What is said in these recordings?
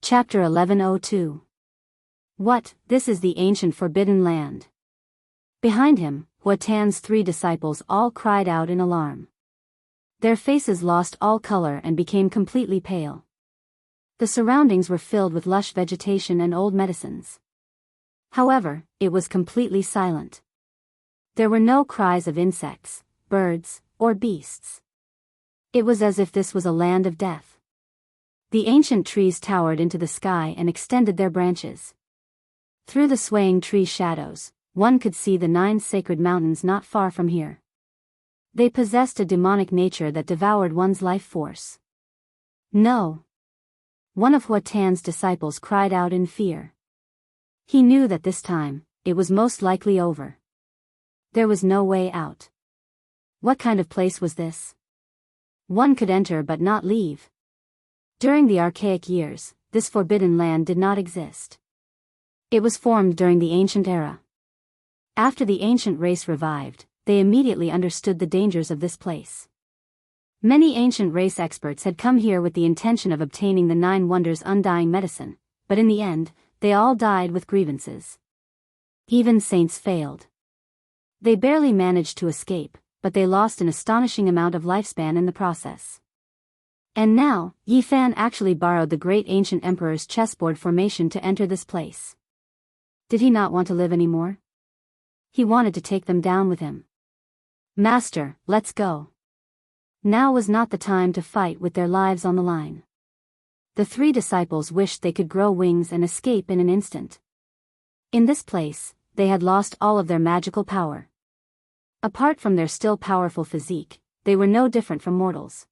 Chapter 1102. What, this is the ancient forbidden land. Behind him, Huatan's 3 disciples all cried out in alarm. Their faces lost all color and became completely pale. The surroundings were filled with lush vegetation and old medicines. However, it was completely silent. There were no cries of insects, birds, or beasts. It was as if this was a land of death. The ancient trees towered into the sky and extended their branches. Through the swaying tree shadows, one could see the 9 sacred mountains not far from here. They possessed a demonic nature that devoured one's life force. No! One of Huatan's disciples cried out in fear. He knew that this time, it was most likely over. There was no way out. What kind of place was this? One could enter but not leave. During the archaic years, this forbidden land did not exist. It was formed during the ancient era. After the ancient race revived, they immediately understood the dangers of this place. Many ancient race experts had come here with the intention of obtaining the 9 wonders' undying medicine, but in the end, they all died with grievances. Even saints failed. They barely managed to escape, but they lost an astonishing amount of lifespan in the process. And now, Yi Fan actually borrowed the great ancient emperor's chessboard formation to enter this place. Did he not want to live anymore? He wanted to take them down with him. Master, let's go. Now was not the time to fight with their lives on the line. The 3 disciples wished they could grow wings and escape in an instant. In this place, they had lost all of their magical power. Apart from their still powerful physique, they were no different from mortals.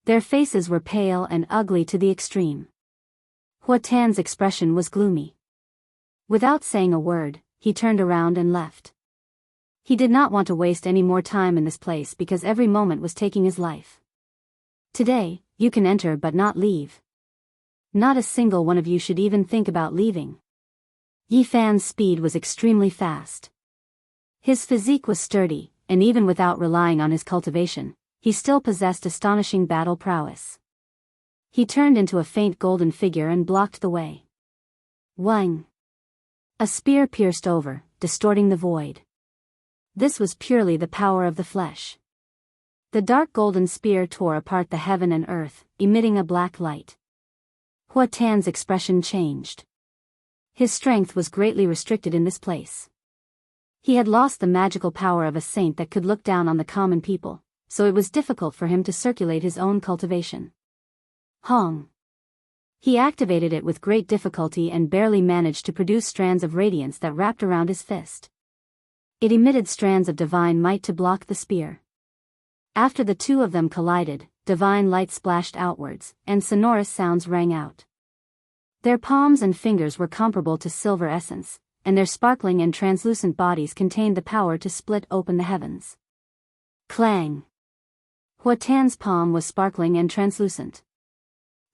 Their faces were pale and ugly to the extreme. Huatan's expression was gloomy. Without saying a word, he turned around and left. He did not want to waste any more time in this place because every moment was taking his life. Today, you can enter but not leave. Not a single one of you should even think about leaving. Yi Fan's speed was extremely fast. His physique was sturdy, and even without relying on his cultivation, he still possessed astonishing battle prowess. He turned into a faint golden figure and blocked the way. Wang! A spear pierced over, distorting the void. This was purely the power of the flesh. The dark golden spear tore apart the heaven and earth, emitting a black light. Huatan's expression changed. His strength was greatly restricted in this place. He had lost the magical power of a saint that could look down on the common people, so it was difficult for him to circulate his own cultivation. Hong! He activated it with great difficulty and barely managed to produce strands of radiance that wrapped around his fist. It emitted strands of divine might to block the spear. After the 2 of them collided, divine light splashed outwards, and sonorous sounds rang out. Their palms and fingers were comparable to silver essence, and their sparkling and translucent bodies contained the power to split open the heavens. Clang! Huatan's palm was sparkling and translucent.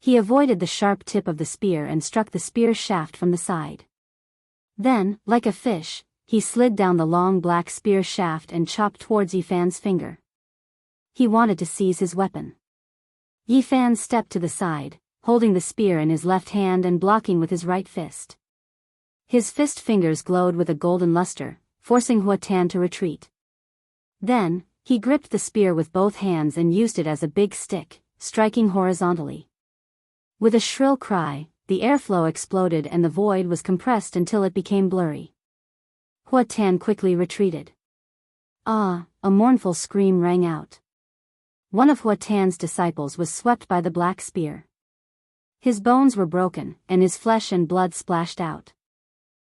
He avoided the sharp tip of the spear and struck the spear shaft from the side. Then, like a fish, he slid down the long black spear shaft and chopped towards Yi Fan's finger. He wanted to seize his weapon. Yi Fan stepped to the side, holding the spear in his left hand and blocking with his right fist. His fist fingers glowed with a golden luster, forcing Huatan to retreat. Then, he gripped the spear with both hands and used it as a big stick, striking horizontally. With a shrill cry, the airflow exploded and the void was compressed until it became blurry. Huatan quickly retreated. Ah! A mournful scream rang out. One of Huatan's disciples was swept by the black spear. His bones were broken, and his flesh and blood splashed out.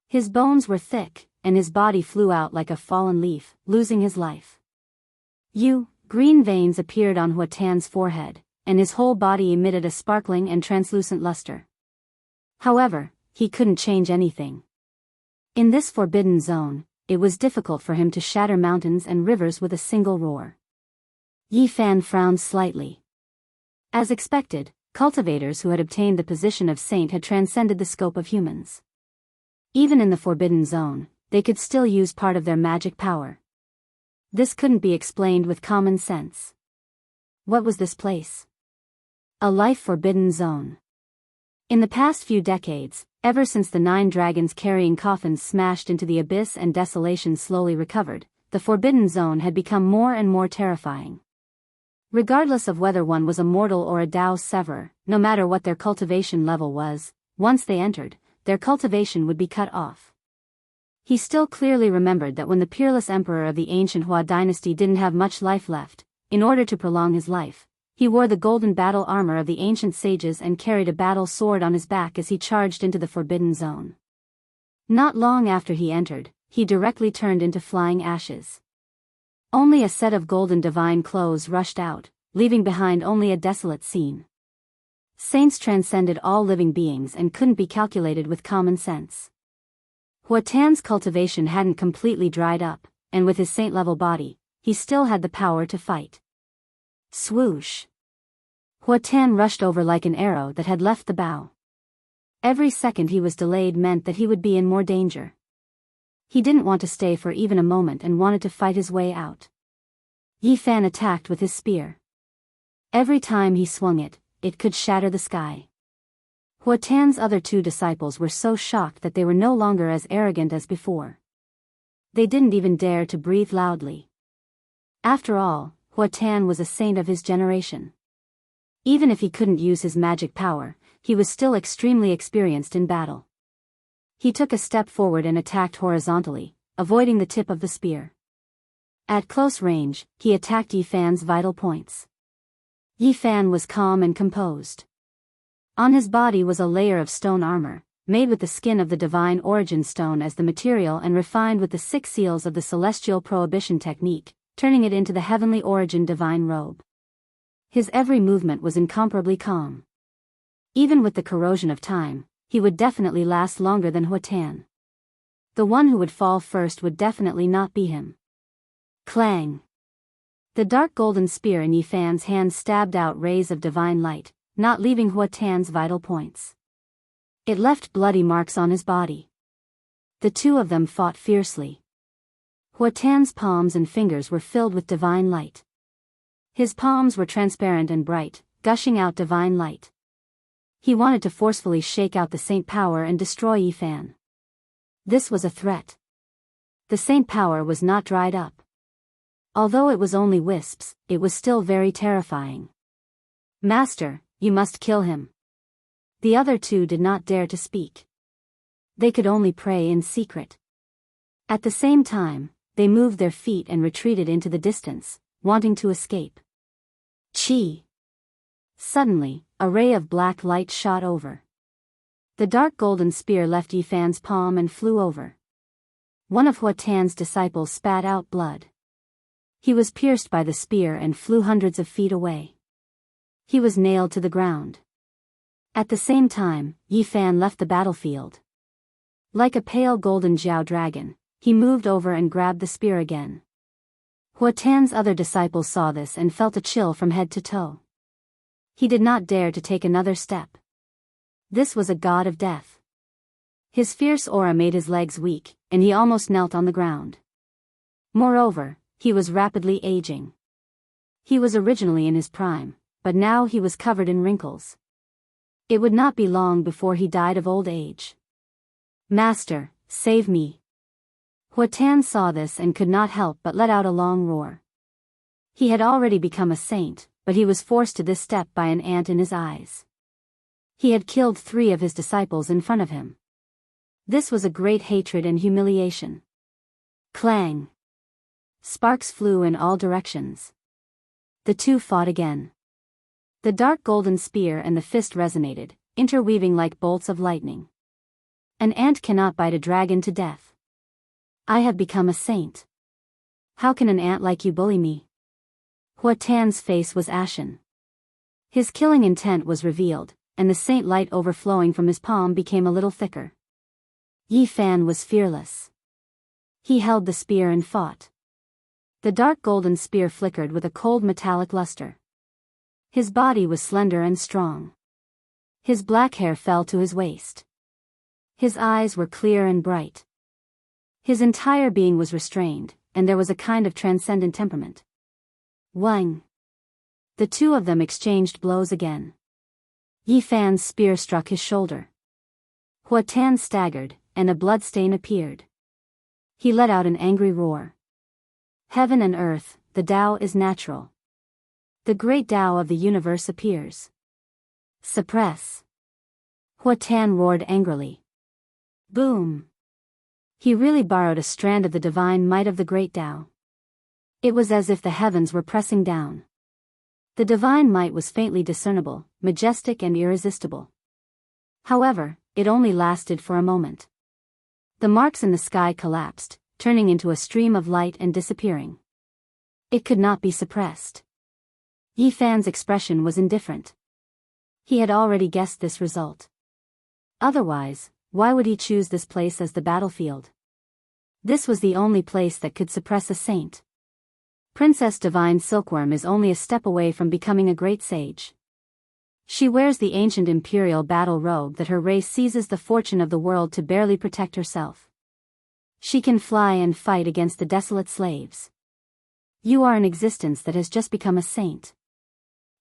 His bones were thick, and his body flew out like a fallen leaf, losing his life. Green veins appeared on Huatan's forehead, and his whole body emitted a sparkling and translucent luster. However, he couldn't change anything. In this forbidden zone, it was difficult for him to shatter mountains and rivers with a single roar. Yi Fan frowned slightly. As expected, cultivators who had obtained the position of saint had transcended the scope of humans. Even in the forbidden zone, they could still use part of their magic power. This couldn't be explained with common sense. What was this place? A life-forbidden zone. In the past few decades, ever since the 9 dragons carrying coffins smashed into the abyss and desolation slowly recovered, the Forbidden Zone had become more and more terrifying. Regardless of whether one was a mortal or a Dao Sever, no matter what their cultivation level was, once they entered, their cultivation would be cut off. He still clearly remembered that when the peerless emperor of the ancient Hua dynasty didn't have much life left, in order to prolong his life, he wore the golden battle armor of the ancient sages and carried a battle sword on his back as he charged into the Forbidden Zone. Not long after he entered, he directly turned into flying ashes. Only a set of golden divine clothes rushed out, leaving behind only a desolate scene. Saints transcended all living beings and couldn't be calculated with common sense. Hua Tan's cultivation hadn't completely dried up, and with his saint-level body, he still had the power to fight. Swoosh! Hua Tan rushed over like an arrow that had left the bow. Every second he was delayed meant that he would be in more danger. He didn't want to stay for even a moment and wanted to fight his way out. Yi Fan attacked with his spear. Every time he swung it, it could shatter the sky. Hua Tan's other 2 disciples were so shocked that they were no longer as arrogant as before. They didn't even dare to breathe loudly. After all, Hua Tan was a saint of his generation. Even if he couldn't use his magic power, he was still extremely experienced in battle. He took a step forward and attacked horizontally, avoiding the tip of the spear. At close range, he attacked Yi Fan's vital points. Yi Fan was calm and composed. On his body was a layer of stone armor, made with the skin of the divine origin stone as the material and refined with the 6 seals of the celestial prohibition technique, turning it into the heavenly origin divine robe. His every movement was incomparably calm. Even with the corrosion of time, he would definitely last longer than Hua Tan. The one who would fall first would definitely not be him. Clang! The dark golden spear in Yi Fan's hand stabbed out rays of divine light, not leaving Hua Tan's vital points. It left bloody marks on his body. The 2 of them fought fiercely. Hua Tan's palms and fingers were filled with divine light. His palms were transparent and bright, gushing out divine light. He wanted to forcefully shake out the saint power and destroy Yi Fan. This was a threat. The saint power was not dried up. Although it was only wisps, it was still very terrifying. Master, you must kill him. The other 2 did not dare to speak. They could only pray in secret. At the same time, they moved their feet and retreated into the distance, wanting to escape. Chi! Suddenly, a ray of black light shot over. The dark golden spear left Yi Fan's palm and flew over. One of Hua Tan's disciples spat out blood. He was pierced by the spear and flew hundreds of feet away. He was nailed to the ground. At the same time, Yi Fan left the battlefield. Like a pale golden Jiao dragon, he moved over and grabbed the spear again. Hua Tan's other disciples saw this and felt a chill from head to toe. He did not dare to take another step. This was a god of death. His fierce aura made his legs weak, and he almost knelt on the ground. Moreover, he was rapidly aging. He was originally in his prime, but now he was covered in wrinkles. It would not be long before he died of old age. Master, save me. Hua Tan saw this and could not help but let out a long roar. He had already become a saint, but he was forced to this step by an ant in his eyes. He had killed 3 of his disciples in front of him. This was a great hatred and humiliation. Clang! Sparks flew in all directions. The 2 fought again. The dark golden spear and the fist resonated, interweaving like bolts of lightning. An ant cannot bite a dragon to death. I have become a saint. How can an ant like you bully me? Hua Tan's face was ashen. His killing intent was revealed, and the saint light overflowing from his palm became a little thicker. Yi Fan was fearless. He held the spear and fought. The dark golden spear flickered with a cold metallic luster. His body was slender and strong. His black hair fell to his waist. His eyes were clear and bright. His entire being was restrained, and there was a kind of transcendent temperament. Wang! The 2 of them exchanged blows again. Yi Fan's spear struck his shoulder. Hua Tan staggered, and a bloodstain appeared. He let out an angry roar. Heaven and earth, the Tao is natural. The great Tao of the universe appears. Suppress. Hua Tan roared angrily. Boom. He really borrowed a strand of the divine might of the great Tao. It was as if the heavens were pressing down. The divine might was faintly discernible, majestic and irresistible. However, it only lasted for a moment. The marks in the sky collapsed, turning into a stream of light and disappearing. It could not be suppressed. Yi Fan's expression was indifferent. He had already guessed this result. Otherwise, why would he choose this place as the battlefield? This was the only place that could suppress a saint. Princess Divine Silkworm is only a step away from becoming a great sage. She wears the ancient imperial battle robe that her race seizes the fortune of the world to barely protect herself. She can fly and fight against the desolate slaves. You are an existence that has just become a saint.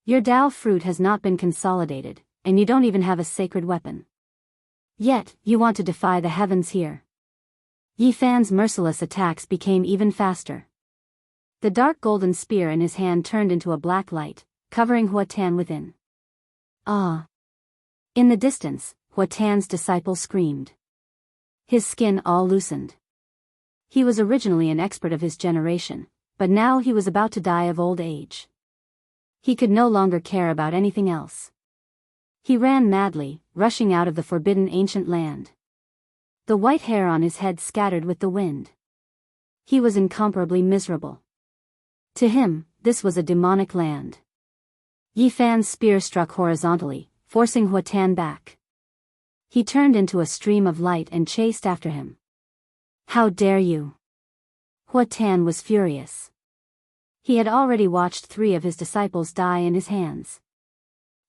Your Tao fruit has not been consolidated, and you don't even have a sacred weapon. Yet, you want to defy the heavens here. Yi Fan's merciless attacks became even faster. The dark golden spear in his hand turned into a black light, covering Hua Tan within. Ah! In the distance, Hua Tan's disciple screamed. His skin all loosened. He was originally an expert of his generation, but now he was about to die of old age. He could no longer care about anything else. He ran madly, rushing out of the forbidden ancient land. The white hair on his head scattered with the wind. He was incomparably miserable. To him, this was a demonic land. Yi Fan's spear struck horizontally, forcing Hua Tan back. He turned into a stream of light and chased after him. How dare you! Hua Tan was furious. He had already watched 3 of his disciples die in his hands.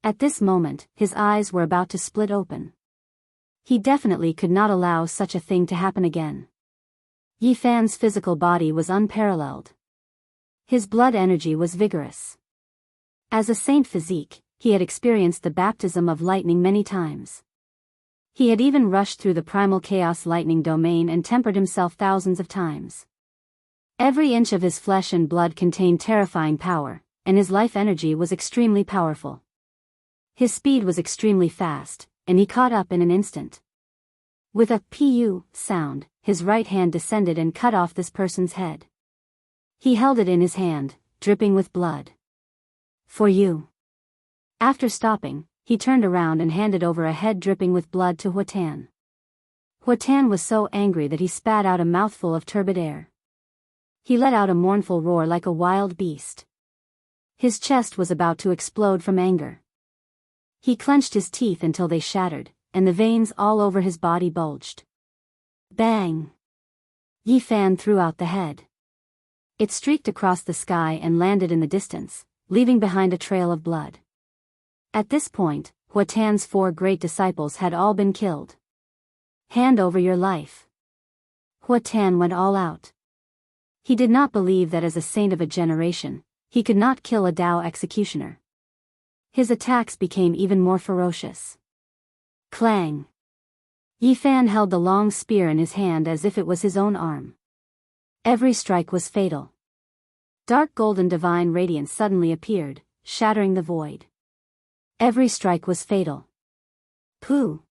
At this moment, his eyes were about to split open. He definitely could not allow such a thing to happen again. Yi Fan's physical body was unparalleled. His blood energy was vigorous. As a saint physique, he had experienced the baptism of lightning many times. He had even rushed through the primal chaos lightning domain and tempered himself thousands of times. Every inch of his flesh and blood contained terrifying power, and his life energy was extremely powerful. His speed was extremely fast, and he caught up in an instant. With a "pu" sound, his right hand descended and cut off this person's head. He held it in his hand, dripping with blood. For you. After stopping, he turned around and handed over a head dripping with blood to Hua Tan. Hua Tan was so angry that he spat out a mouthful of turbid air. He let out a mournful roar like a wild beast. His chest was about to explode from anger. He clenched his teeth until they shattered, and the veins all over his body bulged. Bang! Yi Fan threw out the head. It streaked across the sky and landed in the distance, leaving behind a trail of blood. At this point, Hua Tan's 4 great disciples had all been killed. Hand over your life. Hua Tan went all out. He did not believe that as a saint of a generation, he could not kill a Tao executioner. His attacks became even more ferocious. Clang! Yi Fan held the long spear in his hand as if it was his own arm. Every strike was fatal. Dark golden divine radiance suddenly appeared, shattering the void. Every strike was fatal. Pooh!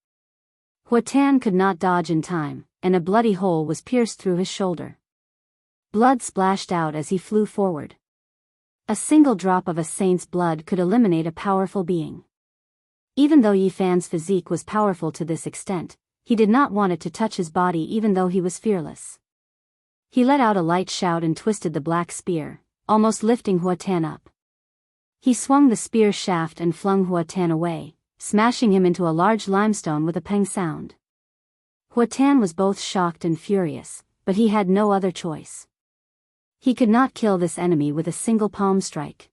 Hua Tan could not dodge in time, and a bloody hole was pierced through his shoulder. Blood splashed out as he flew forward. A single drop of a saint's blood could eliminate a powerful being. Even though Yi Fan's physique was powerful to this extent, he did not want it to touch his body even though he was fearless. He let out a light shout and twisted the black spear, almost lifting Hua Tan up. He swung the spear shaft and flung Hua Tan away, smashing him into a large limestone with a peng sound. Hua Tan was both shocked and furious, but he had no other choice. He could not kill this enemy with a single palm strike.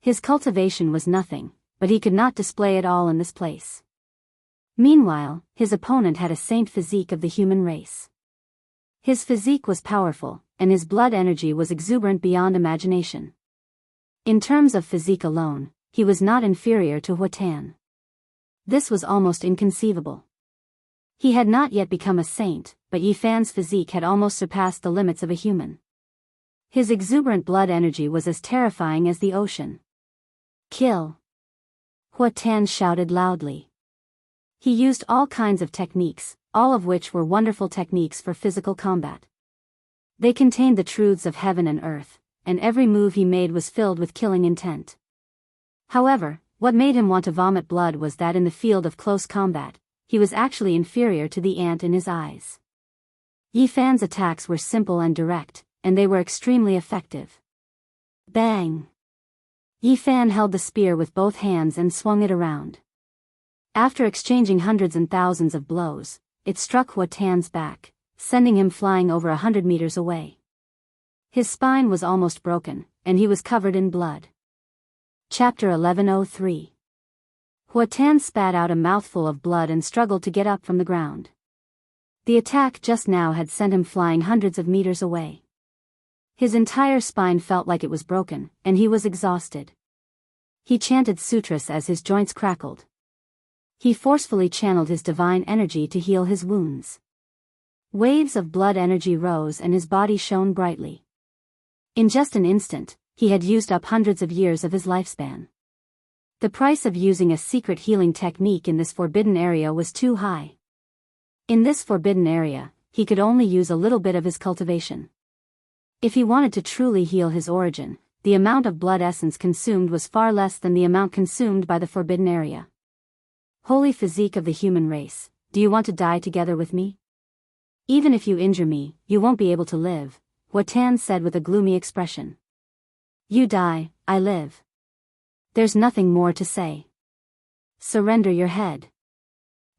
His cultivation was nothing, but he could not display it all in this place. Meanwhile, his opponent had a saint physique of the human race. His physique was powerful, and his blood energy was exuberant beyond imagination. In terms of physique alone, he was not inferior to Hua Tan. This was almost inconceivable. He had not yet become a saint, but Yi Fan's physique had almost surpassed the limits of a human. His exuberant blood energy was as terrifying as the ocean. Kill! Hua Tan shouted loudly. He used all kinds of techniques, all of which were wonderful techniques for physical combat. They contained the truths of heaven and earth, and every move he made was filled with killing intent. However, what made him want to vomit blood was that in the field of close combat, he was actually inferior to the ant in his eyes. Yi Fan's attacks were simple and direct, and they were extremely effective. Bang! Yi Fan held the spear with both hands and swung it around. After exchanging hundreds and thousands of blows, it struck Hua Tan's back, sending him flying over 100 meters away. His spine was almost broken, and he was covered in blood. Chapter 1103. Hua Tan spat out a mouthful of blood and struggled to get up from the ground. The attack just now had sent him flying hundreds of meters away. His entire spine felt like it was broken, and he was exhausted. He chanted sutras as his joints crackled. He forcefully channeled his divine energy to heal his wounds. Waves of blood energy rose and his body shone brightly. In just an instant, he had used up hundreds of years of his lifespan. The price of using a secret healing technique in this forbidden area was too high. In this forbidden area, he could only use a little bit of his cultivation. If he wanted to truly heal his origin, the amount of blood essence consumed was far less than the amount consumed by the forbidden area. Holy physique of the human race, do you want to die together with me? Even if you injure me, you won't be able to live, Hua Tan said with a gloomy expression. You die, I live. There's nothing more to say. Surrender your head.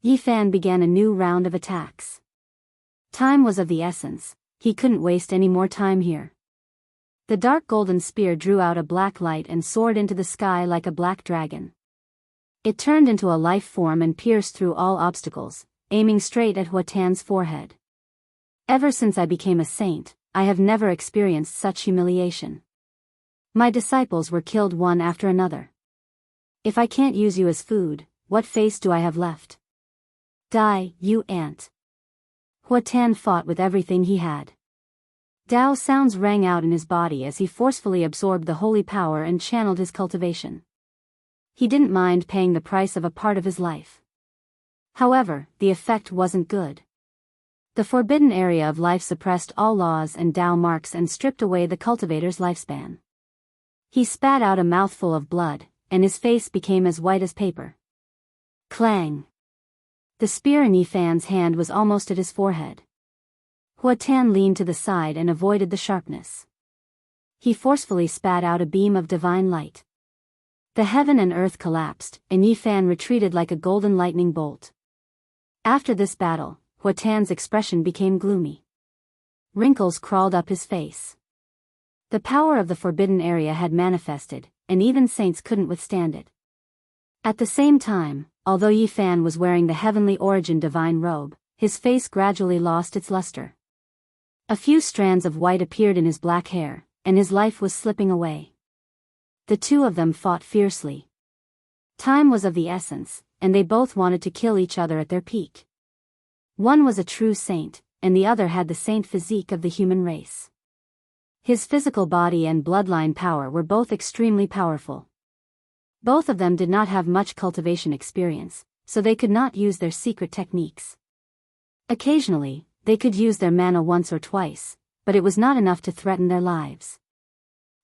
Yi Fan began a new round of attacks. Time was of the essence, he couldn't waste any more time here. The dark golden spear drew out a black light and soared into the sky like a black dragon. It turned into a life form and pierced through all obstacles, aiming straight at Hua Tan's forehead. Ever since I became a saint, I have never experienced such humiliation. My disciples were killed one after another. If I can't use you as food, what face do I have left? Die, you ant. Hua Tan fought with everything he had. Dao sounds rang out in his body as he forcefully absorbed the holy power and channeled his cultivation. He didn't mind paying the price of a part of his life. However, the effect wasn't good. The forbidden area of life suppressed all laws and Dao marks and stripped away the cultivator's lifespan. He spat out a mouthful of blood, and his face became as white as paper. Clang! The spear in Yi Fan's hand was almost at his forehead. Hua Tan leaned to the side and avoided the sharpness. He forcefully spat out a beam of divine light. The heaven and earth collapsed, and Yi Fan retreated like a golden lightning bolt. After this battle, Hua Tan's expression became gloomy. Wrinkles crawled up his face. The power of the forbidden area had manifested, and even saints couldn't withstand it. At the same time, although Yi Fan was wearing the heavenly origin divine robe, his face gradually lost its luster. A few strands of white appeared in his black hair, and his life was slipping away. The two of them fought fiercely. Time was of the essence, and they both wanted to kill each other at their peak. One was a true saint, and the other had the saint physique of the human race. His physical body and bloodline power were both extremely powerful. Both of them did not have much cultivation experience, so they could not use their secret techniques. Occasionally, they could use their mana once or twice, but it was not enough to threaten their lives.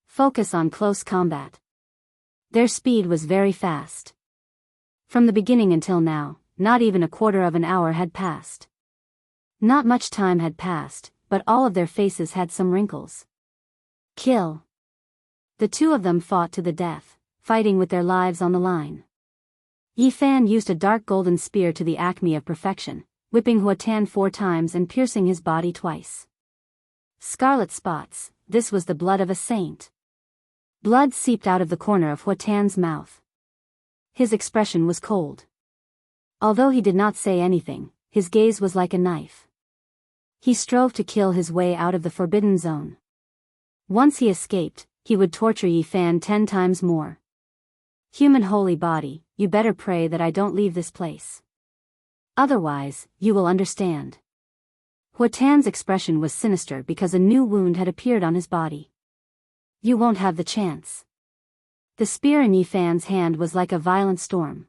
Focus on close combat. Their speed was very fast. From the beginning until now, not even a quarter of an hour had passed. Not much time had passed, but all of their faces had some wrinkles. Kill. The two of them fought to the death, fighting with their lives on the line. Yi Fan used a dark golden spear to the acme of perfection, whipping Hua Tan 4 times and piercing his body twice. Scarlet spots, this was the blood of a saint. Blood seeped out of the corner of Hua Tan's mouth. His expression was cold. Although he did not say anything, his gaze was like a knife. He strove to kill his way out of the forbidden zone. Once he escaped, he would torture Yi Fan 10 times more. Human holy body, you better pray that I don't leave this place. Otherwise, you will understand. Hua Tan's expression was sinister because a new wound had appeared on his body. You won't have the chance. The spear in Yi Fan's hand was like a violent storm.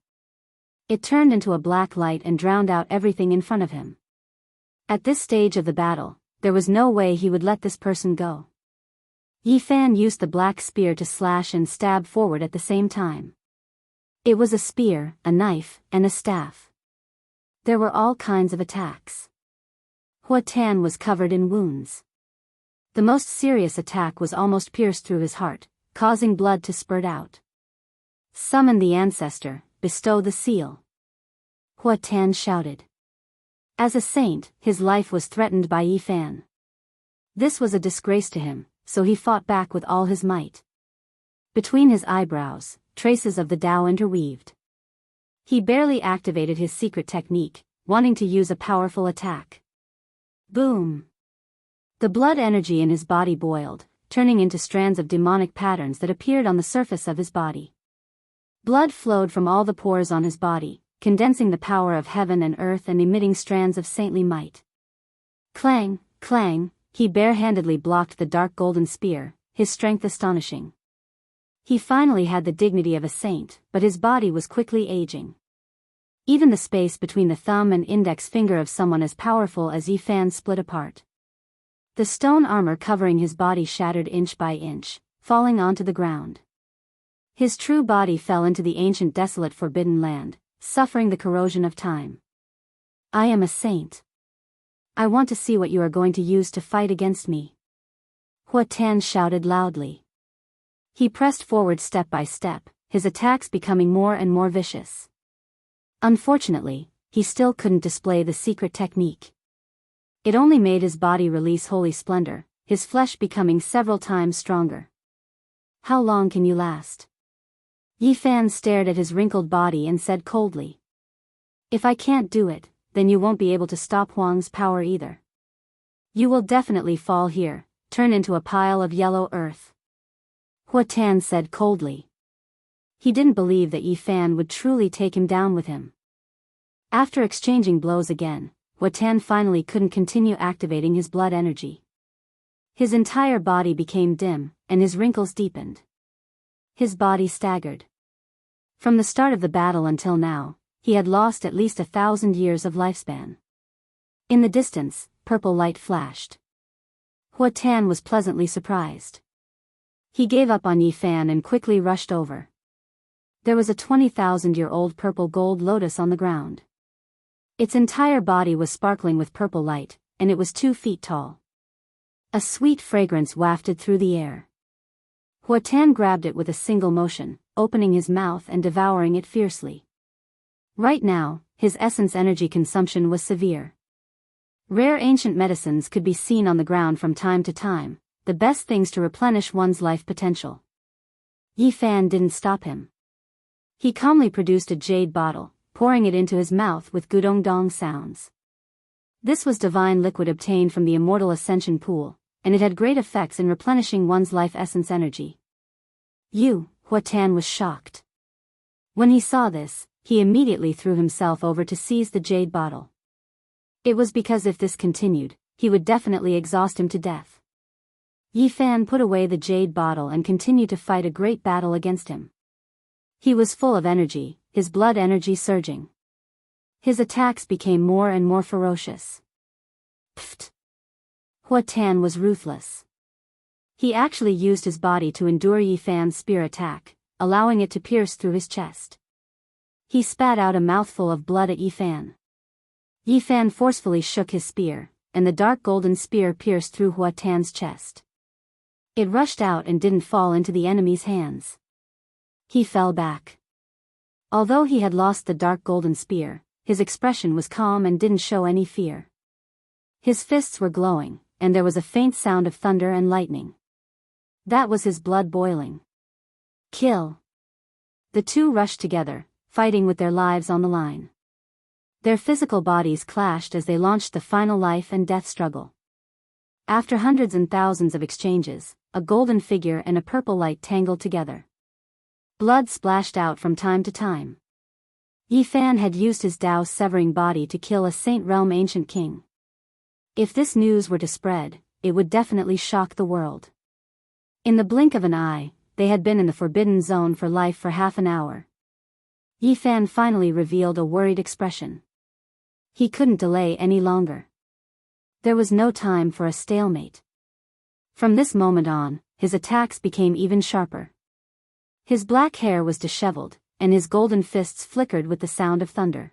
It turned into a black light and drowned out everything in front of him. At this stage of the battle, there was no way he would let this person go. Yi Fan used the black spear to slash and stab forward at the same time. It was a spear, a knife, and a staff. There were all kinds of attacks. Hua Tan was covered in wounds. The most serious attack was almost pierced through his heart, causing blood to spurt out. Summon the ancestor, bestow the seal. Hua Tan shouted. As a saint, his life was threatened by Yi Fan. This was a disgrace to him, so he fought back with all his might. Between his eyebrows, traces of the Tao interweaved. He barely activated his secret technique, wanting to use a powerful attack. Boom! The blood energy in his body boiled, turning into strands of demonic patterns that appeared on the surface of his body. Blood flowed from all the pores on his body, condensing the power of heaven and earth and emitting strands of saintly might. Clang, clang, he barehandedly blocked the dark golden spear, his strength astonishing. He finally had the dignity of a saint, but his body was quickly aging. Even the space between the thumb and index finger of someone as powerful as Yi Fan split apart. The stone armor covering his body shattered inch by inch, falling onto the ground. His true body fell into the ancient desolate forbidden land, suffering the corrosion of time. I am a saint. I want to see what you are going to use to fight against me. Hua Tan shouted loudly. He pressed forward step by step, his attacks becoming more and more vicious. Unfortunately, he still couldn't display the secret technique. It only made his body release holy splendor, his flesh becoming several times stronger. How long can you last? Yi Fan stared at his wrinkled body and said coldly. If I can't do it, then you won't be able to stop Huang's power either. You will definitely fall here, turn into a pile of yellow earth. Hua Tan said coldly. He didn't believe that Yi Fan would truly take him down with him. After exchanging blows again, Hua Tan finally couldn't continue activating his blood energy. His entire body became dim, and his wrinkles deepened. His body staggered. From the start of the battle until now, he had lost at least 1,000 years of lifespan. In the distance, purple light flashed. Hua Tan was pleasantly surprised. He gave up on Yi Fan and quickly rushed over. There was a 20,000-year-old purple gold lotus on the ground. Its entire body was sparkling with purple light, and it was 2 feet tall. A sweet fragrance wafted through the air. Hua Tan grabbed it with a single motion, opening his mouth and devouring it fiercely. Right now, his essence energy consumption was severe. Rare ancient medicines could be seen on the ground from time to time, the best things to replenish one's life potential. Yi Fan didn't stop him. He calmly produced a jade bottle, pouring it into his mouth with gudong-dong sounds. This was divine liquid obtained from the immortal ascension pool, and it had great effects in replenishing one's life essence energy. Hua Tan was shocked. When he saw this, he immediately threw himself over to seize the jade bottle. It was because if this continued, he would definitely exhaust him to death. Yi Fan put away the jade bottle and continued to fight a great battle against him. He was full of energy, his blood energy surging. His attacks became more and more ferocious. Pfft! Hua Tan was ruthless. He actually used his body to endure Yi Fan's spear attack, allowing it to pierce through his chest. He spat out a mouthful of blood at Yi Fan. Yi Fan forcefully shook his spear, and the dark golden spear pierced through Hua Tan's chest. It rushed out and didn't fall into the enemy's hands. He fell back. Although he had lost the dark golden spear, his expression was calm and didn't show any fear. His fists were glowing, and there was a faint sound of thunder and lightning. That was his blood boiling. Kill! The two rushed together, fighting with their lives on the line. Their physical bodies clashed as they launched the final life and death struggle. After hundreds and thousands of exchanges, a golden figure and a purple light tangled together. Blood splashed out from time to time. Yifan had used his Tao-severing body to kill a Saint Realm ancient king. If this news were to spread, it would definitely shock the world. In the blink of an eye, they had been in the forbidden zone for life for half an hour. Yifan finally revealed a worried expression. He couldn't delay any longer. There was no time for a stalemate. From this moment on, his attacks became even sharper. His black hair was disheveled, and his golden fists flickered with the sound of thunder.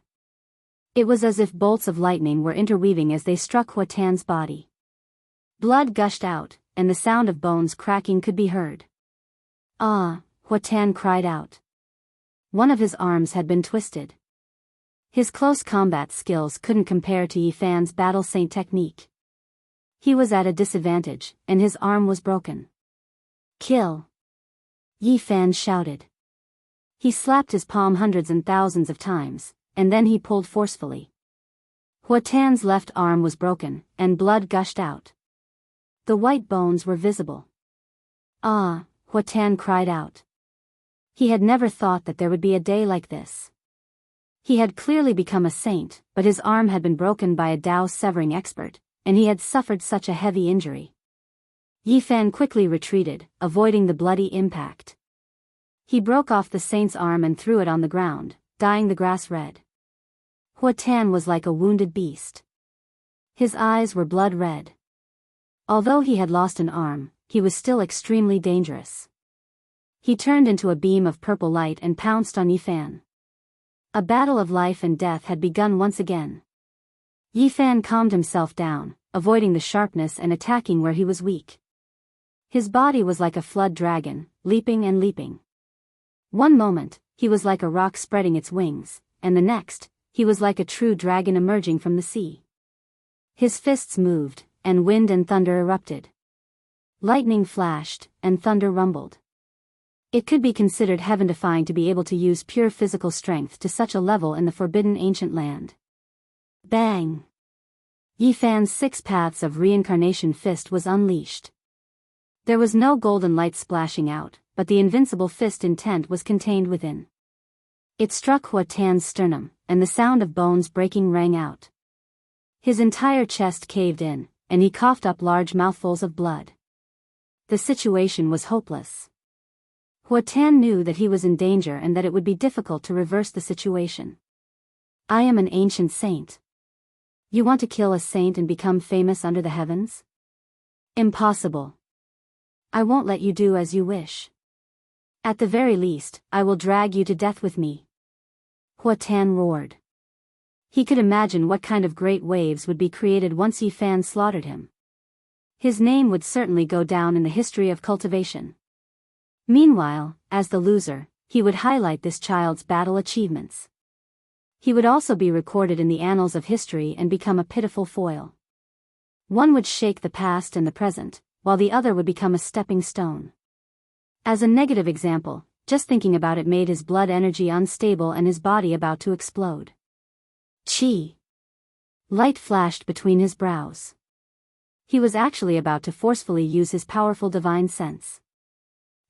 It was as if bolts of lightning were interweaving as they struck Huatan's body. Blood gushed out, and the sound of bones cracking could be heard. Ah, Huatan cried out. One of his arms had been twisted. His close combat skills couldn't compare to Yifan's battle saint technique. He was at a disadvantage, and his arm was broken. Kill! Yifan shouted. He slapped his palm hundreds and thousands of times, and then he pulled forcefully. Huatan's left arm was broken, and blood gushed out. The white bones were visible. Ah, Huatan cried out. He had never thought that there would be a day like this. He had clearly become a saint, but his arm had been broken by a Tao-severing expert, and he had suffered such a heavy injury. Yifan quickly retreated, avoiding the bloody impact. He broke off the saint's arm and threw it on the ground, dyeing the grass red. Huatan was like a wounded beast. His eyes were blood red. Although he had lost an arm, he was still extremely dangerous. He turned into a beam of purple light and pounced on Yifan. A battle of life and death had begun once again. Yifan calmed himself down, avoiding the sharpness and attacking where he was weak. His body was like a flood dragon, leaping and leaping. One moment, he was like a rock spreading its wings, and the next, he was like a true dragon emerging from the sea. His fists moved, and wind and thunder erupted. Lightning flashed, and thunder rumbled. It could be considered heaven-defying to be able to use pure physical strength to such a level in the forbidden ancient land. Bang! Yifan's 6 paths of reincarnation fist was unleashed. There was no golden light splashing out, but the invincible fist intent was contained within. It struck Huatan's sternum, and the sound of bones breaking rang out. His entire chest caved in, and he coughed up large mouthfuls of blood. The situation was hopeless. Huatan knew that he was in danger and that it would be difficult to reverse the situation. I am an ancient saint. You want to kill a saint and become famous under the heavens? Impossible. I won't let you do as you wish. At the very least, I will drag you to death with me. Huatan roared. He could imagine what kind of great waves would be created once Yifan slaughtered him. His name would certainly go down in the history of cultivation. Meanwhile, as the loser, he would highlight this child's battle achievements. He would also be recorded in the annals of history and become a pitiful foil. One would shake the past and the present, while the other would become a stepping stone. As a negative example, just thinking about it made his blood energy unstable and his body about to explode. Chi! Light flashed between his brows. He was actually about to forcefully use his powerful divine sense.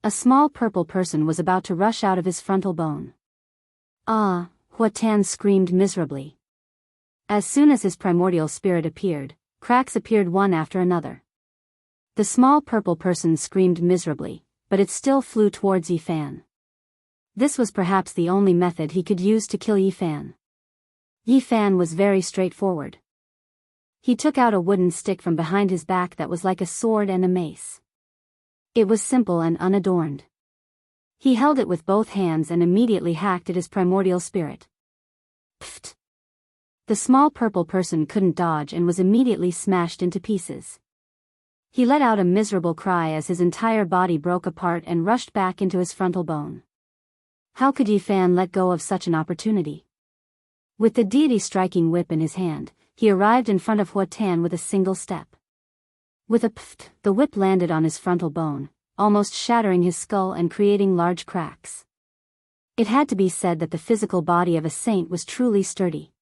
A small purple person was about to rush out of his frontal bone. Ah, Huatan screamed miserably. As soon as his primordial spirit appeared, cracks appeared one after another. The small purple person screamed miserably, but it still flew towards Yifan. This was perhaps the only method he could use to kill Yifan. Yifan was very straightforward. He took out a wooden stick from behind his back that was like a sword and a mace. It was simple and unadorned. He held it with both hands and immediately hacked at his primordial spirit. Pfft! The small purple person couldn't dodge and was immediately smashed into pieces. He let out a miserable cry as his entire body broke apart and rushed back into his frontal bone. How could Yifan let go of such an opportunity? With the deity striking whip in his hand, he arrived in front of Huatan with a single step. With a pfft, the whip landed on his frontal bone, almost shattering his skull and creating large cracks. It had to be said that the physical body of a saint was truly sturdy.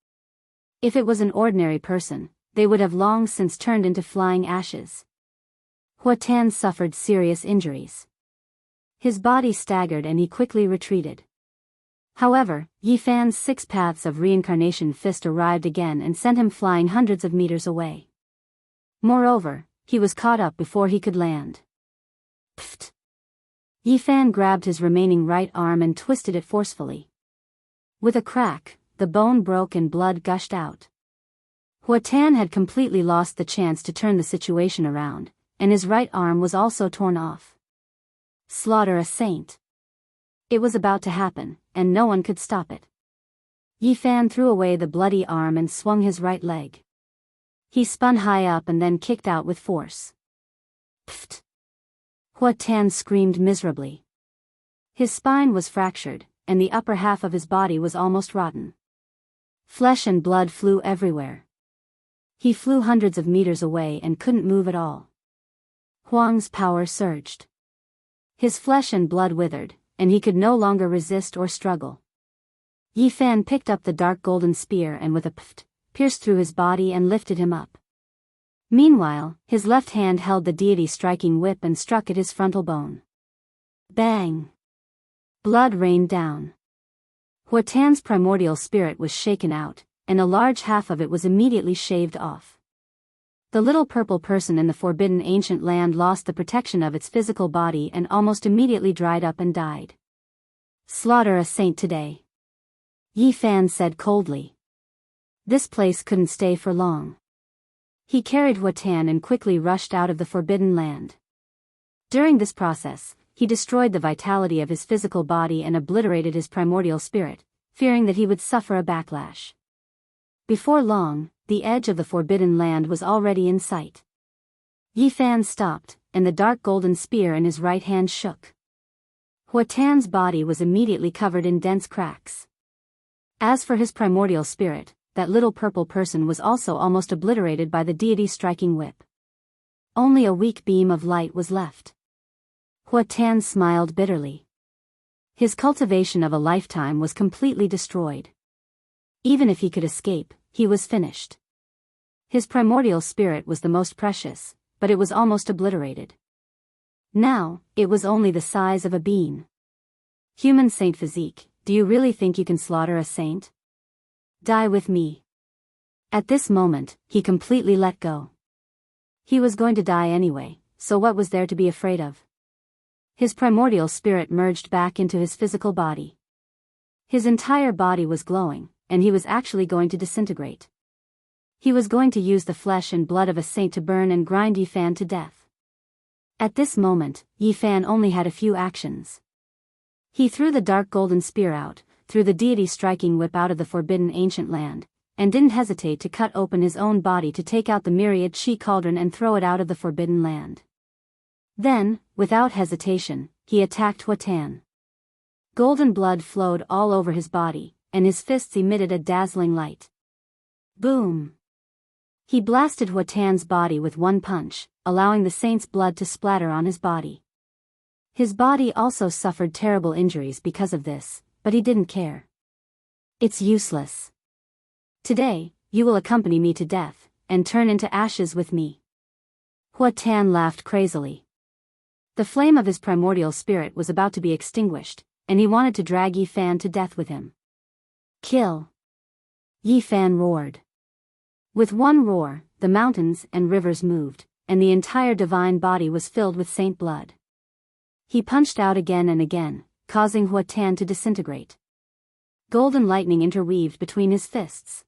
If it was an ordinary person, they would have long since turned into flying ashes. Huatan suffered serious injuries. His body staggered and he quickly retreated. However, Yi Fan's 6 paths of reincarnation fist arrived again and sent him flying hundreds of meters away. Moreover, he was caught up before he could land. Pfft! Yi Fan grabbed his remaining right arm and twisted it forcefully. With a crack, the bone broke and blood gushed out. Hua Tan had completely lost the chance to turn the situation around, and his right arm was also torn off. Slaughter a saint. It was about to happen, and no one could stop it. Yi Fan threw away the bloody arm and swung his right leg. He spun high up and then kicked out with force. Pfft! Hua Tan screamed miserably. His spine was fractured, and the upper half of his body was almost rotten. Flesh and blood flew everywhere. He flew hundreds of meters away and couldn't move at all. Huang's power surged. His flesh and blood withered, and he could no longer resist or struggle. Yi Fan picked up the dark golden spear and with a pft, pierced through his body and lifted him up. Meanwhile, his left hand held the deity striking whip and struck at his frontal bone. Bang! Blood rained down. Hua Tan's primordial spirit was shaken out, and a large half of it was immediately shaved off. The little purple person in the forbidden ancient land lost the protection of its physical body and almost immediately dried up and died. Slaughter a saint today. Yi Fan said coldly. This place couldn't stay for long. He carried Hua Tan and quickly rushed out of the forbidden land. During this process, he destroyed the vitality of his physical body and obliterated his primordial spirit, fearing that he would suffer a backlash. Before long, the edge of the forbidden land was already in sight. Yi Fan stopped, and the dark golden spear in his right hand shook. Hua Tan's body was immediately covered in dense cracks. As for his primordial spirit, that little purple person was also almost obliterated by the deity striking whip. Only a weak beam of light was left. Hua Tan smiled bitterly. His cultivation of a lifetime was completely destroyed. Even if he could escape, he was finished. His primordial spirit was the most precious, but it was almost obliterated. Now, it was only the size of a bean. Human saint physique, do you really think you can slaughter a saint? Die with me. At this moment, he completely let go. He was going to die anyway, so what was there to be afraid of? His primordial spirit merged back into his physical body. His entire body was glowing, and he was actually going to disintegrate. He was going to use the flesh and blood of a saint to burn and grind Yi Fan to death. At this moment, Yi Fan only had a few actions. He threw the dark golden spear out, threw the deity striking whip out of the forbidden ancient land, and didn't hesitate to cut open his own body to take out the myriad chi cauldron and throw it out of the forbidden land. Then, without hesitation, he attacked Hua Tan. Golden blood flowed all over his body, and his fists emitted a dazzling light. Boom! He blasted Hua Tan's body with one punch, allowing the saint's blood to splatter on his body. His body also suffered terrible injuries because of this, but he didn't care. It's useless. Today, you will accompany me to death, and turn into ashes with me. Hua Tan laughed crazily. The flame of his primordial spirit was about to be extinguished, and he wanted to drag Yi Fan to death with him. Kill! Yi Fan roared. With one roar, the mountains and rivers moved, and the entire divine body was filled with saint blood. He punched out again and again, causing Hua Tan to disintegrate. Golden lightning interweaved between his fists.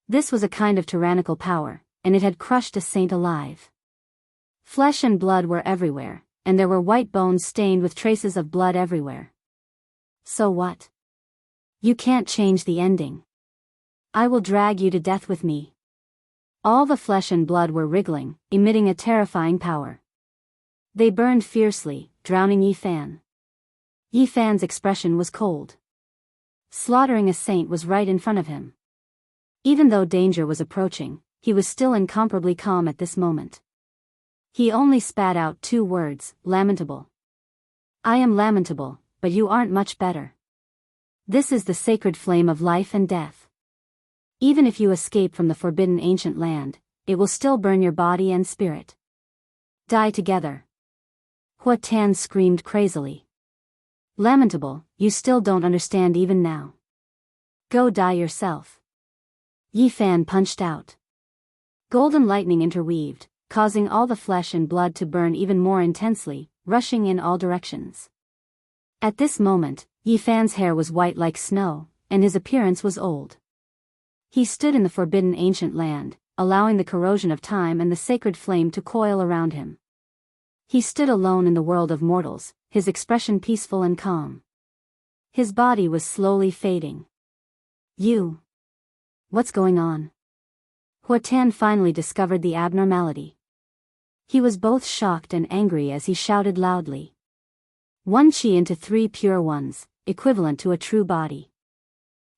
This was a kind of tyrannical power, and it had crushed a saint alive. Flesh and blood were everywhere, and there were white bones stained with traces of blood everywhere. So what? You can't change the ending. I will drag you to death with me. All the flesh and blood were wriggling, emitting a terrifying power. They burned fiercely, drowning Yi Fan. Yi Fan's expression was cold. Slaughtering a saint was right in front of him. Even though danger was approaching, he was still incomparably calm at this moment. He only spat out 2 words, lamentable. I am lamentable, but you aren't much better. This is the sacred flame of life and death. Even if you escape from the forbidden ancient land, it will still burn your body and spirit. Die together. Hua Tan screamed crazily. Lamentable, you still don't understand even now. Go die yourself. Yi Fan punched out. Golden lightning interweaved, causing all the flesh and blood to burn even more intensely, rushing in all directions. At this moment, Yi Fan's hair was white like snow, and his appearance was old. He stood in the forbidden ancient land, allowing the corrosion of time and the sacred flame to coil around him. He stood alone in the world of mortals, his expression peaceful and calm. His body was slowly fading. You. What's going on? Huatan finally discovered the abnormality. He was both shocked and angry as he shouted loudly. One chi into 3 pure ones, equivalent to a true body.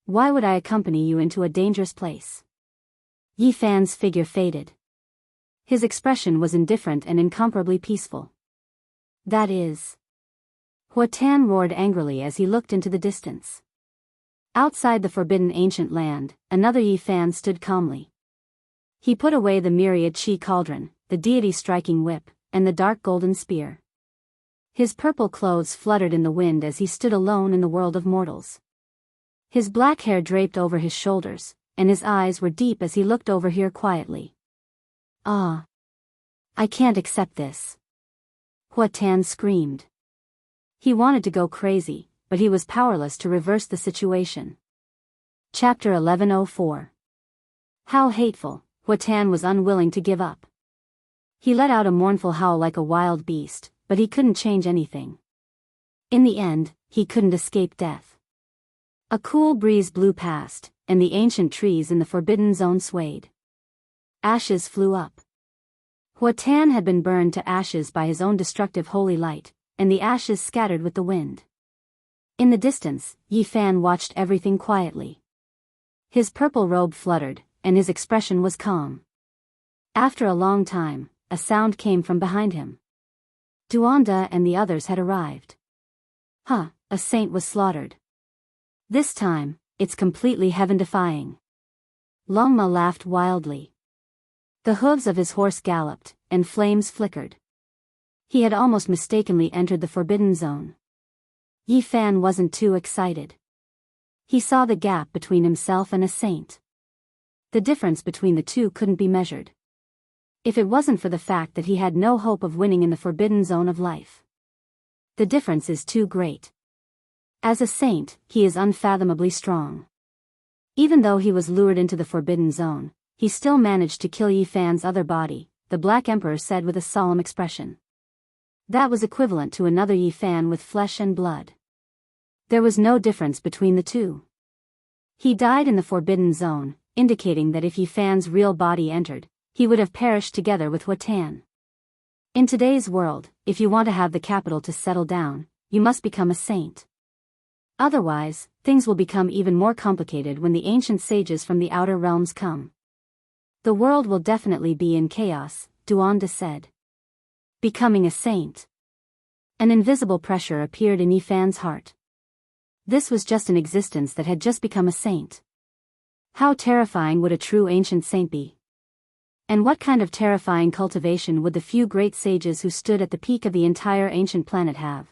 Why would I accompany you into a dangerous place? Yi Fan's figure faded. His expression was indifferent and incomparably peaceful. That is. Huatan roared angrily as he looked into the distance. Outside the forbidden ancient land, another Yi Fan stood calmly. He put away the myriad chi cauldron, the deity striking whip, and the dark golden spear. His purple clothes fluttered in the wind as he stood alone in the world of mortals. His black hair draped over his shoulders, and his eyes were deep as he looked over here quietly. Ah! I can't accept this. Huatan screamed. He wanted to go crazy, but he was powerless to reverse the situation. Chapter 1104. How hateful, Huatan was unwilling to give up. He let out a mournful howl like a wild beast, but he couldn't change anything. In the end, he couldn't escape death. A cool breeze blew past, and the ancient trees in the forbidden zone swayed. Ashes flew up. Huatan had been burned to ashes by his own destructive holy light, and the ashes scattered with the wind. In the distance, Yi Fan watched everything quietly. His purple robe fluttered, and his expression was calm. After a long time, a sound came from behind him. Duanda and the others had arrived. Huh, a saint was slaughtered. This time, it's completely heaven-defying. Longma laughed wildly. The hooves of his horse galloped, and flames flickered. He had almost mistakenly entered the forbidden zone. Yi Fan wasn't too excited. He saw the gap between himself and a saint. The difference between the two couldn't be measured. If it wasn't for the fact that he had no hope of winning in the forbidden zone of life. The difference is too great. As a saint, he is unfathomably strong. Even though he was lured into the forbidden zone, he still managed to kill Yi Fan's other body, the Black Emperor said with a solemn expression. That was equivalent to another Yi Fan with flesh and blood. There was no difference between the two. He died in the forbidden zone, indicating that if Yi Fan's real body entered, he would have perished together with Huatan. In today's world, if you want to have the capital to settle down, you must become a saint. Otherwise, things will become even more complicated when the ancient sages from the outer realms come. The world will definitely be in chaos, Duanda said. Becoming a saint. An invisible pressure appeared in Yi Fan's heart. This was just an existence that had just become a saint. How terrifying would a true ancient saint be? And what kind of terrifying cultivation would the few great sages who stood at the peak of the entire ancient planet have?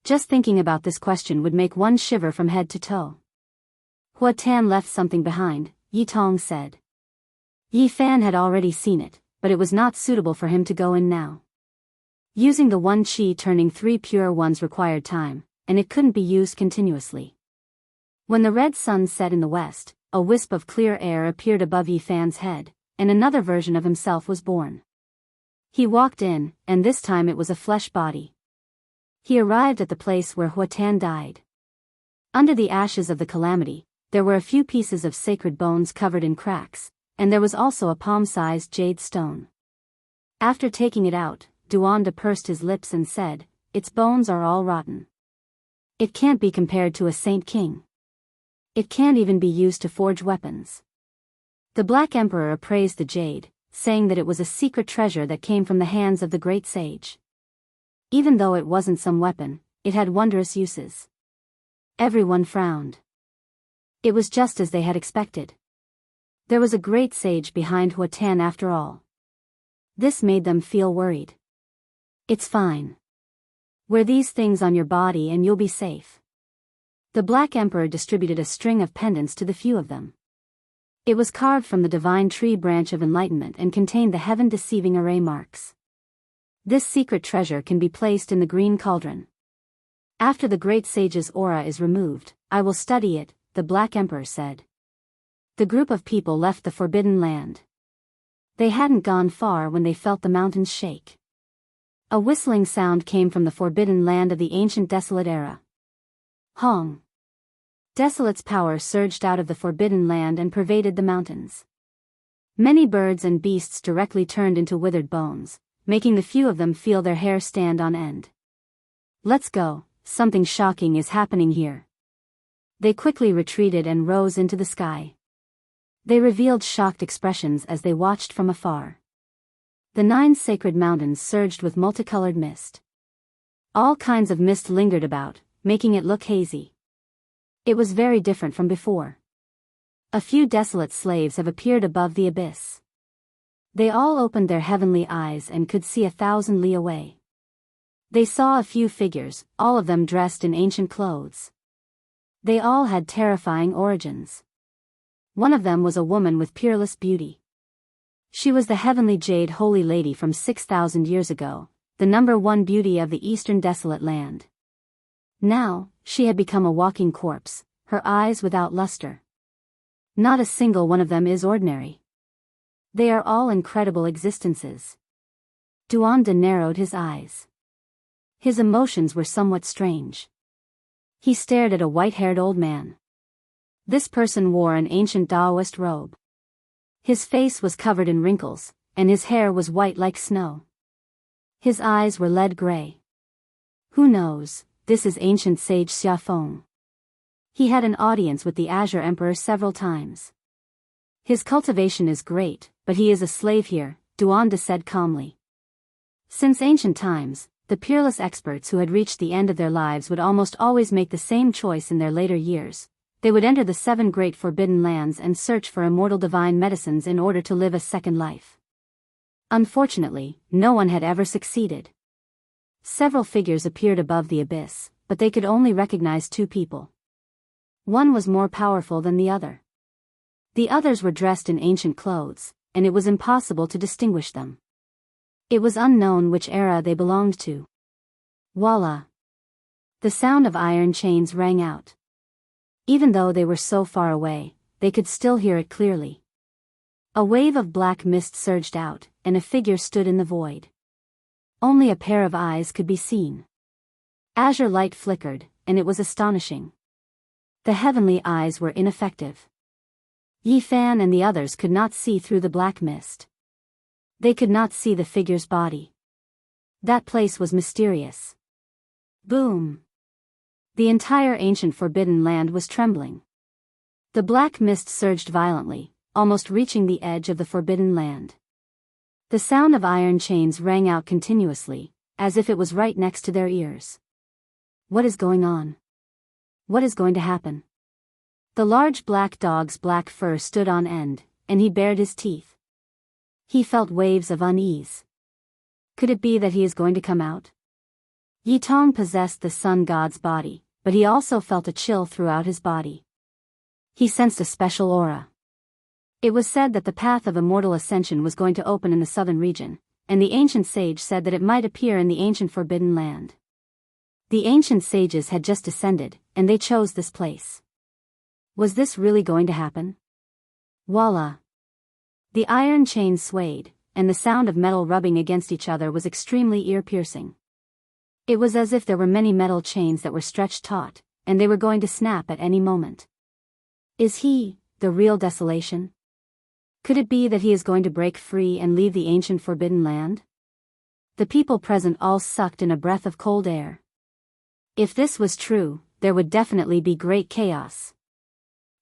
Just thinking about this question would make one shiver from head to toe. Huatan left something behind, Yi Tong said. Yi Fan had already seen it, but it was not suitable for him to go in now. Using the one chi turning 3 pure ones required time, and it couldn't be used continuously. When the red sun set in the west, a wisp of clear air appeared above Yi Fan's head, and another version of himself was born. He walked in, and this time it was a flesh body. He arrived at the place where Huatan died. Under the ashes of the calamity, there were a few pieces of sacred bones covered in cracks, and there was also a palm-sized jade stone. After taking it out, Duanda pursed his lips and said, "Its bones are all rotten. It can't be compared to a saint king. It can't even be used to forge weapons." The Black Emperor appraised the jade, saying that it was a secret treasure that came from the hands of the great sage. Even though it wasn't some weapon, it had wondrous uses. Everyone frowned. It was just as they had expected. There was a great sage behind Huatan after all. This made them feel worried. "It's fine. Wear these things on your body and you'll be safe. The Black Emperor distributed a string of pendants to the few of them. It was carved from the divine tree branch of enlightenment and contained the heaven-deceiving array marks. This secret treasure can be placed in the green cauldron. After the great sage's aura is removed, I will study it, the Black Emperor said. The group of people left the forbidden land. They hadn't gone far when they felt the mountains shake. A whistling sound came from the forbidden land of the ancient desolate era. Hong. Desolate's power surged out of the forbidden land and pervaded the mountains. Many birds and beasts directly turned into withered bones, making the few of them feel their hair stand on end. Let's go, something shocking is happening here. They quickly retreated and rose into the sky. They revealed shocked expressions as they watched from afar. The 9 sacred mountains surged with multicolored mist. All kinds of mist lingered about, making it look hazy. It was very different from before. A few desolate slaves have appeared above the abyss. They all opened their heavenly eyes and could see 1,000 li away. They saw a few figures, all of them dressed in ancient clothes. They all had terrifying origins. One of them was a woman with peerless beauty. She was the heavenly jade holy lady from 6,000 years ago, the #1 beauty of the eastern desolate land. Now, she had become a walking corpse, her eyes without luster. Not a single one of them is ordinary. They are all incredible existences. Duande narrowed his eyes. His emotions were somewhat strange. He stared at a white-haired old man. This person wore an ancient Taoist robe. His face was covered in wrinkles, and his hair was white like snow. His eyes were lead gray. Who knows, this is ancient sage Xiafeng. He had an audience with the Azure Emperor several times. His cultivation is great, but he is a slave here, Duande said calmly. Since ancient times, the peerless experts who had reached the end of their lives would almost always make the same choice in their later years. They would enter the 7 great forbidden lands and search for immortal divine medicines in order to live a second life. Unfortunately, no one had ever succeeded. Several figures appeared above the abyss, but they could only recognize 2 people. One was more powerful than the other. The others were dressed in ancient clothes, and it was impossible to distinguish them. It was unknown which era they belonged to. Voila! The sound of iron chains rang out. Even though they were so far away, they could still hear it clearly. A wave of black mist surged out, and a figure stood in the void. Only a pair of eyes could be seen. Azure light flickered, and it was astonishing. The heavenly eyes were ineffective. Yi Fan and the others could not see through the black mist. They could not see the figure's body. That place was mysterious. Boom! The entire ancient forbidden land was trembling. The black mist surged violently, almost reaching the edge of the forbidden land. The sound of iron chains rang out continuously, as if it was right next to their ears. What is going on? What is going to happen? The large black dog's black fur stood on end, and he bared his teeth. He felt waves of unease. Could it be that he is going to come out? Yi Tong possessed the sun god's body, but he also felt a chill throughout his body. He sensed a special aura. It was said that the path of immortal ascension was going to open in the southern region, and the ancient sage said that it might appear in the ancient forbidden land. The ancient sages had just descended, and they chose this place. Was this really going to happen? Voila! The iron chains swayed, and the sound of metal rubbing against each other was extremely ear-piercing. It was as if there were many metal chains that were stretched taut, and they were going to snap at any moment. Is he, the real desolation? Could it be that he is going to break free and leave the ancient forbidden land? The people present all sucked in a breath of cold air. If this was true, there would definitely be great chaos.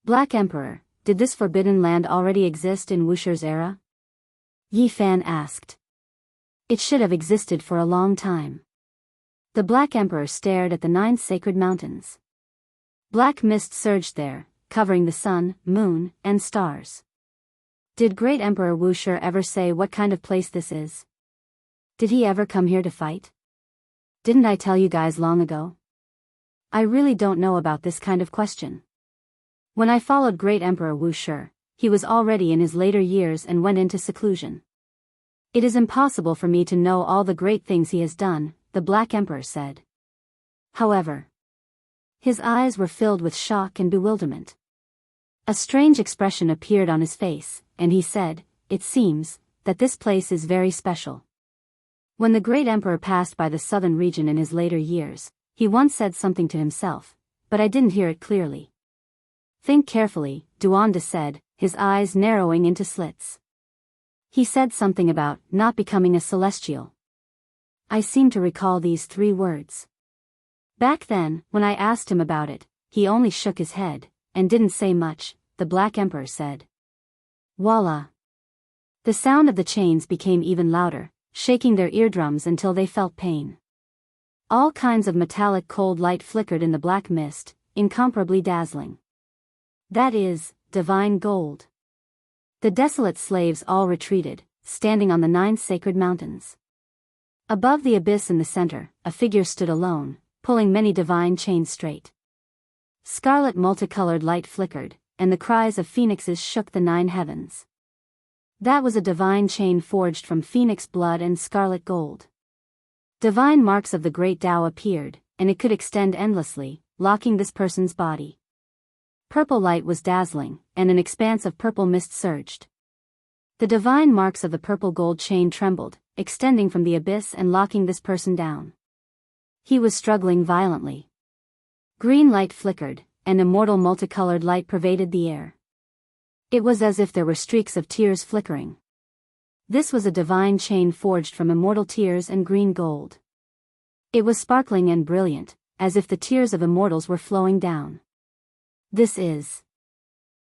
Black Emperor, did this forbidden land already exist in Wusher's era? Yi Fan asked. It should have existed for a long time. The Black Emperor stared at the 9 sacred mountains. Black mist surged there, covering the sun, moon, and stars. Did Great Emperor Wusher ever say what kind of place this is? Did he ever come here to fight? Didn't I tell you guys long ago? I really don't know about this kind of question. When I followed Great Emperor Wu Shi, he was already in his later years and went into seclusion. It is impossible for me to know all the great things he has done, the Black Emperor said. However, his eyes were filled with shock and bewilderment. A strange expression appeared on his face, and he said, "It seems that this place is very special." When the Great Emperor passed by the southern region in his later years, he once said something to himself, but I didn't hear it clearly. Think carefully, Duanda said, his eyes narrowing into slits. He said something about not becoming a celestial. I seem to recall these 3 words. Back then, when I asked him about it, he only shook his head, and didn't say much, the Black Emperor said. Voila! The sound of the chains became even louder, shaking their eardrums until they felt pain. All kinds of metallic cold light flickered in the black mist, incomparably dazzling. That is, divine gold. The desolate slaves all retreated, standing on the 9 sacred mountains. Above the abyss in the center, a figure stood alone, pulling many divine chains straight. Scarlet multicolored light flickered, and the cries of phoenixes shook the 9 heavens. That was a divine chain forged from phoenix blood and scarlet gold. Divine marks of the great Tao appeared, and it could extend endlessly, locking this person's body. Purple light was dazzling, and an expanse of purple mist surged. The divine marks of the purple gold chain trembled, extending from the abyss and locking this person down. He was struggling violently. Green light flickered, and immortal multicolored light pervaded the air. It was as if there were streaks of tears flickering. This was a divine chain forged from immortal tears and green gold. It was sparkling and brilliant, as if the tears of immortals were flowing down. This is.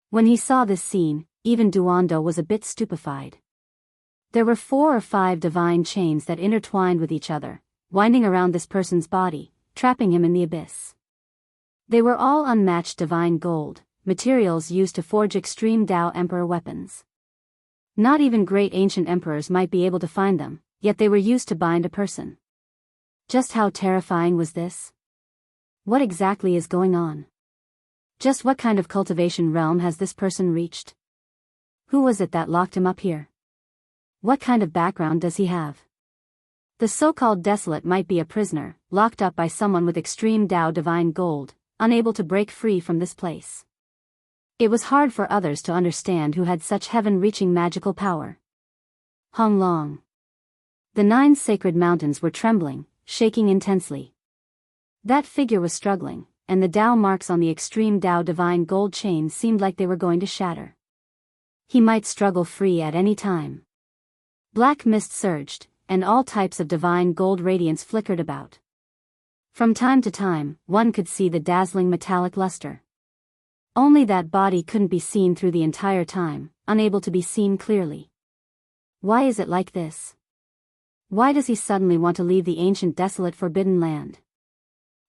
When he saw this scene, even Duando was a bit stupefied. There were 4 or 5 divine chains that intertwined with each other, winding around this person's body, trapping him in the abyss. They were all unmatched divine gold, materials used to forge extreme Tao Emperor weapons. Not even great ancient emperors might be able to find them, yet they were used to bind a person. Just how terrifying was this? What exactly is going on? Just what kind of cultivation realm has this person reached? Who was it that locked him up here? What kind of background does he have? The so-called desolate might be a prisoner, locked up by someone with extreme Tao divine gold, unable to break free from this place. It was hard for others to understand who had such heaven-reaching magical power. Hong Long. The 9 sacred mountains were trembling, shaking intensely. That figure was struggling, and the Tao marks on the extreme Tao divine gold chain seemed like they were going to shatter. He might struggle free at any time. Black mist surged, and all types of divine gold radiance flickered about. From time to time, one could see the dazzling metallic luster. Only that body couldn't be seen through the entire time, unable to be seen clearly. Why is it like this? Why does he suddenly want to leave the ancient desolate forbidden land?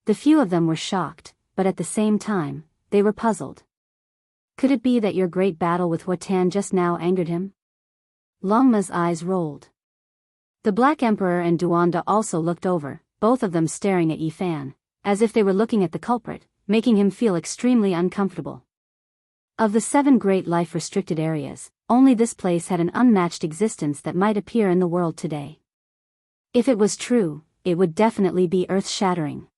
The few of them were shocked, but at the same time, they were puzzled. Could it be that your great battle with Huatan just now angered him? Longma's eyes rolled. The Black Emperor and Duanda also looked over, both of them staring at Yifan, as if they were looking at the culprit, making him feel extremely uncomfortable. Of the 7 great life-restricted areas, only this place had an unmatched existence that might appear in the world today. If it was true, it would definitely be earth-shattering.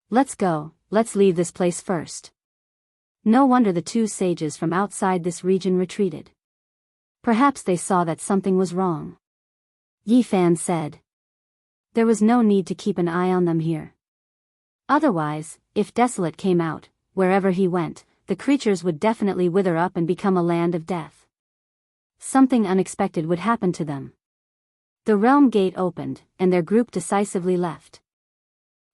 Let's go, let's leave this place first. No wonder the 2 sages from outside this region retreated. Perhaps they saw that something was wrong. Yifan said. There was no need to keep an eye on them here. Otherwise, if Desolate came out, wherever he went, the creatures would definitely wither up and become a land of death. Something unexpected would happen to them. The realm gate opened, and their group decisively left.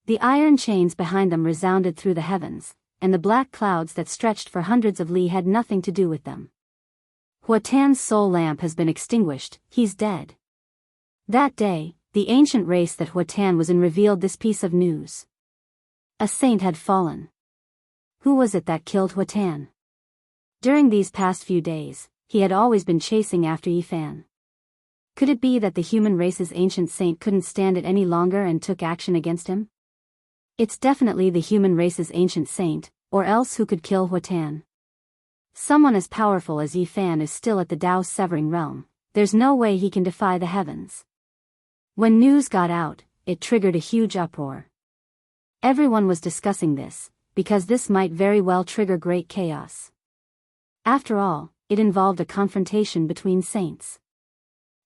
The iron chains behind them resounded through the heavens, and the black clouds that stretched for hundreds of li had nothing to do with them. Huatan's soul lamp has been extinguished, he's dead. That day, the ancient race that Huatan was in revealed this piece of news. A saint had fallen. Who was it that killed Huatan? During these past few days, he had always been chasing after Yifan. Could it be that the human race's ancient saint couldn't stand it any longer and took action against him? It's definitely the human race's ancient saint, or else who could kill Huatan? Someone as powerful as Yi Fan is still at the Tao's severing realm. There's no way he can defy the heavens. When news got out, it triggered a huge uproar. Everyone was discussing this, because this might very well trigger great chaos. After all, it involved a confrontation between saints.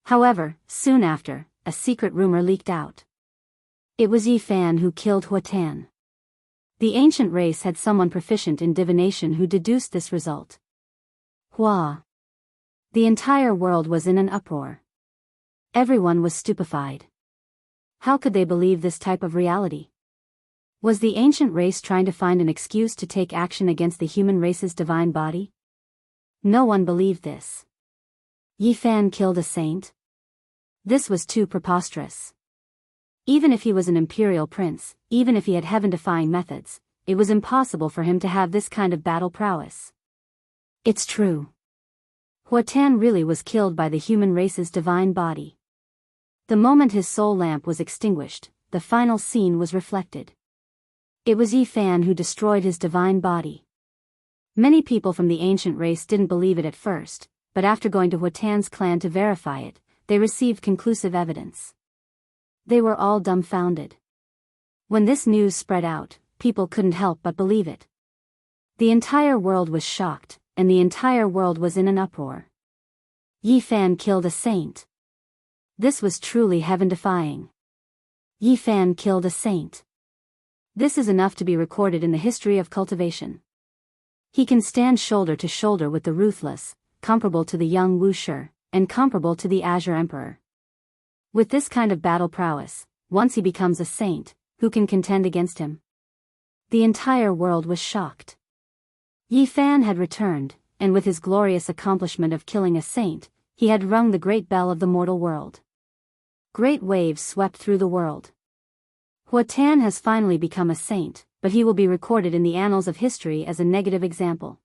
However, soon after, a secret rumor leaked out. It was Yi Fan who killed Huatan. The ancient race had someone proficient in divination who deduced this result. Hua. The entire world was in an uproar. Everyone was stupefied. How could they believe this type of reality? Was the ancient race trying to find an excuse to take action against the human race's divine body? No one believed this. Yi Fan killed a saint? This was too preposterous. Even if he was an imperial prince, even if he had heaven-defying methods, it was impossible for him to have this kind of battle prowess. It's true. Huatan really was killed by the human race's divine body. The moment his soul lamp was extinguished, the final scene was reflected. It was Yi Fan who destroyed his divine body. Many people from the ancient race didn't believe it at first, but after going to Huatan's clan to verify it, they received conclusive evidence. They were all dumbfounded. When this news spread out, people couldn't help but believe it. The entire world was shocked, and the entire world was in an uproar. Yi Fan killed a saint. This was truly heaven-defying. Yi Fan killed a saint. This is enough to be recorded in the history of cultivation. He can stand shoulder to shoulder with the ruthless, comparable to the young Wu Shi, and comparable to the Azure Emperor. With this kind of battle prowess, once he becomes a saint, who can contend against him? The entire world was shocked. Yi Fan had returned, and with his glorious accomplishment of killing a saint, he had rung the great bell of the mortal world. Great waves swept through the world. Huatan has finally become a saint, but he will be recorded in the annals of history as a negative example.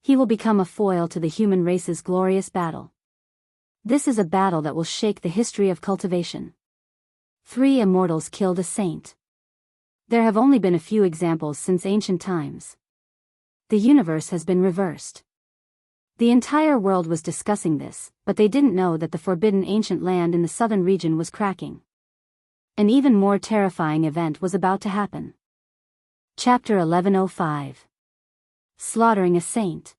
He will become a foil to the human race's glorious battle. This is a battle that will shake the history of cultivation. 3 immortals killed a saint. There have only been a few examples since ancient times. The universe has been reversed. The entire world was discussing this, but they didn't know that the forbidden ancient land in the southern region was cracking. An even more terrifying event was about to happen. Chapter 1105. Slaughtering a saint.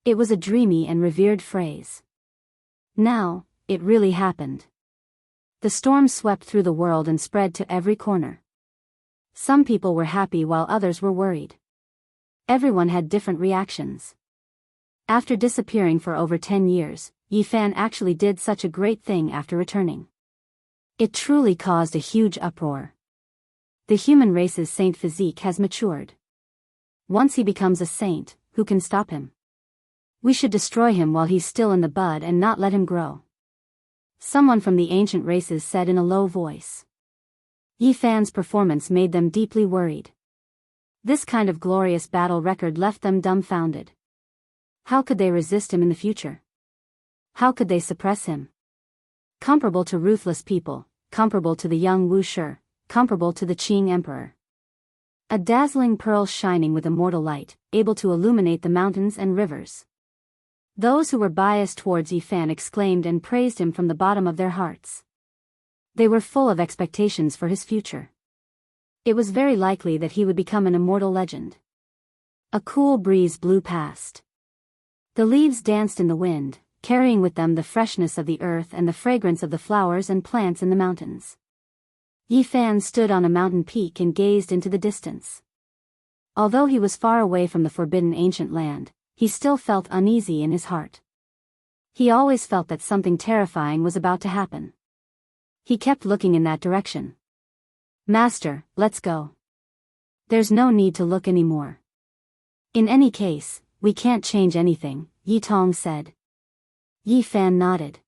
It was a dreamy and revered phrase. Now, it really happened. The storm swept through the world and spread to every corner. Some people were happy while others were worried. Everyone had different reactions. After disappearing for over 10 years, Yi Fan actually did such a great thing after returning. It truly caused a huge uproar. The human race's saint physique has matured. Once he becomes a saint, who can stop him? We should destroy him while he's still in the bud and not let him grow. Someone from the ancient races said in a low voice. Yi Fan's performance made them deeply worried. This kind of glorious battle record left them dumbfounded. How could they resist him in the future? How could they suppress him? Comparable to ruthless people, comparable to the young Wu Shi, comparable to the Qing Emperor. A dazzling pearl shining with immortal light, able to illuminate the mountains and rivers. Those who were biased towards Yi Fan exclaimed and praised him from the bottom of their hearts. They were full of expectations for his future. It was very likely that he would become an immortal legend. A cool breeze blew past. The leaves danced in the wind, carrying with them the freshness of the earth and the fragrance of the flowers and plants in the mountains. Yi Fan stood on a mountain peak and gazed into the distance. Although he was far away from the forbidden ancient land, he still felt uneasy in his heart. He always felt that something terrifying was about to happen. He kept looking in that direction. Master, let's go. There's no need to look anymore. In any case, we can't change anything, Yi Tong said. Yi Fan nodded.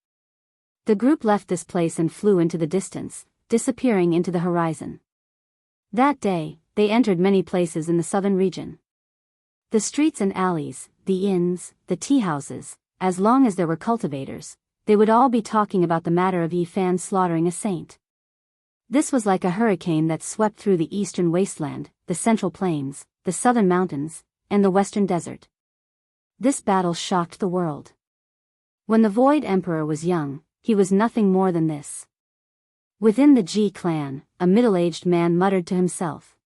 The group left this place and flew into the distance, disappearing into the horizon. That day, they entered many places in the southern region. The streets and alleys, the inns, the tea houses, as long as there were cultivators, they would all be talking about the matter of Yi Fan slaughtering a saint. This was like a hurricane that swept through the eastern wasteland, the central plains, the southern mountains, and the western desert. This battle shocked the world. When the Void Emperor was young, he was nothing more than this. Within the Ji clan, a middle-aged man muttered to himself.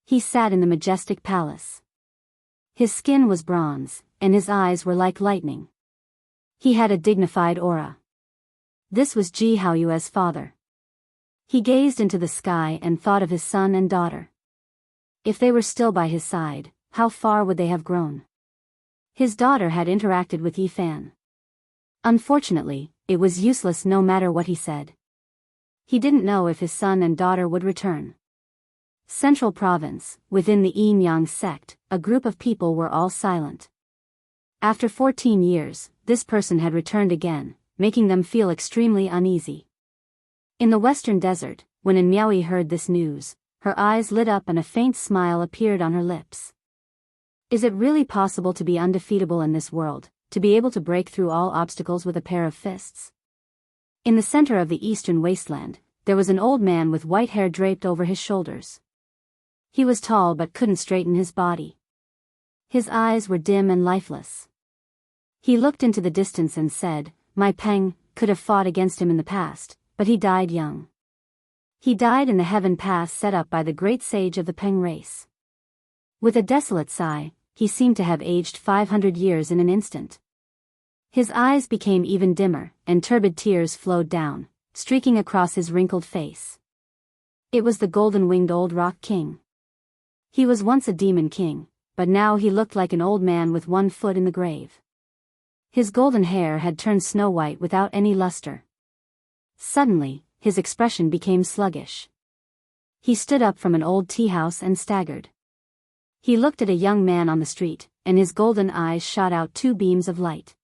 He sat in the majestic palace. His skin was bronze, and his eyes were like lightning. He had a dignified aura. This was Ji Haoyue's father. He gazed into the sky and thought of his son and daughter. If they were still by his side, how far would they have grown? His daughter had interacted with Yi Fan. Unfortunately, it was useless no matter what he said. He didn't know if his son and daughter would return. Central Province, within the Yin Yang sect, a group of people were all silent. After 14 years, this person had returned again, making them feel extremely uneasy. In the western desert, when Miaoi heard this news, her eyes lit up and a faint smile appeared on her lips. Is it really possible to be undefeatable in this world, to be able to break through all obstacles with a pair of fists? In the center of the eastern wasteland, there was an old man with white hair draped over his shoulders. He was tall but couldn't straighten his body. His eyes were dim and lifeless. He looked into the distance and said, "My Peng could have fought against him in the past, but he died young. He died in the heaven pass set up by the great sage of the Peng race." With a desolate sigh, he seemed to have aged 500 years in an instant. His eyes became even dimmer, and turbid tears flowed down, streaking across his wrinkled face. It was the golden-winged old rock king. He was once a demon king, but now he looked like an old man with one foot in the grave. His golden hair had turned snow-white without any luster. Suddenly, his expression became sluggish. He stood up from an old tea-house and staggered. He looked at a young man on the street, and his golden eyes shot out two beams of light.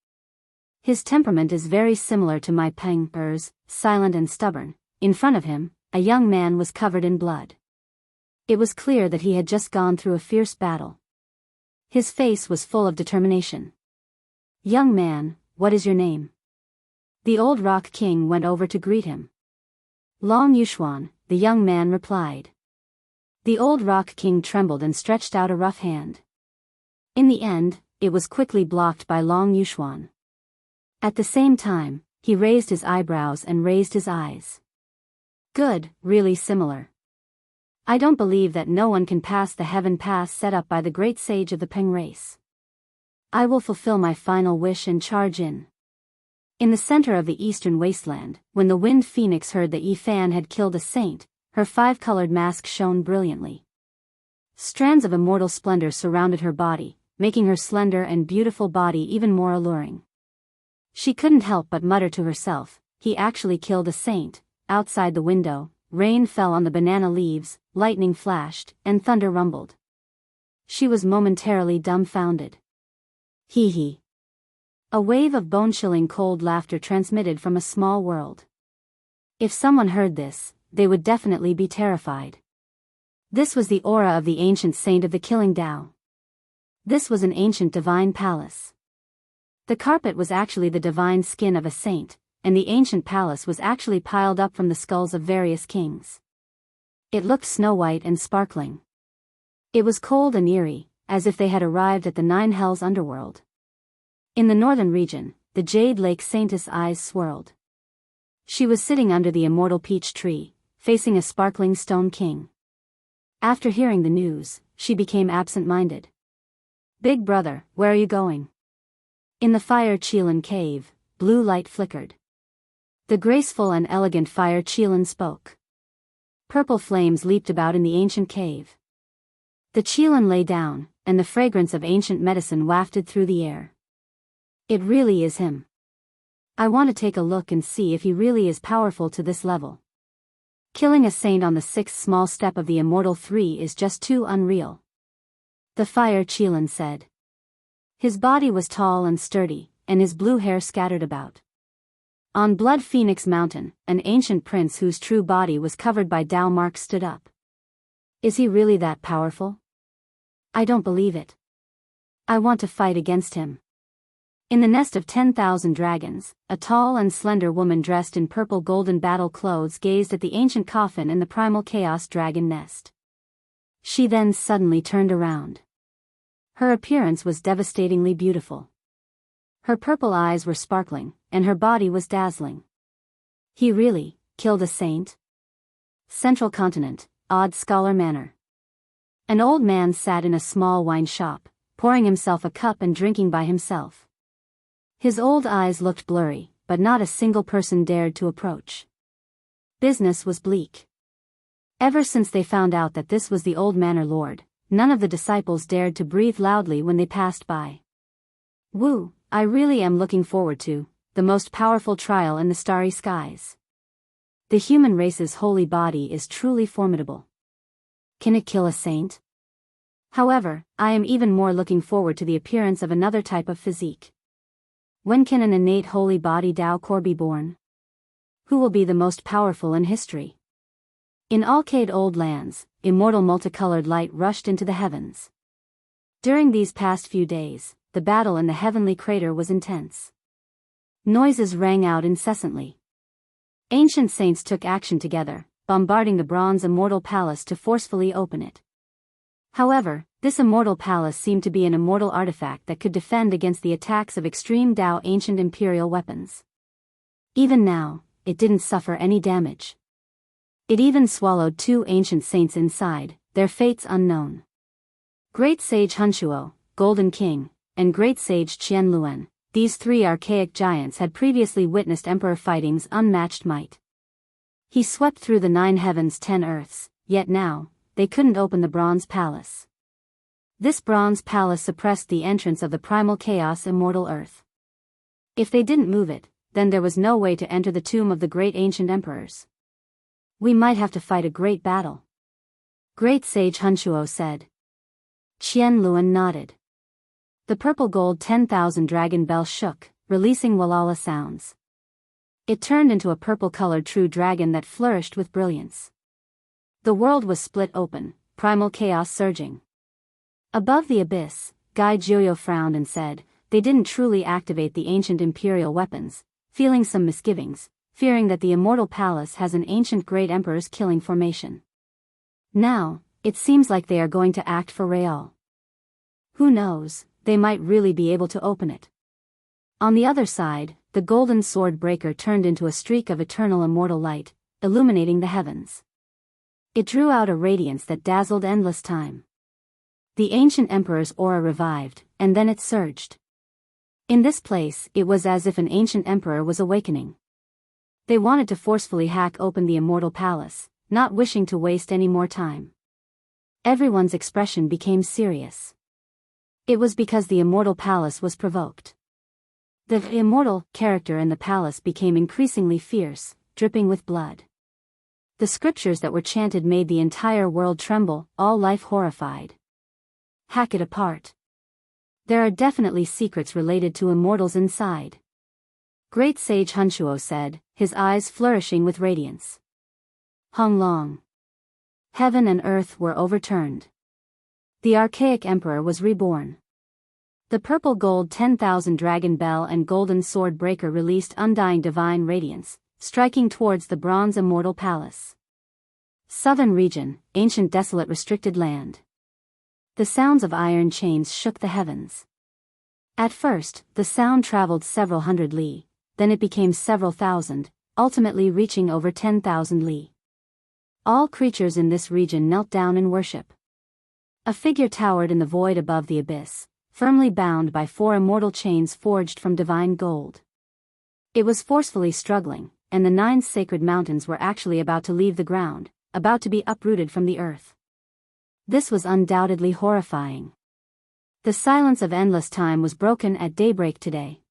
His temperament is very similar to my Peng's, silent and stubborn. In front of him, a young man was covered in blood. It was clear that he had just gone through a fierce battle. His face was full of determination. "Young man, what is your name?" The old rock king went over to greet him. "Long Yuxuan," the young man replied. The old rock king trembled and stretched out a rough hand. In the end, it was quickly blocked by Long Yuxuan. At the same time, he raised his eyebrows and raised his eyes. "Good, really similar. I don't believe that no one can pass the heaven pass set up by the great sage of the Peng race. I will fulfill my final wish and charge in." In the center of the eastern wasteland, when the wind phoenix heard that Yi Fan had killed a saint, her five-colored mask shone brilliantly. Strands of immortal splendor surrounded her body, making her slender and beautiful body even more alluring. She couldn't help but mutter to herself, "He actually killed a saint." Outside the window, rain fell on the banana leaves, lightning flashed, and thunder rumbled. She was momentarily dumbfounded. Hee hee. A wave of bone-chilling cold laughter transmitted from a small world. If someone heard this, they would definitely be terrified. This was the aura of the ancient saint of the killing Tao. This was an ancient divine palace. The carpet was actually the divine skin of a saint, and the ancient palace was actually piled up from the skulls of various kings. It looked snow-white and sparkling. It was cold and eerie, as if they had arrived at the Nine Hells underworld. In the northern region, the Jade Lake Saintess' eyes swirled. She was sitting under the immortal peach tree, facing a sparkling stone king. After hearing the news, she became absent-minded. "Big brother, where are you going?" In the Fire Qilin cave, blue light flickered. The graceful and elegant Fire Qilin spoke. Purple flames leaped about in the ancient cave. The Qilin lay down, and the fragrance of ancient medicine wafted through the air. "It really is him. I want to take a look and see if he really is powerful to this level. Killing a saint on the sixth small step of the Immortal Three is just too unreal," the Fire Qilin said. His body was tall and sturdy, and his blue hair scattered about. On Blood Phoenix Mountain, an ancient prince whose true body was covered by Tao marks stood up. "Is he really that powerful? I don't believe it. I want to fight against him." In the nest of 10,000 dragons, a tall and slender woman dressed in purple golden battle clothes gazed at the ancient coffin in the primal chaos dragon nest. She then suddenly turned around. Her appearance was devastatingly beautiful. Her purple eyes were sparkling, and her body was dazzling. He really killed a saint? Central Continent, Odd Scholar Manor. An old man sat in a small wine shop, pouring himself a cup and drinking by himself. His old eyes looked blurry, but not a single person dared to approach. Business was bleak. Ever since they found out that this was the old manor lord, none of the disciples dared to breathe loudly when they passed by. Woo, I really am looking forward to the most powerful trial in the starry skies. The human race's holy body is truly formidable. Can it kill a saint? However, I am even more looking forward to the appearance of another type of physique. When can an innate holy body Dao core be born? Who will be the most powerful in history? In Alcade Old Lands, immortal multicolored light rushed into the heavens. During these past few days, the battle in the heavenly crater was intense. Noises rang out incessantly. Ancient saints took action together, bombarding the bronze immortal palace to forcefully open it. However, this immortal palace seemed to be an immortal artifact that could defend against the attacks of extreme Dao ancient imperial weapons. Even now, it didn't suffer any damage. It even swallowed 2 ancient saints inside, their fates unknown. Great Sage Hunshuo, Golden King, and Great Sage Qianluan, these 3 archaic giants had previously witnessed Emperor Fighting's unmatched might. He swept through the 9 heavens 10 earths, yet now, they couldn't open the bronze palace. This bronze palace suppressed the entrance of the primal chaos immortal earth. If they didn't move it, then there was no way to enter the tomb of the great ancient emperors. We might have to fight a great battle. Great Sage Hunshuo said. Qianluan nodded. The purple gold 10,000 dragon bell shook, releasing Walala sounds. It turned into a purple-colored true dragon that flourished with brilliance. The world was split open, primal chaos surging. Above the abyss, Gai Jiuyo frowned and said, they didn't truly activate the ancient imperial weapons, feeling some misgivings, fearing that the immortal palace has an ancient great emperor's killing formation. Now, it seems like they are going to act for real. Who knows, they might really be able to open it. On the other side, the golden sword breaker turned into a streak of eternal immortal light, illuminating the heavens. It drew out a radiance that dazzled endless time. The ancient emperor's aura revived, and then it surged. In this place, it was as if an ancient emperor was awakening. They wanted to forcefully hack open the immortal palace, not wishing to waste any more time. Everyone's expression became serious. It was because the immortal palace was provoked. The immortal character in the palace became increasingly fierce, dripping with blood. The scriptures that were chanted made the entire world tremble, all life horrified. Hack it apart. There are definitely secrets related to immortals inside. Great Sage Hunshuo said, his eyes flourishing with radiance. Hung long. Heaven and earth were overturned. The archaic emperor was reborn. The purple gold 10,000 dragon bell and golden sword breaker released undying divine radiance, striking towards the bronze immortal palace. Southern region, ancient desolate restricted land. The sounds of iron chains shook the heavens. At first, the sound traveled several hundred li, then it became several thousand, ultimately reaching over 10,000 li. All creatures in this region knelt down in worship. A figure towered in the void above the abyss, firmly bound by 4 immortal chains forged from divine gold. It was forcefully struggling, and the 9 sacred mountains were actually about to leave the ground, about to be uprooted from the earth. This was undoubtedly horrifying. The silence of endless time was broken at daybreak today.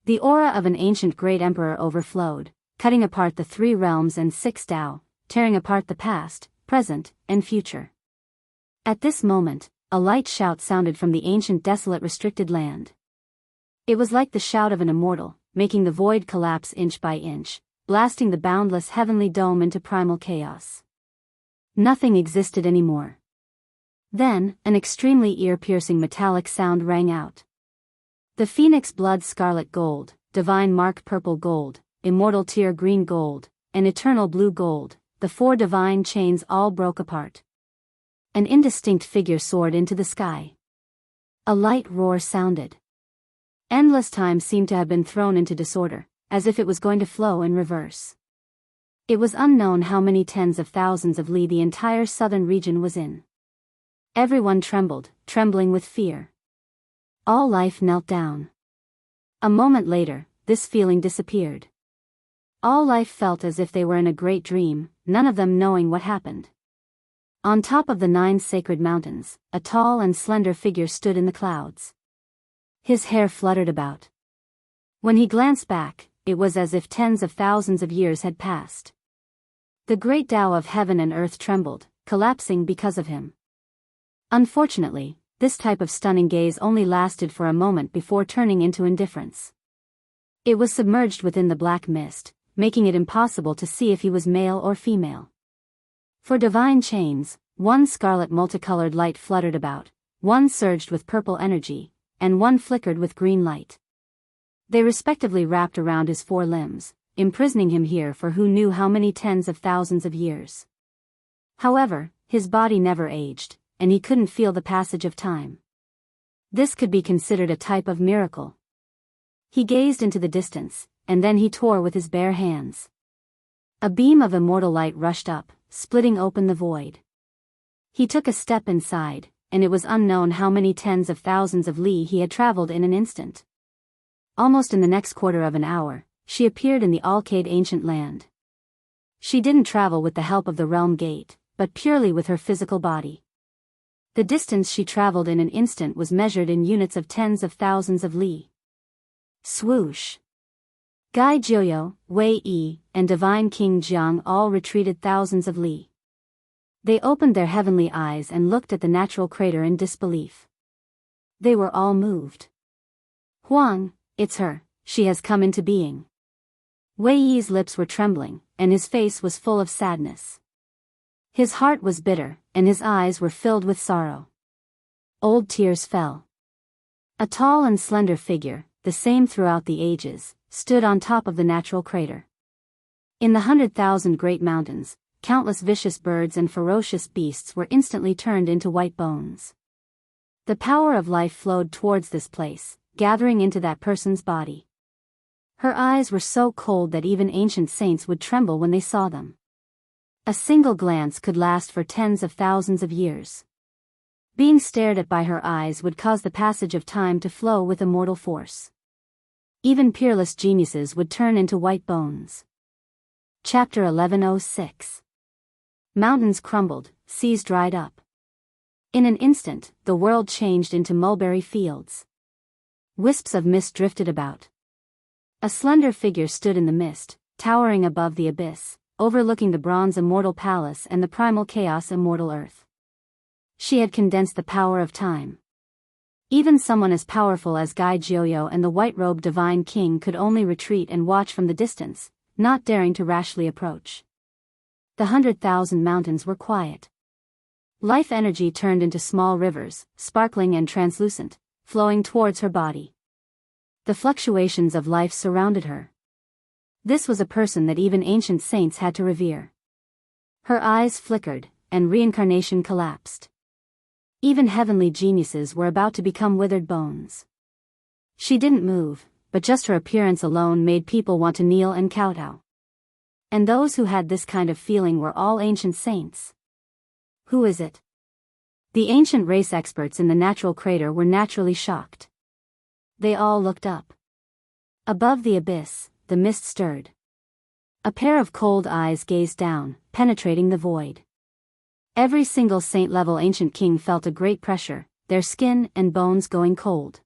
The aura of an ancient great emperor overflowed, cutting apart the 3 realms and 6 Dao, tearing apart the past, present, and future. At this moment, a light shout sounded from the ancient desolate restricted land. It was like the shout of an immortal, making the void collapse inch by inch, blasting the boundless heavenly dome into primal chaos. Nothing existed anymore. Then, an extremely ear-piercing metallic sound rang out. The phoenix blood scarlet gold, divine mark purple gold, immortal tear green gold, and eternal blue gold, the 4 divine chains all broke apart. An indistinct figure soared into the sky. A light roar sounded. Endless time seemed to have been thrown into disorder, as if it was going to flow in reverse. It was unknown how many tens of thousands of li the entire southern region was in. Everyone trembled, trembling with fear. All life knelt down. A moment later, this feeling disappeared. All life felt as if they were in a great dream, none of them knowing what happened. On top of the 9 sacred mountains, a tall and slender figure stood in the clouds. His hair fluttered about. When he glanced back, it was as if tens of thousands of years had passed. The great Tao of heaven and earth trembled, collapsing because of him. Unfortunately, this type of stunning gaze only lasted for a moment before turning into indifference. It was submerged within the black mist, making it impossible to see if he was male or female. For divine chains, 1 scarlet multicolored light fluttered about, 1 surged with purple energy, and 1 flickered with green light. They respectively wrapped around his 4 limbs, imprisoning him here for who knew how many tens of thousands of years. However, his body never aged, and he couldn't feel the passage of time. This could be considered a type of miracle. He gazed into the distance, and then he tore with his bare hands. A beam of immortal light rushed up, splitting open the void. He took a step inside, and it was unknown how many tens of thousands of li he had traveled in an instant. Almost in the next quarter of an hour, she appeared in the Alcade ancient land. She didn't travel with the help of the realm gate, but purely with her physical body. The distance she traveled in an instant was measured in units of tens of thousands of li. Swoosh! Gai Jiuyo, Wei Yi, and Divine King Jiang all retreated thousands of li. They opened their heavenly eyes and looked at the natural crater in disbelief. They were all moved. Huang, it's her, she has come into being. Wei Yi's lips were trembling, and his face was full of sadness. His heart was bitter, and his eyes were filled with sorrow. Old tears fell. A tall and slender figure, the same throughout the ages, stood on top of the natural crater. In the 100,000 great mountains, countless vicious birds and ferocious beasts were instantly turned into white bones. The power of life flowed towards this place, gathering into that person's body. Her eyes were so cold that even ancient saints would tremble when they saw them. A single glance could last for tens of thousands of years. Being stared at by her eyes would cause the passage of time to flow with immortal force. Even peerless geniuses would turn into white bones. Chapter 1106. Mountains crumbled, seas dried up. In an instant, the world changed into mulberry fields. Wisps of mist drifted about. A slender figure stood in the mist, towering above the abyss, overlooking the bronze immortal palace and the primal chaos immortal earth. She had condensed the power of time. Even someone as powerful as Gai Jiuyo and the white-robed divine king could only retreat and watch from the distance, not daring to rashly approach. The 100,000 mountains were quiet. Life energy turned into small rivers, sparkling and translucent, flowing towards her body. The fluctuations of life surrounded her. This was a person that even ancient saints had to revere. Her eyes flickered, and reincarnation collapsed. Even heavenly geniuses were about to become withered bones. She didn't move, but just her appearance alone made people want to kneel and kowtow. And those who had this kind of feeling were all ancient saints. Who is it? The ancient race experts in the natural crater were naturally shocked. They all looked up. Above the abyss, the mist stirred. A pair of cold eyes gazed down, penetrating the void. Every single saint-level ancient king felt a great pressure, their skin and bones going cold.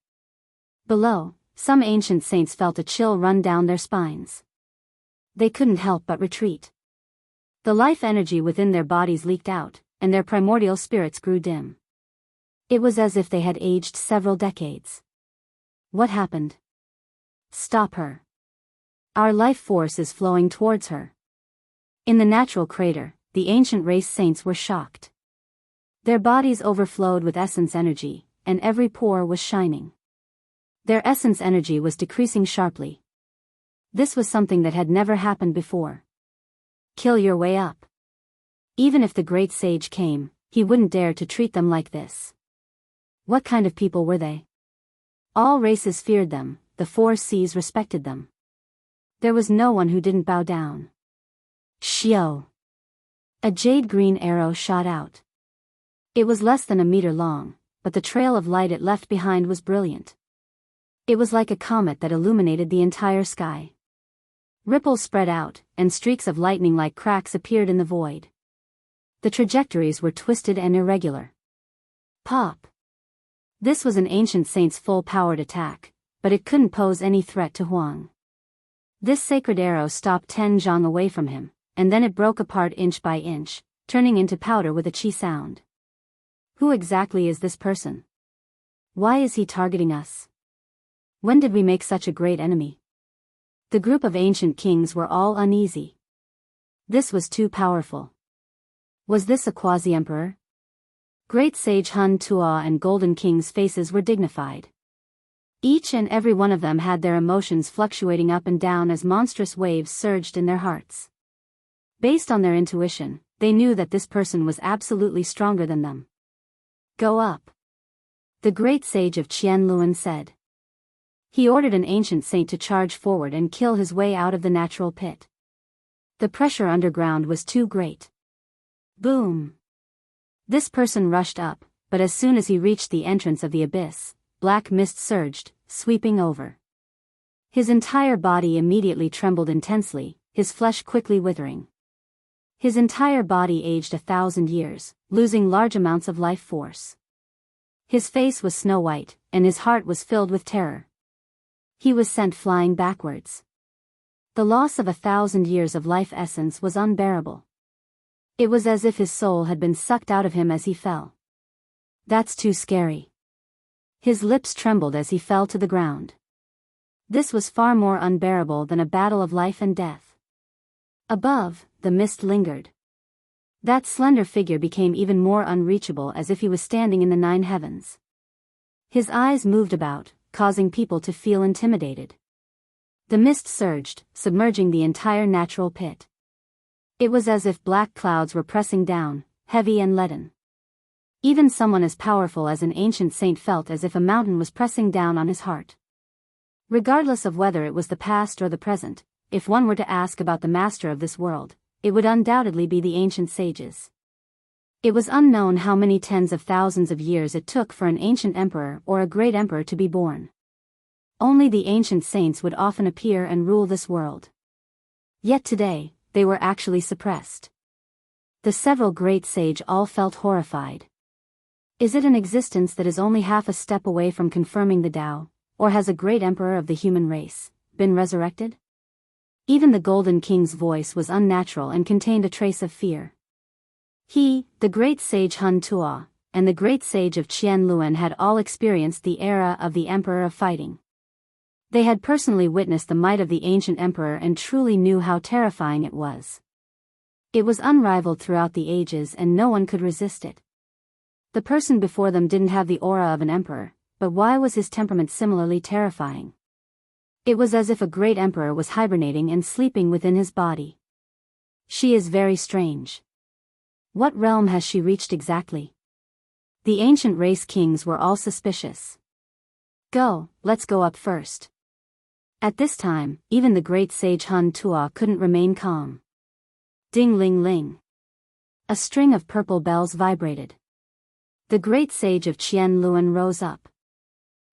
Below, some ancient saints felt a chill run down their spines. They couldn't help but retreat. The life energy within their bodies leaked out, and their primordial spirits grew dim. It was as if they had aged several decades. What happened? Stop her. Our life force is flowing towards her. In the natural crater, the ancient race saints were shocked. Their bodies overflowed with essence energy, and every pore was shining. Their essence energy was decreasing sharply. This was something that had never happened before. Kill your way up. Even if the great sage came, he wouldn't dare to treat them like this. What kind of people were they? All races feared them, the four seas respected them. There was no one who didn't bow down. Shio! A jade-green arrow shot out. It was less than a meter long, but the trail of light it left behind was brilliant. It was like a comet that illuminated the entire sky. Ripples spread out, and streaks of lightning like cracks appeared in the void. The trajectories were twisted and irregular. Pop! This was an ancient saint's full-powered attack, but it couldn't pose any threat to Huang. This sacred arrow stopped 10 zhang away from him, and then it broke apart inch by inch, turning into powder with a chi sound. Who exactly is this person? Why is he targeting us? When did we make such a great enemy? The group of ancient kings were all uneasy. This was too powerful. Was this a quasi-emperor? Great sage Hun Tuo and Golden King's faces were dignified. Each and every one of them had their emotions fluctuating up and down as monstrous waves surged in their hearts. Based on their intuition, they knew that this person was absolutely stronger than them. Go up. The great sage of Qianluan said. He ordered an ancient saint to charge forward and kill his way out of the natural pit. The pressure underground was too great. Boom! This person rushed up, but as soon as he reached the entrance of the abyss, black mist surged, sweeping over. His entire body immediately trembled intensely, his flesh quickly withering. His entire body aged 1,000 years, losing large amounts of life force. His face was snow white, and his heart was filled with terror. He was sent flying backwards. The loss of 1,000 years of life essence was unbearable. It was as if his soul had been sucked out of him as he fell. That's too scary. His lips trembled as he fell to the ground. This was far more unbearable than a battle of life and death. Above, the mist lingered. That slender figure became even more unreachable as if he was standing in the 9 heavens. His eyes moved about, causing people to feel intimidated. The mist surged, submerging the entire natural pit. It was as if black clouds were pressing down, heavy and leaden. Even someone as powerful as an ancient saint felt as if a mountain was pressing down on his heart. Regardless of whether it was the past or the present, if one were to ask about the master of this world, it would undoubtedly be the ancient sages. It was unknown how many tens of thousands of years it took for an ancient emperor or a great emperor to be born. Only the ancient saints would often appear and rule this world. Yet today, they were actually suppressed. The several great sage all felt horrified. Is it an existence that is only half a step away from confirming the Tao, or has a great emperor of the human race been resurrected? Even the Golden King's voice was unnatural and contained a trace of fear. He, the great sage Hun Tuo, and the great sage of Qianluan had all experienced the era of the Emperor of Fighting. They had personally witnessed the might of the ancient emperor and truly knew how terrifying it was. It was unrivaled throughout the ages and no one could resist it. The person before them didn't have the aura of an emperor, but why was his temperament similarly terrifying? It was as if a great emperor was hibernating and sleeping within his body. She is very strange. What realm has she reached exactly? The ancient race kings were all suspicious. Go, let's go up first. At this time, even the great sage Hun Tuo couldn't remain calm. Ding-ling-ling. A string of purple bells vibrated. The great sage of Qianluan rose up.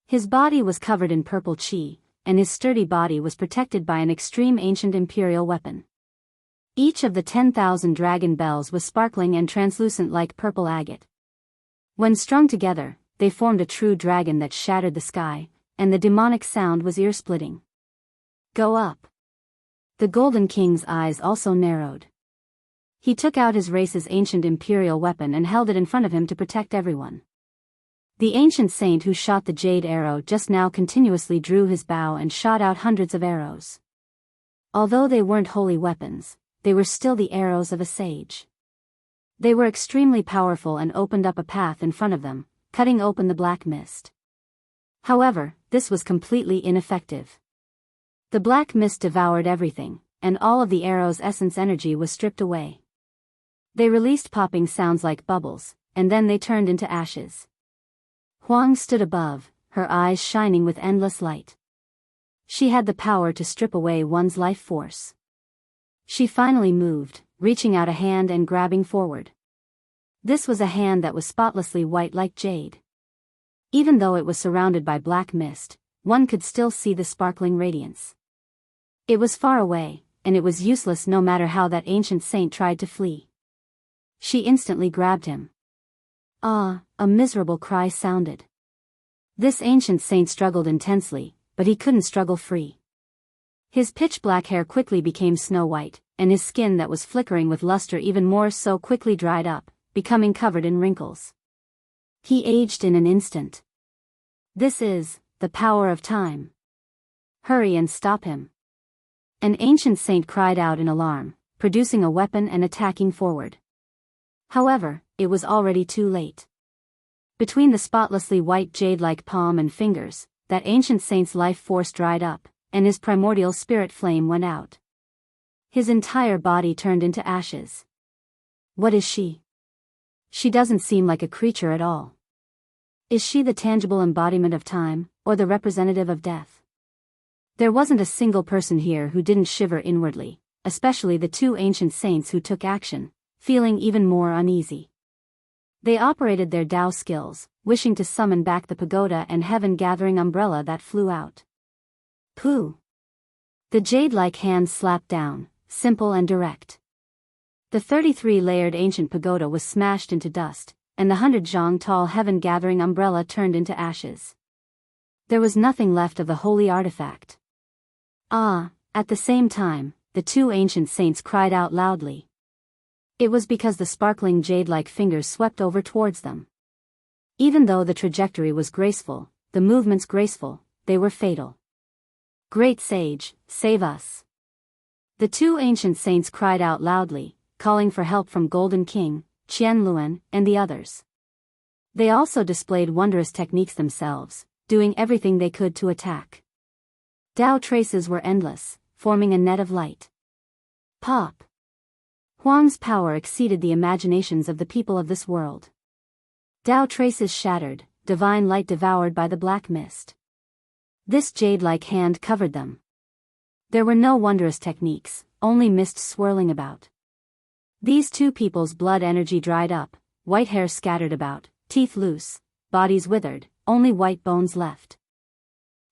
His body was covered in purple qi, and his sturdy body was protected by an extreme ancient imperial weapon. Each of the 10,000 dragon bells was sparkling and translucent like purple agate. When strung together, they formed a true dragon that shattered the sky, and the demonic sound was ear-splitting. Go up. The Golden King's eyes also narrowed. He took out his race's ancient imperial weapon and held it in front of him to protect everyone. The ancient saint who shot the jade arrow just now continuously drew his bow and shot out hundreds of arrows. Although they weren't holy weapons, they were still the arrows of a sage. They were extremely powerful and opened up a path in front of them, cutting open the black mist. However, this was completely ineffective. The black mist devoured everything, and all of the arrow's essence energy was stripped away. They released popping sounds like bubbles, and then they turned into ashes. Huang stood above, her eyes shining with endless light. She had the power to strip away one's life force. She finally moved, reaching out a hand and grabbing forward. This was a hand that was spotlessly white like jade. Even though it was surrounded by black mist, one could still see the sparkling radiance. It was far away, and it was useless no matter how that ancient saint tried to flee. She instantly grabbed him. Ah, a miserable cry sounded. This ancient saint struggled intensely, but he couldn't struggle free. His pitch-black hair quickly became snow-white, and his skin that was flickering with luster even more so quickly dried up, becoming covered in wrinkles. He aged in an instant. This is the power of time. Hurry and stop him. An ancient saint cried out in alarm, producing a weapon and attacking forward. However, it was already too late. Between the spotlessly white jade-like palm and fingers, that ancient saint's life force dried up, and his primordial spirit flame went out. His entire body turned into ashes. What is she? She doesn't seem like a creature at all. Is she the tangible embodiment of time, or the representative of death? There wasn't a single person here who didn't shiver inwardly, especially the two ancient saints who took action, feeling even more uneasy. They operated their Dao skills, wishing to summon back the pagoda and heaven-gathering umbrella that flew out. Pooh! The jade-like hand slapped down, simple and direct. The 33-layered ancient pagoda was smashed into dust, and the 100-zhang-tall heaven-gathering umbrella turned into ashes. There was nothing left of the holy artifact. Ah, at the same time, the two ancient saints cried out loudly. It was because the sparkling jade-like fingers swept over towards them. Even though the trajectory was graceful, the movements graceful, they were fatal. Great Sage, save us. The two ancient saints cried out loudly, calling for help from Golden King, Qianluan, and the others. They also displayed wondrous techniques themselves, doing everything they could to attack. Dao traces were endless, forming a net of light. Pop! Huang's power exceeded the imaginations of the people of this world. Dao traces shattered, divine light devoured by the black mist. This jade-like hand covered them. There were no wondrous techniques, only mist swirling about. These two people's blood energy dried up, white hair scattered about, teeth loose, bodies withered, only white bones left.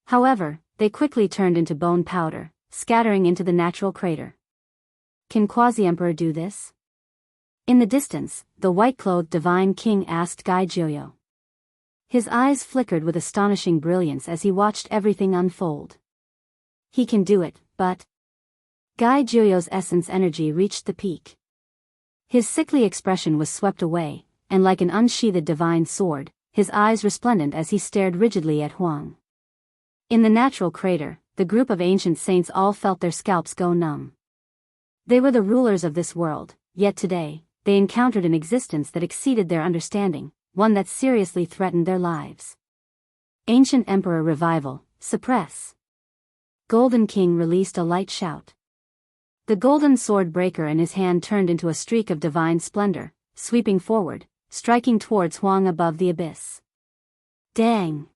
However, they quickly turned into bone powder, scattering into the natural crater. Can Quasi-Emperor do this? In the distance, the white-clothed divine king asked Gai Jiuyo. His eyes flickered with astonishing brilliance as he watched everything unfold. He can do it, but... Gai Jiuyo's essence energy reached the peak. His sickly expression was swept away, and like an unsheathed divine sword, his eyes resplendent as he stared rigidly at Huang. In the natural crater, the group of ancient saints all felt their scalps go numb. They were the rulers of this world, yet today, they encountered an existence that exceeded their understanding, one that seriously threatened their lives. Ancient Emperor Revival, suppress. Golden King released a light shout. The golden sword breaker in his hand turned into a streak of divine splendor, sweeping forward, striking towards Huang above the abyss. Dang!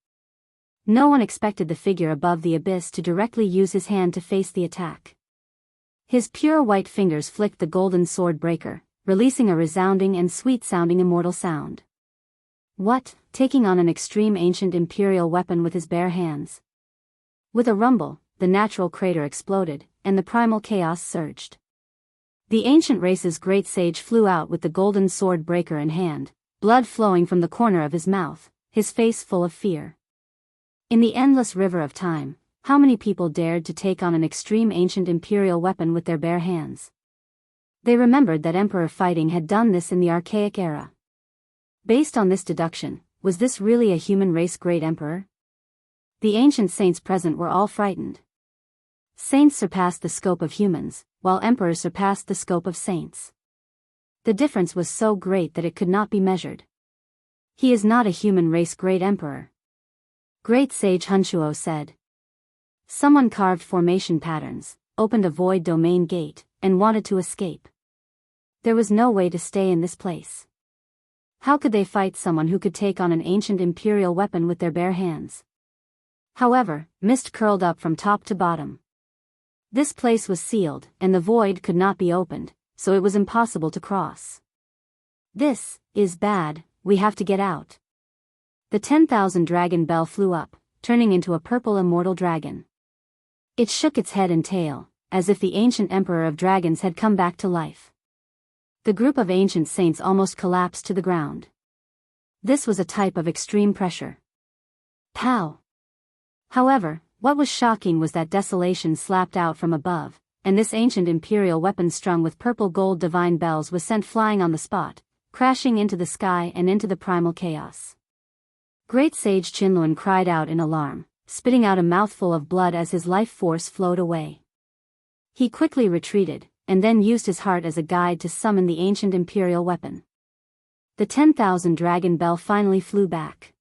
No one expected the figure above the abyss to directly use his hand to face the attack. His pure white fingers flicked the golden sword breaker, releasing a resounding and sweet-sounding immortal sound. What, taking on an extreme ancient imperial weapon with his bare hands? With a rumble, the natural crater exploded, and the primal chaos surged. The ancient race's great sage flew out with the golden sword breaker in hand, blood flowing from the corner of his mouth, his face full of fear. In the endless river of time, how many people dared to take on an extreme ancient imperial weapon with their bare hands? They remembered that emperor fighting had done this in the archaic era. Based on this deduction, was this really a human race great emperor? The ancient saints present were all frightened. Saints surpassed the scope of humans, while emperors surpassed the scope of saints. The difference was so great that it could not be measured. He is not a human race great emperor. Great Sage Hunshuo said. Someone carved formation patterns, opened a void domain gate, and wanted to escape. There was no way to stay in this place. How could they fight someone who could take on an ancient imperial weapon with their bare hands? However, mist curled up from top to bottom. This place was sealed, and the void could not be opened, so it was impossible to cross. This is bad, we have to get out. The 10,000 dragon bell flew up, turning into a purple immortal dragon. It shook its head and tail, as if the ancient emperor of dragons had come back to life. The group of ancient saints almost collapsed to the ground. This was a type of extreme pressure. Pow! However, what was shocking was that desolation slapped out from above, and this ancient imperial weapon strung with purple gold divine bells was sent flying on the spot, crashing into the sky and into the primal chaos. Great Sage Qinluan cried out in alarm, spitting out a mouthful of blood as his life force flowed away. He quickly retreated, and then used his heart as a guide to summon the ancient imperial weapon. The 10,000 dragon bell finally flew back.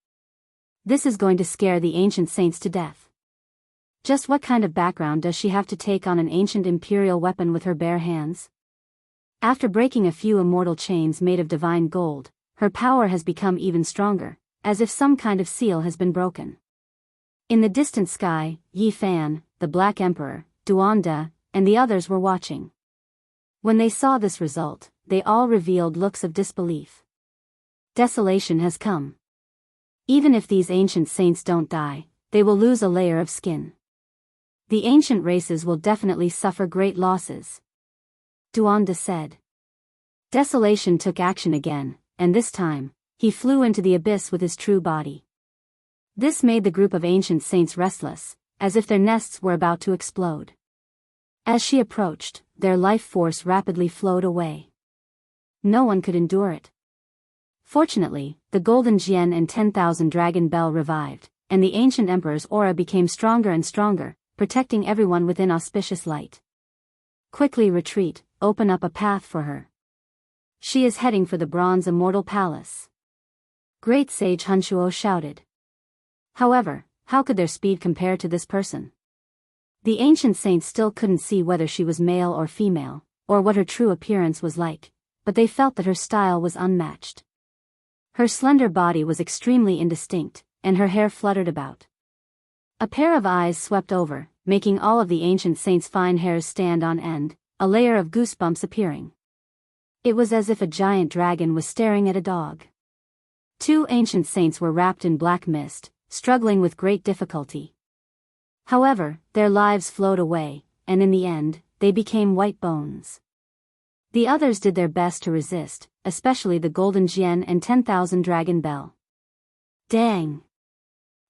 This is going to scare the ancient saints to death. Just what kind of background does she have to take on an ancient imperial weapon with her bare hands? After breaking a few immortal chains made of divine gold, her power has become even stronger, as if some kind of seal has been broken. In the distant sky, Yi Fan, the Black Emperor, Duanda, and the others were watching. When they saw this result, they all revealed looks of disbelief. Desolation has come. Even if these ancient saints don't die, they will lose a layer of skin. The ancient races will definitely suffer great losses. Duanda said. Desolation took action again, and this time, he flew into the abyss with his true body. This made the group of ancient saints restless, as if their nests were about to explode. As she approached, their life force rapidly flowed away. No one could endure it. Fortunately, the Golden Jian and 10,000 Dragon Bell revived, and the ancient emperor's aura became stronger and stronger, protecting everyone within auspicious light. Quickly retreat, open up a path for her. She is heading for the Bronze Immortal Palace. Great Sage Hunshuo shouted. However, how could their speed compare to this person? The ancient saints still couldn't see whether she was male or female, or what her true appearance was like, but they felt that her style was unmatched. Her slender body was extremely indistinct, and her hair fluttered about. A pair of eyes swept over, making all of the ancient saints' fine hairs stand on end, a layer of goosebumps appearing. It was as if a giant dragon was staring at a dog. Two ancient saints were wrapped in black mist, struggling with great difficulty. However, their lives flowed away, and in the end, they became white bones. The others did their best to resist, especially the Golden Jian and 10,000 Dragon Bell. Dang!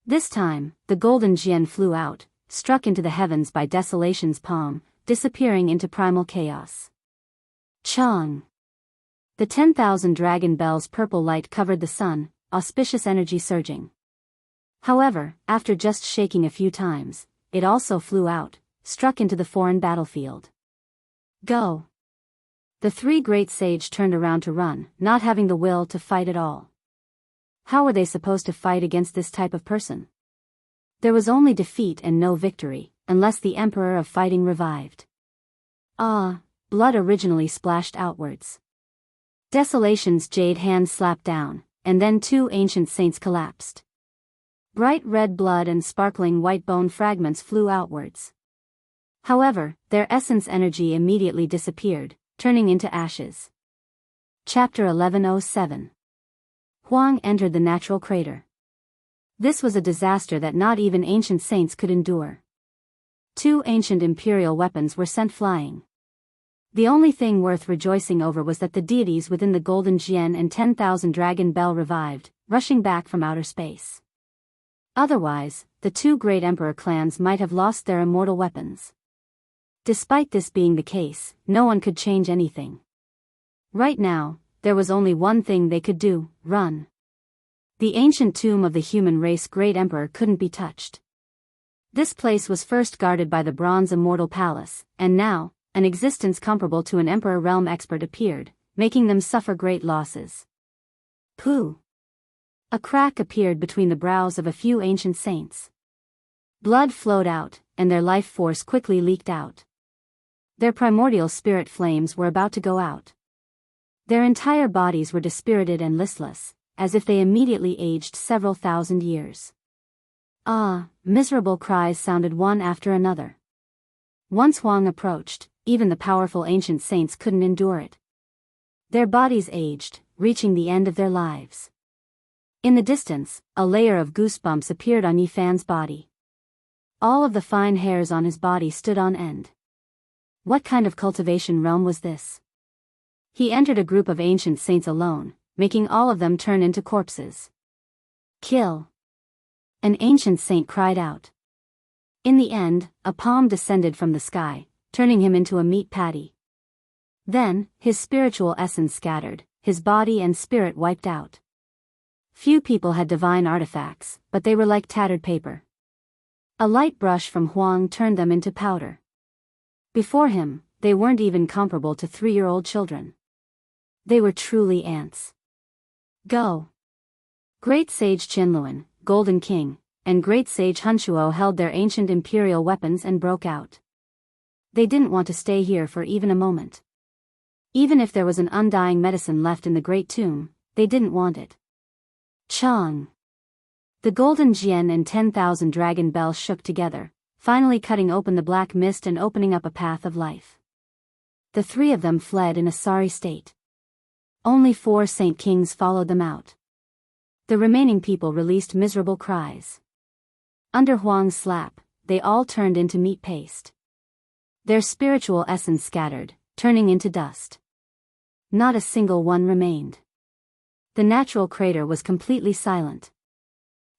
This time, the Golden Jian flew out, struck into the heavens by Desolation's palm, disappearing into primal chaos. Chong! The 10,000 Dragon Bell's purple light covered the sun, auspicious energy surging. However, after just shaking a few times, it also flew out, struck into the foreign battlefield. Go! The three great sage turned around to run, not having the will to fight at all. How were they supposed to fight against this type of person? There was only defeat and no victory, unless the Emperor of Fighting revived. Blood originally splashed outwards. Desolation's jade hand slapped down, and then two ancient saints collapsed. Bright red blood and sparkling white bone fragments flew outwards. However, their essence energy immediately disappeared, turning into ashes. Chapter 1107. Huang entered the natural crater. This was a disaster that not even ancient saints could endure. Two ancient imperial weapons were sent flying. The only thing worth rejoicing over was that the deities within the Golden Jian and 10,000 Dragon Bell revived, rushing back from outer space. Otherwise, the two great emperor clans might have lost their immortal weapons. Despite this being the case, no one could change anything. Right now, there was only one thing they could do: run. The ancient tomb of the human race great emperor couldn't be touched. This place was first guarded by the Bronze Immortal Palace, and now, an existence comparable to an emperor realm expert appeared, making them suffer great losses. Pooh! A crack appeared between the brows of a few ancient saints. Blood flowed out, and their life force quickly leaked out. Their primordial spirit flames were about to go out. Their entire bodies were dispirited and listless, as if they immediately aged several thousand years. Ah, miserable cries sounded one after another. Once Huang approached, even the powerful ancient saints couldn't endure it. Their bodies aged, reaching the end of their lives. In the distance, a layer of goosebumps appeared on Yi Fan's body. All of the fine hairs on his body stood on end. What kind of cultivation realm was this? He entered a group of ancient saints alone, making all of them turn into corpses. Kill! An ancient saint cried out. In the end, a palm descended from the sky, turning him into a meat patty. Then, his spiritual essence scattered, his body and spirit wiped out. Few people had divine artifacts, but they were like tattered paper. A light brush from Huang turned them into powder. Before him, they weren't even comparable to 3-year-old children. They were truly ants. Go! Great Sage Qinluan, Golden King, and Great Sage Hunshuo held their ancient imperial weapons and broke out. They didn't want to stay here for even a moment. Even if there was an undying medicine left in the Great Tomb, they didn't want it. Chang! The golden Jian and 10,000 dragon bells shook together, finally cutting open the black mist and opening up a path of life. The 3 of them fled in a sorry state. Only 4 Saint Kings followed them out. The remaining people released miserable cries. Under Huang's slap, they all turned into meat paste. Their spiritual essence scattered, turning into dust. Not a single one remained. The natural crater was completely silent.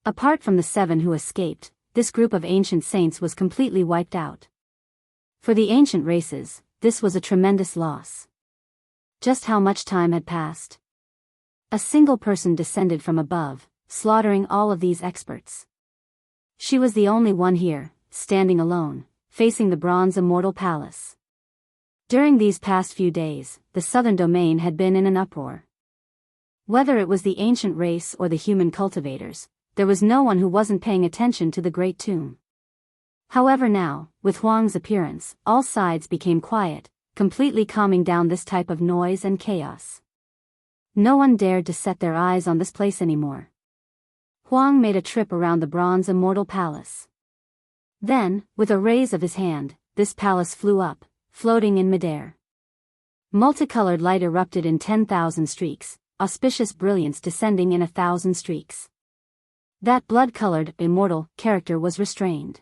Apart from the 7 who escaped, this group of ancient saints was completely wiped out. For the ancient races, this was a tremendous loss. Just how much time had passed? A single person descended from above, slaughtering all of these experts. She was the only one here, standing alone, facing the bronze immortal palace. During these past few days, the southern domain had been in an uproar. Whether it was the ancient race or the human cultivators, there was no one who wasn't paying attention to the Great Tomb. However now, with Huang's appearance, all sides became quiet, completely calming down this type of noise and chaos. No one dared to set their eyes on this place anymore. Huang made a trip around the bronze immortal palace. Then, with a raise of his hand, this palace flew up, floating in midair. Multicolored light erupted in 10,000 streaks, auspicious brilliance descending in 1,000 streaks. That blood-colored, immortal, character was restrained.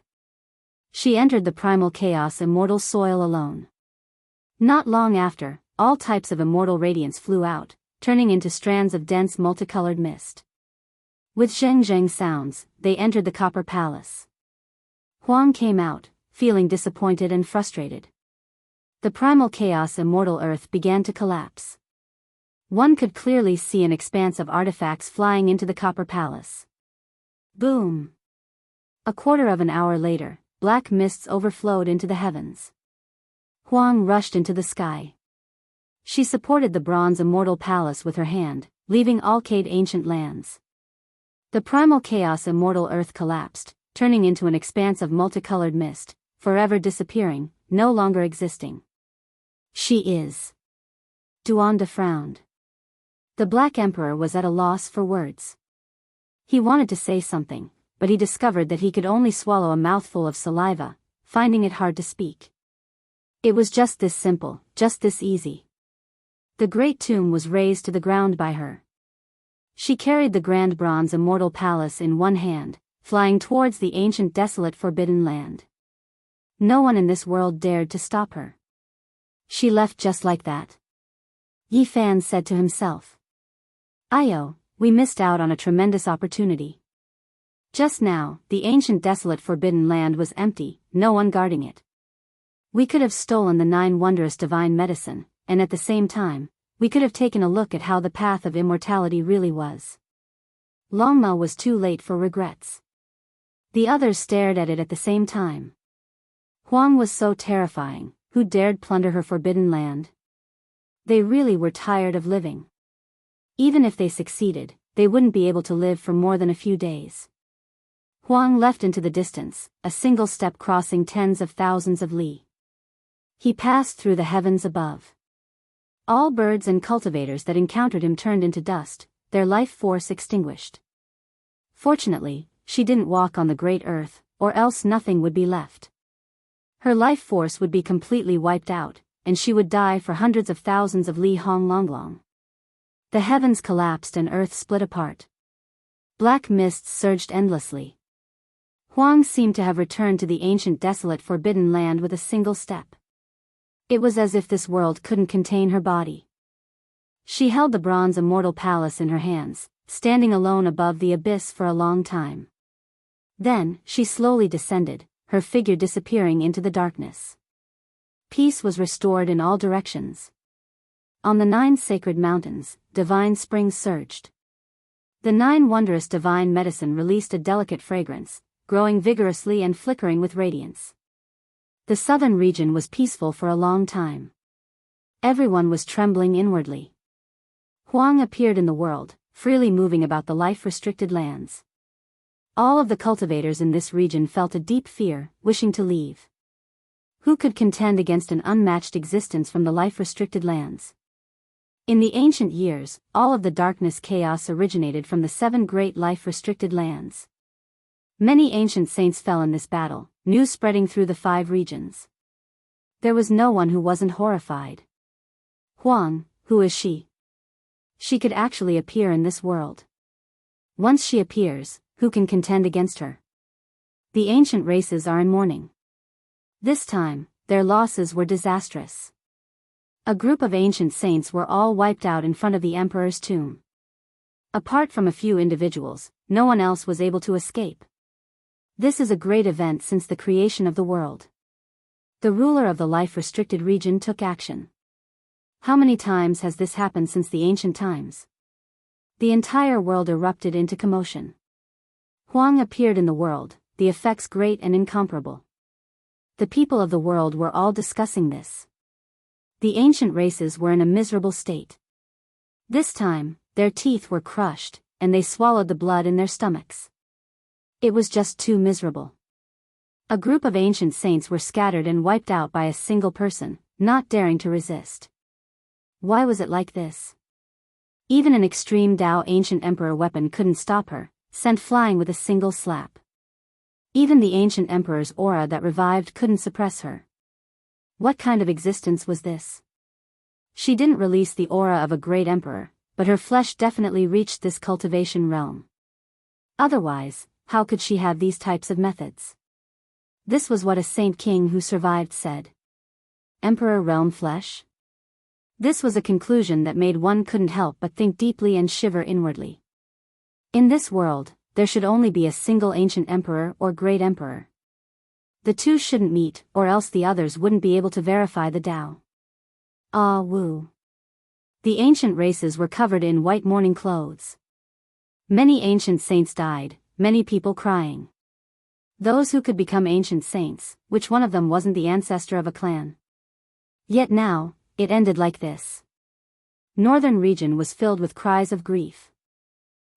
She entered the primal chaos immortal soil alone. Not long after, all types of immortal radiance flew out, turning into strands of dense multicolored mist. With zheng-zheng sounds, they entered the Copper Palace. Huang came out, feeling disappointed and frustrated. The primal chaos immortal earth began to collapse. One could clearly see an expanse of artifacts flying into the Copper Palace. Boom! A quarter of an hour later, black mists overflowed into the heavens. Huang rushed into the sky. She supported the bronze immortal palace with her hand, leaving Alcade ancient lands. The primal chaos immortal earth collapsed, turning into an expanse of multicolored mist, forever disappearing, no longer existing. She is. Duanda frowned. The Black Emperor was at a loss for words. He wanted to say something, but he discovered that he could only swallow a mouthful of saliva, finding it hard to speak. It was just this simple, just this easy. The Great Tomb was razed to the ground by her. She carried the grand bronze immortal palace in one hand, flying towards the ancient desolate forbidden land. No one in this world dared to stop her. She left just like that. Yi Fan said to himself. Io, we missed out on a tremendous opportunity. Just now, the ancient desolate forbidden land was empty, no one guarding it. We could have stolen the 9 wondrous divine medicine, and at the same time, we could have taken a look at how the path of immortality really was. Longma was too late for regrets. The others stared at it at the same time. Huang was so terrifying, who dared plunder her forbidden land? They really were tired of living. Even if they succeeded, they wouldn't be able to live for more than a few days. Huang left into the distance, a single step crossing tens of thousands of li. He passed through the heavens above. All birds and cultivators that encountered him turned into dust, their life force extinguished. Fortunately, she didn't walk on the great earth, or else nothing would be left. Her life force would be completely wiped out, and she would die for hundreds of thousands of li hong long long. The heavens collapsed and earth split apart. Black mists surged endlessly. Huang seemed to have returned to the ancient desolate forbidden land with a single step. It was as if this world couldn't contain her body. She held the bronze immortal palace in her hands, standing alone above the abyss for a long time. Then, she slowly descended, her figure disappearing into the darkness. Peace was restored in all directions. On the 9 sacred mountains, divine springs surged. The 9 wondrous divine medicine released a delicate fragrance, growing vigorously and flickering with radiance. The southern region was peaceful for a long time. Everyone was trembling inwardly. Huang appeared in the world, freely moving about the life-restricted lands. All of the cultivators in this region felt a deep fear, wishing to leave. Who could contend against an unmatched existence from the life-restricted lands? In the ancient years, all of the darkness chaos originated from the 7 great life-restricted lands. Many ancient saints fell in this battle, news spreading through the 5 regions. There was no one who wasn't horrified. Huang, who is she? She could actually appear in this world. Once she appears, who can contend against her? The ancient races are in mourning. This time, their losses were disastrous. A group of ancient saints were all wiped out in front of the emperor's tomb. Apart from a few individuals, no one else was able to escape. This is a great event since the creation of the world. The ruler of the life-restricted region took action. How many times has this happened since the ancient times? The entire world erupted into commotion. Huang appeared in the world, the effects great and incomparable. The people of the world were all discussing this. The ancient races were in a miserable state. This time, their teeth were crushed, and they swallowed the blood in their stomachs. It was just too miserable. A group of ancient saints were scattered and wiped out by a single person, not daring to resist. Why was it like this? Even an extreme Tao ancient emperor weapon couldn't stop her, sent flying with a single slap. Even the ancient emperor's aura that revived couldn't suppress her. What kind of existence was this? She didn't release the aura of a great emperor, but her flesh definitely reached this cultivation realm. Otherwise, how could she have these types of methods? This was what a saint king who survived said. Emperor realm flesh? This was a conclusion that made one couldn't help but think deeply and shiver inwardly. In this world, there should only be a single ancient emperor or great emperor. The two shouldn't meet, or else the others wouldn't be able to verify the Tao. Ah woo. The ancient races were covered in white mourning clothes. Many ancient saints died, many people crying. Those who could become ancient saints, which one of them wasn't the ancestor of a clan? Yet now, it ended like this. Northern region was filled with cries of grief.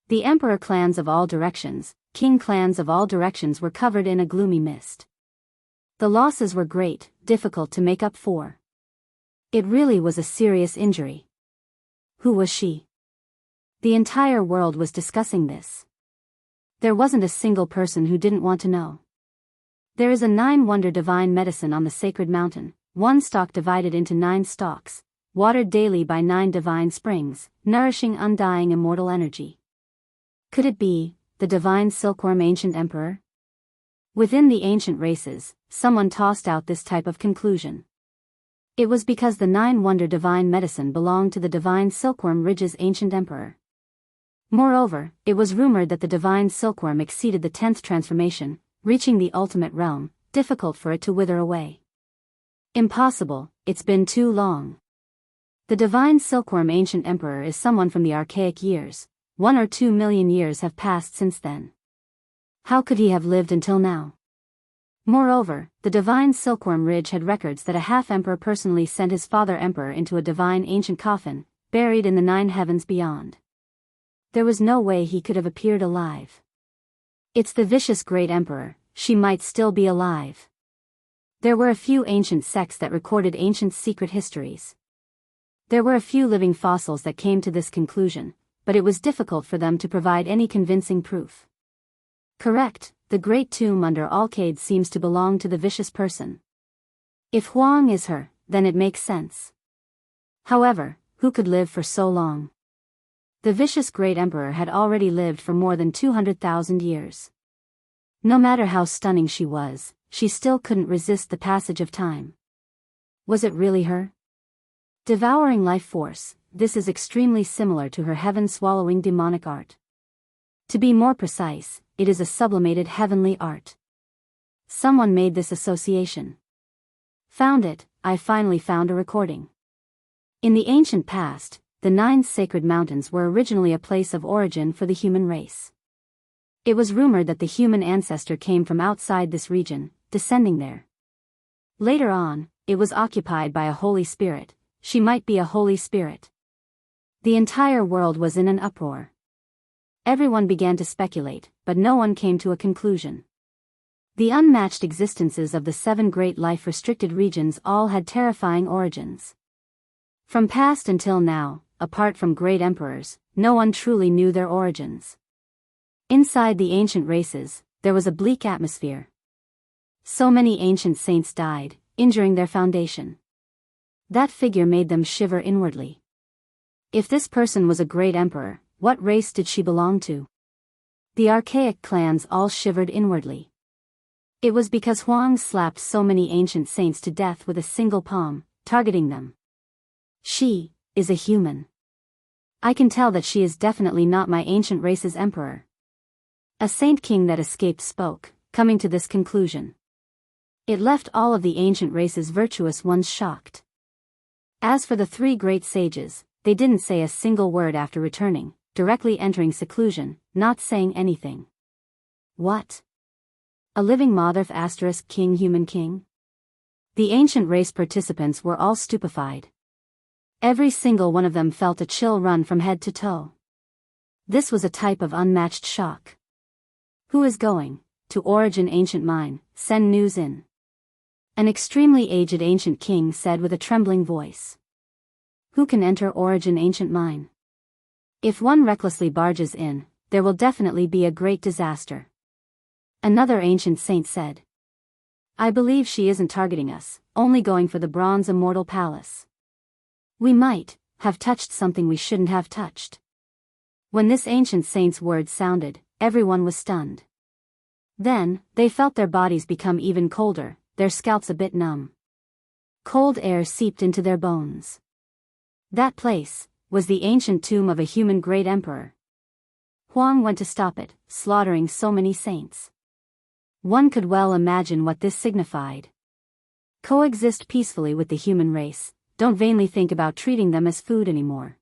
The emperor clans of all directions, king clans of all directions were covered in a gloomy mist. The losses were great, difficult to make up for. It really was a serious injury. Who was she? The entire world was discussing this. There wasn't a single person who didn't want to know. There is a 9-wonder divine medicine on the sacred mountain, 1 stalk divided into 9 stalks, watered daily by 9 divine springs, nourishing undying immortal energy. Could it be the divine silkworm ancient emperor? Within the ancient races, someone tossed out this type of conclusion. It was because the 9-wonder divine medicine belonged to the divine silkworm ridge's ancient emperor. Moreover, it was rumored that the divine silkworm exceeded the 10th transformation, reaching the ultimate realm, difficult for it to wither away. Impossible, it's been too long. The divine silkworm ancient emperor is someone from the archaic years, 1 or 2 million years have passed since then. How could he have lived until now? Moreover, the divine silkworm ridge had records that a half-emperor personally sent his father emperor into a divine ancient coffin, buried in the 9 heavens beyond. There was no way he could have appeared alive. It's the vicious great emperor, she might still be alive. There were a few ancient sects that recorded ancient secret histories. There were a few living fossils that came to this conclusion, but it was difficult for them to provide any convincing proof. Correct, the great tomb under Alcade seems to belong to the vicious person. If Huang is her, then it makes sense. However, who could live for so long? The vicious great emperor had already lived for more than 200,000 years. No matter how stunning she was, she still couldn't resist the passage of time. Was it really her? Devouring life force, this is extremely similar to her heaven-swallowing demonic art. To be more precise, it is a sublimated heavenly art. Someone made this association. Found it, I finally found a recording. In the ancient past, the 9 sacred mountains were originally a place of origin for the human race. It was rumored that the human ancestor came from outside this region, descending there. Later on, it was occupied by a holy spirit. She might be a holy spirit. The entire world was in an uproar. Everyone began to speculate, but no one came to a conclusion. The unmatched existences of the 7 great life-restricted regions all had terrifying origins. From past until now, apart from great emperors, no one truly knew their origins. Inside the ancient races, there was a bleak atmosphere. So many ancient saints died, injuring their foundation. That figure made them shiver inwardly. If this person was a great emperor, what race did she belong to? The archaic clans all shivered inwardly. It was because Huang slapped so many ancient saints to death with a single palm, targeting them. She is a human. I can tell that she is definitely not my ancient race's emperor. A saint king that escaped spoke, coming to this conclusion. It left all of the ancient race's virtuous ones shocked. As for the 3 great sages, they didn't say a single word after returning, directly entering seclusion, not saying anything. What? A living Motherf * king human king? The ancient race participants were all stupefied. Every single one of them felt a chill run from head to toe. This was a type of unmatched shock. Who is going to Origin Ancient Mine? Send news in. An extremely aged ancient king said with a trembling voice. Who can enter Origin Ancient Mine? If one recklessly barges in, there will definitely be a great disaster. Another ancient saint said. I believe she isn't targeting us, only going for the Bronze Immortal Palace. We might have touched something we shouldn't have touched. When this ancient saint's words sounded, everyone was stunned. Then, they felt their bodies become even colder, their scalps a bit numb. Cold air seeped into their bones. That place was the ancient tomb of a human great emperor. Huang went to stop it, slaughtering so many saints. One could well imagine what this signified. Coexist peacefully with the human race, don't vainly think about treating them as food anymore.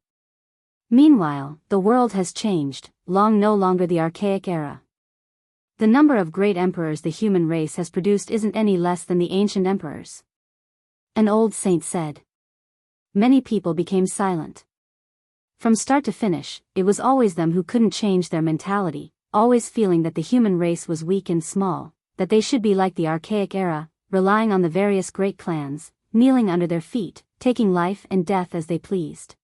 Meanwhile, the world has changed, long no longer the archaic era. The number of great emperors the human race has produced isn't any less than the ancient emperors. An old saint said. Many people became silent. From start to finish, it was always them who couldn't change their mentality, always feeling that the human race was weak and small, that they should be like the archaic era, relying on the various great clans, kneeling under their feet, taking life and death as they pleased.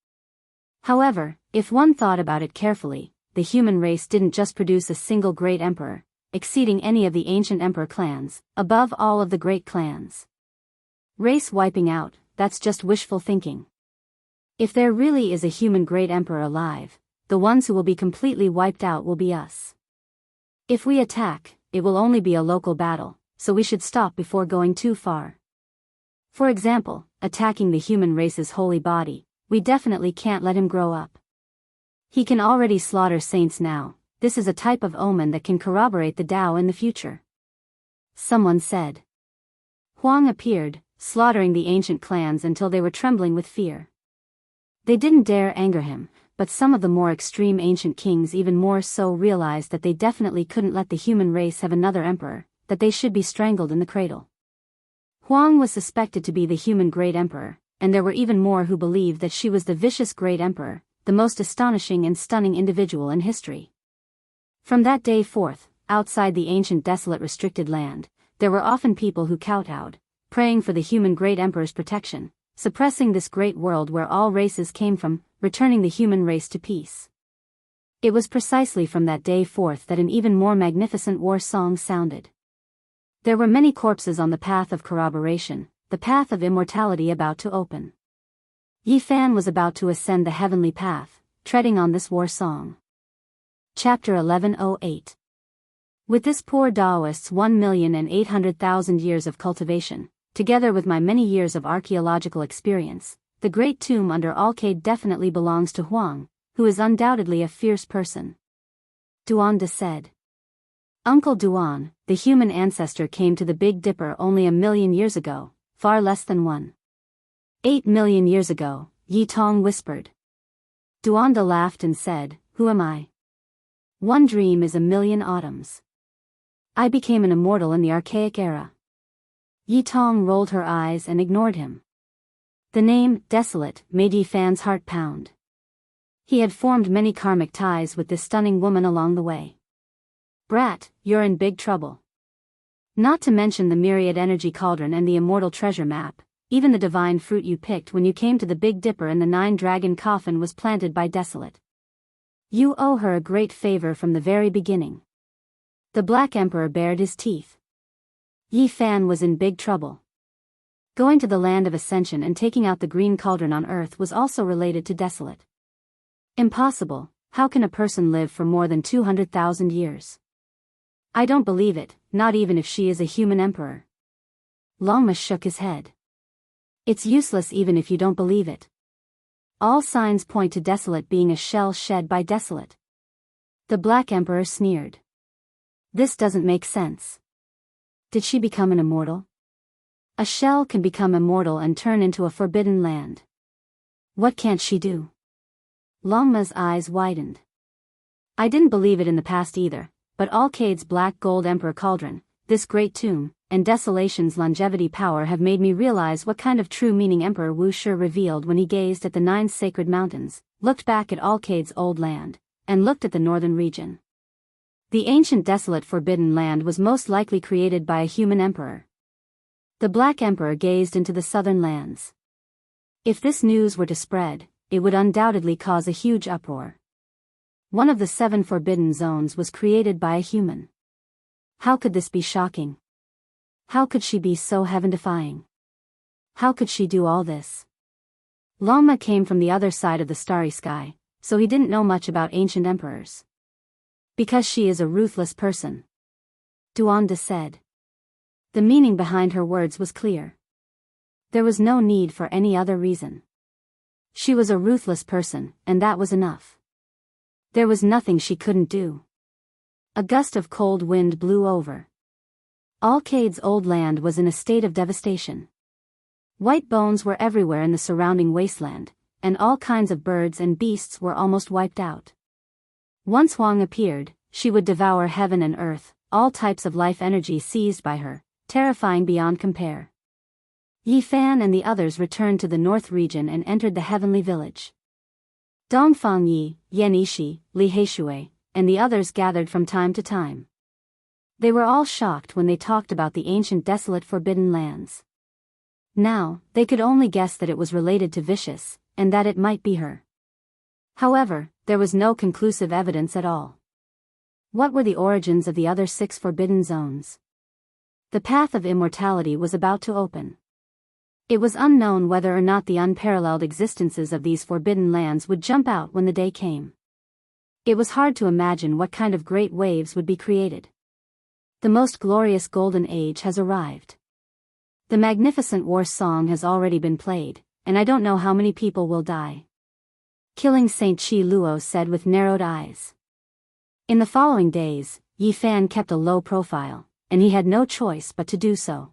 However, if one thought about it carefully, the human race didn't just produce a single great emperor, exceeding any of the ancient emperor clans, above all of the great clans. Race wiping out, that's just wishful thinking. If there really is a human great emperor alive, the ones who will be completely wiped out will be us. If we attack, it will only be a local battle, so we should stop before going too far. For example, attacking the human race's holy body, we definitely can't let him grow up. He can already slaughter saints now. This is a type of omen that can corroborate the Tao in the future. Someone said. Huang appeared, slaughtering the ancient clans until they were trembling with fear. They didn't dare anger him, but some of the more extreme ancient kings even more so realized that they definitely couldn't let the human race have another emperor, that they should be strangled in the cradle. Huang was suspected to be the human great emperor, and there were even more who believed that she was the vicious great emperor, the most astonishing and stunning individual in history. From that day forth, outside the ancient desolate restricted land, there were often people who kowtowed, praying for the human great emperor's protection, suppressing this great world where all races came from, returning the human race to peace. It was precisely from that day forth that an even more magnificent war song sounded. There were many corpses on the path of corroboration, the path of immortality about to open. Yi Fan was about to ascend the heavenly path, treading on this war song. Chapter 1108. With this poor Taoist's 1,800,000 years of cultivation, together with my many years of archaeological experience, the great tomb under Alcade definitely belongs to Huang, who is undoubtedly a fierce person. Duanda said. Uncle Duan, the human ancestor came to the Big Dipper only 1,000,000 years ago, far less than 1.8 million years ago, Yi Tong whispered. Duanda laughed and said, Who am I? One dream is 1,000,000 autumns. I became an immortal in the archaic era. Yi Tong rolled her eyes and ignored him. The name, Desolate, made Yi Fan's heart pound. He had formed many karmic ties with this stunning woman along the way. Brat, you're in big trouble. Not to mention the myriad energy cauldron and the immortal treasure map, even the divine fruit you picked when you came to the Big Dipper and the 9-dragon coffin was planted by Desolate. You owe her a great favor from the very beginning. The Black Emperor bared his teeth. Yi Fan was in big trouble. Going to the land of ascension and taking out the green cauldron on earth was also related to Desolate. Impossible, how can a person live for more than 200,000 years? I don't believe it, not even if she is a human emperor. Longma shook his head. It's useless even if you don't believe it. All signs point to Desolate being a shell shed by Desolate. The Black Emperor sneered. This doesn't make sense. Did she become an immortal? A shell can become immortal and turn into a forbidden land. What can't she do? Longma's eyes widened. I didn't believe it in the past either, but Alcade's black gold emperor cauldron, this great tomb, and Desolation's longevity power have made me realize what kind of true meaning Emperor Wu Shi revealed when he gazed at the 9 sacred mountains, looked back at Alcade's old land, and looked at the northern region. The ancient desolate forbidden land was most likely created by a human emperor. The Black Emperor gazed into the southern lands. If this news were to spread, it would undoubtedly cause a huge uproar. One of the 7 forbidden zones was created by a human. How could this be shocking? How could she be so heaven-defying? How could she do all this? Longma came from the other side of the starry sky, so he didn't know much about ancient emperors. Because she is a ruthless person. Duanda said. The meaning behind her words was clear. There was no need for any other reason. She was a ruthless person, and that was enough. There was nothing she couldn't do. A gust of cold wind blew over. Alcade's old land was in a state of devastation. White bones were everywhere in the surrounding wasteland, and all kinds of birds and beasts were almost wiped out. Once Huang appeared, she would devour heaven and earth, all types of life energy seized by her, terrifying beyond compare. Yi Fan and the others returned to the north region and entered the heavenly village. Dongfang Yi, Yan Yishi, Li Heishui, and the others gathered from time to time. They were all shocked when they talked about the ancient desolate forbidden lands. Now, they could only guess that it was related to Vicious, and that it might be her. However, there was no conclusive evidence at all. What were the origins of the other 6 forbidden zones? The path of immortality was about to open. It was unknown whether or not the unparalleled existences of these forbidden lands would jump out when the day came. It was hard to imagine what kind of great waves would be created. The most glorious golden age has arrived. The magnificent war song has already been played, and I don't know how many people will die. Killing Saint Chi Luo said with narrowed eyes. In the following days, Yi Fan kept a low profile, and he had no choice but to do so.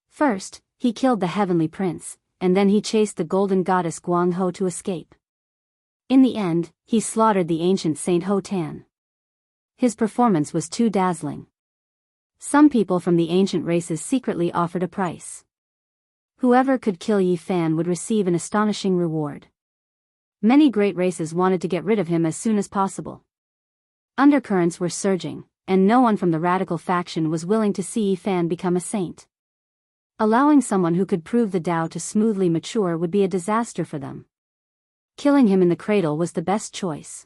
First, he killed the heavenly prince, and then he chased the golden goddess Guang Ho to escape. In the end, he slaughtered the ancient Saint Ho Tan. His performance was too dazzling. Some people from the ancient races secretly offered a price. Whoever could kill Yi Fan would receive an astonishing reward. Many great races wanted to get rid of him as soon as possible. Undercurrents were surging, and no one from the radical faction was willing to see Yi Fan become a saint. Allowing someone who could prove the Tao to smoothly mature would be a disaster for them. Killing him in the cradle was the best choice.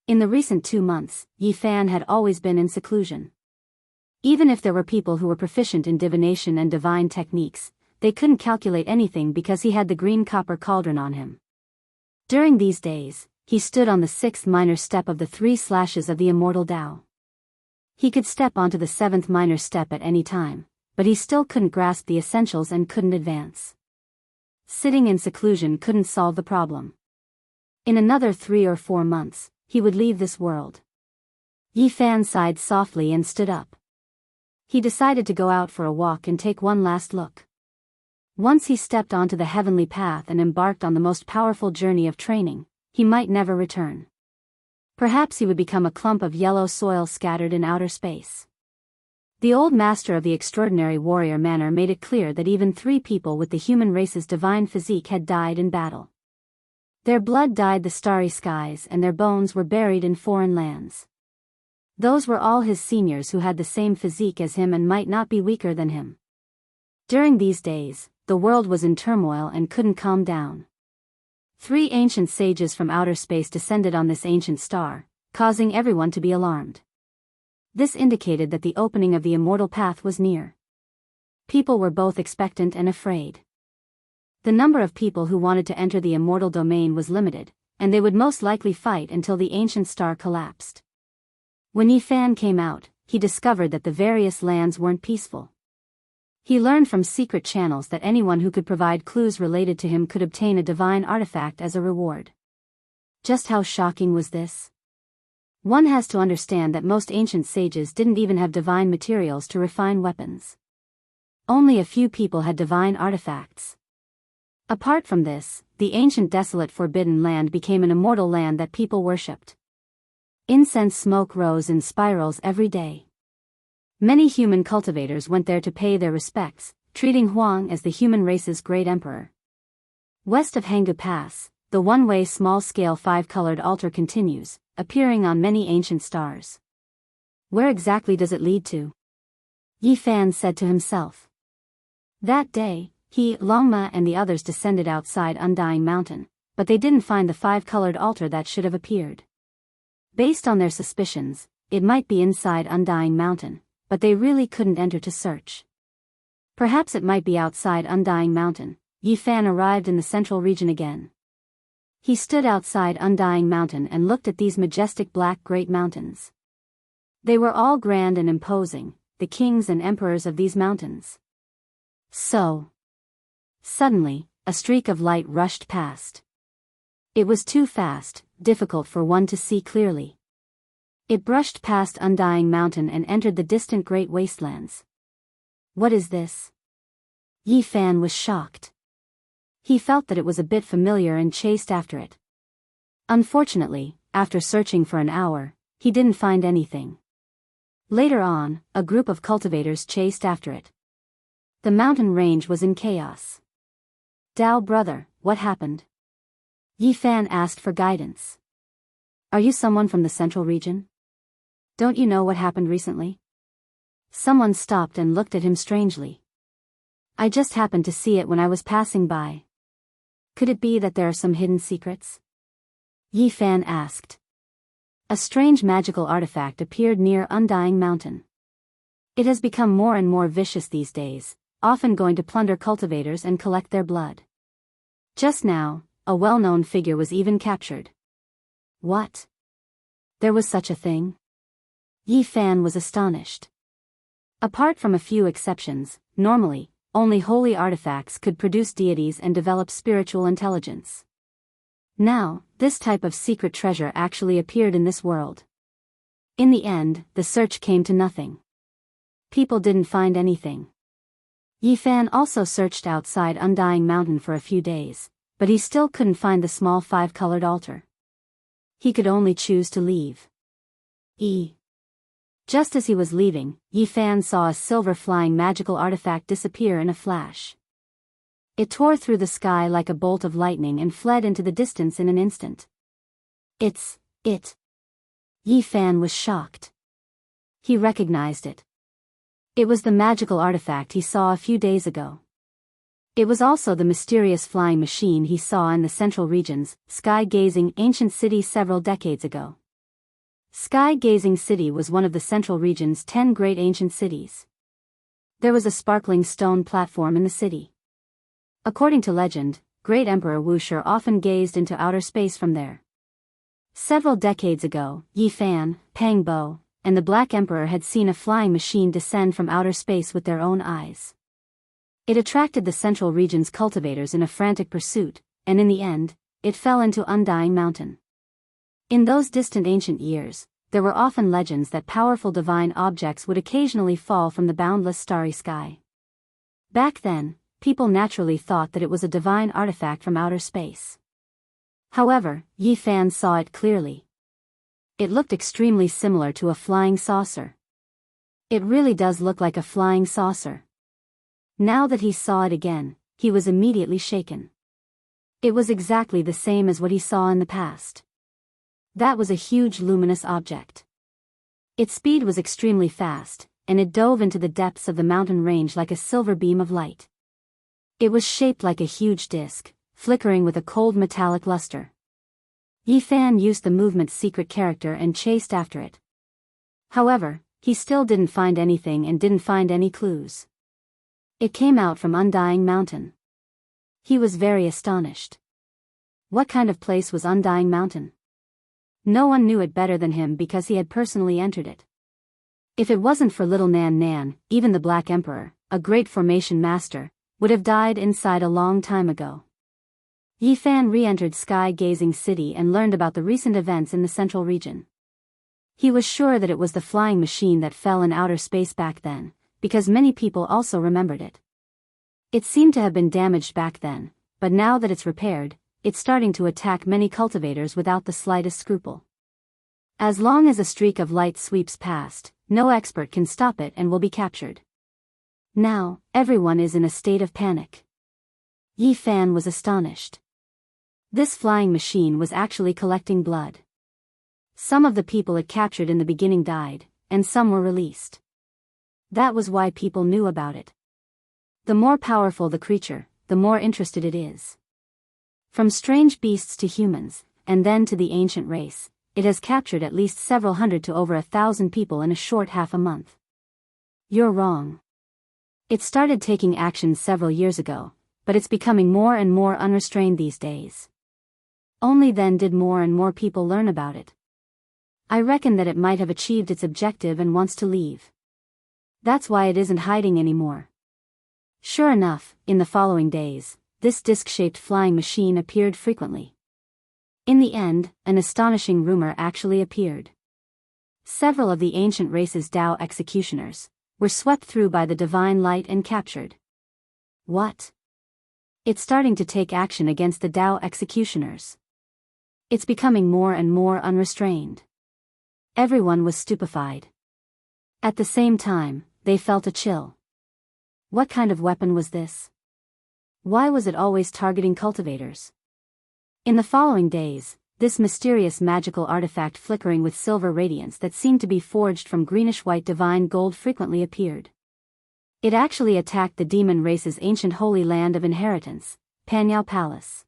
In the recent 2 months, Yi Fan had always been in seclusion. Even if there were people who were proficient in divination and divine techniques, they couldn't calculate anything because he had the green copper cauldron on him. During these days, he stood on the 6th minor step of the 3 slashes of the immortal Tao. He could step onto the 7th minor step at any time, but he still couldn't grasp the essentials and couldn't advance. Sitting in seclusion couldn't solve the problem. In another 3 or 4 months, he would leave this world. Yi Fan sighed softly and stood up. He decided to go out for a walk and take one last look. Once he stepped onto the heavenly path and embarked on the most powerful journey of training, he might never return. Perhaps he would become a clump of yellow soil scattered in outer space. The old master of the extraordinary warrior manner made it clear that even 3 people with the human race's divine physique had died in battle. Their blood dyed the starry skies and their bones were buried in foreign lands. Those were all his seniors who had the same physique as him and might not be weaker than him. During these days, the world was in turmoil and couldn't calm down. 3 ancient sages from outer space descended on this ancient star, causing everyone to be alarmed. This indicated that the opening of the immortal path was near. People were both expectant and afraid. The number of people who wanted to enter the immortal domain was limited, and they would most likely fight until the ancient star collapsed. When Yi Fan came out, he discovered that the various lands weren't peaceful. He learned from secret channels that anyone who could provide clues related to him could obtain a divine artifact as a reward. Just how shocking was this? One has to understand that most ancient sages didn't even have divine materials to refine weapons. Only a few people had divine artifacts. Apart from this, the ancient desolate forbidden land became an immortal land that people worshipped. Incense smoke rose in spirals every day. Many human cultivators went there to pay their respects, treating Huang as the human race's great emperor. West of Hanggu Pass, the one-way small-scale 5-colored altar continues, appearing on many ancient stars. Where exactly does it lead to? Yi Fan said to himself. That day, he, Longma and the others descended outside Undying Mountain, but they didn't find the 5-colored altar that should have appeared. Based on their suspicions, it might be inside Undying Mountain, but they really couldn't enter to search. Perhaps it might be outside Undying Mountain. Yi Fan arrived in the central region again. He stood outside Undying Mountain and looked at these majestic black great mountains. They were all grand and imposing, the kings and emperors of these mountains. Suddenly, a streak of light rushed past. It was too fast, difficult for one to see clearly. It brushed past Undying Mountain and entered the distant great wastelands. What is this? Yi Fan was shocked. He felt that it was a bit familiar and chased after it. Unfortunately, after searching for an hour, he didn't find anything. Later on, a group of cultivators chased after it. The mountain range was in chaos. Dao brother, what happened? Yi Fan asked for guidance. Are you someone from the central region? Don't you know what happened recently? Someone stopped and looked at him strangely. I just happened to see it when I was passing by. Could it be that there are some hidden secrets? Yi Fan asked. A strange magical artifact appeared near Undying Mountain. It has become more and more vicious these days, often going to plunder cultivators and collect their blood. Just now, a well-known figure was even captured. What? There was such a thing? Yi Fan was astonished. Apart from a few exceptions, normally, only holy artifacts could produce deities and develop spiritual intelligence. Now, this type of secret treasure actually appeared in this world. In the end, the search came to nothing. People didn't find anything. Yi Fan also searched outside Undying Mountain for a few days, but he still couldn't find the small 5-colored altar. He could only choose to leave. Just as he was leaving, Yi Fan saw a silver flying magical artifact disappear in a flash. It tore through the sky like a bolt of lightning and fled into the distance in an instant. It's it. Yi Fan was shocked. He recognized it. It was the magical artifact he saw a few days ago. It was also the mysterious flying machine he saw in the Central Region's sky-gazing ancient city several decades ago. Sky-gazing city was one of the Central Region's 10 great ancient cities. There was a sparkling stone platform in the city. According to legend, Great Emperor Wuxia often gazed into outer space from there. Several decades ago, Yi Fan, Pang Bo, and the Black Emperor had seen a flying machine descend from outer space with their own eyes. It attracted the Central Region's cultivators in a frantic pursuit, and in the end, it fell into Undying Mountain. In those distant ancient years, there were often legends that powerful divine objects would occasionally fall from the boundless starry sky. Back then, people naturally thought that it was a divine artifact from outer space. However, Yi Fan saw it clearly. It looked extremely similar to a flying saucer. It really does look like a flying saucer. Now that he saw it again, he was immediately shaken. It was exactly the same as what he saw in the past. That was a huge luminous object. Its speed was extremely fast, and it dove into the depths of the mountain range like a silver beam of light. It was shaped like a huge disc, flickering with a cold metallic luster. Yi Fan used the movement's secret character and chased after it. However, he still didn't find anything and didn't find any clues. It came out from Undying Mountain. He was very astonished. What kind of place was Undying Mountain? No one knew it better than him because he had personally entered it. If it wasn't for little Nan Nan, even the Black Emperor, a great formation master, would have died inside a long time ago. Yi Fan re-entered Sky-Gazing City and learned about the recent events in the Central Region. He was sure that it was the flying machine that fell in outer space back then, because many people also remembered it. It seemed to have been damaged back then, but now that it's repaired, it's starting to attack many cultivators without the slightest scruple. As long as a streak of light sweeps past, no expert can stop it and will be captured. Now, everyone is in a state of panic. Yi Fan was astonished. This flying machine was actually collecting blood. Some of the people it captured in the beginning died, and some were released. That was why people knew about it. The more powerful the creature, the more interested it is. From strange beasts to humans, and then to the ancient race, it has captured at least several hundred to over 1,000 people in a short half a month. You're wrong. It started taking action several years ago, but it's becoming more and more unrestrained these days. Only then did more and more people learn about it. I reckon that it might have achieved its objective and wants to leave. That's why it isn't hiding anymore. Sure enough, in the following days, this disc-shaped flying machine appeared frequently. In the end, an astonishing rumor actually appeared. Several of the ancient race's Tao executioners were swept through by the divine light and captured. What? It's starting to take action against the Tao executioners. It's becoming more and more unrestrained. Everyone was stupefied. At the same time, they felt a chill. What kind of weapon was this? Why was it always targeting cultivators? In the following days, this mysterious magical artifact flickering with silver radiance that seemed to be forged from greenish-white divine gold frequently appeared. It actually attacked the demon race's ancient holy land of inheritance, Panyao Palace.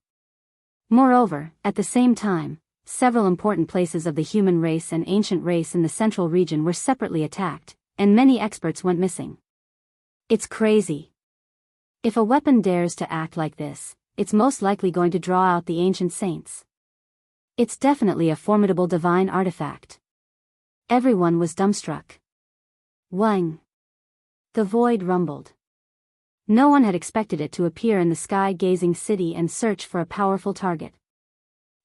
Moreover, at the same time, several important places of the human race and ancient race in the Central Region were separately attacked, and many experts went missing. It's crazy. If a weapon dares to act like this, it's most likely going to draw out the ancient saints. It's definitely a formidable divine artifact. Everyone was dumbstruck. Wang. The void rumbled. No one had expected it to appear in the sky-gazing city and search for a powerful target.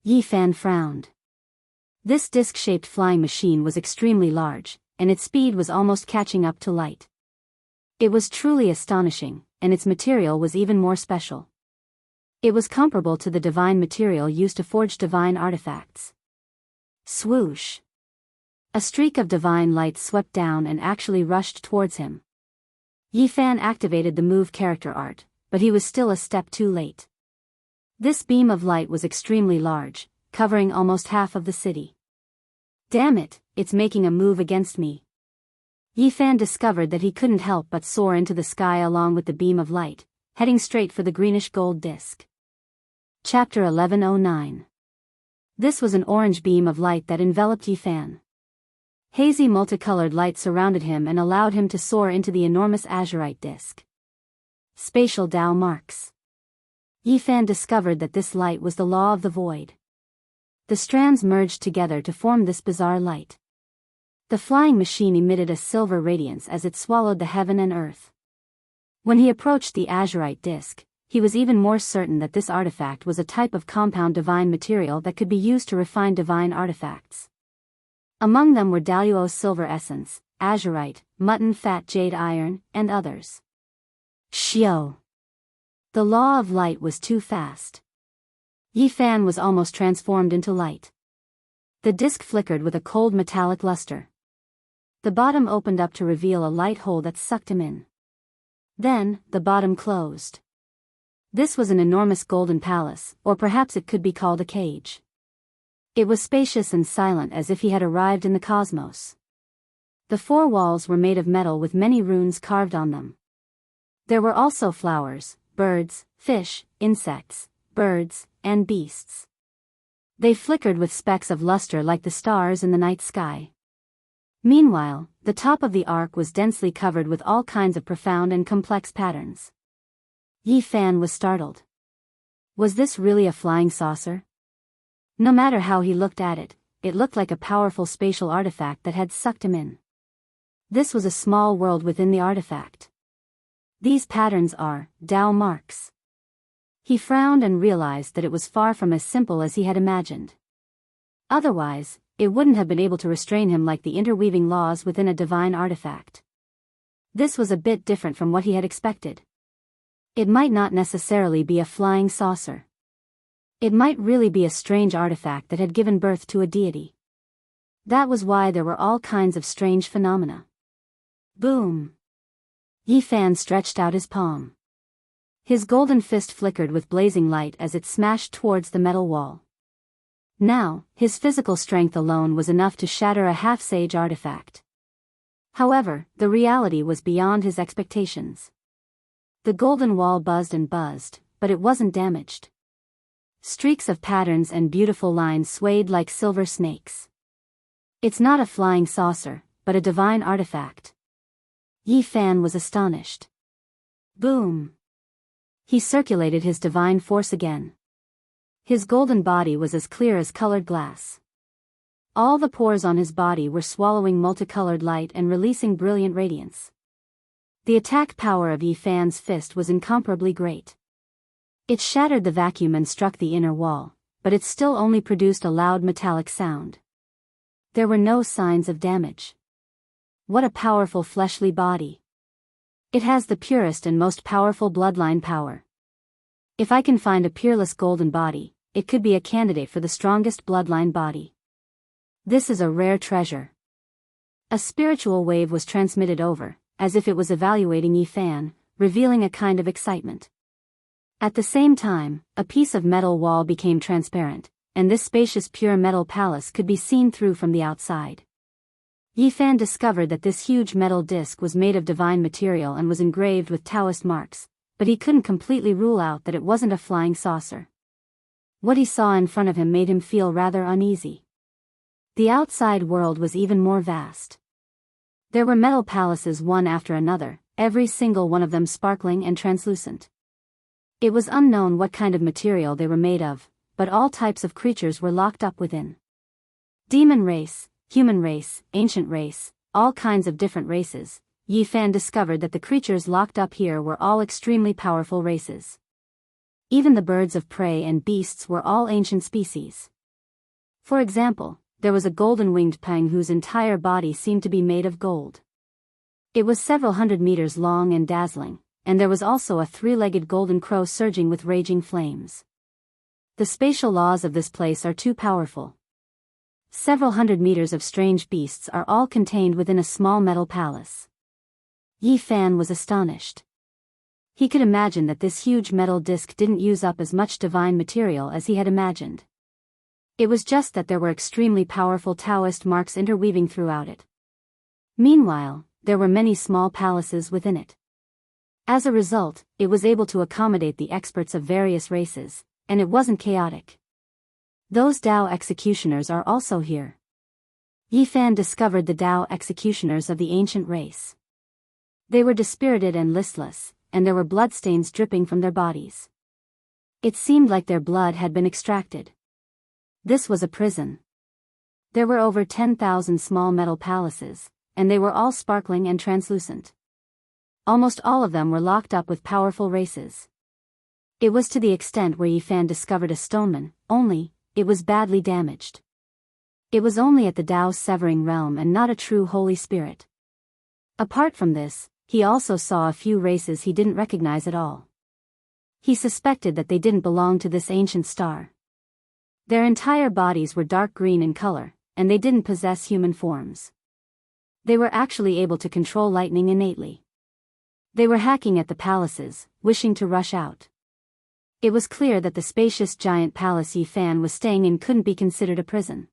Yi Fan frowned. This disc-shaped flying machine was extremely large, and its speed was almost catching up to light. It was truly astonishing, and its material was even more special. It was comparable to the divine material used to forge divine artifacts. Swoosh! A streak of divine light swept down and actually rushed towards him. Yi Fan activated the move character art, but he was still a step too late. This beam of light was extremely large, covering almost half of the city. Damn it, it's making a move against me. Yi Fan discovered that he couldn't help but soar into the sky along with the beam of light, heading straight for the greenish-gold disk. Chapter 1109. This was an orange beam of light that enveloped Yi Fan. Hazy multicolored light surrounded him and allowed him to soar into the enormous azurite disk. Spatial Tao marks. Yi Fan discovered that this light was the law of the void. The strands merged together to form this bizarre light. The flying machine emitted a silver radiance as it swallowed the heaven and earth. When he approached the azurite disk, he was even more certain that this artifact was a type of compound divine material that could be used to refine divine artifacts. Among them were Daluo's silver essence, azurite, mutton fat jade iron, and others. Shio! The law of light was too fast. Yi Fan was almost transformed into light. The disk flickered with a cold metallic luster. The bottom opened up to reveal a light hole that sucked him in. Then, the bottom closed. This was an enormous golden palace, or perhaps it could be called a cage. It was spacious and silent as if he had arrived in the cosmos. The four walls were made of metal with many runes carved on them. There were also flowers, birds, fish, insects, birds, and beasts. They flickered with specks of luster like the stars in the night sky. Meanwhile, the top of the ark was densely covered with all kinds of profound and complex patterns. Yi Fan was startled. Was this really a flying saucer? No matter how he looked at it, it looked like a powerful spatial artifact that had sucked him in. This was a small world within the artifact. These patterns are Tao marks. He frowned and realized that it was far from as simple as he had imagined. Otherwise, it wouldn't have been able to restrain him like the interweaving laws within a divine artifact. This was a bit different from what he had expected. It might not necessarily be a flying saucer. It might really be a strange artifact that had given birth to a deity. That was why there were all kinds of strange phenomena. Boom! Yi Fan stretched out his palm. His golden fist flickered with blazing light as it smashed towards the metal wall. Now, his physical strength alone was enough to shatter a half-sage artifact. However, the reality was beyond his expectations. The golden wall buzzed and buzzed, but it wasn't damaged. Streaks of patterns and beautiful lines swayed like silver snakes. It's not a flying saucer, but a divine artifact. Yi Fan was astonished. Boom! He circulated his divine force again. His golden body was as clear as colored glass. All the pores on his body were swallowing multicolored light and releasing brilliant radiance. The attack power of Yi Fan's fist was incomparably great. It shattered the vacuum and struck the inner wall, but it still only produced a loud metallic sound. There were no signs of damage. What a powerful fleshly body. It has the purest and most powerful bloodline power. If I can find a peerless golden body, it could be a candidate for the strongest bloodline body. This is a rare treasure. A spiritual wave was transmitted over, as if it was evaluating Yi Fan, revealing a kind of excitement. At the same time, a piece of metal wall became transparent, and this spacious pure metal palace could be seen through from the outside. Yi Fan discovered that this huge metal disc was made of divine material and was engraved with Taoist marks, but he couldn't completely rule out that it wasn't a flying saucer. What he saw in front of him made him feel rather uneasy. The outside world was even more vast. There were metal palaces one after another, every single one of them sparkling and translucent. It was unknown what kind of material they were made of, but all types of creatures were locked up within. Demon race, human race, ancient race, all kinds of different races. Yi Fan discovered that the creatures locked up here were all extremely powerful races. Even the birds of prey and beasts were all ancient species. For example, there was a golden-winged pang whose entire body seemed to be made of gold. It was several hundred meters long and dazzling, and there was also a three-legged golden crow surging with raging flames. The spatial laws of this place are too powerful. Several hundred meters of strange beasts are all contained within a small metal palace. Yi Fan was astonished. He could imagine that this huge metal disc didn't use up as much divine material as he had imagined. It was just that there were extremely powerful Taoist marks interweaving throughout it. Meanwhile, there were many small palaces within it. As a result, it was able to accommodate the experts of various races, and it wasn't chaotic. Those Dao executioners are also here. Yi Fan discovered the Dao executioners of the ancient race. They were dispirited and listless, and there were bloodstains dripping from their bodies. It seemed like their blood had been extracted. This was a prison. There were over 10,000 small metal palaces, and they were all sparkling and translucent. Almost all of them were locked up with powerful races. It was to the extent where Yi Fan discovered a stoneman, only, it was badly damaged. It was only at the Dao's severing realm and not a true Holy Spirit. Apart from this, he also saw a few races he didn't recognize at all. He suspected that they didn't belong to this ancient star. Their entire bodies were dark green in color, and they didn't possess human forms. They were actually able to control lightning innately. They were hacking at the palaces, wishing to rush out. It was clear that the spacious giant palace Yi Fan was staying in couldn't be considered a prison.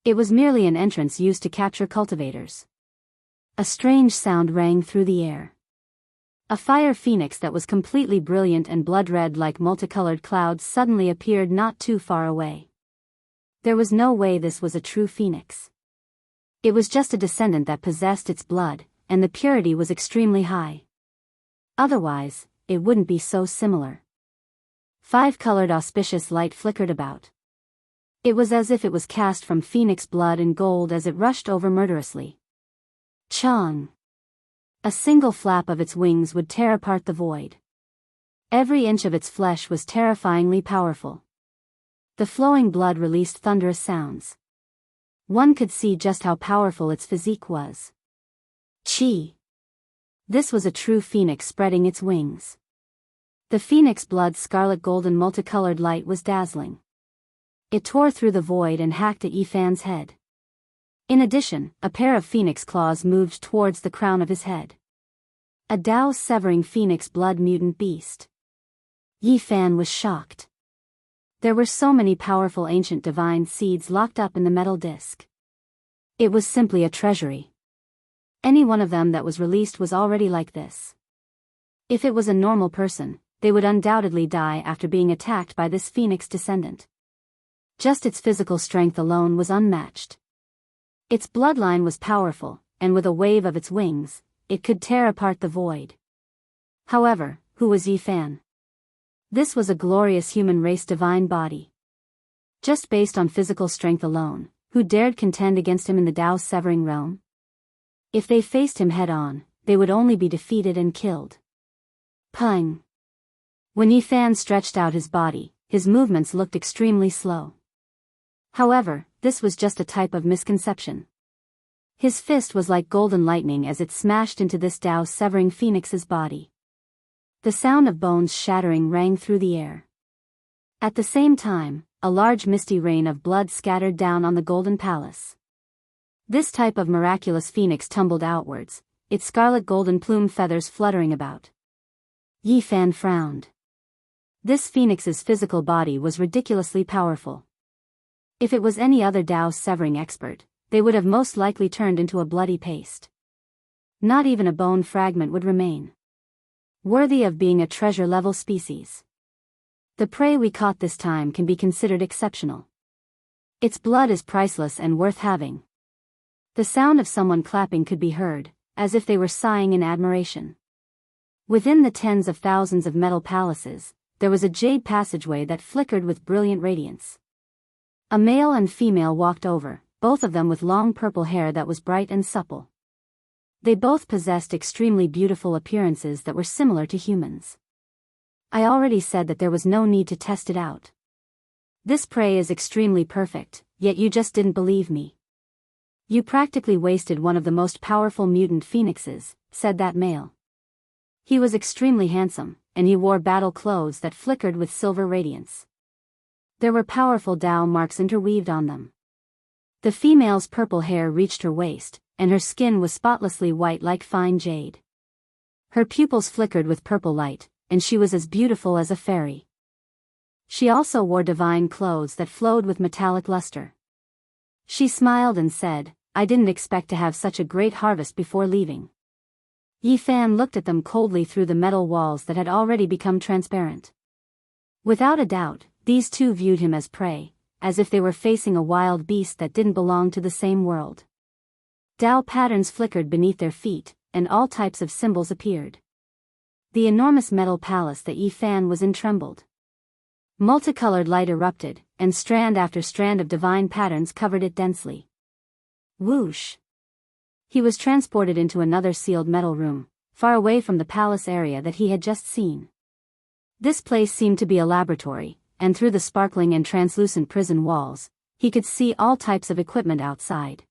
It was merely an entrance used to capture cultivators. A strange sound rang through the air. A fire phoenix that was completely brilliant and blood-red like multicolored clouds suddenly appeared not too far away. There was no way this was a true phoenix. It was just a descendant that possessed its blood, and the purity was extremely high. Otherwise, it wouldn't be so similar. 5-colored auspicious light flickered about. It was as if it was cast from phoenix blood and gold as it rushed over murderously. Chong! A single flap of its wings would tear apart the void. Every inch of its flesh was terrifyingly powerful. The flowing blood released thunderous sounds. One could see just how powerful its physique was. Chi! This was a true phoenix spreading its wings. The phoenix blood's scarlet golden multicolored light was dazzling. It tore through the void and hacked at Yi Fan's head. In addition, a pair of phoenix claws moved towards the crown of his head. A Dao severing phoenix blood mutant beast. Yi Fan was shocked. There were so many powerful ancient divine seeds locked up in the metal disc. It was simply a treasury. Any one of them that was released was already like this. If it was a normal person, they would undoubtedly die after being attacked by this phoenix descendant. Just its physical strength alone was unmatched. Its bloodline was powerful, and with a wave of its wings, it could tear apart the void. However, who was Yi Fan? This was a glorious human race divine body. Just based on physical strength alone, who dared contend against him in the Dao's severing realm? If they faced him head-on, they would only be defeated and killed. Pung! When Yi Fan stretched out his body, his movements looked extremely slow. However, this was just a type of misconception. His fist was like golden lightning as it smashed into this Dao severing phoenix's body. The sound of bones shattering rang through the air. At the same time, a large misty rain of blood scattered down on the golden palace. This type of miraculous phoenix tumbled outwards, its scarlet golden plume feathers fluttering about. Yi Fan frowned. This phoenix's physical body was ridiculously powerful. If it was any other Dao severing expert, they would have most likely turned into a bloody paste. Not even a bone fragment would remain. Worthy of being a treasure-level species. The prey we caught this time can be considered exceptional. Its blood is priceless and worth having. The sound of someone clapping could be heard, as if they were sighing in admiration. Within the tens of thousands of metal palaces, there was a jade passageway that flickered with brilliant radiance. A male and female walked over, both of them with long purple hair that was bright and supple. They both possessed extremely beautiful appearances that were similar to humans. I already said that there was no need to test it out. This prey is extremely perfect, yet you just didn't believe me. You practically wasted one of the most powerful mutant phoenixes, said that male. He was extremely handsome, and he wore battle clothes that flickered with silver radiance. There were powerful Dao marks interweaved on them. The female's purple hair reached her waist, and her skin was spotlessly white like fine jade. Her pupils flickered with purple light, and she was as beautiful as a fairy. She also wore divine clothes that flowed with metallic luster. She smiled and said, "I didn't expect to have such a great harvest before leaving." Yi Fan looked at them coldly through the metal walls that had already become transparent. Without a doubt, these two viewed him as prey, as if they were facing a wild beast that didn't belong to the same world. Dao patterns flickered beneath their feet, and all types of symbols appeared. The enormous metal palace that Yi Fan was in trembled. Multicolored light erupted, and strand after strand of divine patterns covered it densely. Whoosh! He was transported into another sealed metal room, far away from the palace area that he had just seen. This place seemed to be a laboratory, and through the sparkling and translucent prison walls, he could see all types of equipment outside.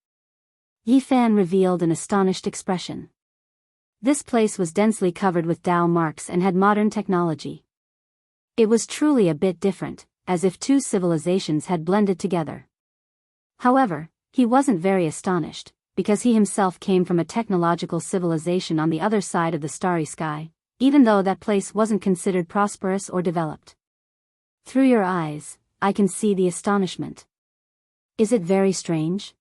Yi Fan revealed an astonished expression. This place was densely covered with Dao marks and had modern technology. It was truly a bit different, as if two civilizations had blended together. However, he wasn't very astonished, because he himself came from a technological civilization on the other side of the starry sky, even though that place wasn't considered prosperous or developed. "Through your eyes, I can see the astonishment. Is it very strange?"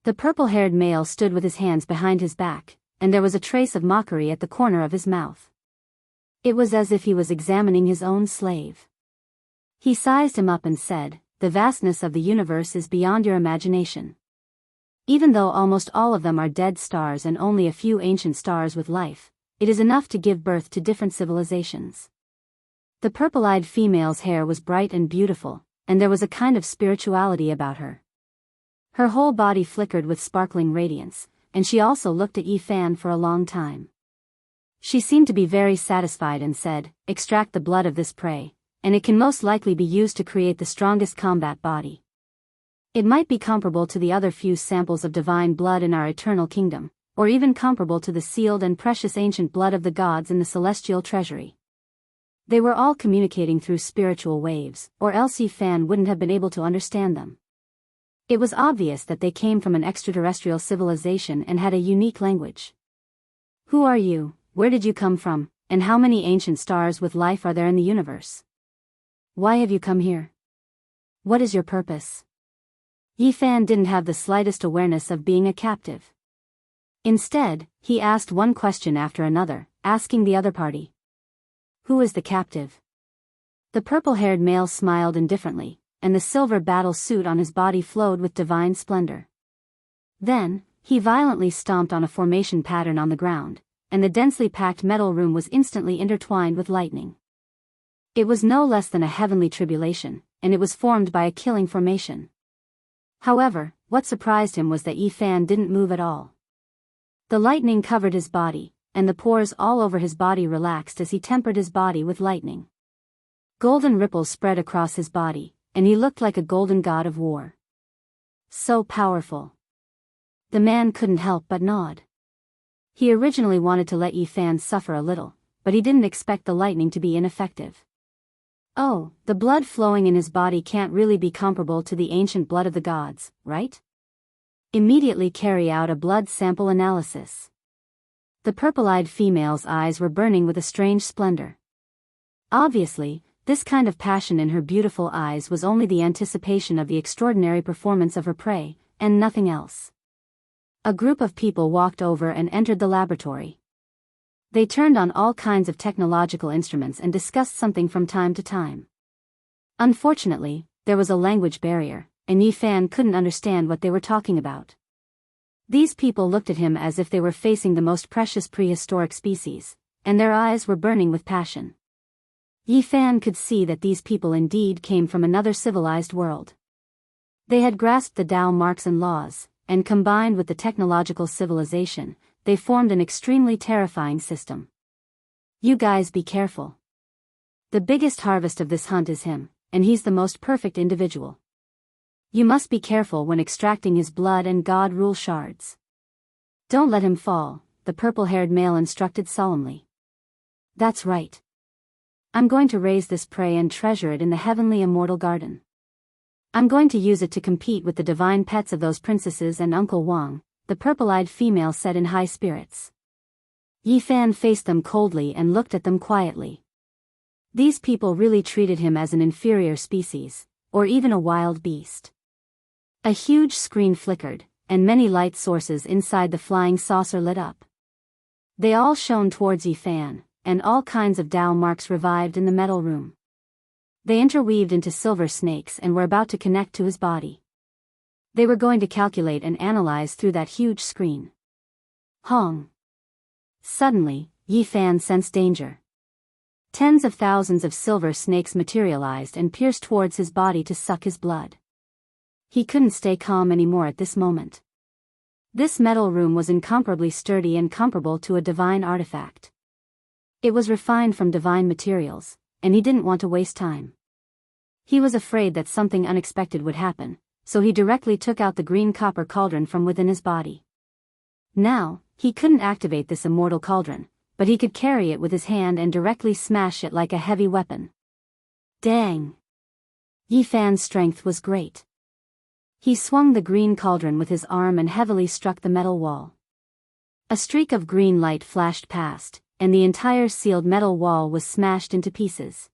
The purple-haired male stood with his hands behind his back, and there was a trace of mockery at the corner of his mouth. It was as if he was examining his own slave. He sized him up and said, "The vastness of the universe is beyond your imagination. Even though almost all of them are dead stars and only a few ancient stars with life, it is enough to give birth to different civilizations." The purple-eyed female's hair was bright and beautiful, and there was a kind of spirituality about her. Her whole body flickered with sparkling radiance, and she also looked at Yi Fan for a long time. She seemed to be very satisfied and said, "Extract the blood of this prey, and it can most likely be used to create the strongest combat body. It might be comparable to the other few samples of divine blood in our eternal kingdom, or even comparable to the sealed and precious ancient blood of the gods in the celestial treasury." They were all communicating through spiritual waves, or else Yi Fan wouldn't have been able to understand them. It was obvious that they came from an extraterrestrial civilization and had a unique language. "Who are you? Where did you come from, and how many ancient stars with life are there in the universe? Why have you come here? What is your purpose?" Yi Fan didn't have the slightest awareness of being a captive. Instead, he asked one question after another, asking the other party, "Who is the captive?" The purple-haired male smiled indifferently, and the silver battle suit on his body flowed with divine splendor. Then, he violently stomped on a formation pattern on the ground, and the densely packed metal room was instantly intertwined with lightning. It was no less than a heavenly tribulation, and it was formed by a killing formation. However, what surprised him was that Yi Fan didn't move at all. The lightning covered his body, and the pores all over his body relaxed as he tempered his body with lightning. Golden ripples spread across his body, and he looked like a golden god of war. So powerful. The man couldn't help but nod. He originally wanted to let Yi Fan suffer a little, but he didn't expect the lightning to be ineffective. "Oh, the blood flowing in his body can't really be comparable to the ancient blood of the gods, right? Immediately carry out a blood sample analysis." The purple-eyed female's eyes were burning with a strange splendor. Obviously, this kind of passion in her beautiful eyes was only the anticipation of the extraordinary performance of her prey, and nothing else. A group of people walked over and entered the laboratory. They turned on all kinds of technological instruments and discussed something from time to time. Unfortunately, there was a language barrier, and Yi Fan couldn't understand what they were talking about. These people looked at him as if they were facing the most precious prehistoric species, and their eyes were burning with passion. Yi Fan could see that these people indeed came from another civilized world. They had grasped the Tao marks and laws, and combined with the technological civilization, they formed an extremely terrifying system. "You guys be careful. The biggest harvest of this hunt is him, and he's the most perfect individual. You must be careful when extracting his blood and God rule shards. Don't let him fall," the purple-haired male instructed solemnly. "That's right. I'm going to raise this prey and treasure it in the heavenly immortal garden. I'm going to use it to compete with the divine pets of those princesses and Uncle Wang," the purple-eyed female said in high spirits. Yi Fan faced them coldly and looked at them quietly. These people really treated him as an inferior species, or even a wild beast. A huge screen flickered, and many light sources inside the flying saucer lit up. They all shone towards Yi Fan, and all kinds of Tao marks revived in the metal room. They interweaved into silver snakes and were about to connect to his body. They were going to calculate and analyze through that huge screen. Hong! Suddenly, Yi Fan sensed danger. Tens of thousands of silver snakes materialized and pierced towards his body to suck his blood. He couldn't stay calm anymore at this moment. This metal room was incomparably sturdy and comparable to a divine artifact. It was refined from divine materials, and he didn't want to waste time. He was afraid that something unexpected would happen, so he directly took out the green copper cauldron from within his body. Now, he couldn't activate this immortal cauldron, but he could carry it with his hand and directly smash it like a heavy weapon. Dang! Yi Fan's strength was great. He swung the green cauldron with his arm and heavily struck the metal wall. A streak of green light flashed past, and the entire sealed metal wall was smashed into pieces.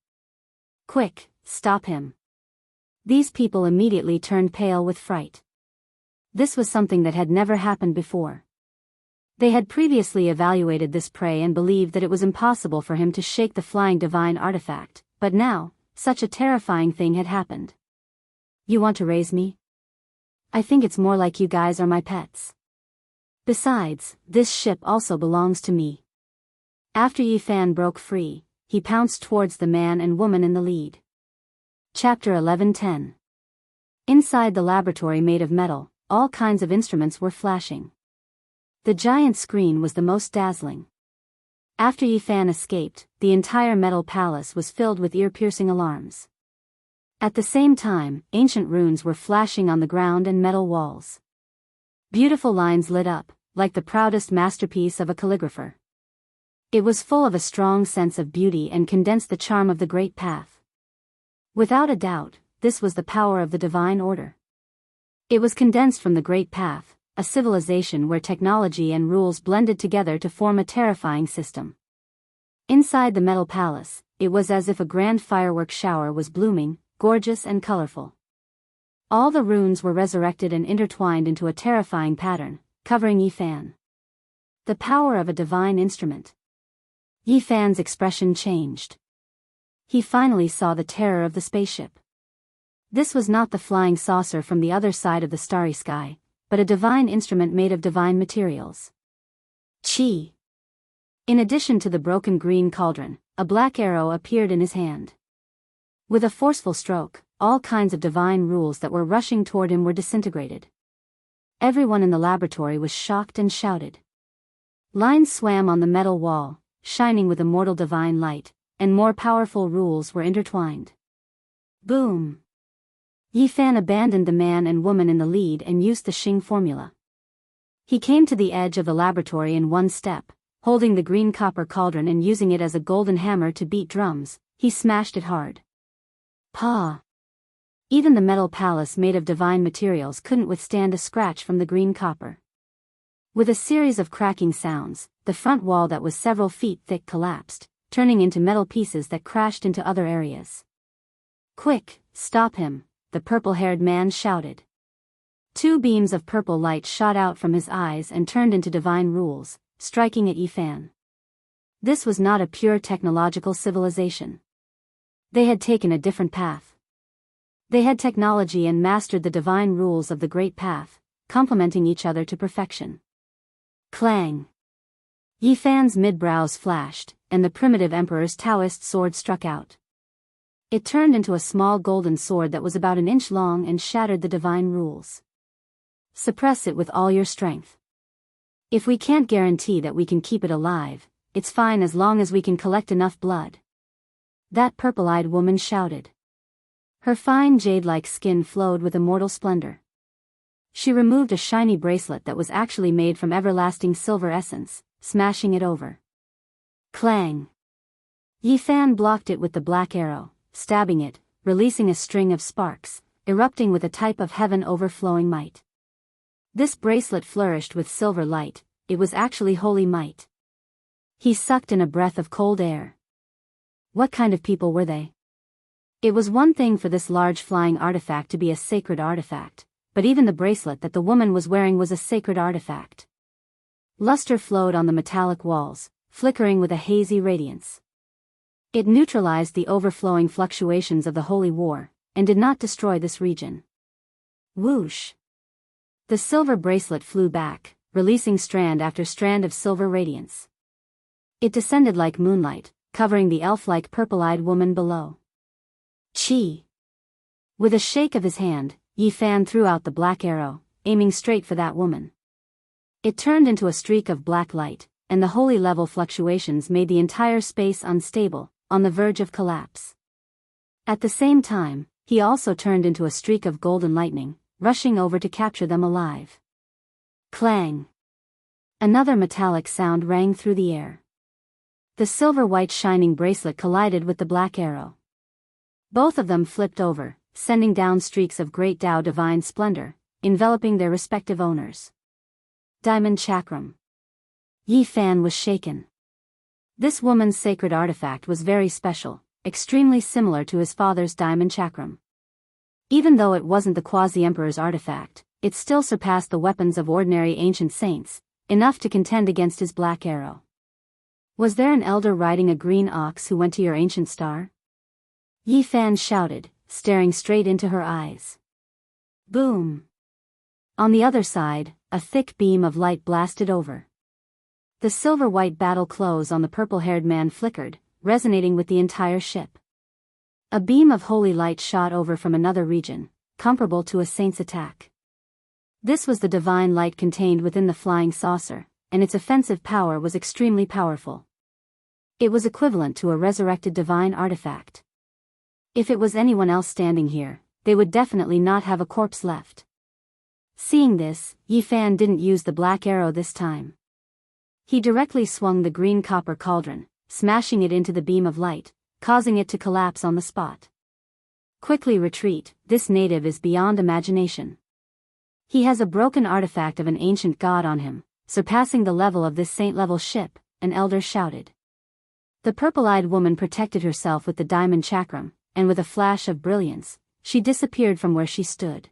Quick, stop him! These people immediately turned pale with fright. This was something that had never happened before. They had previously evaluated this prey and believed that it was impossible for him to shake the flying divine artifact, but now, such a terrifying thing had happened. You want to raise me? I think it's more like you guys are my pets. Besides, this ship also belongs to me. After Yi Fan broke free, he pounced towards the man and woman in the lead. Chapter 11:10. Inside the laboratory made of metal, all kinds of instruments were flashing. The giant screen was the most dazzling. After Yi Fan escaped, the entire metal palace was filled with ear-piercing alarms. At the same time, ancient runes were flashing on the ground and metal walls. Beautiful lines lit up, like the proudest masterpiece of a calligrapher. It was full of a strong sense of beauty and condensed the charm of the Great Path. Without a doubt, this was the power of the Divine Order. It was condensed from the Great Path, a civilization where technology and rules blended together to form a terrifying system. Inside the metal palace, it was as if a grand fireworks shower was blooming, gorgeous and colorful. All the runes were resurrected and intertwined into a terrifying pattern, covering Yi Fan. The power of a divine instrument. Yi Fan's expression changed. He finally saw the terror of the spaceship. This was not the flying saucer from the other side of the starry sky, but a divine instrument made of divine materials. Chi! In addition to the broken green cauldron, a black arrow appeared in his hand. With a forceful stroke, all kinds of divine rules that were rushing toward him were disintegrated. Everyone in the laboratory was shocked and shouted. Lines swam on the metal wall, shining with immortal divine light, and more powerful rules were intertwined. Boom! Yi Fan abandoned the man and woman in the lead and used the Xing formula. He came to the edge of the laboratory in one step, holding the green copper cauldron and using it as a golden hammer to beat drums. He smashed it hard. Pa! Even the metal palace made of divine materials couldn't withstand a scratch from the green copper. With a series of cracking sounds, the front wall that was several feet thick collapsed, turning into metal pieces that crashed into other areas. Quick, stop him, the purple-haired man shouted. Two beams of purple light shot out from his eyes and turned into divine rules, striking at Yi Fan. This was not a pure technological civilization. They had taken a different path. They had technology and mastered the divine rules of the Great Path, complementing each other to perfection. Clang! Yi Fan's mid-brows flashed, and the primitive emperor's Taoist sword struck out. It turned into a small golden sword that was about an inch long and shattered the divine rules. Suppress it with all your strength. If we can't guarantee that we can keep it alive, it's fine as long as we can collect enough blood. That purple-eyed woman shouted. Her fine jade-like skin flowed with immortal splendor. She removed a shiny bracelet that was actually made from everlasting silver essence, smashing it over. Clang! Yi Fan blocked it with the black arrow, stabbing it, releasing a string of sparks, erupting with a type of heaven overflowing might. This bracelet flourished with silver light, it was actually holy might. He sucked in a breath of cold air. What kind of people were they? It was one thing for this large flying artifact to be a sacred artifact, but even the bracelet that the woman was wearing was a sacred artifact. Luster flowed on the metallic walls, flickering with a hazy radiance. It neutralized the overflowing fluctuations of the holy war, and did not destroy this region. Whoosh! The silver bracelet flew back, releasing strand after strand of silver radiance. It descended like moonlight, covering the elf-like purple-eyed woman below. Chi! With a shake of his hand, Yi Fan threw out the black arrow, aiming straight for that woman. It turned into a streak of black light, and the holy level fluctuations made the entire space unstable, on the verge of collapse. At the same time, he also turned into a streak of golden lightning, rushing over to capture them alive. Clang! Another metallic sound rang through the air. The silver-white shining bracelet collided with the black arrow. Both of them flipped over, sending down streaks of great Tao divine splendor, enveloping their respective owners. Diamond Chakram. Yi Fan was shaken. This woman's sacred artifact was very special, extremely similar to his father's Diamond Chakram. Even though it wasn't the Quasi-Emperor's artifact, it still surpassed the weapons of ordinary ancient saints, enough to contend against his black arrow. Was there an elder riding a green ox who went to your ancient star? Yi Fan shouted, staring straight into her eyes. Boom! On the other side, a thick beam of light blasted over. The silver-white battle clothes on the purple-haired man flickered, resonating with the entire ship. A beam of holy light shot over from another region, comparable to a saint's attack. This was the divine light contained within the flying saucer, and its offensive power was extremely powerful. It was equivalent to a resurrected divine artifact. If it was anyone else standing here, they would definitely not have a corpse left. Seeing this, Yi Fan didn't use the black arrow this time. He directly swung the green copper cauldron, smashing it into the beam of light, causing it to collapse on the spot. Quickly retreat, this native is beyond imagination. He has a broken artifact of an ancient god on him, surpassing the level of this saint-level ship, an elder shouted. The purple-eyed woman protected herself with the diamond chakram, and with a flash of brilliance, she disappeared from where she stood.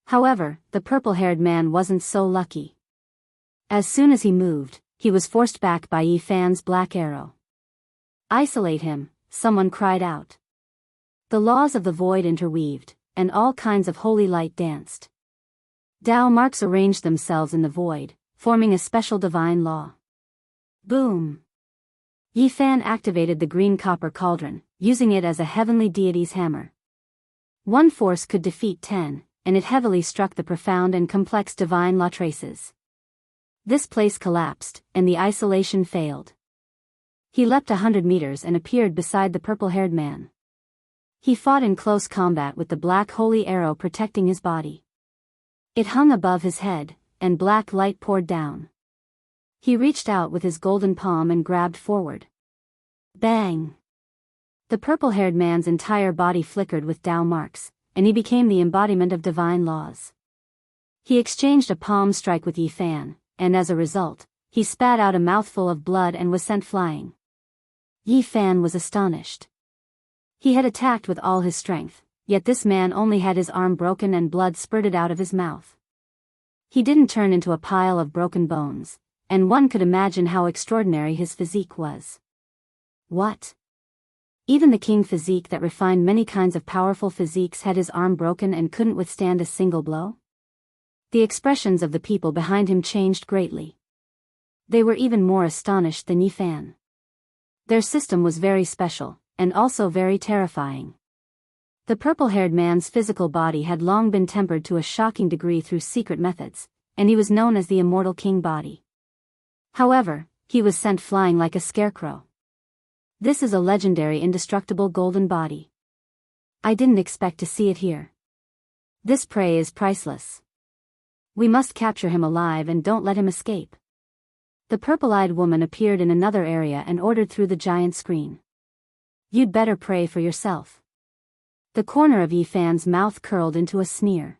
However, the purple-haired man wasn't so lucky. As soon as he moved, he was forced back by Yi Fan's black arrow. Isolate him, someone cried out. The laws of the void interweaved, and all kinds of holy light danced. Tao marks arranged themselves in the void, forming a special divine law. Boom! Yi Fan activated the green copper cauldron, using it as a heavenly deity's hammer. One force could defeat 10, and it heavily struck the profound and complex divine law traces. This place collapsed, and the isolation failed. He leapt 100 meters and appeared beside the purple-haired man. He fought in close combat with the black holy arrow protecting his body. It hung above his head, and black light poured down. He reached out with his golden palm and grabbed forward. Bang! The purple-haired man's entire body flickered with Tao marks, and he became the embodiment of divine laws. He exchanged a palm strike with Yi Fan, and as a result, he spat out a mouthful of blood and was sent flying. Yi Fan was astonished. He had attacked with all his strength, yet this man only had his arm broken and blood spurted out of his mouth. He didn't turn into a pile of broken bones, and one could imagine how extraordinary his physique was. What? Even the king physique that refined many kinds of powerful physiques had his arm broken and couldn't withstand a single blow? The expressions of the people behind him changed greatly. They were even more astonished than Yi Fan. Their system was very special, and also very terrifying. The purple-haired man's physical body had long been tempered to a shocking degree through secret methods, and he was known as the immortal king body. However, he was sent flying like a scarecrow. This is a legendary indestructible golden body. I didn't expect to see it here. This prey is priceless. We must capture him alive and don't let him escape. The purple-eyed woman appeared in another area and ordered through the giant screen. You'd better pray for yourself. The corner of Yi Fan's mouth curled into a sneer.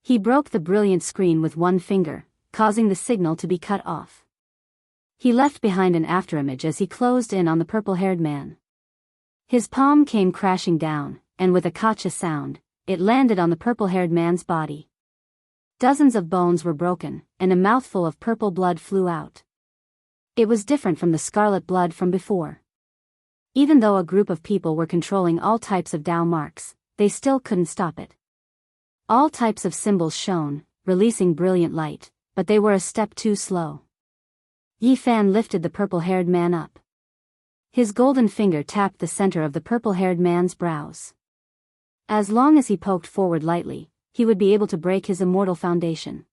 He broke the brilliant screen with one finger, causing the signal to be cut off. He left behind an afterimage as he closed in on the purple-haired man. His palm came crashing down, and with a gotcha sound, it landed on the purple-haired man's body. Dozens of bones were broken, and a mouthful of purple blood flew out. It was different from the scarlet blood from before. Even though a group of people were controlling all types of Dao marks, they still couldn't stop it. All types of symbols shone, releasing brilliant light, but they were a step too slow. Yi Fan lifted the purple-haired man up. His golden finger tapped the center of the purple-haired man's brows. As long as he poked forward lightly, he would be able to break his immortal foundation.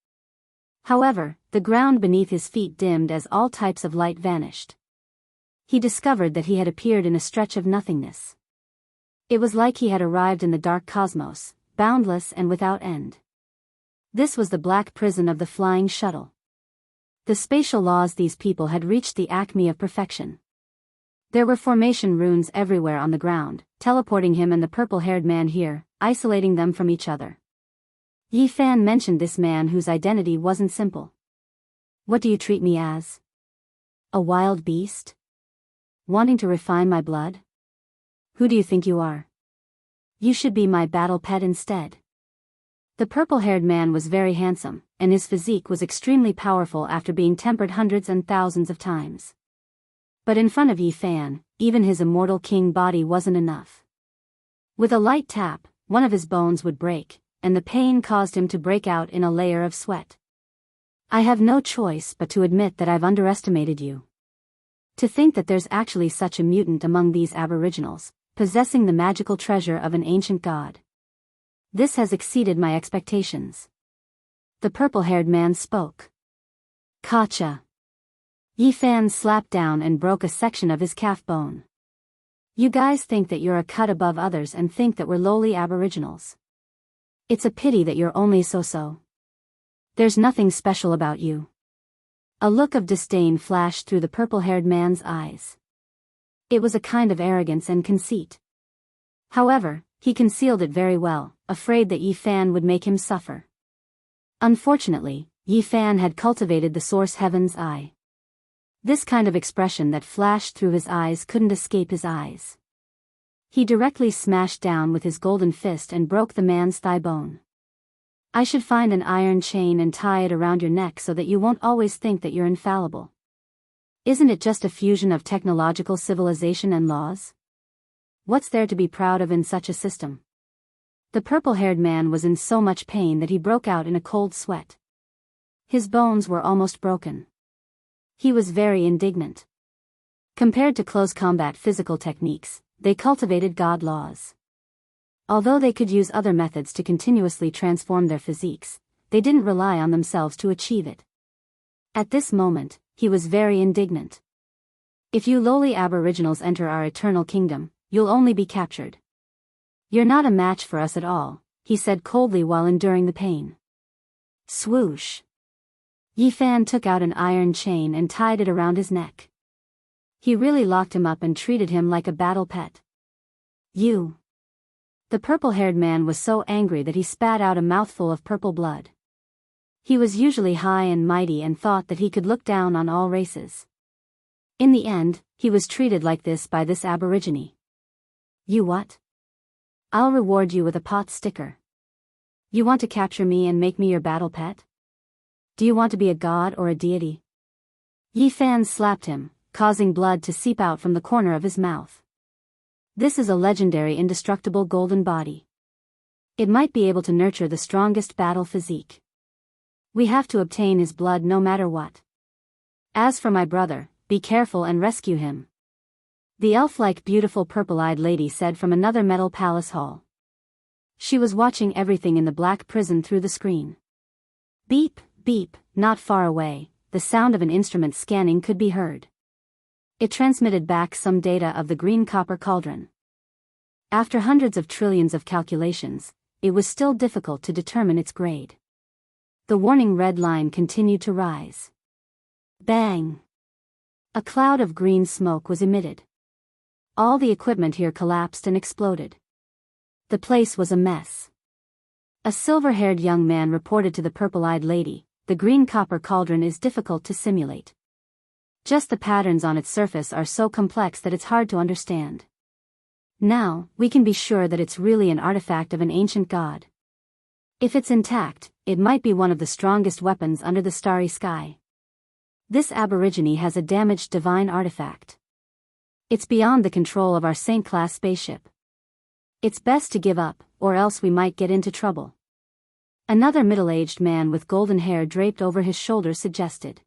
However, the ground beneath his feet dimmed as all types of light vanished. He discovered that he had appeared in a stretch of nothingness. It was like he had arrived in the dark cosmos, boundless and without end. This was the black prison of the flying shuttle. The spatial laws these people had reached the acme of perfection. There were formation runes everywhere on the ground, teleporting him and the purple-haired man here, isolating them from each other. Yi Fan mentioned this man whose identity wasn't simple. What do you treat me as? A wild beast? Wanting to refine my blood? Who do you think you are? You should be my battle pet instead. The purple-haired man was very handsome, and his physique was extremely powerful after being tempered hundreds and thousands of times. But in front of Yi Fan, even his immortal king body wasn't enough. With a light tap, one of his bones would break, and the pain caused him to break out in a layer of sweat. I have no choice but to admit that I've underestimated you. To think that there's actually such a mutant among these aboriginals, possessing the magical treasure of an ancient god. This has exceeded my expectations. The purple-haired man spoke. Gotcha. Yi Fan slapped down and broke a section of his calf bone. You guys think that you're a cut above others and think that we're lowly aboriginals. It's a pity that you're only so-so. There's nothing special about you. A look of disdain flashed through the purple-haired man's eyes. It was a kind of arrogance and conceit. However, he concealed it very well, afraid that Yi Fan would make him suffer. Unfortunately, Yi Fan had cultivated the source heaven's eye. This kind of expression that flashed through his eyes couldn't escape his eyes. He directly smashed down with his golden fist and broke the man's thigh bone. I should find an iron chain and tie it around your neck so that you won't always think that you're infallible. Isn't it just a fusion of technological civilization and laws? What's there to be proud of in such a system? The purple-haired man was in so much pain that he broke out in a cold sweat. His bones were almost broken. He was very indignant. Compared to close combat physical techniques, they cultivated god laws. Although they could use other methods to continuously transform their physiques, they didn't rely on themselves to achieve it. At this moment, he was very indignant. If you lowly aboriginals enter our eternal kingdom, you'll only be captured. You're not a match for us at all, he said coldly while enduring the pain. Swoosh. Yi Fan took out an iron chain and tied it around his neck. He really locked him up and treated him like a battle pet. You. The purple-haired man was so angry that he spat out a mouthful of purple blood. He was usually high and mighty and thought that he could look down on all races. In the end, he was treated like this by this aborigine. You what? I'll reward you with a pot sticker. You want to capture me and make me your battle pet? Do you want to be a god or a deity? Yi Fan slapped him, causing blood to seep out from the corner of his mouth. This is a legendary indestructible golden body. It might be able to nurture the strongest battle physique. We have to obtain his blood no matter what. As for my brother, be careful and rescue him. The elf-like beautiful purple-eyed lady said from another metal palace hall. She was watching everything in the black prison through the screen. Beep, beep, not far away, the sound of an instrument scanning could be heard. It transmitted back some data of the green copper cauldron. After hundreds of trillions of calculations, it was still difficult to determine its grade. The warning red line continued to rise. Bang! A cloud of green smoke was emitted. All the equipment here collapsed and exploded. The place was a mess. A silver-haired young man reported to the purple-eyed lady, "The green copper cauldron is difficult to simulate. Just the patterns on its surface are so complex that it's hard to understand. Now, we can be sure that it's really an artifact of an ancient god. If it's intact, it might be one of the strongest weapons under the starry sky. This aborigine has a damaged divine artifact. It's beyond the control of our Saint-class spaceship. It's best to give up, or else we might get into trouble. Another middle-aged man with golden hair draped over his shoulders suggested.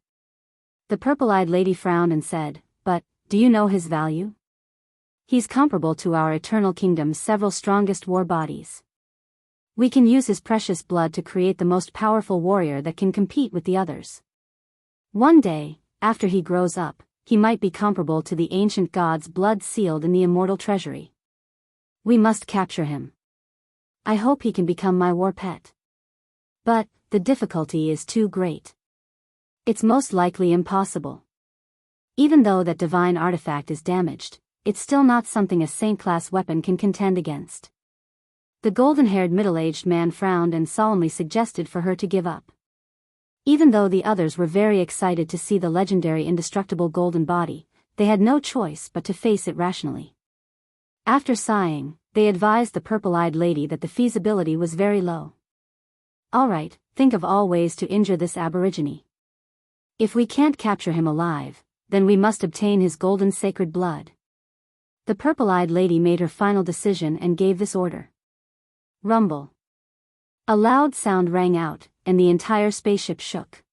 The purple-eyed lady frowned and said, "But, do you know his value? He's comparable to our Eternal Kingdom's several strongest war bodies. We can use his precious blood to create the most powerful warrior that can compete with the others. One day, after he grows up, he might be comparable to the ancient god's blood sealed in the immortal treasury. We must capture him. I hope he can become my war pet. But, the difficulty is too great. It's most likely impossible. Even though that divine artifact is damaged, it's still not something a Saint-class weapon can contend against." The golden-haired middle-aged man frowned and solemnly suggested for her to give up. Even though the others were very excited to see the legendary indestructible golden body, they had no choice but to face it rationally. After sighing, they advised the purple-eyed lady that the feasibility was very low. "All right, think of all ways to injure this aborigine. If we can't capture him alive, then we must obtain his golden sacred blood." The purple-eyed lady made her final decision and gave this order. Rumble. A loud sound rang out, and the entire spaceship shook.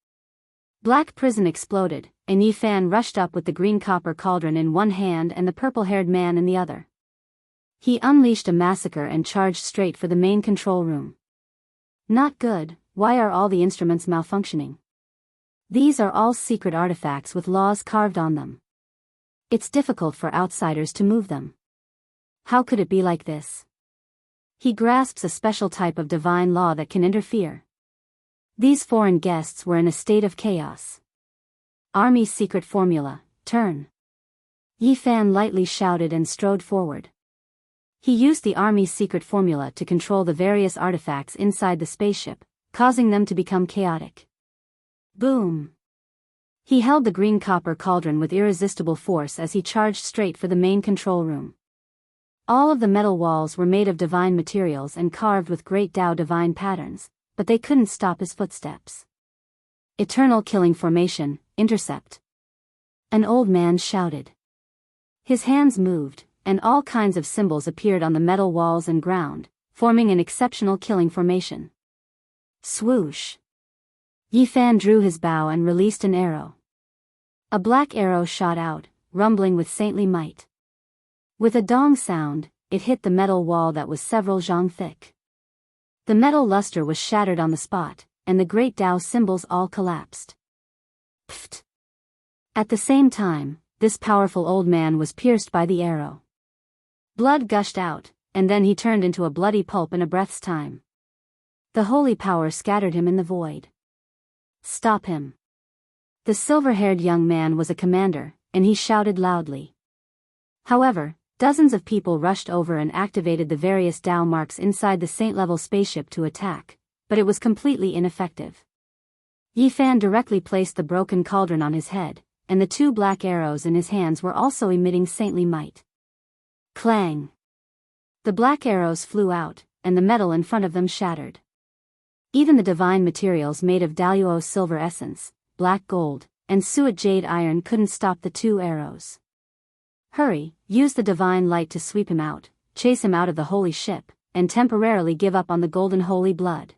Black prison exploded, and Yifan rushed up with the green copper cauldron in one hand and the purple-haired man in the other. He unleashed a massacre and charged straight for the main control room. "Not good, why are all the instruments malfunctioning? These are all secret artifacts with laws carved on them. It's difficult for outsiders to move them. How could it be like this?" He grasps a special type of divine law that can interfere. These foreign guests were in a state of chaos. "Army's secret formula, turn." Yifan lightly shouted and strode forward. He used the Army's secret formula to control the various artifacts inside the spaceship, causing them to become chaotic. Boom! He held the green copper cauldron with irresistible force as he charged straight for the main control room. All of the metal walls were made of divine materials and carved with great Tao divine patterns, but they couldn't stop his footsteps. "Eternal killing formation, intercept!" An old man shouted. His hands moved, and all kinds of symbols appeared on the metal walls and ground, forming an exceptional killing formation. Swoosh! Yifan drew his bow and released an arrow. A black arrow shot out, rumbling with saintly might. With a dong sound, it hit the metal wall that was several zhang thick. The metal luster was shattered on the spot, and the great Tao symbols all collapsed. Pfft! At the same time, this powerful old man was pierced by the arrow. Blood gushed out, and then he turned into a bloody pulp in a breath's time. The holy power scattered him in the void. "Stop him!" The silver-haired young man was a commander, and he shouted loudly. However, dozens of people rushed over and activated the various Tao marks inside the saint-level spaceship to attack, but it was completely ineffective. Yifan directly placed the broken cauldron on his head, and the two black arrows in his hands were also emitting saintly might. Clang! The black arrows flew out, and the metal in front of them shattered. Even the divine materials made of Daluo silver essence, black gold, and suet jade iron couldn't stop the two arrows. "Hurry, use the divine light to sweep him out, chase him out of the holy ship, and temporarily give up on the golden holy blood."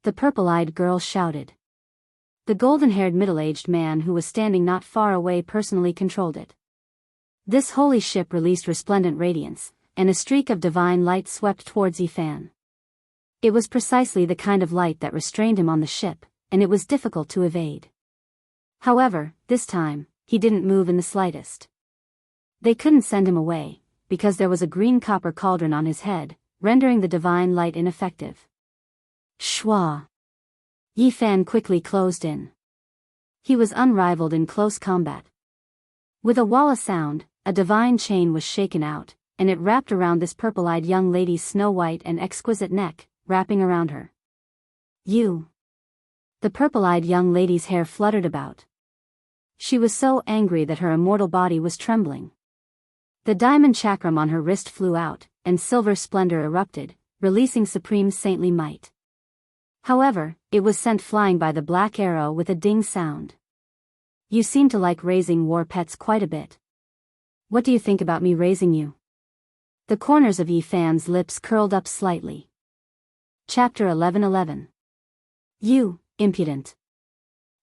The purple-eyed girl shouted. The golden-haired middle-aged man who was standing not far away personally controlled it. This holy ship released resplendent radiance, and a streak of divine light swept towards Yifan. It was precisely the kind of light that restrained him on the ship, and it was difficult to evade. However, this time, he didn't move in the slightest. They couldn't send him away, because there was a green copper cauldron on his head, rendering the divine light ineffective. Shwa! Yifan quickly closed in. He was unrivaled in close combat. With a walla sound, a divine chain was shaken out, and it wrapped around this purple-eyed young lady's snow-white and exquisite neck, wrapping around her. "You!" The purple-eyed young lady's hair fluttered about. She was so angry that her immortal body was trembling. The diamond chakram on her wrist flew out, and silver splendor erupted, releasing supreme saintly might. However, it was sent flying by the black arrow with a ding sound. You seem to like raising war pets quite a bit. What do you think about me raising you? The corners of Yi Fan's lips curled up slightly. Chapter 11:11. You, impudent.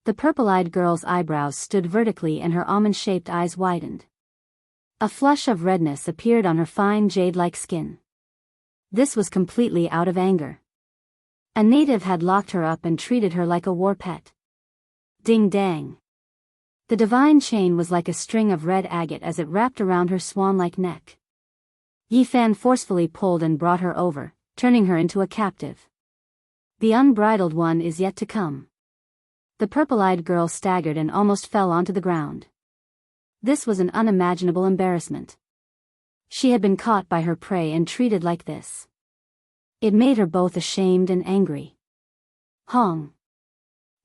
The purple-eyed girl's eyebrows stood vertically and her almond-shaped eyes widened. A flush of redness appeared on her fine jade-like skin. This was completely out of anger. A native had locked her up and treated her like a war pet. Ding-dang. The divine chain was like a string of red agate as it wrapped around her swan-like neck. Yi Fan forcefully pulled and brought her over, turning her into a captive. The unbridled one is yet to come. The purple-eyed girl staggered and almost fell onto the ground. This was an unimaginable embarrassment. She had been caught by her prey and treated like this. It made her both ashamed and angry. Hong.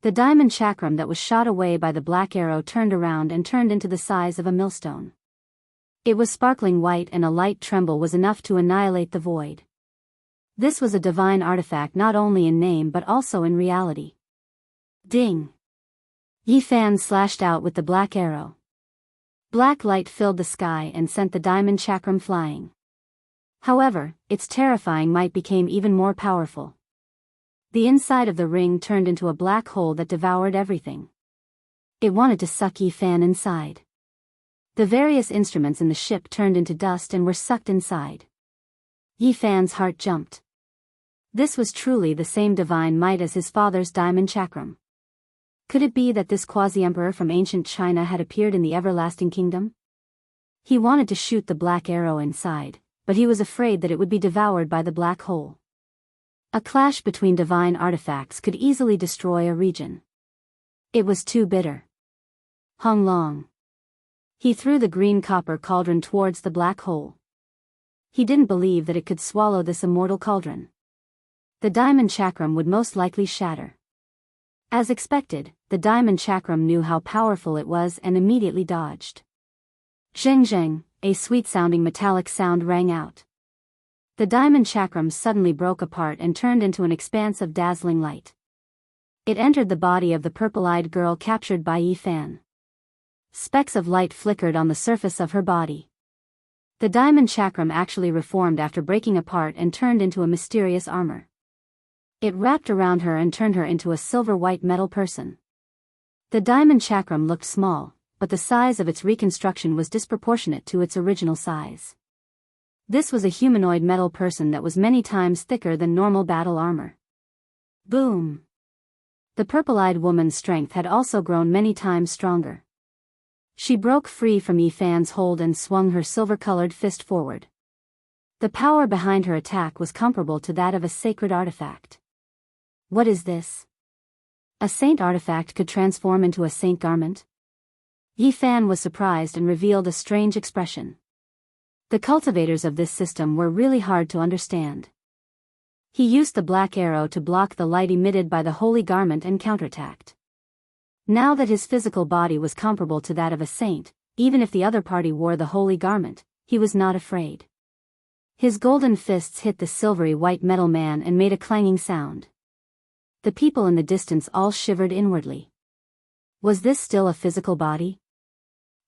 The diamond chakram that was shot away by the black arrow turned around and turned into the size of a millstone. It was sparkling white and a light tremble was enough to annihilate the void. This was a divine artifact not only in name but also in reality. Ding! Yi Fan slashed out with the black arrow. Black light filled the sky and sent the diamond chakram flying. However, its terrifying might became even more powerful. The inside of the ring turned into a black hole that devoured everything. It wanted to suck Yi Fan inside. The various instruments in the ship turned into dust and were sucked inside. Yi Fan's heart jumped. This was truly the same divine might as his father's diamond chakram. Could it be that this quasi-emperor from ancient China had appeared in the everlasting kingdom? He wanted to shoot the black arrow inside, but he was afraid that it would be devoured by the black hole. A clash between divine artifacts could easily destroy a region. It was too bitter. Hong Long. He threw the green copper cauldron towards the black hole. He didn't believe that it could swallow this immortal cauldron. The diamond chakram would most likely shatter. As expected, the diamond chakram knew how powerful it was and immediately dodged. Zheng zheng, a sweet-sounding metallic sound rang out. The diamond chakram suddenly broke apart and turned into an expanse of dazzling light. It entered the body of the purple-eyed girl captured by Yi Fan. Specks of light flickered on the surface of her body. The diamond chakram actually reformed after breaking apart and turned into a mysterious armor. It wrapped around her and turned her into a silver-white metal person. The diamond chakram looked small, but the size of its reconstruction was disproportionate to its original size. This was a humanoid metal person that was many times thicker than normal battle armor. Boom! The purple-eyed woman's strength had also grown many times stronger. She broke free from Yi Fan's hold and swung her silver-colored fist forward. The power behind her attack was comparable to that of a sacred artifact. What is this? A saint artifact could transform into a saint garment? Yi Fan was surprised and revealed a strange expression. The cultivators of this system were really hard to understand. He used the black arrow to block the light emitted by the holy garment and counterattacked. Now that his physical body was comparable to that of a saint, even if the other party wore the holy garment, he was not afraid. His golden fists hit the silvery white metal man and made a clanging sound. The people in the distance all shivered inwardly. Was this still a physical body?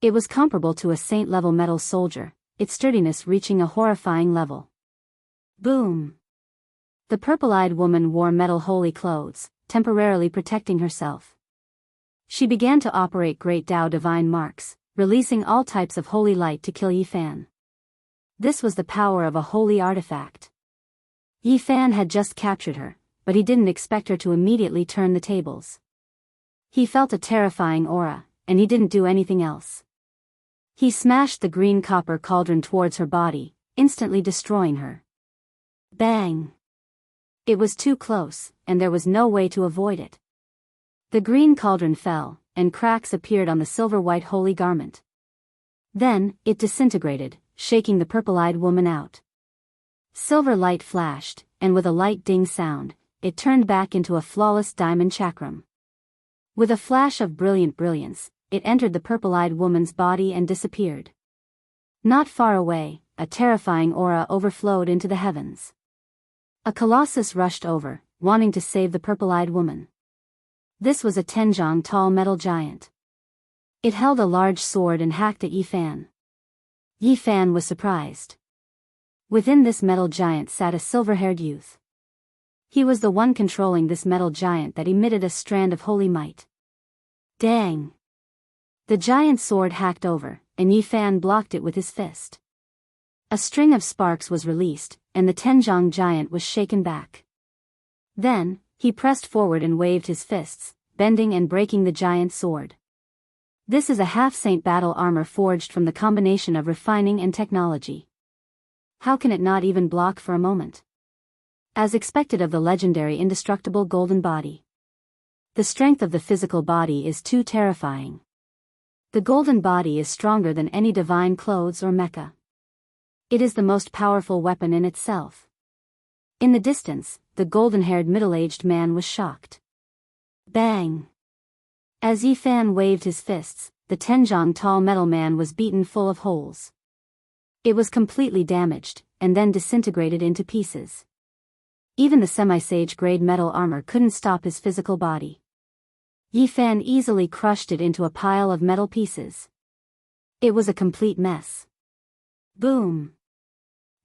It was comparable to a saint-level metal soldier, its sturdiness reaching a horrifying level. Boom! The purple-eyed woman wore metal holy clothes, temporarily protecting herself. She began to operate Great Tao divine marks, releasing all types of holy light to kill Yi Fan. This was the power of a holy artifact. Yi Fan had just captured her, but he didn't expect her to immediately turn the tables. He felt a terrifying aura, and he didn't do anything else. He smashed the green copper cauldron towards her body, instantly destroying her. Bang! It was too close, and there was no way to avoid it. The green cauldron fell, and cracks appeared on the silver-white holy garment. Then, it disintegrated, shaking the purple-eyed woman out. Silver light flashed, and with a light ding sound, it turned back into a flawless diamond chakram. With a flash of brilliant brilliance, it entered the purple-eyed woman's body and disappeared. Not far away, a terrifying aura overflowed into the heavens. A colossus rushed over, wanting to save the purple-eyed woman. This was a 10 tall metal giant. It held a large sword and hacked at Yi Fan. Yi Fan was surprised. Within this metal giant sat a silver-haired youth. He was the one controlling this metal giant that emitted a strand of holy might. Dang! The giant's sword hacked over, and Yi Fan blocked it with his fist. A string of sparks was released, and the 10 giant was shaken back. Then, he pressed forward and waved his fists, bending and breaking the giant's sword. This is a half-saint battle armor forged from the combination of refining and technology. How can it not even block for a moment? As expected of the legendary indestructible golden body. The strength of the physical body is too terrifying. The golden body is stronger than any divine clothes or mecha. It is the most powerful weapon in itself. In the distance, the golden-haired middle-aged man was shocked. Bang! As Yi Fan waved his fists, the 10 tall metal man was beaten full of holes. It was completely damaged, and then disintegrated into pieces. Even the semi-sage-grade metal armor couldn't stop his physical body. Yi Fan easily crushed it into a pile of metal pieces. It was a complete mess. Boom!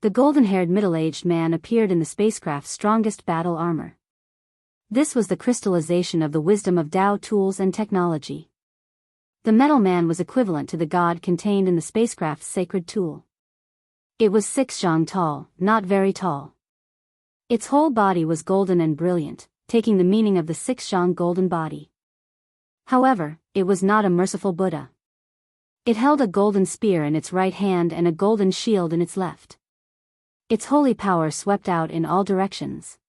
The golden-haired middle-aged man appeared in the spacecraft's strongest battle armor. This was the crystallization of the wisdom of Tao tools and technology. The metal man was equivalent to the god contained in the spacecraft's sacred tool. It was 6 tall, not very tall. Its whole body was golden and brilliant, taking the meaning of the 6 golden body. However, it was not a merciful Buddha. It held a golden spear in its right hand and a golden shield in its left. Its holy power swept out in all directions.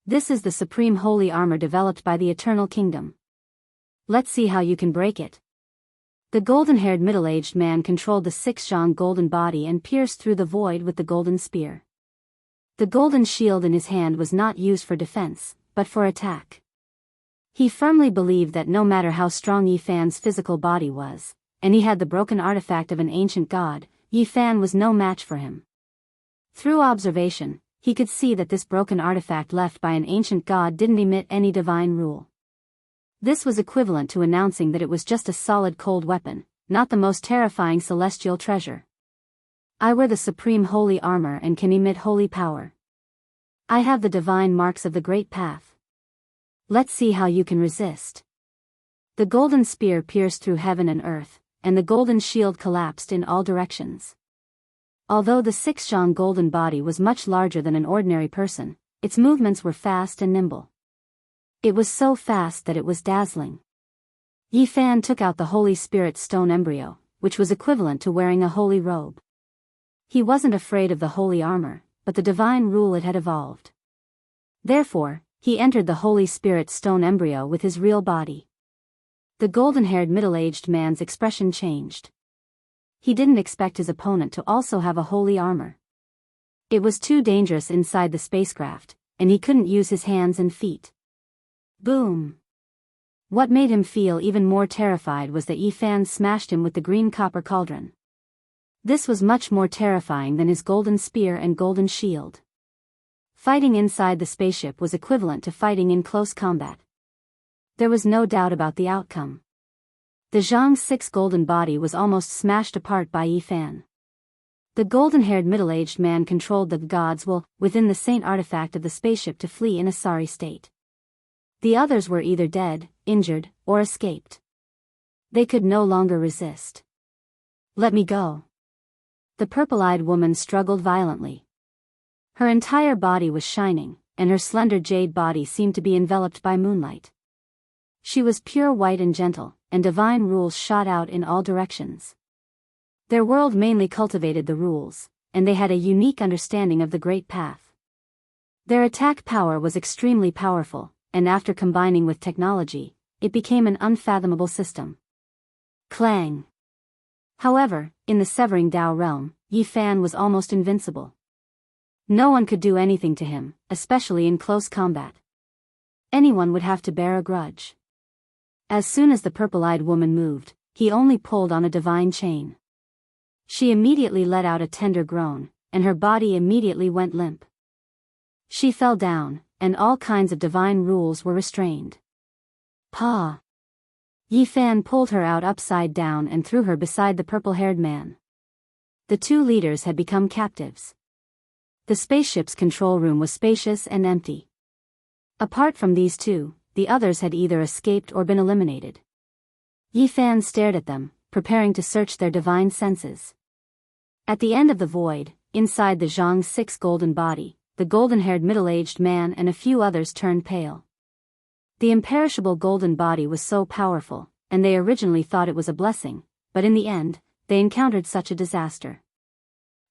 This is the supreme holy armor developed by the Eternal Kingdom. Let's see how you can break it. The golden-haired middle-aged man controlled the 6 golden body and pierced through the void with the golden spear. The golden shield in his hand was not used for defense, but for attack. He firmly believed that no matter how strong Yi Fan's physical body was, and he had the broken artifact of an ancient god, Yi Fan was no match for him. Through observation, he could see that this broken artifact left by an ancient god didn't emit any divine rule. This was equivalent to announcing that it was just a solid cold weapon, not the most terrifying celestial treasure. I wear the supreme holy armor and can emit holy power. I have the divine marks of the great path. Let's see how you can resist. The golden spear pierced through heaven and earth, and the golden shield collapsed in all directions. Although the 6 golden body was much larger than an ordinary person, its movements were fast and nimble. It was so fast that it was dazzling. Yi Fan took out the Holy Spirit stone embryo, which was equivalent to wearing a holy robe. He wasn't afraid of the holy armor, but the divine rule it had evolved. Therefore, he entered the Holy Spirit stone embryo with his real body. The golden-haired middle-aged man's expression changed. He didn't expect his opponent to also have a holy armor. It was too dangerous inside the spacecraft, and he couldn't use his hands and feet. Boom! What made him feel even more terrified was that Yi Fan smashed him with the green copper cauldron. This was much more terrifying than his golden spear and golden shield. Fighting inside the spaceship was equivalent to fighting in close combat. There was no doubt about the outcome. The Zhang's 6 golden body was almost smashed apart by Yi Fan. The golden-haired middle-aged man controlled the god's will within the saint artifact of the spaceship to flee in a sorry state. The others were either dead, injured, or escaped. They could no longer resist. Let me go. The purple-eyed woman struggled violently. Her entire body was shining, and her slender jade body seemed to be enveloped by moonlight. She was pure white and gentle, and divine rules shot out in all directions. Their world mainly cultivated the rules, and they had a unique understanding of the great path. Their attack power was extremely powerful, and after combining with technology, it became an unfathomable system. Clang! However, in the Severing Tao realm, Yi Fan was almost invincible. No one could do anything to him, especially in close combat. Anyone would have to bear a grudge. As soon as the purple-eyed woman moved, he only pulled on a divine chain. She immediately let out a tender groan, and her body immediately went limp. She fell down, and all kinds of divine rules were restrained. Pa! Yi Fan pulled her out upside down and threw her beside the purple-haired man. The two leaders had become captives. The spaceship's control room was spacious and empty. Apart from these two, the others had either escaped or been eliminated. Yi Fan stared at them, preparing to search their divine senses. At the end of the void, inside the Zhang's 6 golden body, the golden-haired middle-aged man and a few others turned pale. The imperishable golden body was so powerful, and they originally thought it was a blessing, but in the end, they encountered such a disaster.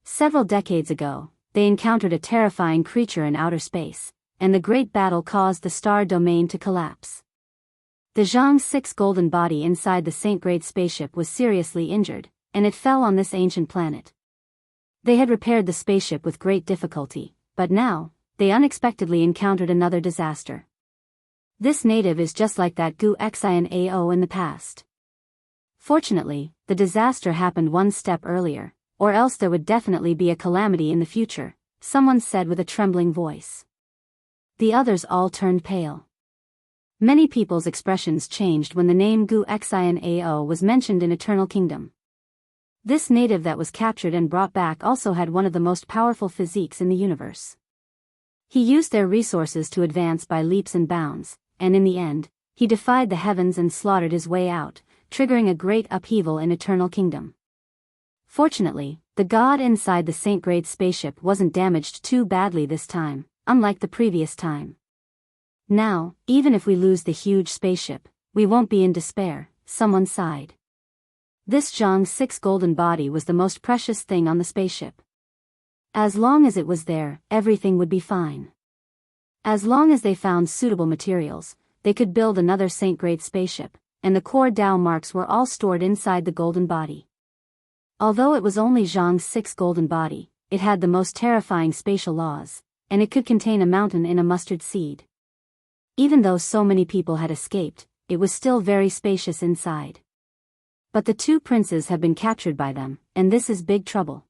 Several decades ago, they encountered a terrifying creature in outer space, and the great battle caused the star domain to collapse. The Zhang's 6 golden body inside the Saint-grade spaceship was seriously injured, and it fell on this ancient planet. They had repaired the spaceship with great difficulty, but now, they unexpectedly encountered another disaster. This native is just like that Gu Xianao in the past. Fortunately, the disaster happened one step earlier, or else there would definitely be a calamity in the future, someone said with a trembling voice. The others all turned pale. Many people's expressions changed when the name Gu Xianao was mentioned in Eternal Kingdom. This native that was captured and brought back also had one of the most powerful physiques in the universe. He used their resources to advance by leaps and bounds, and in the end, he defied the heavens and slaughtered his way out, triggering a great upheaval in Eternal Kingdom. Fortunately, the god inside the Saint-grade spaceship wasn't damaged too badly this time, unlike the previous time. Now, even if we lose the huge spaceship, we won't be in despair, someone sighed. This Zhang's 6 golden body was the most precious thing on the spaceship. As long as it was there, everything would be fine. As long as they found suitable materials, they could build another Saint-grade spaceship, and the core Dao marks were all stored inside the golden body. Although it was only Zhang's 6 golden body, it had the most terrifying spatial laws, and it could contain a mountain in a mustard seed. Even though so many people had escaped, it was still very spacious inside. But the two princes have been captured by them, and this is big trouble.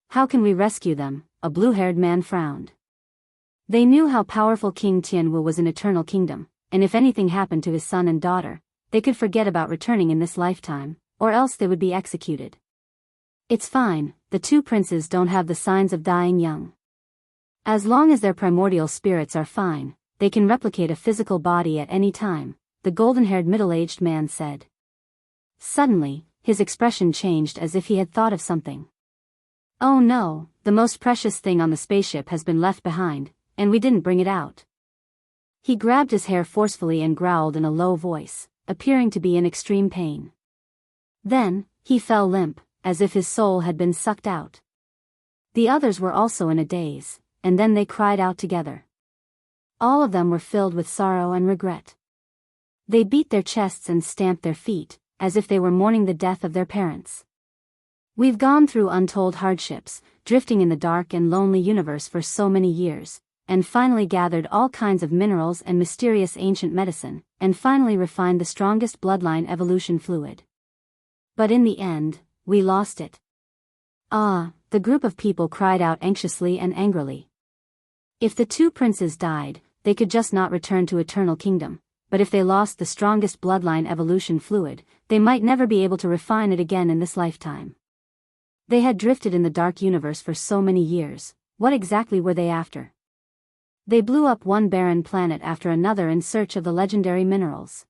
How can we rescue them? A blue-haired man frowned. They knew how powerful King Tianwu was in Eternal Kingdom, and if anything happened to his son and daughter, they could forget about returning in this lifetime, or else they would be executed. It's fine, the two princes don't have the signs of dying young. As long as their primordial spirits are fine, they can replicate a physical body at any time, the golden-haired middle-aged man said. Suddenly, his expression changed as if he had thought of something. Oh no, the most precious thing on the spaceship has been left behind, and we didn't bring it out. He grabbed his hair forcefully and growled in a low voice, appearing to be in extreme pain. Then, he fell limp, as if his soul had been sucked out. The others were also in a daze, and then they cried out together. All of them were filled with sorrow and regret. They beat their chests and stamped their feet, as if they were mourning the death of their parents. We've gone through untold hardships, drifting in the dark and lonely universe for so many years, and finally gathered all kinds of minerals and mysterious ancient medicine, and finally refined the strongest bloodline evolution fluid. But in the end, we lost it. Ah, the group of people cried out anxiously and angrily. If the two princes died, they could just not return to Eternal Kingdom, but if they lost the strongest bloodline evolution fluid, they might never be able to refine it again in this lifetime. They had drifted in the dark universe for so many years, what exactly were they after? They blew up one barren planet after another in search of the legendary minerals.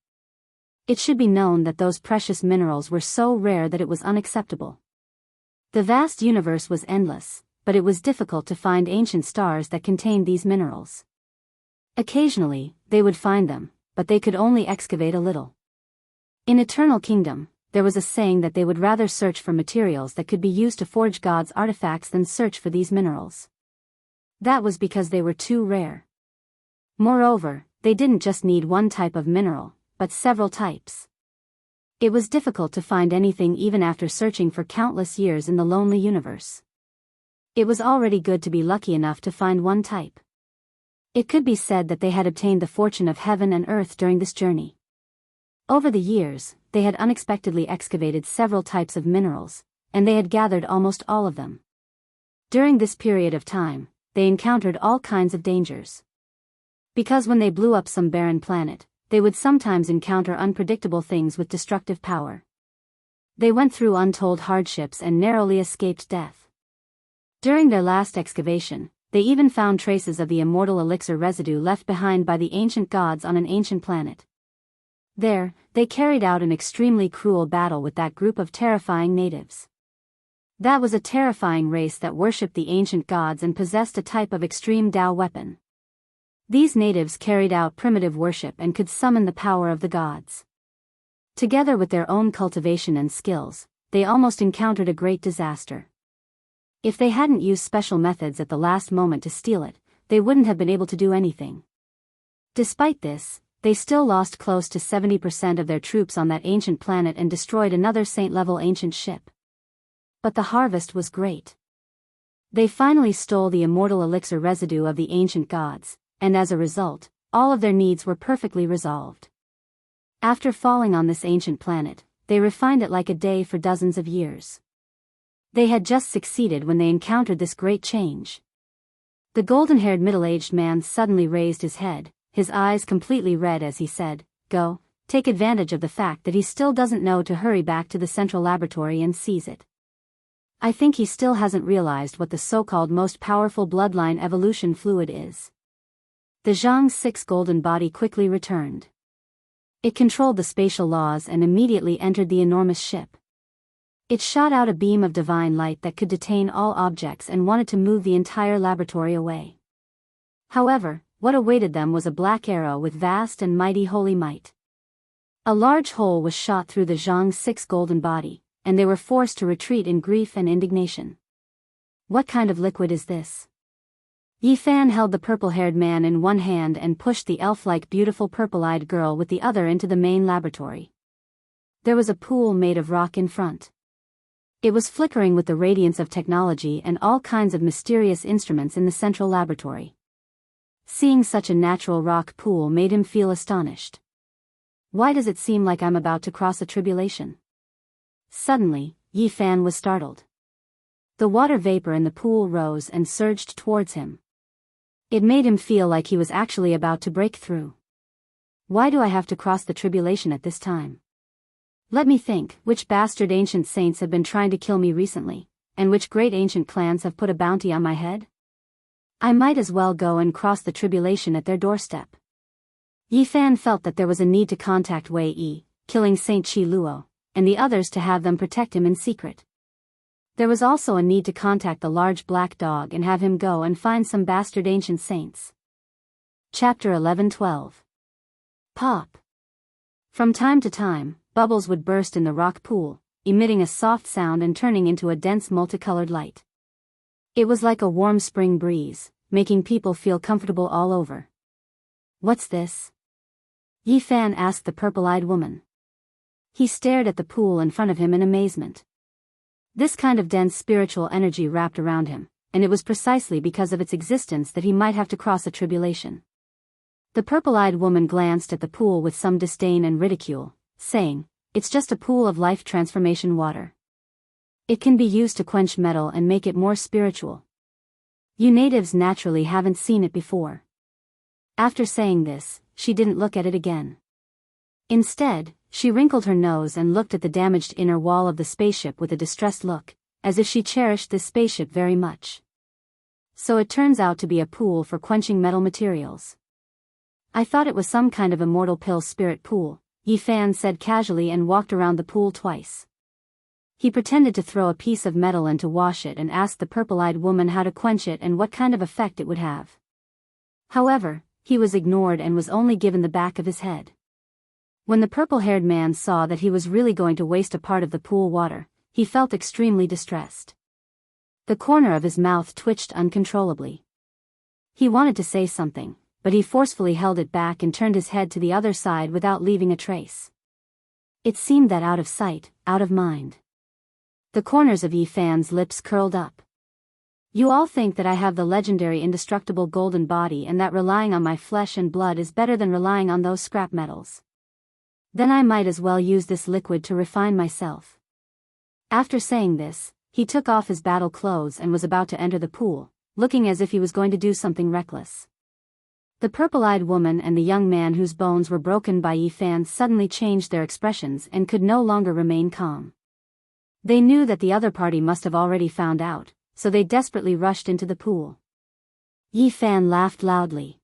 It should be known that those precious minerals were so rare that it was unacceptable. The vast universe was endless, but it was difficult to find ancient stars that contained these minerals. Occasionally, they would find them, but they could only excavate a little. In Eternal Kingdom, there was a saying that they would rather search for materials that could be used to forge God's artifacts than search for these minerals. That was because they were too rare. Moreover, they didn't just need one type of mineral, but several types. It was difficult to find anything even after searching for countless years in the lonely universe. It was already good to be lucky enough to find one type. It could be said that they had obtained the fortune of heaven and earth during this journey. Over the years, they had unexpectedly excavated several types of minerals, and they had gathered almost all of them. During this period of time, they encountered all kinds of dangers. Because when they blew up some barren planet, they would sometimes encounter unpredictable things with destructive power. They went through untold hardships and narrowly escaped death. During their last excavation, they even found traces of the immortal elixir residue left behind by the ancient gods on an ancient planet. There, they carried out an extremely cruel battle with that group of terrifying natives. That was a terrifying race that worshipped the ancient gods and possessed a type of extreme Tao weapon. These natives carried out primitive worship and could summon the power of the gods. Together with their own cultivation and skills, they almost encountered a great disaster. If they hadn't used special methods at the last moment to steal it, they wouldn't have been able to do anything. Despite this, they still lost close to 70% of their troops on that ancient planet and destroyed another Saint-level ancient ship. But the harvest was great. They finally stole the immortal elixir residue of the ancient gods, and as a result, all of their needs were perfectly resolved. After falling on this ancient planet, they refined it like a day for dozens of years. They had just succeeded when they encountered this great change. The golden-haired middle-aged man suddenly raised his head, his eyes completely red as he said, "Go, take advantage of the fact that he still doesn't know to hurry back to the central laboratory and seize it. I think he still hasn't realized what the so-called most powerful bloodline evolution fluid is." The Zhang 6 golden body quickly returned. It controlled the spatial laws and immediately entered the enormous ship. It shot out a beam of divine light that could detain all objects and wanted to move the entire laboratory away. However, what awaited them was a black arrow with vast and mighty holy might. A large hole was shot through the Zhang 6 golden body, and they were forced to retreat in grief and indignation. What kind of liquid is this? Yi Fan held the purple-haired man in one hand and pushed the elf-like beautiful purple-eyed girl with the other into the main laboratory. There was a pool made of rock in front. It was flickering with the radiance of technology and all kinds of mysterious instruments in the central laboratory. Seeing such a natural rock pool made him feel astonished. Why does it seem like I'm about to cross a tribulation? Suddenly, Yi Fan was startled. The water vapor in the pool rose and surged towards him. It made him feel like he was actually about to break through. Why do I have to cross the tribulation at this time? Let me think, which bastard ancient saints have been trying to kill me recently, and which great ancient clans have put a bounty on my head? I might as well go and cross the tribulation at their doorstep. Yi Fan felt that there was a need to contact Wei Yi, killing Saint Qi Luo, and the others to have them protect him in secret. There was also a need to contact the large black dog and have him go and find some bastard ancient saints. Chapter 11-12. Pop. From time to time, bubbles would burst in the rock pool, emitting a soft sound and turning into a dense multicolored light. It was like a warm spring breeze, making people feel comfortable all over. What's this? Yi Fan asked the purple-eyed woman. He stared at the pool in front of him in amazement. This kind of dense spiritual energy wrapped around him, and it was precisely because of its existence that he might have to cross a tribulation. The purple-eyed woman glanced at the pool with some disdain and ridicule, saying, "It's just a pool of life transformation water. It can be used to quench metal and make it more spiritual. You natives naturally haven't seen it before." After saying this, she didn't look at it again. Instead, she wrinkled her nose and looked at the damaged inner wall of the spaceship with a distressed look, as if she cherished this spaceship very much. So it turns out to be a pool for quenching metal materials. I thought it was some kind of immortal pill spirit pool, Yi Fan said casually and walked around the pool twice. He pretended to throw a piece of metal in to wash it and asked the purple-eyed woman how to quench it and what kind of effect it would have. However, he was ignored and was only given the back of his head. When the purple-haired man saw that he was really going to waste a part of the pool water, he felt extremely distressed. The corner of his mouth twitched uncontrollably. He wanted to say something, but he forcefully held it back and turned his head to the other side without leaving a trace. It seemed that out of sight, out of mind. The corners of Yi Fan's lips curled up. You all think that I have the legendary indestructible golden body and that relying on my flesh and blood is better than relying on those scrap metals. Then I might as well use this liquid to refine myself. After saying this, he took off his battle clothes and was about to enter the pool, looking as if he was going to do something reckless. The purple-eyed woman and the young man whose bones were broken by Yi Fan suddenly changed their expressions and could no longer remain calm. They knew that the other party must have already found out, so they desperately rushed into the pool. Yi Fan laughed loudly.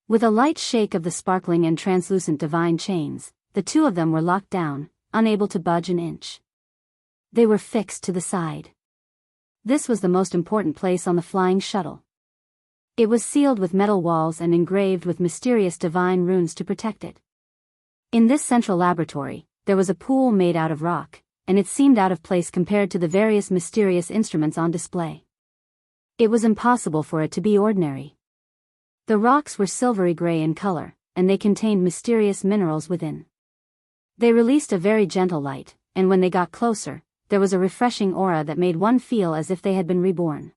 With a light shake of the sparkling and translucent divine chains, the two of them were locked down, unable to budge an inch. They were fixed to the side. This was the most important place on the flying shuttle. It was sealed with metal walls and engraved with mysterious divine runes to protect it. In this central laboratory, there was a pool made out of rock, and it seemed out of place compared to the various mysterious instruments on display. It was impossible for it to be ordinary. The rocks were silvery gray in color, and they contained mysterious minerals within. They released a very gentle light, and when they got closer, there was a refreshing aura that made one feel as if they had been reborn.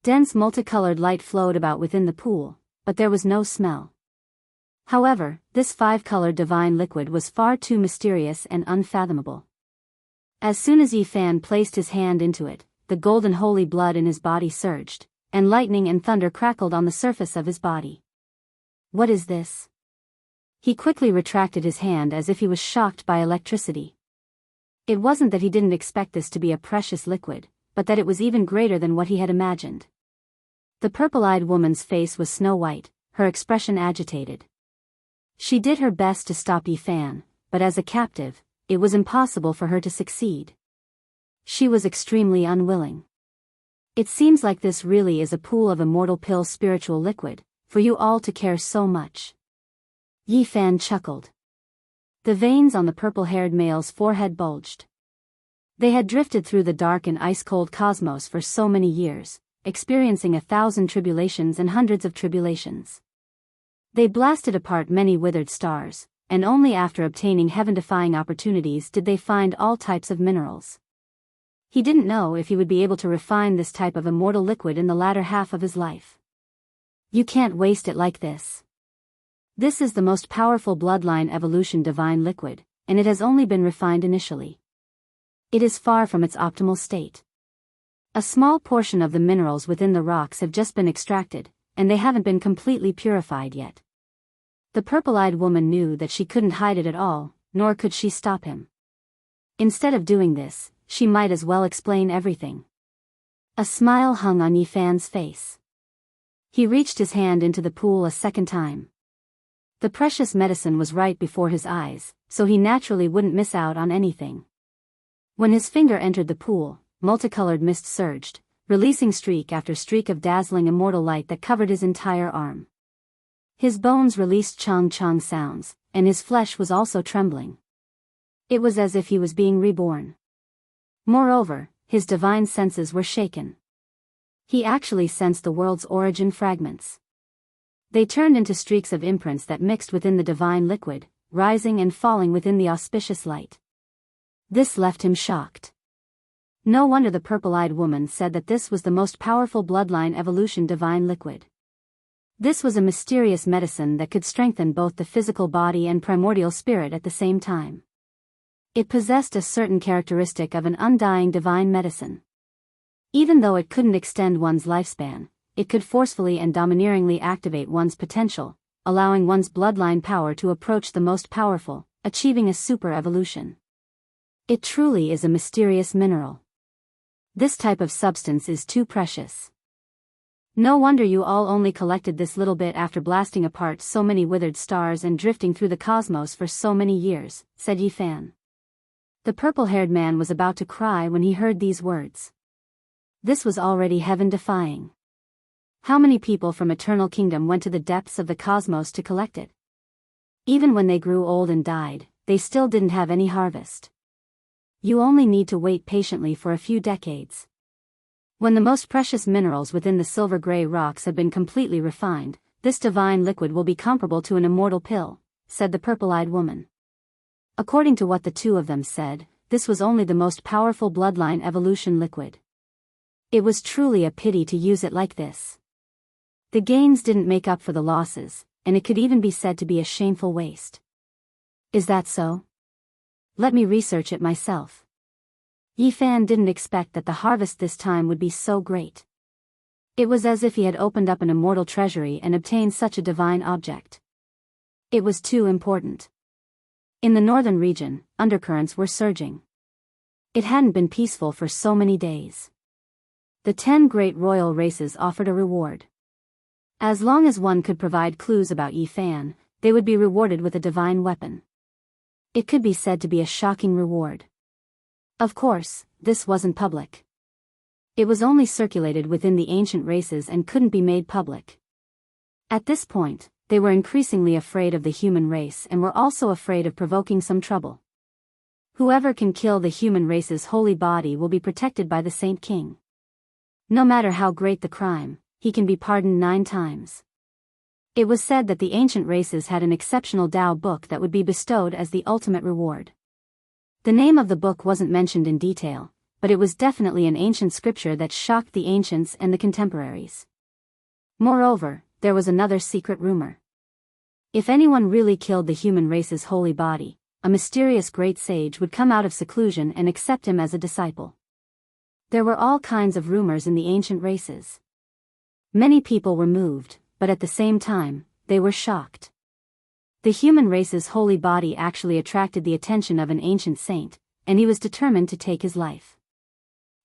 Dense multicolored light flowed about within the pool, but there was no smell. However, this five-colored divine liquid was far too mysterious and unfathomable. As soon as Yi Fan placed his hand into it, the golden holy blood in his body surged, and lightning and thunder crackled on the surface of his body. What is this? He quickly retracted his hand as if he was shocked by electricity. It wasn't that he didn't expect this to be a precious liquid, but that it was even greater than what he had imagined. The purple-eyed woman's face was snow-white, her expression agitated. She did her best to stop Yi Fan, but as a captive, it was impossible for her to succeed. She was extremely unwilling. It seems like this really is a pool of immortal pill spiritual liquid, for you all to care so much. Yi Fan chuckled. The veins on the purple-haired male's forehead bulged. They had drifted through the dark and ice-cold cosmos for so many years, experiencing 1,000 tribulations and hundreds of tribulations. They blasted apart many withered stars, and only after obtaining heaven-defying opportunities did they find all types of minerals. He didn't know if he would be able to refine this type of immortal liquid in the latter half of his life. You can't waste it like this. This is the most powerful bloodline evolution divine liquid, and it has only been refined initially. It is far from its optimal state. A small portion of the minerals within the rocks have just been extracted, and they haven't been completely purified yet. The purple-eyed woman knew that she couldn't hide it at all, nor could she stop him. Instead of doing this, she might as well explain everything. A smile hung on Yi Fan's face. He reached his hand into the pool a second time. The precious medicine was right before his eyes, so he naturally wouldn't miss out on anything. When his finger entered the pool, multicolored mist surged, releasing streak after streak of dazzling immortal light that covered his entire arm. His bones released chong-chong sounds, and his flesh was also trembling. It was as if he was being reborn. Moreover, his divine senses were shaken. He actually sensed the world's origin fragments. They turned into streaks of imprints that mixed within the divine liquid, rising and falling within the auspicious light. This left him shocked. No wonder the purple-eyed woman said that this was the most powerful bloodline evolution divine liquid. This was a mysterious medicine that could strengthen both the physical body and primordial spirit at the same time. It possessed a certain characteristic of an undying divine medicine. Even though it couldn't extend one's lifespan, it could forcefully and domineeringly activate one's potential, allowing one's bloodline power to approach the most powerful, achieving a super evolution. It truly is a mysterious mineral. This type of substance is too precious. No wonder you all only collected this little bit after blasting apart so many withered stars and drifting through the cosmos for so many years, said Yi Fan. The purple-haired man was about to cry when he heard these words. This was already heaven-defying. How many people from Eternal Kingdom went to the depths of the cosmos to collect it? Even when they grew old and died, they still didn't have any harvest. You only need to wait patiently for a few decades. When the most precious minerals within the silver-gray rocks have been completely refined, this divine liquid will be comparable to an immortal pill, said the purple-eyed woman. According to what the two of them said, this was only the most powerful bloodline evolution liquid. It was truly a pity to use it like this. The gains didn't make up for the losses, and it could even be said to be a shameful waste. Is that so? Let me research it myself. Yi Fan didn't expect that the harvest this time would be so great. It was as if he had opened up an immortal treasury and obtained such a divine object. It was too important. In the northern region, undercurrents were surging. It hadn't been peaceful for so many days. The 10 great royal races offered a reward. As long as one could provide clues about Yi Fan, they would be rewarded with a divine weapon. It could be said to be a shocking reward. Of course, this wasn't public. It was only circulated within the ancient races and couldn't be made public. At this point, they were increasingly afraid of the human race and were also afraid of provoking some trouble. Whoever can kill the human race's holy body will be protected by the Saint King. No matter how great the crime, he can be pardoned 9 times. It was said that the ancient races had an exceptional Tao book that would be bestowed as the ultimate reward. The name of the book wasn't mentioned in detail, but it was definitely an ancient scripture that shocked the ancients and the contemporaries. Moreover, there was another secret rumor. If anyone really killed the human race's holy body, a mysterious great sage would come out of seclusion and accept him as a disciple. There were all kinds of rumors in the ancient races. Many people were moved, but at the same time, they were shocked. The human race's holy body actually attracted the attention of an ancient saint, and he was determined to take his life.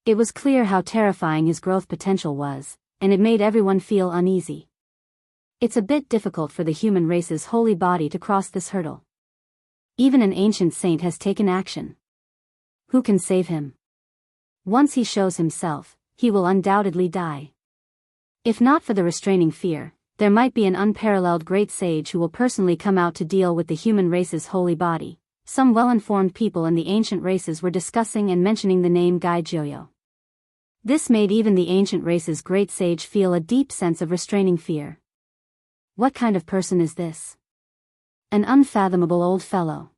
It was clear how terrifying his growth potential was, and it made everyone feel uneasy. It's a bit difficult for the human race's holy body to cross this hurdle. Even an ancient saint has taken action. Who can save him? Once he shows himself, he will undoubtedly die. If not for the restraining fear, there might be an unparalleled great sage who will personally come out to deal with the human race's holy body. Some well-informed people in the ancient races were discussing and mentioning the name Gai Joyo. This made even the ancient race's great sage feel a deep sense of restraining fear. What kind of person is this? An unfathomable old fellow.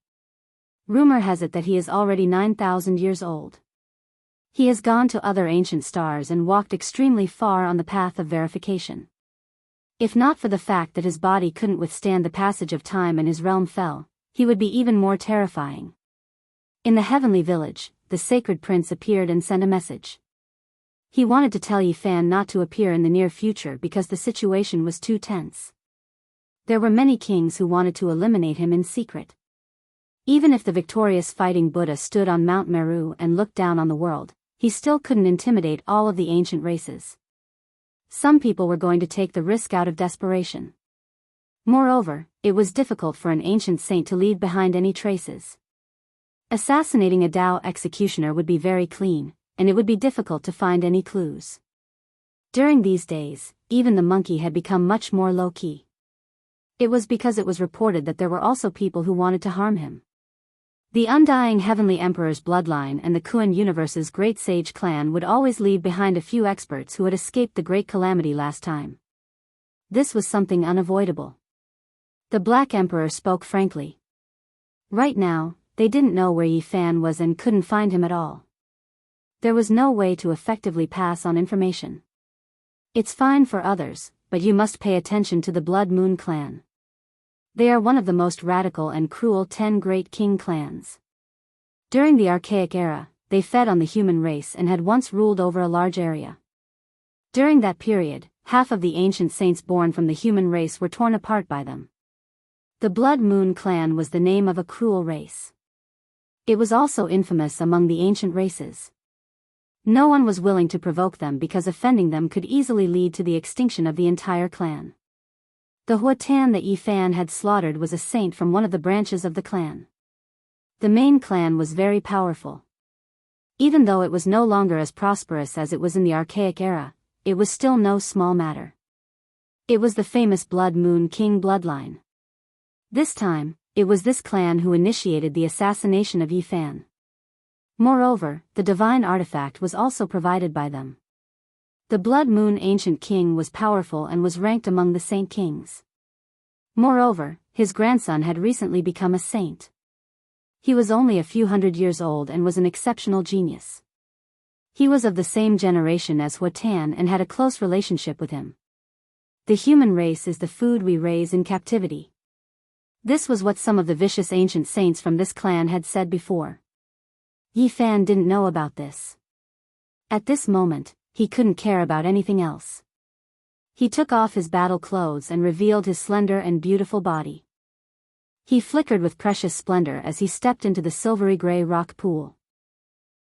Rumor has it that he is already 9,000 years old. He has gone to other ancient stars and walked extremely far on the path of verification. If not for the fact that his body couldn't withstand the passage of time and his realm fell, he would be even more terrifying. In the heavenly village, the sacred prince appeared and sent a message. He wanted to tell Yi Fan not to appear in the near future because the situation was too tense. There were many kings who wanted to eliminate him in secret. Even if the victorious fighting Buddha stood on Mount Meru and looked down on the world, he still couldn't intimidate all of the ancient races. Some people were going to take the risk out of desperation. Moreover, it was difficult for an ancient saint to leave behind any traces. Assassinating a Tao executioner would be very clean, and it would be difficult to find any clues. During these days, even the monkey had become much more low-key. It was because it was reported that there were also people who wanted to harm him. The undying Heavenly Emperor's bloodline and the Kuan Universe's great sage clan would always leave behind a few experts who had escaped the great calamity last time. This was something unavoidable. The Black Emperor spoke frankly. Right now, they didn't know where Yi Fan was and couldn't find him at all. There was no way to effectively pass on information. It's fine for others, but you must pay attention to the Blood Moon clan. They are one of the most radical and cruel 10 great king clans. During the Archaic era, they fed on the human race and had once ruled over a large area. During that period, half of the ancient saints born from the human race were torn apart by them. The Blood Moon clan was the name of a cruel race. It was also infamous among the ancient races. No one was willing to provoke them because offending them could easily lead to the extinction of the entire clan. The Huatan that Yi Fan had slaughtered was a saint from one of the branches of the clan. The main clan was very powerful. Even though it was no longer as prosperous as it was in the Archaic era, it was still no small matter. It was the famous Blood Moon King bloodline. This time, it was this clan who initiated the assassination of Yi Fan. Moreover, the divine artifact was also provided by them. The Blood Moon Ancient King was powerful and was ranked among the Saint Kings. Moreover, his grandson had recently become a saint. He was only a few hundred years old and was an exceptional genius. He was of the same generation as Huatan and had a close relationship with him. The human race is the food we raise in captivity. This was what some of the vicious ancient saints from this clan had said before. Yi Fan didn't know about this. At this moment, he couldn't care about anything else. He took off his battle clothes and revealed his slender and beautiful body. He flickered with precious splendor as he stepped into the silvery gray rock pool.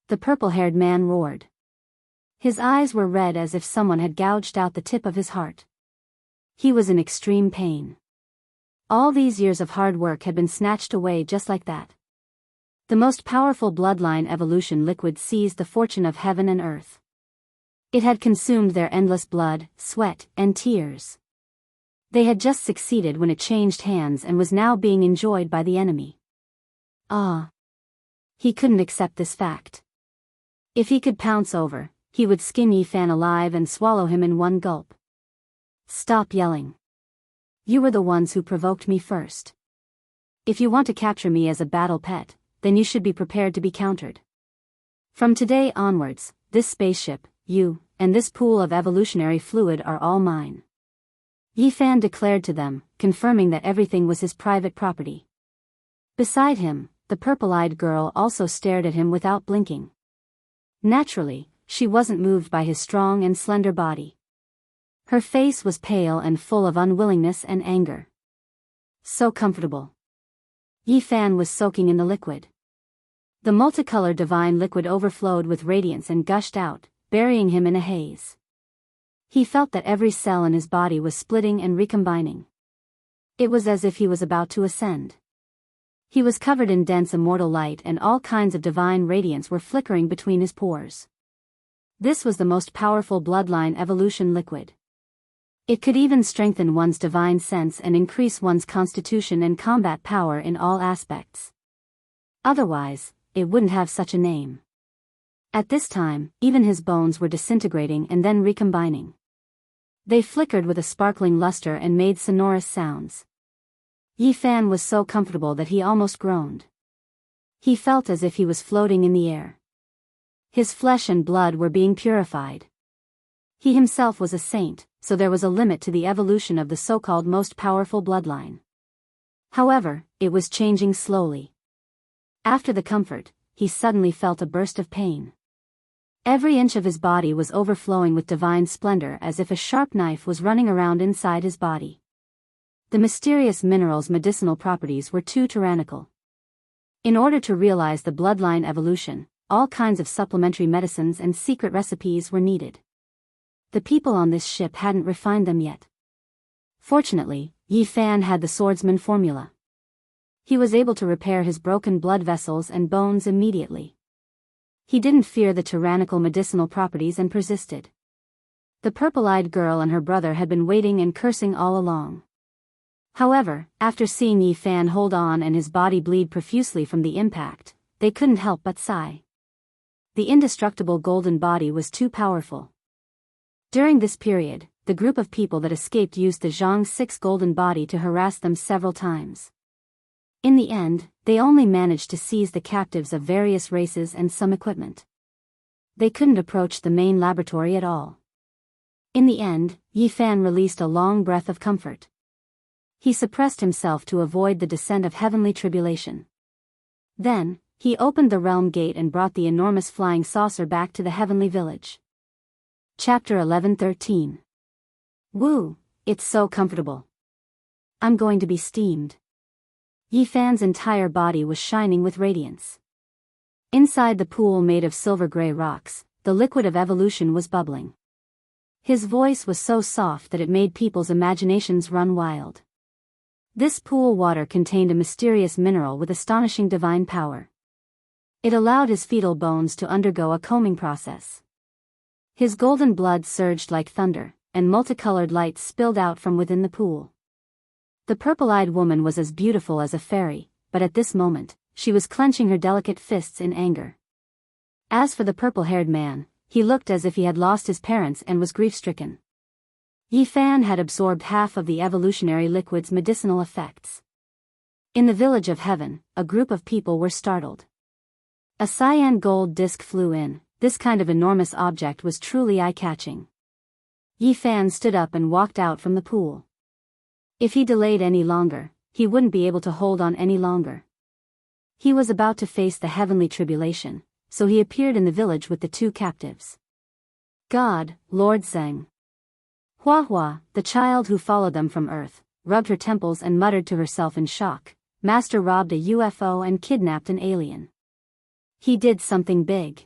The purple-haired man roared. His eyes were red as if someone had gouged out the tip of his heart. He was in extreme pain. All these years of hard work had been snatched away just like that. The most powerful bloodline evolution liquid seized the fortune of heaven and earth. It had consumed their endless blood, sweat, and tears. They had just succeeded when it changed hands and was now being enjoyed by the enemy. He couldn't accept this fact. If he could pounce over, he would skin Yi Fan alive and swallow him in one gulp. Stop yelling. You were the ones who provoked me first. If you want to capture me as a battle pet, then you should be prepared to be countered. From today onwards, this spaceship, you, and this pool of evolutionary fluid are all mine. Yi Fan declared to them, confirming that everything was his private property. Beside him, the purple-eyed girl also stared at him without blinking. Naturally, she wasn't moved by his strong and slender body. Her face was pale and full of unwillingness and anger. So comfortable. Yi Fan was soaking in the liquid. The multicolored divine liquid overflowed with radiance and gushed out, burying him in a haze. He felt that every cell in his body was splitting and recombining. It was as if he was about to ascend. He was covered in dense immortal light and all kinds of divine radiance were flickering between his pores. This was the most powerful bloodline evolution liquid. It could even strengthen one's divine sense and increase one's constitution and combat power in all aspects. Otherwise, it wouldn't have such a name. At this time, even his bones were disintegrating and then recombining. They flickered with a sparkling luster and made sonorous sounds. Yi Fan was so comfortable that he almost groaned. He felt as if he was floating in the air. His flesh and blood were being purified. He himself was a saint, so there was a limit to the evolution of the so-called most powerful bloodline. However, it was changing slowly. After the comfort, he suddenly felt a burst of pain. Every inch of his body was overflowing with divine splendor as if a sharp knife was running around inside his body. The mysterious mineral's medicinal properties were too tyrannical. In order to realize the bloodline evolution, all kinds of supplementary medicines and secret recipes were needed. The people on this ship hadn't refined them yet. Fortunately, Yi Fan had the swordsman formula. He was able to repair his broken blood vessels and bones immediately. He didn't fear the tyrannical medicinal properties and persisted. The purple-eyed girl and her brother had been waiting and cursing all along. However, after seeing Yi Fan hold on and his body bleed profusely from the impact, they couldn't help but sigh. The indestructible golden body was too powerful. During this period, the group of people that escaped used the Zhang's 6 golden body to harass them several times. In the end, they only managed to seize the captives of various races and some equipment. They couldn't approach the main laboratory at all. In the end, Yi Fan released a long breath of comfort. He suppressed himself to avoid the descent of heavenly tribulation. Then, he opened the realm gate and brought the enormous flying saucer back to the heavenly village. Chapter 11:13. Woo, it's so comfortable. I'm going to be steamed. Yi Fan's entire body was shining with radiance. Inside the pool made of silver-gray rocks, the liquid of evolution was bubbling. His voice was so soft that it made people's imaginations run wild. This pool water contained a mysterious mineral with astonishing divine power. It allowed his fetal bones to undergo a combing process. His golden blood surged like thunder, and multicolored light spilled out from within the pool. The purple-eyed woman was as beautiful as a fairy, but at this moment, she was clenching her delicate fists in anger. As for the purple-haired man, he looked as if he had lost his parents and was grief-stricken. Yi Fan had absorbed half of the evolutionary liquid's medicinal effects. In the village of heaven, a group of people were startled. A cyan gold disc flew in. This kind of enormous object was truly eye-catching. Yi Fan stood up and walked out from the pool. If he delayed any longer, he wouldn't be able to hold on any longer. He was about to face the heavenly tribulation, so he appeared in the village with the two captives. God, Lord Zeng. Hua Hua, the child who followed them from Earth, rubbed her temples and muttered to herself in shock, Master robbed a UFO and kidnapped an alien. He did something big.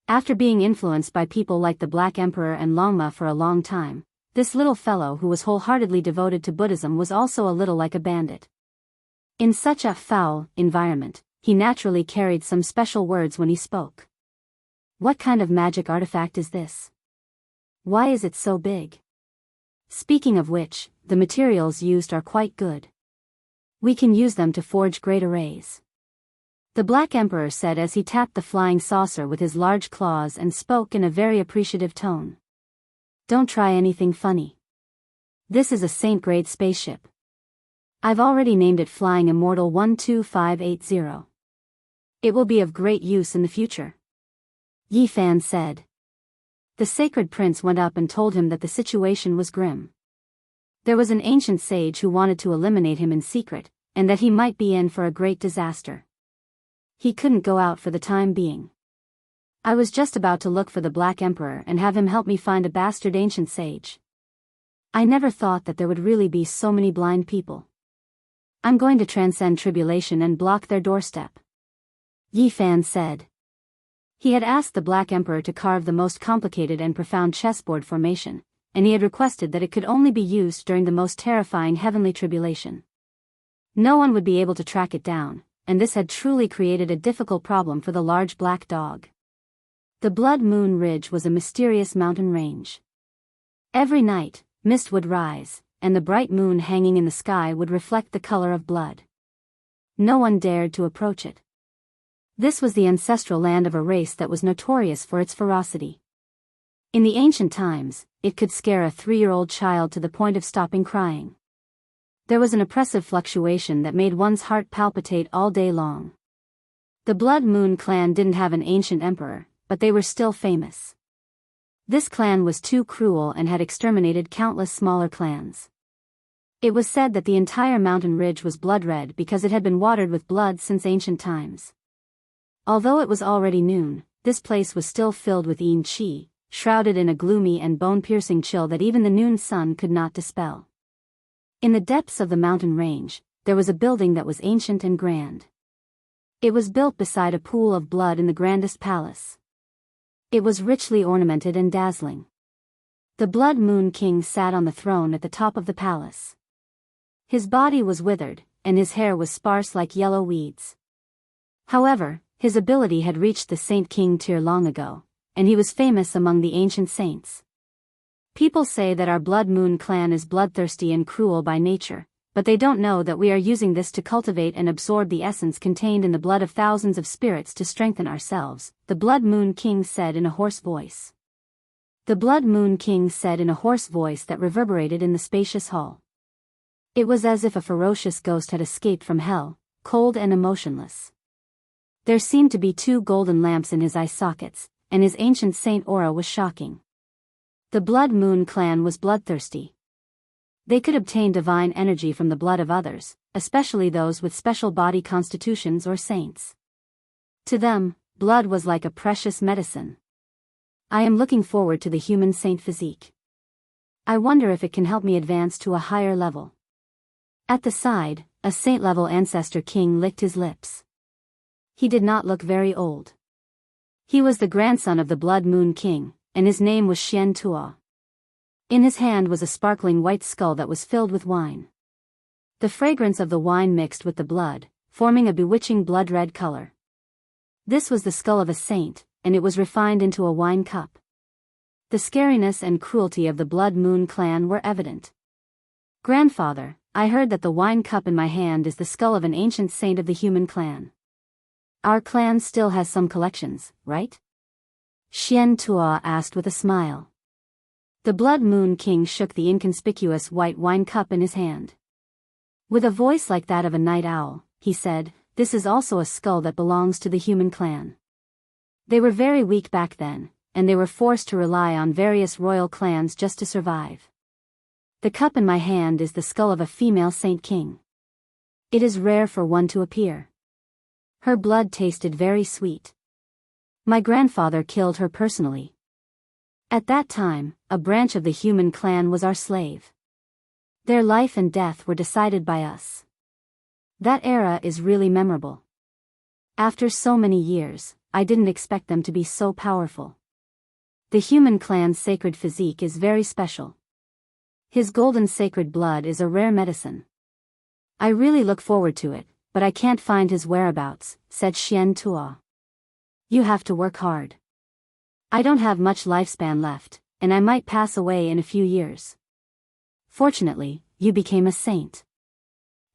After being influenced by people like the Black Emperor and Longma for a long time, this little fellow who was wholeheartedly devoted to Buddhism was also a little like a bandit. In such a foul environment, he naturally carried some special words when he spoke. What kind of magic artifact is this? Why is it so big? Speaking of which, the materials used are quite good. We can use them to forge great arrays. The Black Emperor said as he tapped the flying saucer with his large claws and spoke in a very appreciative tone. Don't try anything funny. This is a Saint-grade spaceship. I've already named it Flying Immortal 12580. It will be of great use in the future. Yi Fan said. The sacred prince went up and told him that the situation was grim. There was an ancient sage who wanted to eliminate him in secret, and that he might be in for a great disaster. He couldn't go out for the time being. I was just about to look for the Black Emperor and have him help me find a bastard ancient sage. I never thought that there would really be so many blind people. I'm going to transcend tribulation and block their doorstep. Yi Fan said. He had asked the Black Emperor to carve the most complicated and profound chessboard formation, and he had requested that it could only be used during the most terrifying heavenly tribulation. No one would be able to track it down, and this had truly created a difficult problem for the large black dog. The Blood Moon Ridge was a mysterious mountain range. Every night, mist would rise, and the bright moon hanging in the sky would reflect the color of blood. No one dared to approach it. This was the ancestral land of a race that was notorious for its ferocity. In the ancient times, it could scare a 3-year-old child to the point of stopping crying. There was an oppressive fluctuation that made one's heart palpitate all day long. The Blood Moon clan didn't have an ancient emperor, but they were still famous. This clan was too cruel and had exterminated countless smaller clans. It was said that the entire mountain ridge was blood red because it had been watered with blood since ancient times. Although it was already noon, this place was still filled with yin qi, shrouded in a gloomy and bone-piercing chill that even the noon sun could not dispel. In the depths of the mountain range, there was a building that was ancient and grand. It was built beside a pool of blood in the grandest palace. It was richly ornamented and dazzling. The Blood Moon King sat on the throne at the top of the palace. His body was withered, and his hair was sparse like yellow weeds. However, his ability had reached the Saint King tier long ago, and he was famous among the ancient saints. People say that our Blood Moon clan is bloodthirsty and cruel by nature, but they don't know that we are using this to cultivate and absorb the essence contained in the blood of thousands of spirits to strengthen ourselves, the Blood Moon King said in a hoarse voice. The Blood Moon King said in a hoarse voice that reverberated in the spacious hall. It was as if a ferocious ghost had escaped from hell, cold and emotionless. There seemed to be 2 golden lamps in his eye sockets, and his ancient saint aura was shocking. The Blood Moon clan was bloodthirsty. They could obtain divine energy from the blood of others, especially those with special body constitutions or saints. To them, blood was like a precious medicine. I am looking forward to the human saint physique. I wonder if it can help me advance to a higher level. At the side, a saint-level ancestor king licked his lips. He did not look very old. He was the grandson of the Blood Moon King, and his name was Xian Tuo. In his hand was a sparkling white skull that was filled with wine. The fragrance of the wine mixed with the blood, forming a bewitching blood-red color. This was the skull of a saint, and it was refined into a wine cup. The scariness and cruelty of the Blood Moon clan were evident. Grandfather, I heard that the wine cup in my hand is the skull of an ancient saint of the human clan. Our clan still has some collections, right? Xian Tuo asked with a smile. The Blood Moon King shook the inconspicuous white wine cup in his hand. With a voice like that of a night owl, he said, "This is also a skull that belongs to the human clan." They were very weak back then, and they were forced to rely on various royal clans just to survive. The cup in my hand is the skull of a female Saint King. It is rare for one to appear. Her blood tasted very sweet. My grandfather killed her personally. At that time, a branch of the human clan was our slave. Their life and death were decided by us. That era is really memorable. After so many years, I didn't expect them to be so powerful. The human clan's sacred physique is very special. His golden sacred blood is a rare medicine. I really look forward to it, but I can't find his whereabouts, said Xian Tuo. You have to work hard. I don't have much lifespan left, and I might pass away in a few years. Fortunately, you became a saint.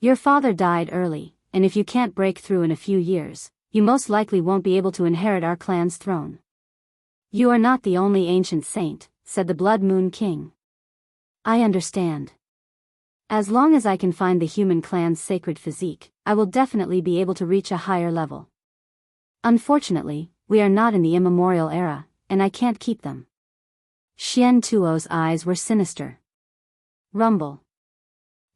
Your father died early, and if you can't break through in a few years, you most likely won't be able to inherit our clan's throne. You are not the only ancient saint, said the Blood Moon King. I understand. As long as I can find the human clan's sacred physique, I will definitely be able to reach a higher level. Unfortunately, we are not in the immemorial era, and I can't keep them. Xian Tuo's eyes were sinister. Rumble.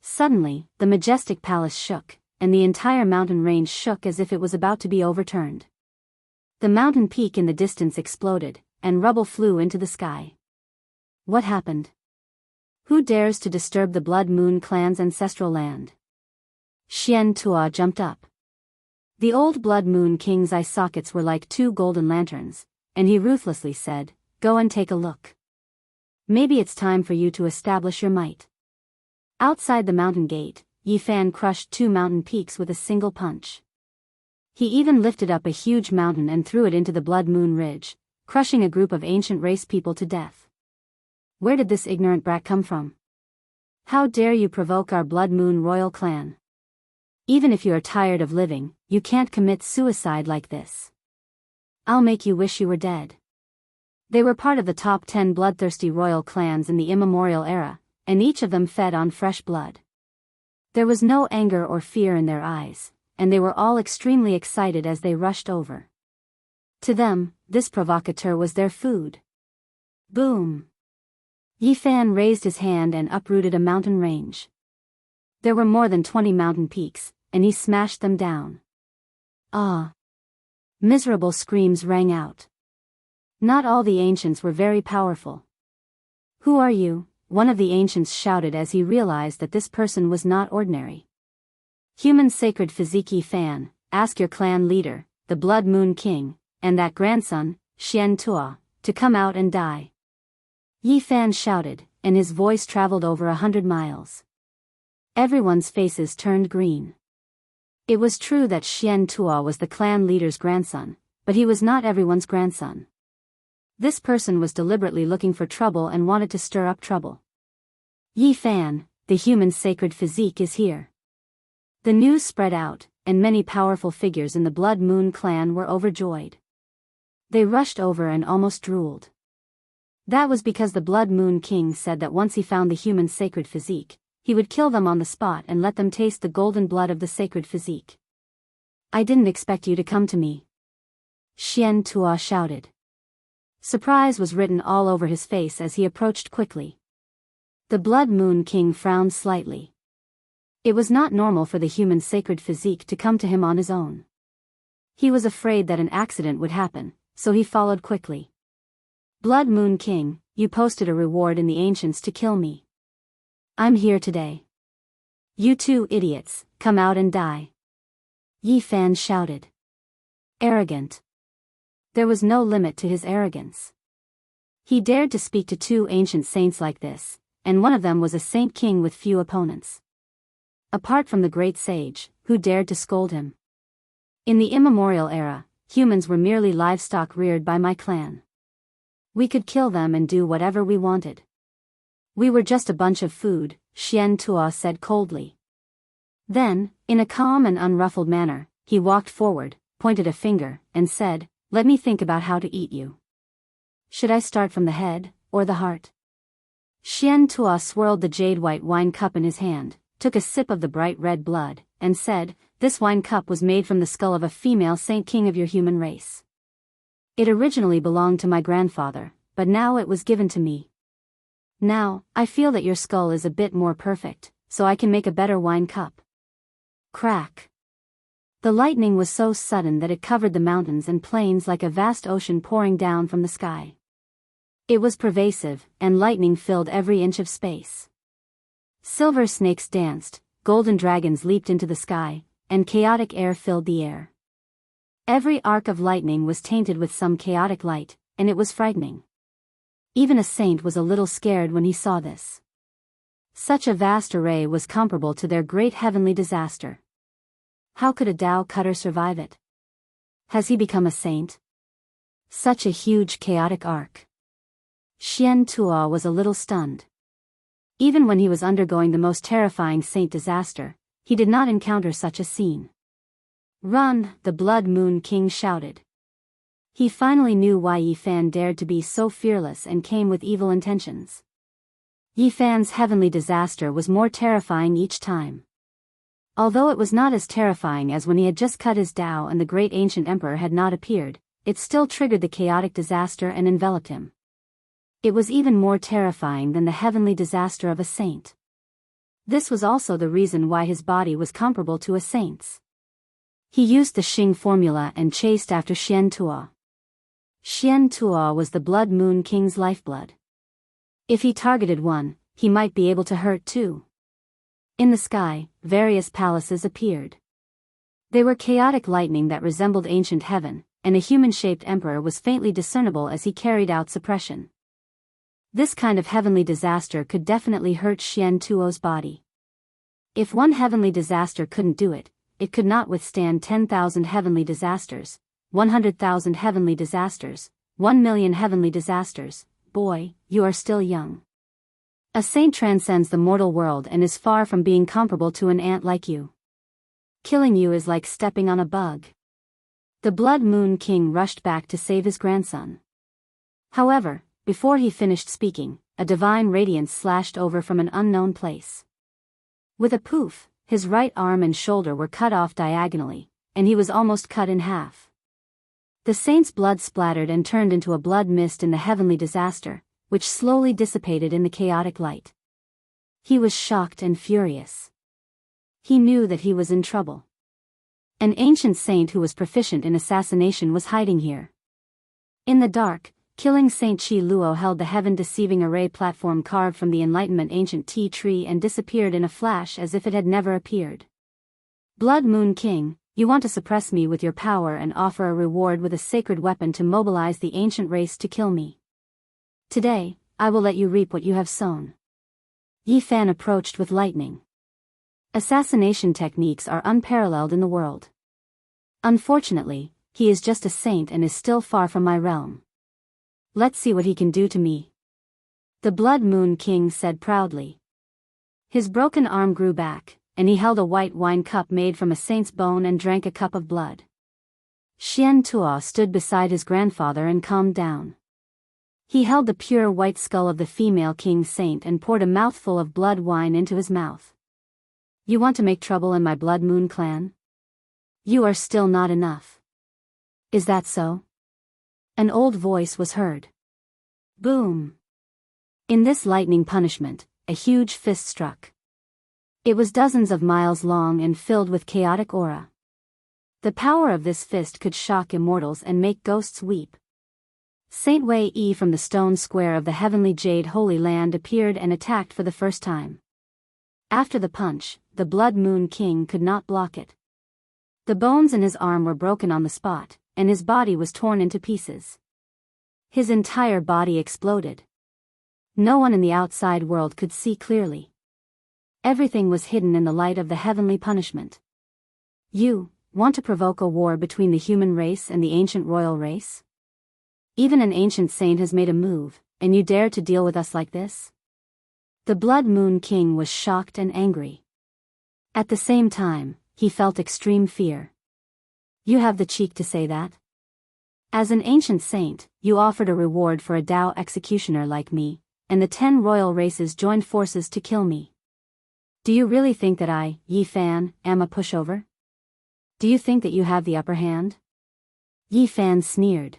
Suddenly, the majestic palace shook, and the entire mountain range shook as if it was about to be overturned. The mountain peak in the distance exploded, and rubble flew into the sky. What happened? Who dares to disturb the Blood Moon clan's ancestral land? Xian Tuo jumped up. The old Blood Moon King's eye sockets were like two golden lanterns, and he ruthlessly said, "Go and take a look. Maybe it's time for you to establish your might." Outside the mountain gate, Yi Fan crushed two mountain peaks with a single punch. He even lifted up a huge mountain and threw it into the Blood Moon Ridge, crushing a group of ancient race people to death. Where did this ignorant brat come from? How dare you provoke our Blood Moon royal clan? Even if you are tired of living, you can't commit suicide like this. I'll make you wish you were dead. They were part of the top 10 bloodthirsty royal clans in the immemorial era, and each of them fed on fresh blood. There was no anger or fear in their eyes, and they were all extremely excited as they rushed over. To them, this provocateur was their food. Boom! Yi Fan raised his hand and uprooted a mountain range. There were more than 20 mountain peaks, and he smashed them down. Ah! Miserable screams rang out. Not all the ancients were very powerful. Who are you? One of the ancients shouted as he realized that this person was not ordinary. Human sacred physique Yi Fan, ask your clan leader, the Blood Moon King, and that grandson, Xian Tuo, to come out and die. Yi Fan shouted, and his voice traveled over 100 miles. Everyone's faces turned green. It was true that Xian Tuo was the clan leader's grandson, but he was not everyone's grandson. This person was deliberately looking for trouble and wanted to stir up trouble. Yi Fan, the human sacred physique is here. The news spread out, and many powerful figures in the Blood Moon clan were overjoyed. They rushed over and almost drooled. That was because the Blood Moon King said that once he found the human sacred physique, he would kill them on the spot and let them taste the golden blood of the sacred physique. I didn't expect you to come to me. Xian Tuo shouted. Surprise was written all over his face as he approached quickly. The Blood Moon King frowned slightly. It was not normal for the human sacred physique to come to him on his own. He was afraid that an accident would happen, so he followed quickly. Blood Moon King, you posted a reward in the ancients to kill me. I'm here today. You two idiots, come out and die. Yi Fan shouted. Arrogant. There was no limit to his arrogance. He dared to speak to two ancient saints like this, and one of them was a saint king with few opponents. Apart from the great sage, who dared to scold him. In the immemorial era, humans were merely livestock reared by my clan. We could kill them and do whatever we wanted. We were just a bunch of food, Xian Tuo said coldly. Then, in a calm and unruffled manner, he walked forward, pointed a finger, and said, "Let me think about how to eat you. Should I start from the head, or the heart?" Xian Tuo swirled the jade-white wine cup in his hand, took a sip of the bright red blood, and said, "This wine cup was made from the skull of a female saint king of your human race. It originally belonged to my grandfather, but now it was given to me. Now, I feel that your skull is a bit more perfect, so I can make a better wine cup." Crack. The lightning was so sudden that it covered the mountains and plains like a vast ocean pouring down from the sky. It was pervasive, and lightning filled every inch of space. Silver snakes danced, golden dragons leaped into the sky, and chaotic air filled the air. Every arc of lightning was tainted with some chaotic light, and it was frightening. Even a saint was a little scared when he saw this. Such a vast array was comparable to their great heavenly disaster. How could a Tao cutter survive it? Has he become a saint? Such a huge chaotic arc. Xian Tuo was a little stunned. Even when he was undergoing the most terrifying saint disaster, he did not encounter such a scene. "Run!" the Blood Moon King shouted. He finally knew why Yi Fan dared to be so fearless and came with evil intentions. Yi Fan's heavenly disaster was more terrifying each time. Although it was not as terrifying as when he had just cut his Tao and the great ancient emperor had not appeared, it still triggered the chaotic disaster and enveloped him. It was even more terrifying than the heavenly disaster of a saint. This was also the reason why his body was comparable to a saint's. He used the Xing formula and chased after Xian Tuo. Xian Tuo was the Blood Moon King's lifeblood. If he targeted one, he might be able to hurt two. In the sky, various palaces appeared. They were chaotic lightning that resembled ancient heaven, and a human-shaped emperor was faintly discernible as he carried out suppression. This kind of heavenly disaster could definitely hurt Xian Tuo's body. If one heavenly disaster couldn't do it, it could not withstand 10,000 heavenly disasters, 100,000 heavenly disasters, 1,000,000 heavenly disasters. Boy, you are still young. A saint transcends the mortal world and is far from being comparable to an ant like you. Killing you is like stepping on a bug. The Blood Moon King rushed back to save his grandson. However, before he finished speaking, a divine radiance slashed over from an unknown place. With a poof, his right arm and shoulder were cut off diagonally, and he was almost cut in half. The saint's blood splattered and turned into a blood mist in the heavenly disaster, which slowly dissipated in the chaotic light. He was shocked and furious. He knew that he was in trouble. An ancient saint who was proficient in assassination was hiding here. In the dark, killing Saint Chi Luo held the heaven-deceiving array platform carved from the Enlightenment ancient tea tree and disappeared in a flash as if it had never appeared. Blood Moon King, you want to suppress me with your power and offer a reward with a sacred weapon to mobilize the ancient race to kill me. Today, I will let you reap what you have sown. Yi Fan approached with lightning. Assassination techniques are unparalleled in the world. Unfortunately, he is just a saint and is still far from my realm. Let's see what he can do to me. The Blood Moon King said proudly. His broken arm grew back, and he held a white wine cup made from a saint's bone and drank a cup of blood. Xian Tuo stood beside his grandfather and calmed down. He held the pure white skull of the female king saint and poured a mouthful of blood wine into his mouth. You want to make trouble in my Blood Moon clan? You are still not enough. Is that so? An old voice was heard. Boom! In this lightning punishment, a huge fist struck. It was dozens of miles long and filled with chaotic aura. The power of this fist could shock immortals and make ghosts weep. Saint Wei Yi from the stone square of the heavenly jade holy land appeared and attacked for the first time. After the punch, the Blood Moon King could not block it. The bones in his arm were broken on the spot, and his body was torn into pieces. His entire body exploded. No one in the outside world could see clearly. Everything was hidden in the light of the heavenly punishment. You want to provoke a war between the human race and the ancient royal race? Even an ancient saint has made a move, and you dare to deal with us like this? The Blood Moon King was shocked and angry. At the same time, he felt extreme fear. You have the cheek to say that? As an ancient saint, you offered a reward for a Tao executioner like me, and the 10 royal races joined forces to kill me. Do you really think that I, Yi Fan, am a pushover? Do you think that you have the upper hand? Yi Fan sneered.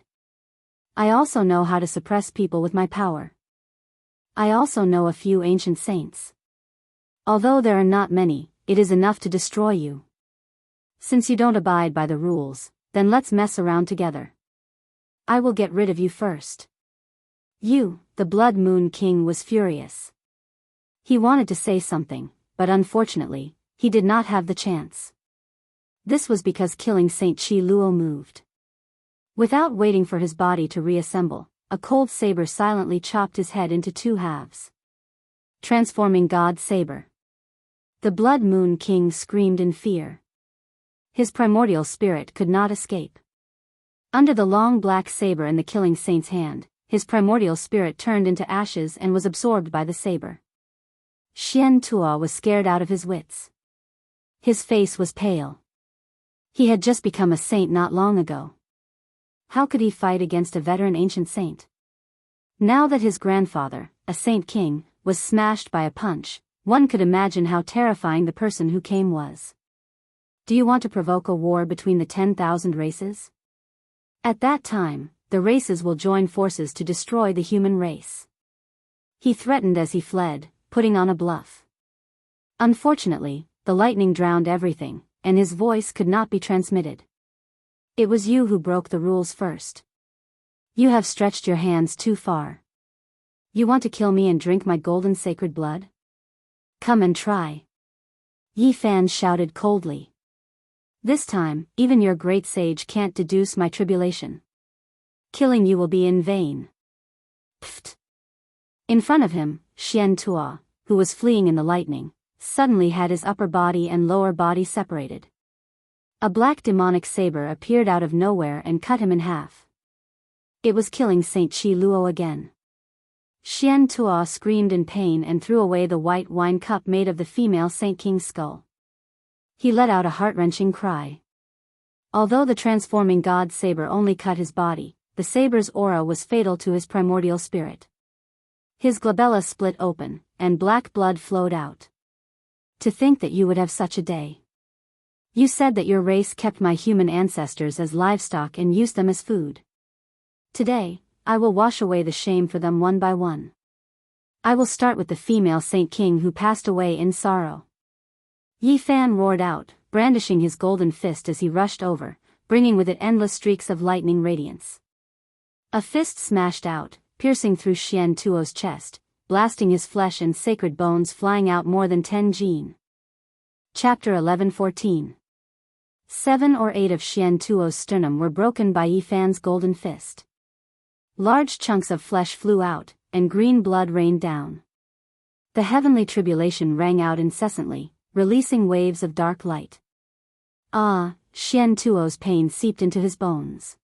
I also know how to suppress people with my power. I also know a few ancient saints. Although there are not many, it is enough to destroy you. Since you don't abide by the rules, then let's mess around together. I will get rid of you first. The Blood Moon King was furious. He wanted to say something, but unfortunately, he did not have the chance. This was because killing Saint Chi Luo moved. Without waiting for his body to reassemble, a cold saber silently chopped his head into 2 halves. Transforming God Saber. The Blood Moon King screamed in fear. His primordial spirit could not escape. Under the long black saber in the killing saint's hand, his primordial spirit turned into ashes and was absorbed by the saber. Xian Tuo was scared out of his wits. His face was pale. He had just become a saint not long ago. How could he fight against a veteran ancient saint? Now that his grandfather, a saint king, was smashed by a punch, one could imagine how terrifying the person who came was. Do you want to provoke a war between the 10,000 races? At that time, the races will join forces to destroy the human race. He threatened as he fled, putting on a bluff. Unfortunately, the lightning drowned everything, and his voice could not be transmitted. It was you who broke the rules first. You have stretched your hands too far. You want to kill me and drink my golden sacred blood? Come and try. Yi Fan shouted coldly. This time, even your great sage can't deduce my tribulation. Killing you will be in vain. Pfft. In front of him, Xian Tuo, who was fleeing in the lightning, suddenly had his upper body and lower body separated. A black demonic saber appeared out of nowhere and cut him in half. It was killing Saint Chi Luo again. Xian Tuo screamed in pain and threw away the white wine cup made of the female Saint King's skull. He let out a heart-wrenching cry. Although the transforming god saber only cut his body, the saber's aura was fatal to his primordial spirit. His glabella split open, and black blood flowed out. To think that you would have such a day. You said that your race kept my human ancestors as livestock and used them as food. Today, I will wash away the shame for them one by one. I will start with the female Saint King who passed away in sorrow. Yi Fan roared out, brandishing his golden fist as he rushed over, bringing with it endless streaks of lightning radiance. A fist smashed out, piercing through Xian Tuo's chest, blasting his flesh and sacred bones flying out more than 10 jin. Chapter 11:14. 7 or 8 of Xian Tuo's sternum were broken by Yi Fan's golden fist. Large chunks of flesh flew out, and green blood rained down. The heavenly tribulation rang out incessantly, releasing waves of dark light. Xian Tuo's pain seeped into his bones.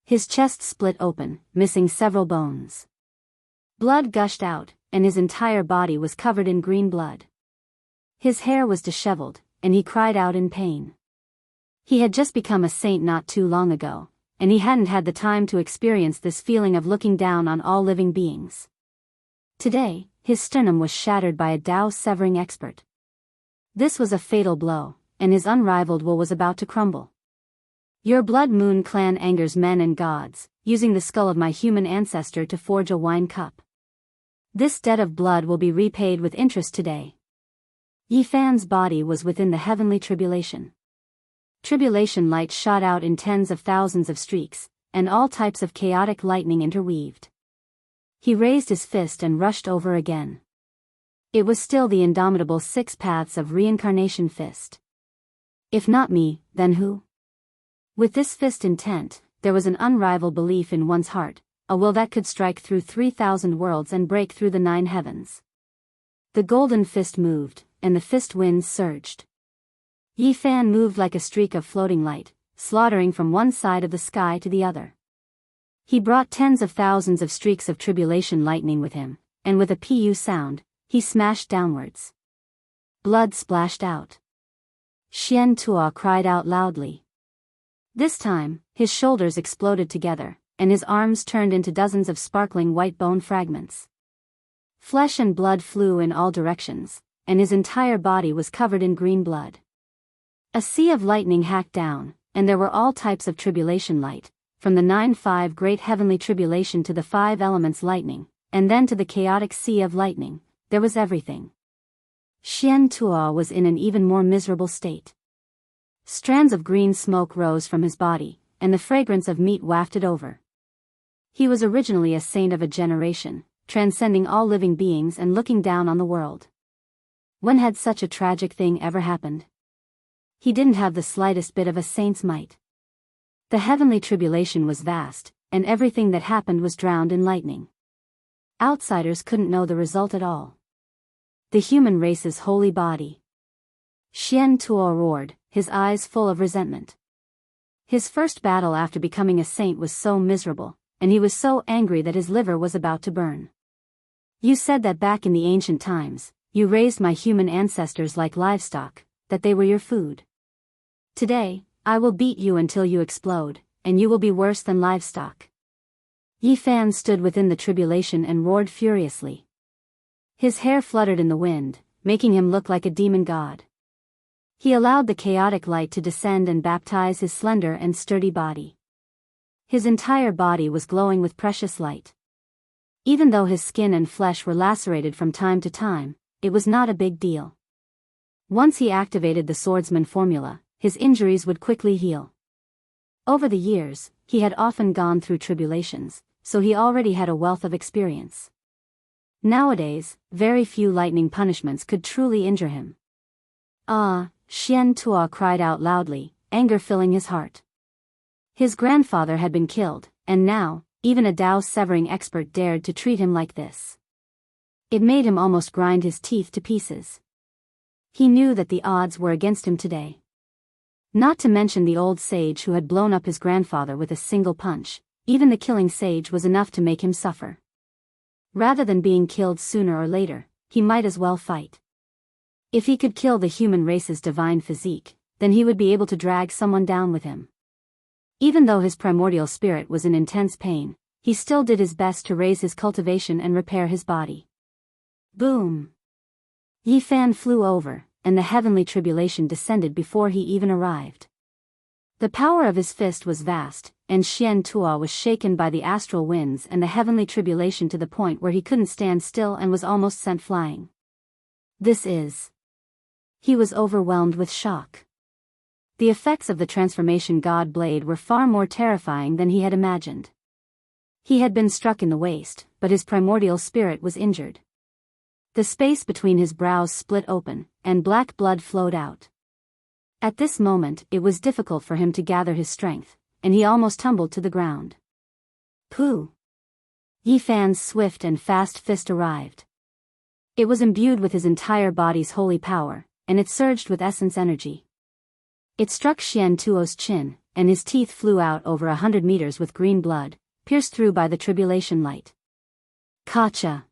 His chest split open, missing several bones. Blood gushed out, and his entire body was covered in green blood. His hair was disheveled, and he cried out in pain. He had just become a saint not too long ago, and he hadn't had the time to experience this feeling of looking down on all living beings. Today, his sternum was shattered by a Tao-severing expert. This was a fatal blow, and his unrivaled will was about to crumble. Your Blood Moon clan angers men and gods, using the skull of my human ancestor to forge a wine cup. This debt of blood will be repaid with interest today. Yi Fan's body was within the heavenly tribulation. Tribulation light shot out in tens of thousands of streaks, and all types of chaotic lightning interweaved. He raised his fist and rushed over again. It was still the indomitable 6 paths of reincarnation fist. If not me, then who? With this fist intent, there was an unrivaled belief in one's heart, a will that could strike through 3,000 worlds and break through the 9 heavens. The golden fist moved, and the fist winds surged. Yi Fan moved like a streak of floating light, slaughtering from one side of the sky to the other. He brought tens of thousands of streaks of tribulation lightning with him, and with a pu sound, he smashed downwards. Blood splashed out. Xian Tuo cried out loudly. This time, his shoulders exploded together, and his arms turned into dozens of sparkling white bone fragments. Flesh and blood flew in all directions, and his entire body was covered in green blood. A sea of lightning hacked down, and there were all types of tribulation light, from the 9-5 great heavenly tribulation to the 5 elements lightning, and then to the chaotic sea of lightning. There was everything. Xian Tuo was in an even more miserable state. Strands of green smoke rose from his body, and the fragrance of meat wafted over. He was originally a saint of a generation, transcending all living beings and looking down on the world. When had such a tragic thing ever happened? He didn't have the slightest bit of a saint's might. The heavenly tribulation was vast, and everything that happened was drowned in lightning. Outsiders couldn't know the result at all. The human race's holy body. Xian Tuo roared, his eyes full of resentment. His first battle after becoming a saint was so miserable, and he was so angry that his liver was about to burn. You said that back in the ancient times, you raised my human ancestors like livestock, that they were your food. Today, I will beat you until you explode, and you will be worse than livestock. Yi Fan stood within the tribulation and roared furiously. His hair fluttered in the wind, making him look like a demon god. He allowed the chaotic light to descend and baptize his slender and sturdy body. His entire body was glowing with precious light. Even though his skin and flesh were lacerated from time to time, it was not a big deal. Once he activated the swordsman formula, his injuries would quickly heal. Over the years, he had often gone through tribulations, so he already had a wealth of experience. Nowadays, very few lightning punishments could truly injure him. Ah, Xian Tuo cried out loudly, anger filling his heart. His grandfather had been killed, and now, even a Dao-severing expert dared to treat him like this. It made him almost grind his teeth to pieces. He knew that the odds were against him today. Not to mention the old sage who had blown up his grandfather with a single punch, even the killing sage was enough to make him suffer. Rather than being killed sooner or later, he might as well fight. If he could kill the human race's divine physique, then he would be able to drag someone down with him. Even though his primordial spirit was in intense pain, he still did his best to raise his cultivation and repair his body. Boom! Yi Fan flew over, and the heavenly tribulation descended before he even arrived. The power of his fist was vast, and Xian Tuo was shaken by the astral winds and the heavenly tribulation to the point where he couldn't stand still and was almost sent flying. This is... He was overwhelmed with shock. The effects of the transformation god blade were far more terrifying than he had imagined. He had been struck in the waist, but his primordial spirit was injured. The space between his brows split open, and black blood flowed out. At this moment it was difficult for him to gather his strength, and he almost tumbled to the ground. Pooh! Yi Fan's swift and fast fist arrived. It was imbued with his entire body's holy power, and it surged with essence energy. It struck Xian Tuo's chin, and his teeth flew out over 100 meters with green blood, pierced through by the tribulation light. Kacha!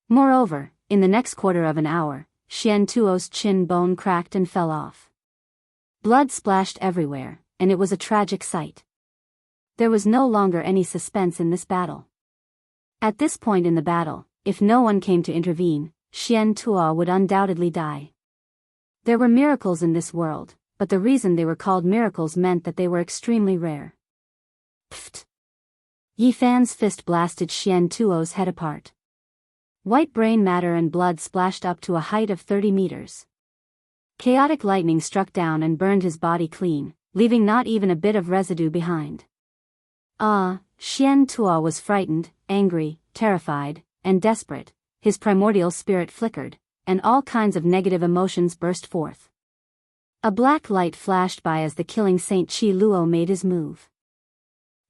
Moreover, in the next quarter of an hour, Xian Tuo's chin bone cracked and fell off. Blood splashed everywhere, and it was a tragic sight. There was no longer any suspense in this battle. At this point in the battle, if no one came to intervene, Xian Tuo would undoubtedly die. There were miracles in this world, but the reason they were called miracles meant that they were extremely rare. Pfft! Yi Fan's fist blasted Xian Tuo's head apart. White brain matter and blood splashed up to a height of 30 meters. Chaotic lightning struck down and burned his body clean, leaving not even a bit of residue behind. Ah, Xian Tuo was frightened, angry, terrified, and desperate. His primordial spirit flickered, and all kinds of negative emotions burst forth. A black light flashed by as the killing Saint Qi Luo made his move.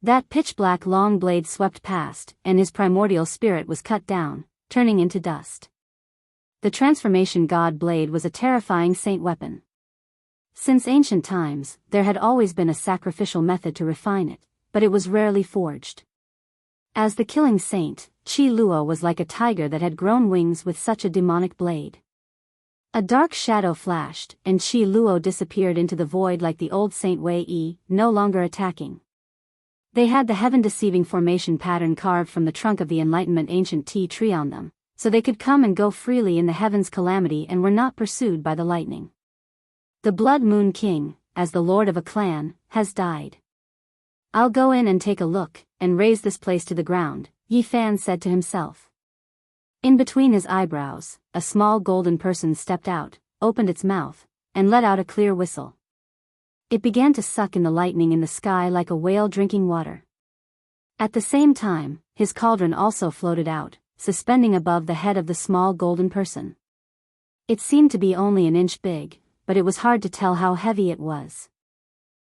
That pitch-black long blade swept past, and his primordial spirit was cut down, turning into dust. The transformation god blade was a terrifying saint weapon. Since ancient times, there had always been a sacrificial method to refine it, but it was rarely forged. As the killing saint, Qi Luo was like a tiger that had grown wings with such a demonic blade. A dark shadow flashed, and Qi Luo disappeared into the void like the old Saint Wei Yi, no longer attacking. They had the heaven-deceiving formation pattern carved from the trunk of the Enlightenment ancient tea tree on them, so they could come and go freely in the heavens' calamity and were not pursued by the lightning. The Blood Moon King, as the lord of a clan, has died. I'll go in and take a look, and raze this place to the ground, Yi Fan said to himself. In between his eyebrows, a small golden person stepped out, opened its mouth, and let out a clear whistle. It began to suck in the lightning in the sky like a whale drinking water. At the same time, his cauldron also floated out, suspending above the head of the small golden person. It seemed to be only an inch big, but it was hard to tell how heavy it was.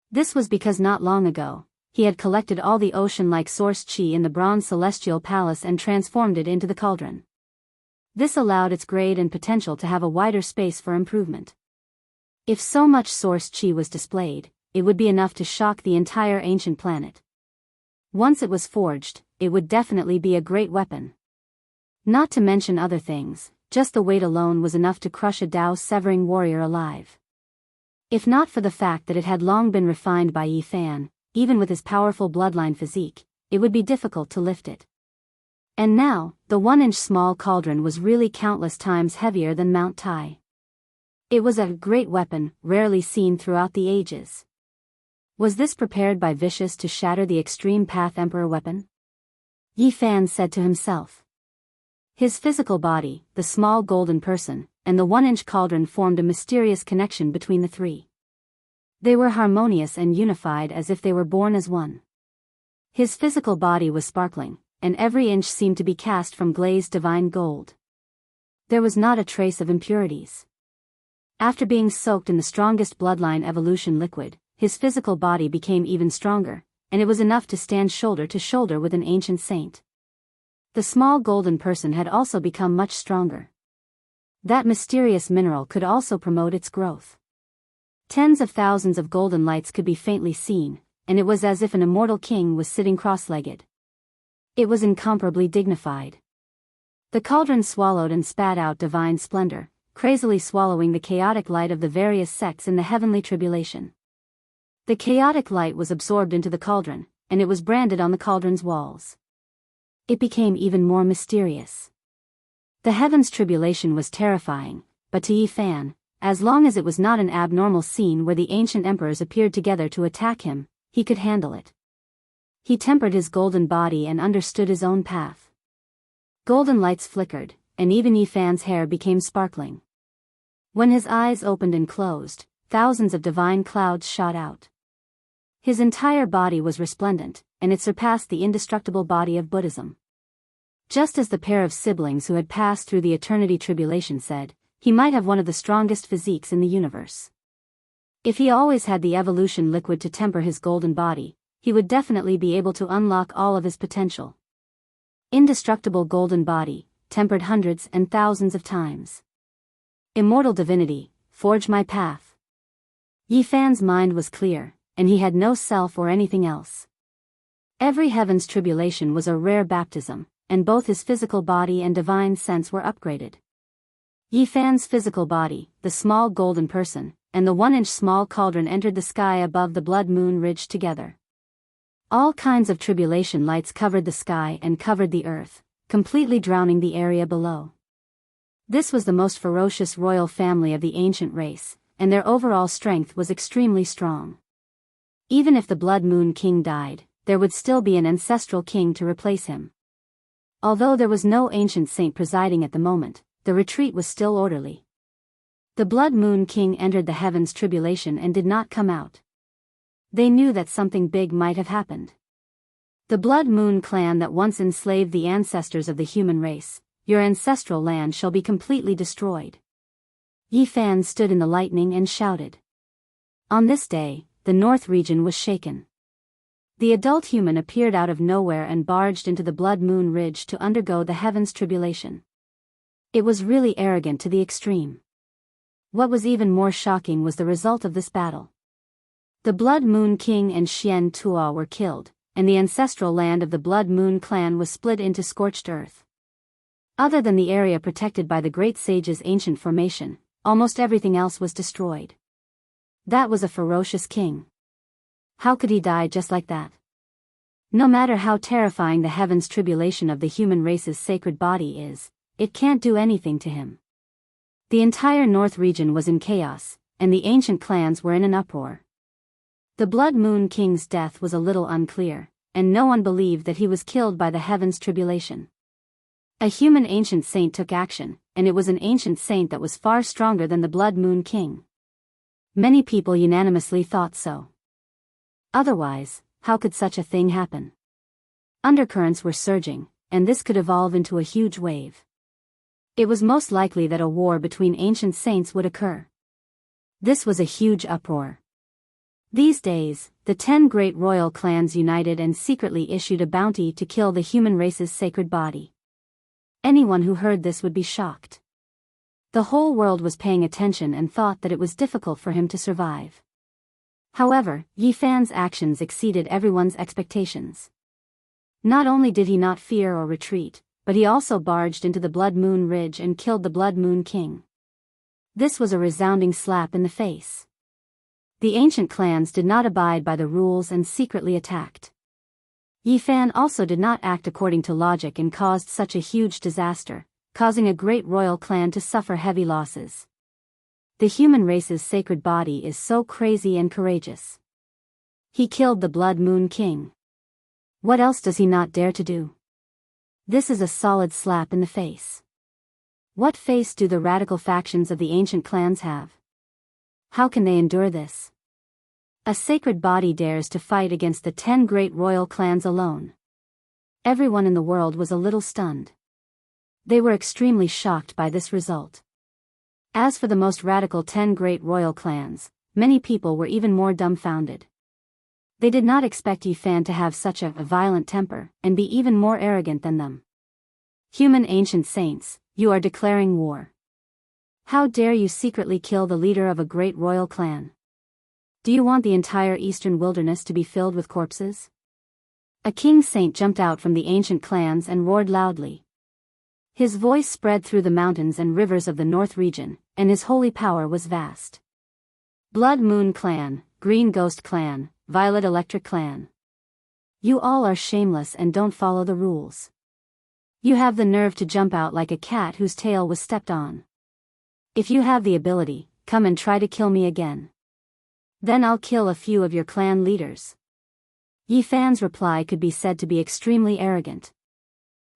This was because not long ago, he had collected all the ocean-like source chi in the bronze celestial palace and transformed it into the cauldron. This allowed its grade and potential to have a wider space for improvement. If so much source chi was displayed, it would be enough to shock the entire ancient planet. Once it was forged, it would definitely be a great weapon. Not to mention other things, just the weight alone was enough to crush a Tao-severing warrior alive. If not for the fact that it had long been refined by Yi Fan, even with his powerful bloodline physique, it would be difficult to lift it. And now, the 1-inch small cauldron was really countless times heavier than Mount Tai. It was a great weapon, rarely seen throughout the ages. Was this prepared by Vicious to shatter the Extreme Path Emperor weapon? Yi Fan said to himself. His physical body, the small golden person, and the 1-inch cauldron formed a mysterious connection between the three. They were harmonious and unified as if they were born as one. His physical body was sparkling, and every inch seemed to be cast from glazed divine gold. There was not a trace of impurities. After being soaked in the strongest bloodline evolution liquid, his physical body became even stronger, and it was enough to stand shoulder to shoulder with an ancient saint. The small golden person had also become much stronger. That mysterious mineral could also promote its growth. Tens of thousands of golden lights could be faintly seen, and it was as if an immortal king was sitting cross-legged. It was incomparably dignified. The cauldron swallowed and spat out divine splendor, crazily swallowing the chaotic light of the various sects in the heavenly tribulation. The chaotic light was absorbed into the cauldron, and it was branded on the cauldron's walls. It became even more mysterious. The heavens tribulation was terrifying, but to Yi Fan, as long as it was not an abnormal scene where the ancient emperors appeared together to attack him, he could handle it. He tempered his golden body and understood his own path. Golden lights flickered, and even Yi Fan's hair became sparkling. When his eyes opened and closed, thousands of divine clouds shot out. His entire body was resplendent, and it surpassed the indestructible body of Buddhism. Just as the pair of siblings who had passed through the eternity tribulation said, he might have one of the strongest physiques in the universe. If he always had the evolution liquid to temper his golden body, he would definitely be able to unlock all of his potential. Indestructible golden body, tempered hundreds and thousands of times. Immortal divinity, forge my path. Yi Fan's mind was clear, and he had no self or anything else. Every heaven's tribulation was a rare baptism, and both his physical body and divine sense were upgraded. Yi Fan's physical body, the small golden person, and the 1-inch small cauldron entered the sky above the blood moon ridge together. All kinds of tribulation lights covered the sky and covered the earth, completely drowning the area below. This was the most ferocious royal family of the ancient race, and their overall strength was extremely strong. Even if the Blood Moon King died, there would still be an ancestral king to replace him. Although there was no ancient saint presiding at the moment, the retreat was still orderly. The Blood Moon King entered the heavens tribulation and did not come out. They knew that something big might have happened. The Blood Moon clan that once enslaved the ancestors of the human race, your ancestral land shall be completely destroyed. Yi Fan stood in the lightning and shouted. On this day, the north region was shaken. The adult human appeared out of nowhere and barged into the Blood Moon Ridge to undergo the heavens tribulation. It was really arrogant to the extreme. What was even more shocking was the result of this battle. The Blood Moon King and Xian Tua were killed, and the ancestral land of the Blood Moon clan was split into scorched earth. Other than the area protected by the Great Sage's ancient formation, almost everything else was destroyed. That was a ferocious king. How could he die just like that? No matter how terrifying the heavens tribulation of the human race's sacred body is, it can't do anything to him. The entire north region was in chaos, and the ancient clans were in an uproar. The Blood Moon King's death was a little unclear, and no one believed that he was killed by the heavens tribulation. A human ancient saint took action, and it was an ancient saint that was far stronger than the Blood Moon King. Many people unanimously thought so. Otherwise, how could such a thing happen? Undercurrents were surging, and this could evolve into a huge wave. It was most likely that a war between ancient saints would occur. This was a huge uproar. These days, the 10 great royal clans united and secretly issued a bounty to kill the human race's sacred body. Anyone who heard this would be shocked. The whole world was paying attention and thought that it was difficult for him to survive. However, Yi Fan's actions exceeded everyone's expectations. Not only did he not fear or retreat, but he also barged into the Blood Moon Ridge and killed the Blood Moon King. This was a resounding slap in the face. The ancient clans did not abide by the rules and secretly attacked. Yi Fan also did not act according to logic and caused such a huge disaster, causing a great royal clan to suffer heavy losses. The human race's sacred body is so crazy and courageous. He killed the Blood Moon King. What else does he not dare to do? This is a solid slap in the face. What face do the radical factions of the ancient clans have? How can they endure this? A sacred body dares to fight against the 10 great royal clans alone. Everyone in the world was a little stunned. They were extremely shocked by this result. As for the most radical 10 great royal clans, many people were even more dumbfounded. They did not expect Yi Fan to have such a violent temper, and be even more arrogant than them. Human ancient saints, you are declaring war. How dare you secretly kill the leader of a great royal clan? Do you want the entire eastern wilderness to be filled with corpses? A king saint jumped out from the ancient clans and roared loudly. His voice spread through the mountains and rivers of the north region, and his holy power was vast. Blood Moon Clan, Green Ghost Clan, Violet Electric Clan. You all are shameless and don't follow the rules. You have the nerve to jump out like a cat whose tail was stepped on. If you have the ability, come and try to kill me again. Then I'll kill a few of your clan leaders. Yi Fan's reply could be said to be extremely arrogant.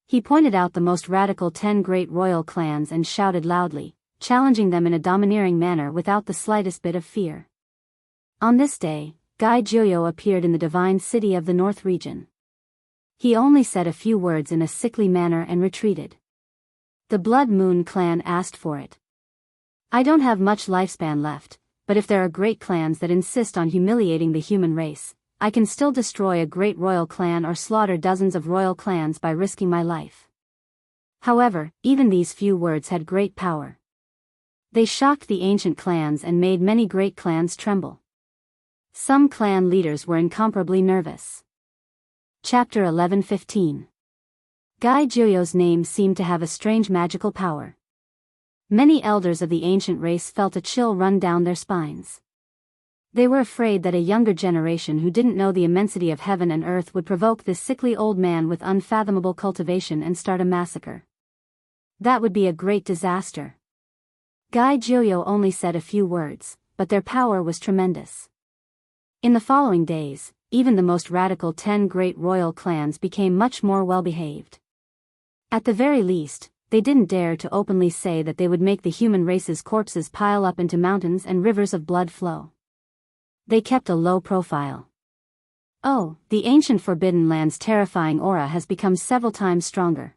He pointed out the most radical 10 great royal clans and shouted loudly, challenging them in a domineering manner without the slightest bit of fear. On this day, Gai Jiuyo appeared in the divine city of the north region. He only said a few words in a sickly manner and retreated. The Blood Moon clan asked for it. I don't have much lifespan left, but if there are great clans that insist on humiliating the human race, I can still destroy a great royal clan or slaughter dozens of royal clans by risking my life. However, even these few words had great power. They shocked the ancient clans and made many great clans tremble. Some clan leaders were incomparably nervous. Chapter 11:15. Gai Jiuyo's name seemed to have a strange magical power. Many elders of the ancient race felt a chill run down their spines. They were afraid that a younger generation who didn't know the immensity of heaven and earth would provoke this sickly old man with unfathomable cultivation and start a massacre. That would be a great disaster. Gai Jiuyo only said a few words, but their power was tremendous. In the following days, even the most radical 10 great royal clans became much more well-behaved. At the very least, they didn't dare to openly say that they would make the human race's corpses pile up into mountains and rivers of blood flow. They kept a low profile. Oh, the ancient Forbidden Land's terrifying aura has become several times stronger.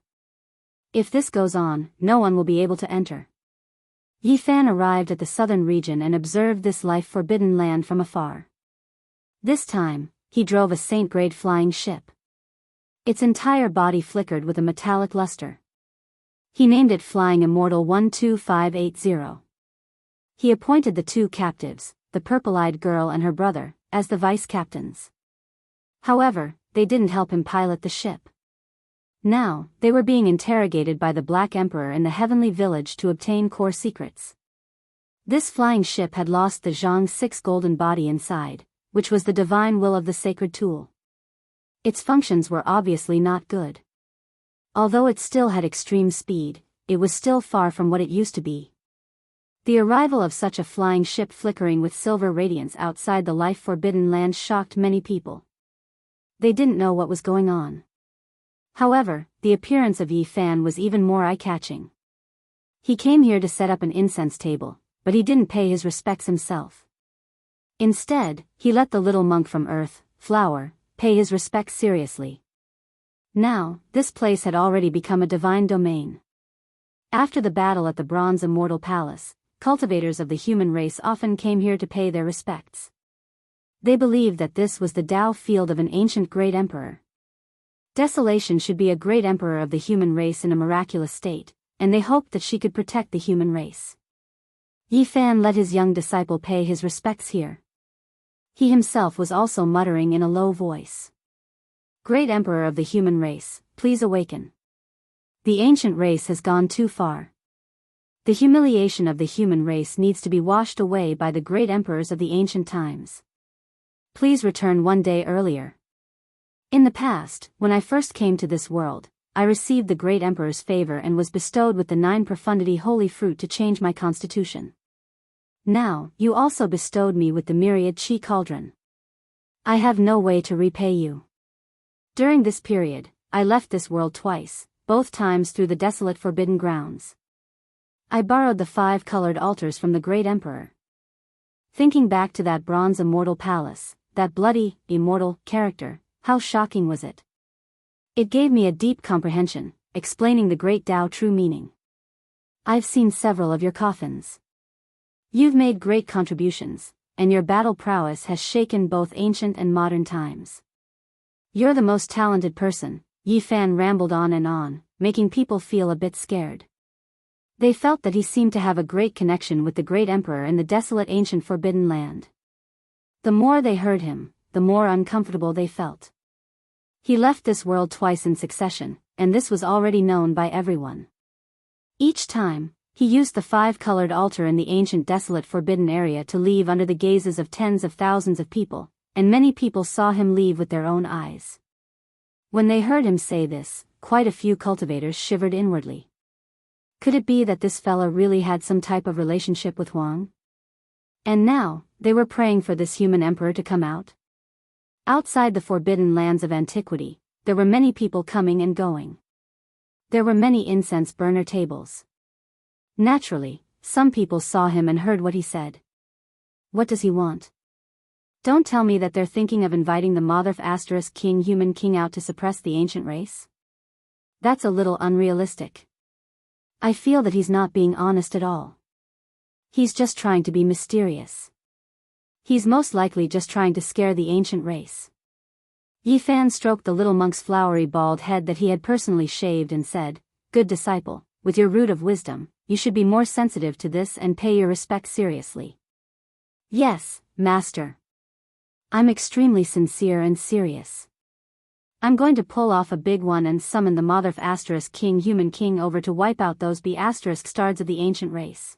If this goes on, no one will be able to enter. Yi Fan arrived at the southern region and observed this life-forbidden land from afar. This time, he drove a saint-grade flying ship. Its entire body flickered with a metallic luster. He named it Flying Immortal 12580. He appointed the 2 captives, the purple-eyed girl and her brother, as the vice-captains. However, they didn't help him pilot the ship. Now, they were being interrogated by the Black Emperor in the Heavenly Village to obtain core secrets. This flying ship had lost the Zhang 6 golden body inside, which was the divine will of the sacred tool. Its functions were obviously not good. Although it still had extreme speed, it was still far from what it used to be. The arrival of such a flying ship flickering with silver radiance outside the life-forbidden land shocked many people. They didn't know what was going on. However, the appearance of Yi Fan was even more eye-catching. He came here to set up an incense table, but he didn't pay his respects himself. Instead, he let the little monk from Earth, Flower, pay his respects seriously. Now, this place had already become a divine domain. After the battle at the Bronze Immortal Palace, cultivators of the human race often came here to pay their respects. They believed that this was the Tao field of an ancient great emperor. Desolation should be a great emperor of the human race in a miraculous state, and they hoped that she could protect the human race. Yi Fan let his young disciple pay his respects here. He himself was also muttering in a low voice. Great emperor of the human race, please awaken. The ancient race has gone too far. The humiliation of the human race needs to be washed away by the great emperors of the ancient times. Please return one day earlier. In the past, when I first came to this world, I received the great emperor's favor and was bestowed with the 9 profundity holy fruit to change my constitution. Now, you also bestowed me with the myriad chi cauldron. I have no way to repay you. During this period, I left this world twice, both times through the desolate forbidden grounds. I borrowed the 5 colored altars from the great emperor. Thinking back to that bronze immortal palace, that bloody, immortal character, how shocking was it? It gave me a deep comprehension, explaining the great Tao true meaning. I've seen several of your coffins. You've made great contributions, and your battle prowess has shaken both ancient and modern times. You're the most talented person, Yi Fan rambled on, making people feel a bit scared. They felt that he seemed to have a great connection with the great emperor in the desolate ancient forbidden land. The more they heard him, the more uncomfortable they felt. He left this world twice in succession, and this was already known by everyone. Each time, he used the 5-colored altar in the ancient desolate forbidden area to leave under the gazes of tens of thousands of people, and many people saw him leave with their own eyes. When they heard him say this, quite a few cultivators shivered inwardly. Could it be that this fella really had some type of relationship with Huang? And now, they were praying for this human emperor to come out? Outside the forbidden lands of antiquity, there were many people coming and going. There were many incense burner tables. Naturally, some people saw him and heard what he said. What does he want? Don't tell me that they're thinking of inviting the Motherf ** King Human King out to suppress the ancient race? That's a little unrealistic. I feel that he's not being honest at all. He's just trying to be mysterious. He's most likely just trying to scare the ancient race. Yi Fan stroked the little monk's flowery bald head that he had personally shaved and said, Good disciple, with your root of wisdom, you should be more sensitive to this and pay your respects seriously. Yes, master. I'm extremely sincere and serious. I'm going to pull off a big one and summon the Motherf * King Human King over to wipe out those B** stards of the ancient race.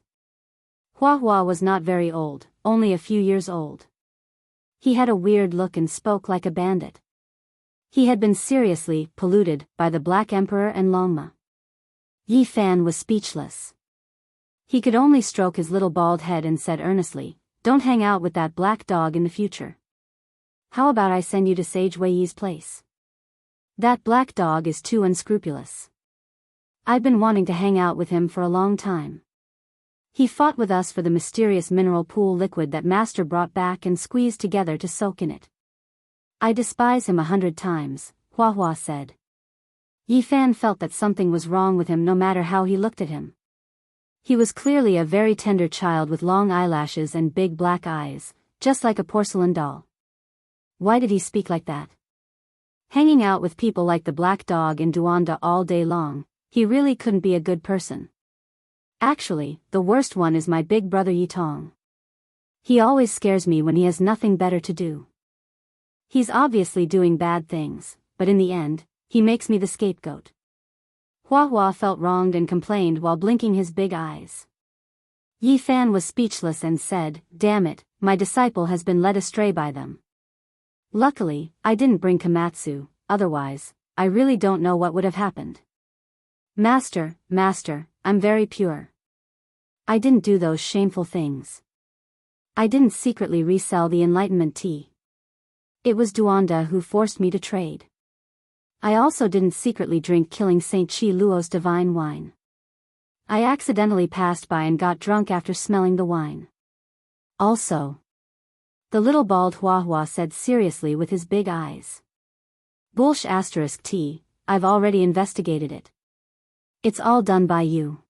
Hua was not very old, only a few years old. He had a weird look and spoke like a bandit. He had been seriously polluted by the Black Emperor and Longma. Yi Fan was speechless. He could only stroke his little bald head and said earnestly, Don't hang out with that black dog in the future. How about I send you to Sage Wei Yi's place? That black dog is too unscrupulous. I've been wanting to hang out with him for a long time. He fought with us for the mysterious mineral pool liquid that Master brought back and squeezed together to soak in it. I despise him 100 times, Hua said. Yi Fan felt that something was wrong with him no matter how he looked at him. He was clearly a very tender child with long eyelashes and big black eyes, just like a porcelain doll. Why did he speak like that? Hanging out with people like the black dog in Duanda all day long, he really couldn't be a good person. Actually, the worst one is my big brother Yi Tong. He always scares me when he has nothing better to do. He's obviously doing bad things, but in the end, he makes me the scapegoat. Hua felt wronged and complained while blinking his big eyes. Yi Fan was speechless and said, Damn it, my disciple has been led astray by them. Luckily, I didn't bring Komatsu, otherwise, I really don't know what would have happened. Master, I'm very pure. I didn't do those shameful things. I didn't secretly resell the Enlightenment tea. It was Duanda who forced me to trade. I also didn't secretly drink Killing Saint Chi Luo's divine wine. I accidentally passed by and got drunk after smelling the wine. Also, The little bald Hua said seriously with his big eyes. Bullsh *T, I've already investigated it. It's all done by you.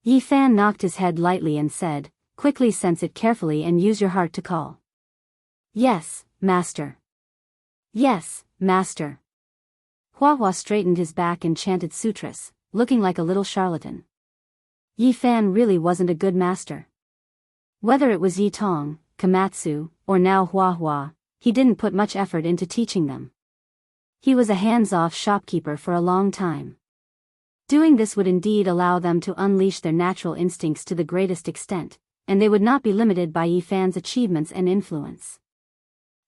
Yi Fan knocked his head lightly and said, quickly sense it carefully and use your heart to call. Yes, master. Yes, master. Hua straightened his back and chanted sutras, looking like a little charlatan. Yi Fan really wasn't a good master. Whether it was Yi Tong, Komatsu, or now Hua, he didn't put much effort into teaching them. He was a hands-off shopkeeper for a long time. Doing this would indeed allow them to unleash their natural instincts to the greatest extent, and they would not be limited by Yi Fan's achievements and influence.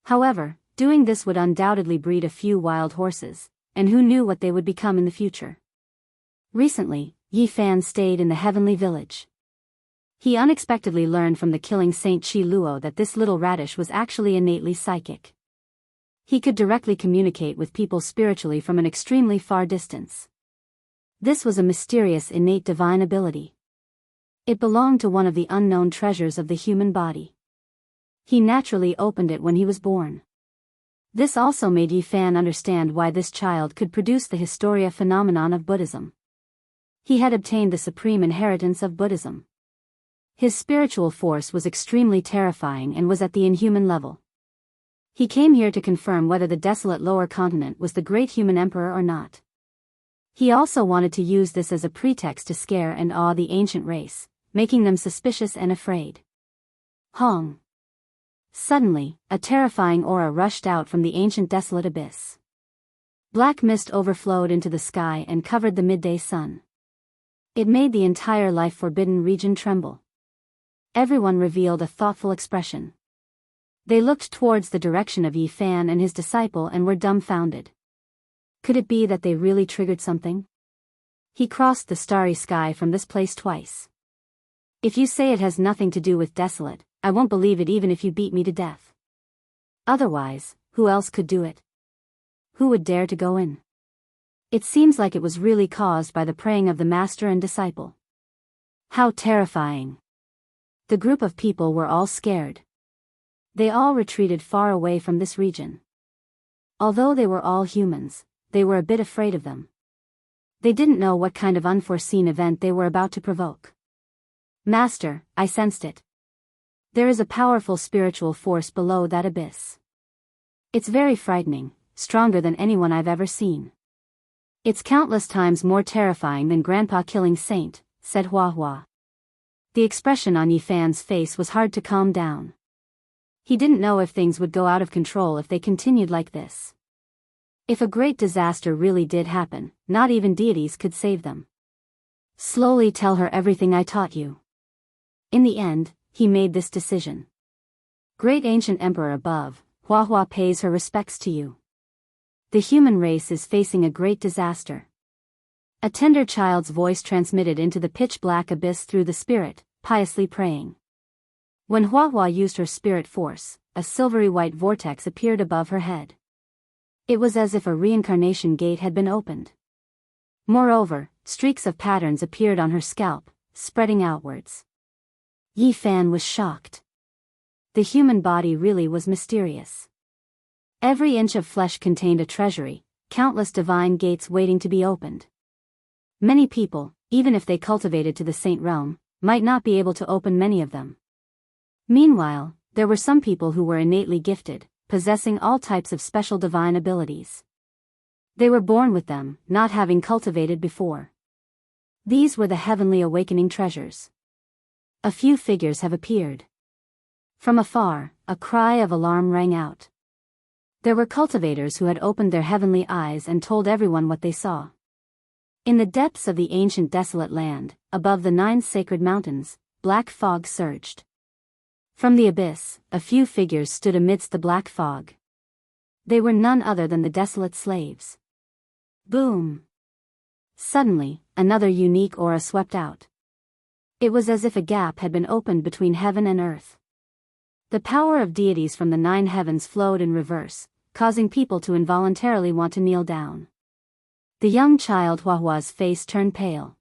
However, doing this would undoubtedly breed a few wild horses, and who knew what they would become in the future. Recently, Yi Fan stayed in the Heavenly Village. He unexpectedly learned from the killing Saint Chi Luo that this little radish was actually innately psychic. He could directly communicate with people spiritually from an extremely far distance. This was a mysterious innate divine ability. It belonged to one of the unknown treasures of the human body. He naturally opened it when he was born. This also made Yi Fan understand why this child could produce the Historia phenomenon of Buddhism. He had obtained the supreme inheritance of Buddhism. His spiritual force was extremely terrifying and was at the inhuman level. He came here to confirm whether the desolate lower continent was the great human emperor or not. He also wanted to use this as a pretext to scare and awe the ancient race, making them suspicious and afraid. Hong. Suddenly, a terrifying aura rushed out from the ancient desolate abyss. Black mist overflowed into the sky and covered the midday sun. It made the entire life-forbidden region tremble. Everyone revealed a thoughtful expression. They looked towards the direction of Yi Fan and his disciple and were dumbfounded. Could it be that they really triggered something? He crossed the starry sky from this place twice. If you say it has nothing to do with desolate, I won't believe it even if you beat me to death. Otherwise, who else could do it? Who would dare to go in? It seems like it was really caused by the praying of the master and disciple. How terrifying! The group of people were all scared. They all retreated far away from this region. Although they were all humans, they were a bit afraid of them. They didn't know what kind of unforeseen event they were about to provoke. Master, I sensed it. There is a powerful spiritual force below that abyss. It's very frightening, stronger than anyone I've ever seen. It's countless times more terrifying than Grandpa killing Saint, said Hua. The expression on Yi Fan's face was hard to calm down. He didn't know if things would go out of control if they continued like this. If a great disaster really did happen, not even deities could save them. Slowly tell her everything I taught you. In the end, he made this decision. Great ancient emperor above, Hua pays her respects to you. The human race is facing a great disaster. A tender child's voice transmitted into the pitch-black abyss through the spirit, piously praying. When Hua used her spirit force, a silvery white vortex appeared above her head. It was as if a reincarnation gate had been opened. Moreover, streaks of patterns appeared on her scalp, spreading outwards. Yi Fan was shocked. The human body really was mysterious. Every inch of flesh contained a treasury, countless divine gates waiting to be opened. Many people, even if they cultivated to the saint realm, might not be able to open many of them. Meanwhile, there were some people who were innately gifted, possessing all types of special divine abilities. They were born with them, not having cultivated before. These were the heavenly awakening treasures. A few figures have appeared. From afar, a cry of alarm rang out. There were cultivators who had opened their heavenly eyes and told everyone what they saw. In the depths of the ancient desolate land, above the 9 sacred mountains, black fog surged. From the abyss, a few figures stood amidst the black fog. They were none other than the desolate slaves. Boom! Suddenly, another unique aura swept out. It was as if a gap had been opened between heaven and earth. The power of deities from the 9 heavens flowed in reverse, causing people to involuntarily want to kneel down. The young child Hua's face turned pale.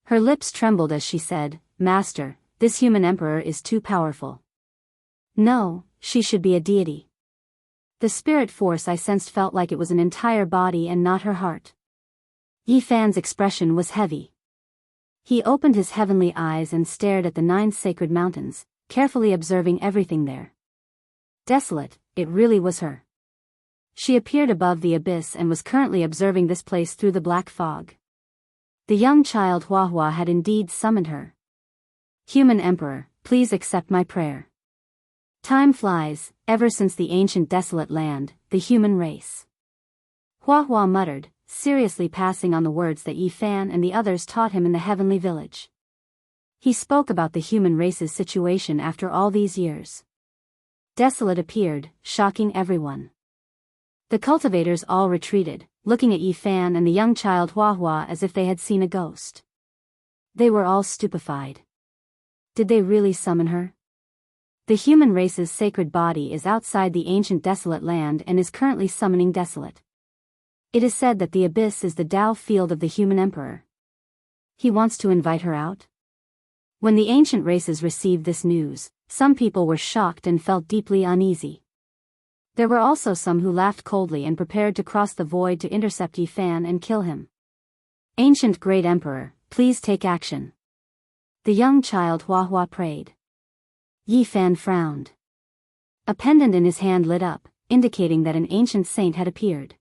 Her lips trembled as she said, "Master, this human emperor is too powerful." "No, she should be a deity. The spirit force I sensed felt like it was an entire body and not her heart. Yi Fan's expression was heavy. He opened his heavenly eyes and stared at the 9 sacred mountains, carefully observing everything there. Desolate, it really was her. She appeared above the abyss and was currently observing this place through the black fog. The young child Hua had indeed summoned her. Human Emperor, please accept my prayer. Time flies, ever since the ancient desolate land, the human race. Hua muttered, seriously passing on the words that Yi Fan and the others taught him in the heavenly village. He spoke about the human race's situation after all these years. Desolate appeared, shocking everyone. The cultivators all retreated, looking at Yi Fan and the young child Hua as if they had seen a ghost. They were all stupefied. Did they really summon her? The human race's sacred body is outside the ancient desolate land and is currently summoning Desolate. It is said that the abyss is the Tao field of the human emperor. He wants to invite her out? When the ancient races received this news, some people were shocked and felt deeply uneasy. There were also some who laughed coldly and prepared to cross the void to intercept Yi Fan and kill him. Ancient Great Emperor, please take action. The young child Hua prayed. Yi Fan frowned. A pendant in his hand lit up, indicating that an ancient saint had appeared.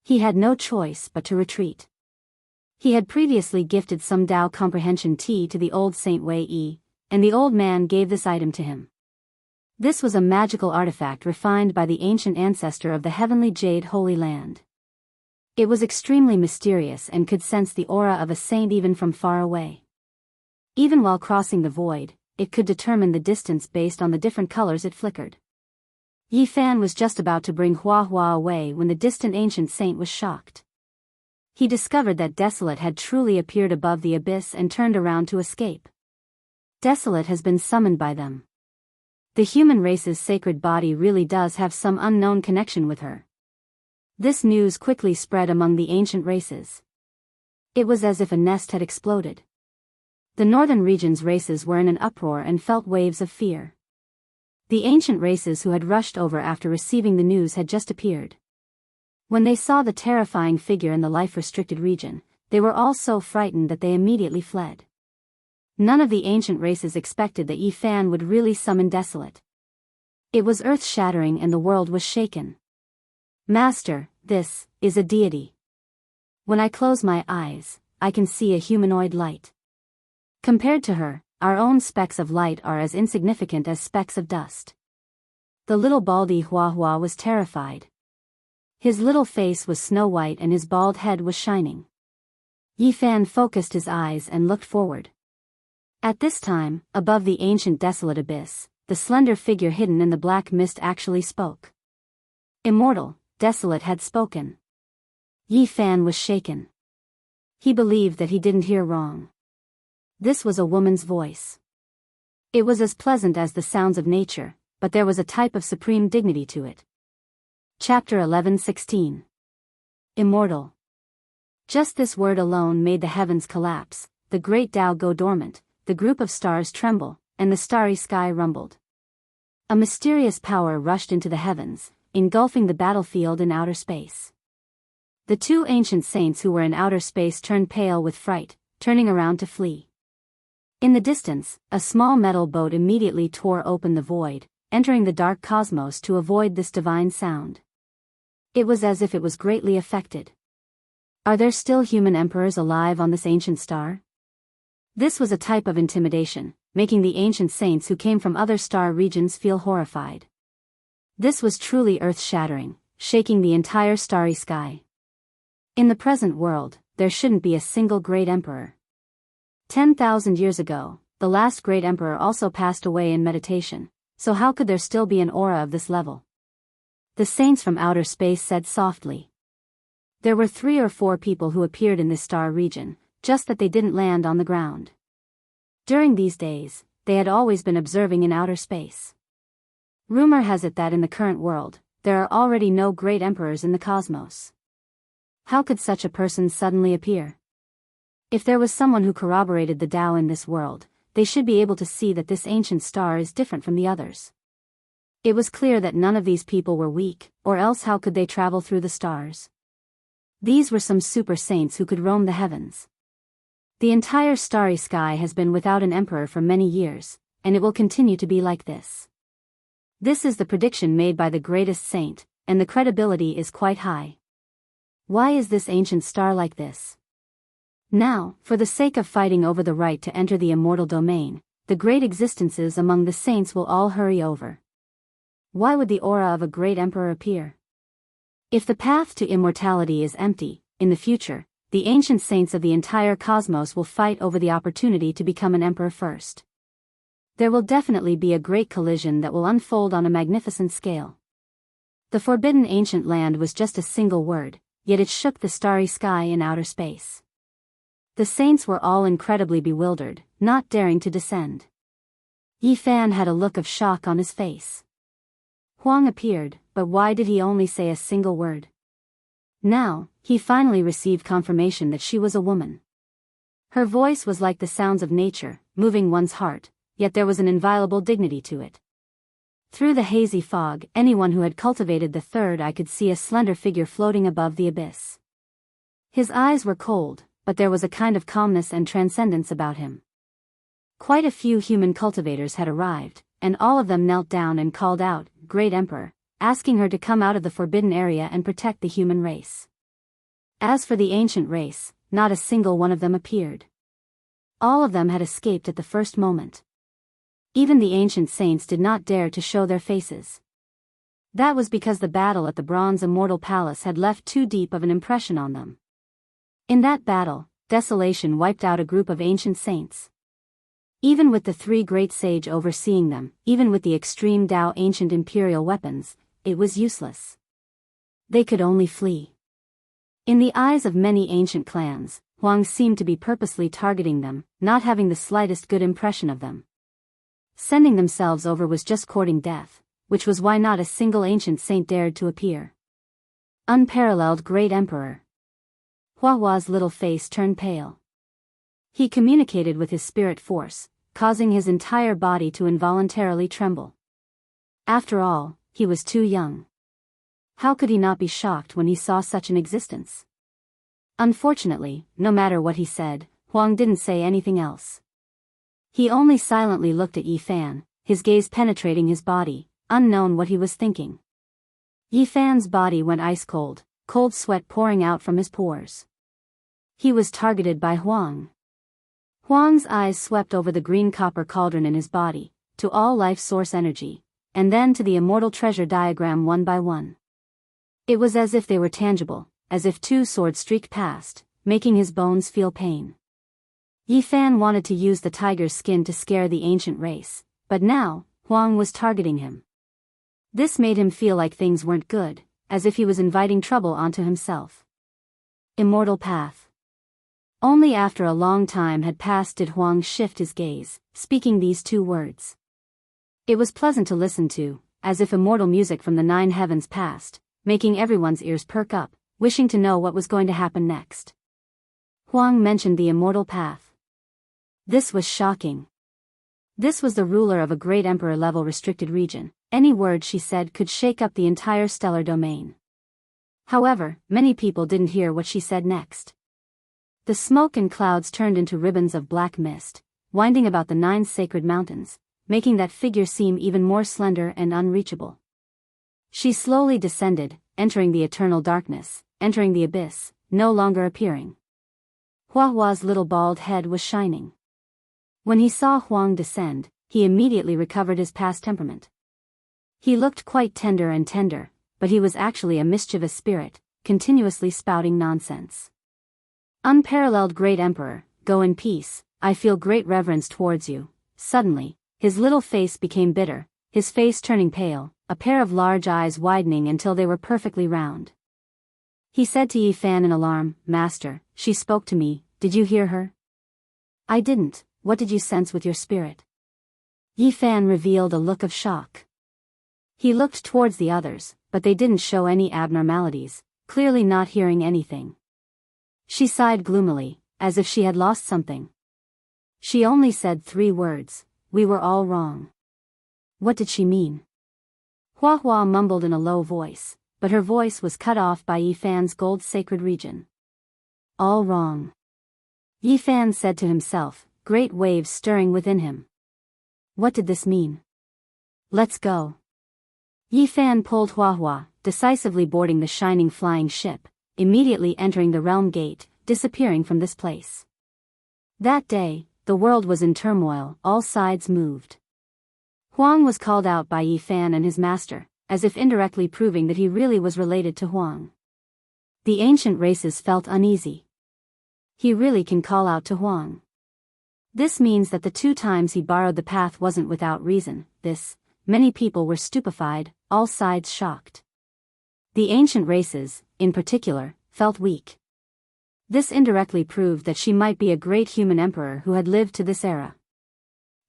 He had no choice but to retreat. He had previously gifted some Tao comprehension tea to the old Saint Wei Yi, and the old man gave this item to him. This was a magical artifact refined by the ancient ancestor of the heavenly jade Holy Land. It was extremely mysterious and could sense the aura of a saint even from far away. Even while crossing the void, it could determine the distance based on the different colors it flickered. Yi Fan was just about to bring Hua away when the distant ancient saint was shocked. He discovered that Desolate had truly appeared above the abyss and turned around to escape. Desolate has been summoned by them. The human race's sacred body really does have some unknown connection with her. This news quickly spread among the ancient races. It was as if a nest had exploded. The northern region's races were in an uproar and felt waves of fear. The ancient races who had rushed over after receiving the news had just appeared. When they saw the terrifying figure in the life-restricted region, they were all so frightened that they immediately fled. None of the ancient races expected that Yi Fan would really summon Desolate. It was earth-shattering and the world was shaken. Master, this is a deity. When I close my eyes, I can see a humanoid light. Compared to her, our own specks of light are as insignificant as specks of dust. The little baldy Hua was terrified. His little face was snow white and his bald head was shining. Yi Fan focused his eyes and looked forward. At this time, above the ancient desolate abyss, the slender figure hidden in the black mist actually spoke. Immortal, Desolate had spoken. Yi Fan was shaken. He believed that he didn't hear wrong. This was a woman's voice. It was as pleasant as the sounds of nature, but there was a type of supreme dignity to it. Chapter 11:16. Immortal. Just this word alone made the heavens collapse, the great Tao go dormant, the group of stars tremble, and the starry sky rumbled. A mysterious power rushed into the heavens, engulfing the battlefield in outer space. The 2 ancient saints who were in outer space turned pale with fright, turning around to flee. In the distance, a small metal boat immediately tore open the void, entering the dark cosmos to avoid this divine sound. It was as if it was greatly affected. Are there still human emperors alive on this ancient star? This was a type of intimidation, making the ancient saints who came from other star regions feel horrified. This was truly earth-shattering, shaking the entire starry sky. In the present world, there shouldn't be a single great emperor. 10,000 years ago, the last great emperor also passed away in meditation, so how could there still be an aura of this level? The saints from outer space said softly. There were 3 or 4 people who appeared in this star region, just that they didn't land on the ground. During these days, they had always been observing in outer space. Rumor has it that in the current world, there are already no great emperors in the cosmos. How could such a person suddenly appear? If there was someone who corroborated the Tao in this world, they should be able to see that this ancient star is different from the others. It was clear that none of these people were weak, or else how could they travel through the stars? These were some super saints who could roam the heavens. The entire starry sky has been without an emperor for many years, and it will continue to be like this. This is the prediction made by the greatest saint, and the credibility is quite high. Why is this ancient star like this? Now, for the sake of fighting over the right to enter the immortal domain, the great existences among the saints will all hurry over. Why would the aura of a great emperor appear? If the path to immortality is empty, in the future, the ancient saints of the entire cosmos will fight over the opportunity to become an emperor first. There will definitely be a great collision that will unfold on a magnificent scale. The forbidden ancient land was just a single word, yet it shook the starry sky in outer space. The saints were all incredibly bewildered, not daring to descend. Yi Fan had a look of shock on his face. Huang appeared, but why did he only say a single word? Now, he finally received confirmation that she was a woman. Her voice was like the sounds of nature, moving one's heart, yet there was an inviolable dignity to it. Through the hazy fog, anyone who had cultivated the third eye could see a slender figure floating above the abyss. His eyes were cold, but there was a kind of calmness and transcendence about him. Quite a few human cultivators had arrived, and all of them knelt down and called out, "Great Emperor," asking her to come out of the forbidden area and protect the human race. As for the ancient race, not a single one of them appeared. All of them had escaped at the first moment. Even the ancient saints did not dare to show their faces. That was because the battle at the Bronze Immortal Palace had left too deep of an impression on them. In that battle, desolation wiped out a group of ancient saints. Even with the three great sage overseeing them, even with the extreme Tao ancient imperial weapons, it was useless. They could only flee. In the eyes of many ancient clans, Huang seemed to be purposely targeting them, not having the slightest good impression of them. Sending themselves over was just courting death, which was why not a single ancient saint dared to appear. Unparalleled Great Emperor. Huahua's little face turned pale. He communicated with his spirit force, causing his entire body to involuntarily tremble. After all, he was too young. How could he not be shocked when he saw such an existence? Unfortunately, no matter what he said, Huang didn't say anything else. He only silently looked at Yi Fan, his gaze penetrating his body, unknown what he was thinking. Yi Fan's body went ice cold, cold sweat pouring out from his pores. He was targeted by Huang. Huang's eyes swept over the green copper cauldron in his body, to all life source energy, and then to the immortal treasure diagram one by one. It was as if they were tangible, as if two swords streaked past, making his bones feel pain. Yi Fan wanted to use the tiger's skin to scare the ancient race, but now, Huang was targeting him. This made him feel like things weren't good, as if he was inviting trouble onto himself. Immortal path. Only after a long time had passed did Huang shift his gaze, speaking these two words. It was pleasant to listen to, as if immortal music from the 9 heavens passed, making everyone's ears perk up, wishing to know what was going to happen next. Huang mentioned the immortal path. This was shocking. This was the ruler of a great emperor-level restricted region. Any word she said could shake up the entire stellar domain. However, many people didn't hear what she said next. The smoke and clouds turned into ribbons of black mist, winding about the 9 sacred mountains, making that figure seem even more slender and unreachable. She slowly descended, entering the eternal darkness, entering the abyss, no longer appearing. Huahua's little bald head was shining. When he saw Huang descend, he immediately recovered his past temperament. He looked quite tender, but he was actually a mischievous spirit, continuously spouting nonsense. Unparalleled Great Emperor, go in peace, I feel great reverence towards you. Suddenly, his little face became bitter, his face turning pale, a pair of large eyes widening until they were perfectly round. He said to Yi Fan in alarm, Master, she spoke to me, did you hear her? I didn't, what did you sense with your spirit? Yi Fan revealed a look of shock. He looked towards the others, but they didn't show any abnormalities, clearly not hearing anything. She sighed gloomily, as if she had lost something. She only said 3 words, we were all wrong. What did she mean? Hua Hua mumbled in a low voice, but her voice was cut off by Yi Fan's gold sacred region. All wrong. Yi Fan said to himself, great waves stirring within him. What did this mean? Let's go. Yi Fan pulled Hua Hua, decisively boarding the shining flying ship, immediately entering the realm gate, disappearing from this place. That day, the world was in turmoil, all sides moved. Huang was called out by Yi Fan and his master, as if indirectly proving that he really was related to Huang. The ancient races felt uneasy. He really can call out to Huang. This means that the 2 times he borrowed the path wasn't without reason. Many people were stupefied, all sides shocked. The ancient races, in particular, felt weak. This indirectly proved that she might be a great human emperor who had lived to this era.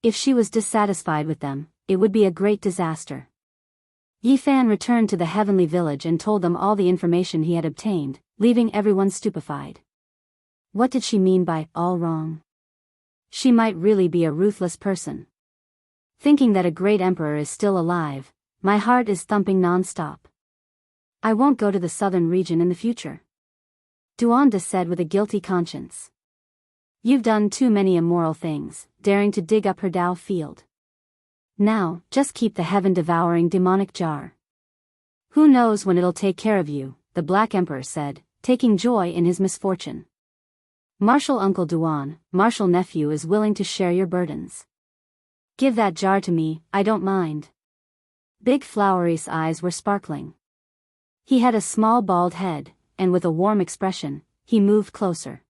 If she was dissatisfied with them, it would be a great disaster. Yi Fan returned to the heavenly village and told them all the information he had obtained, leaving everyone stupefied. What did she mean by all wrong? She might really be a ruthless person. Thinking that a great emperor is still alive, my heart is thumping non-stop. I won't go to the southern region in the future. Duanda said with a guilty conscience. You've done too many immoral things, daring to dig up her Dao field. Now, just keep the heaven-devouring demonic jar. Who knows when it'll take care of you, the Black Emperor said, taking joy in his misfortune. Martial Uncle Duan, martial nephew is willing to share your burdens. Give that jar to me, I don't mind. Big Flowery's eyes were sparkling. He had a small bald head, and with a warm expression, he moved closer.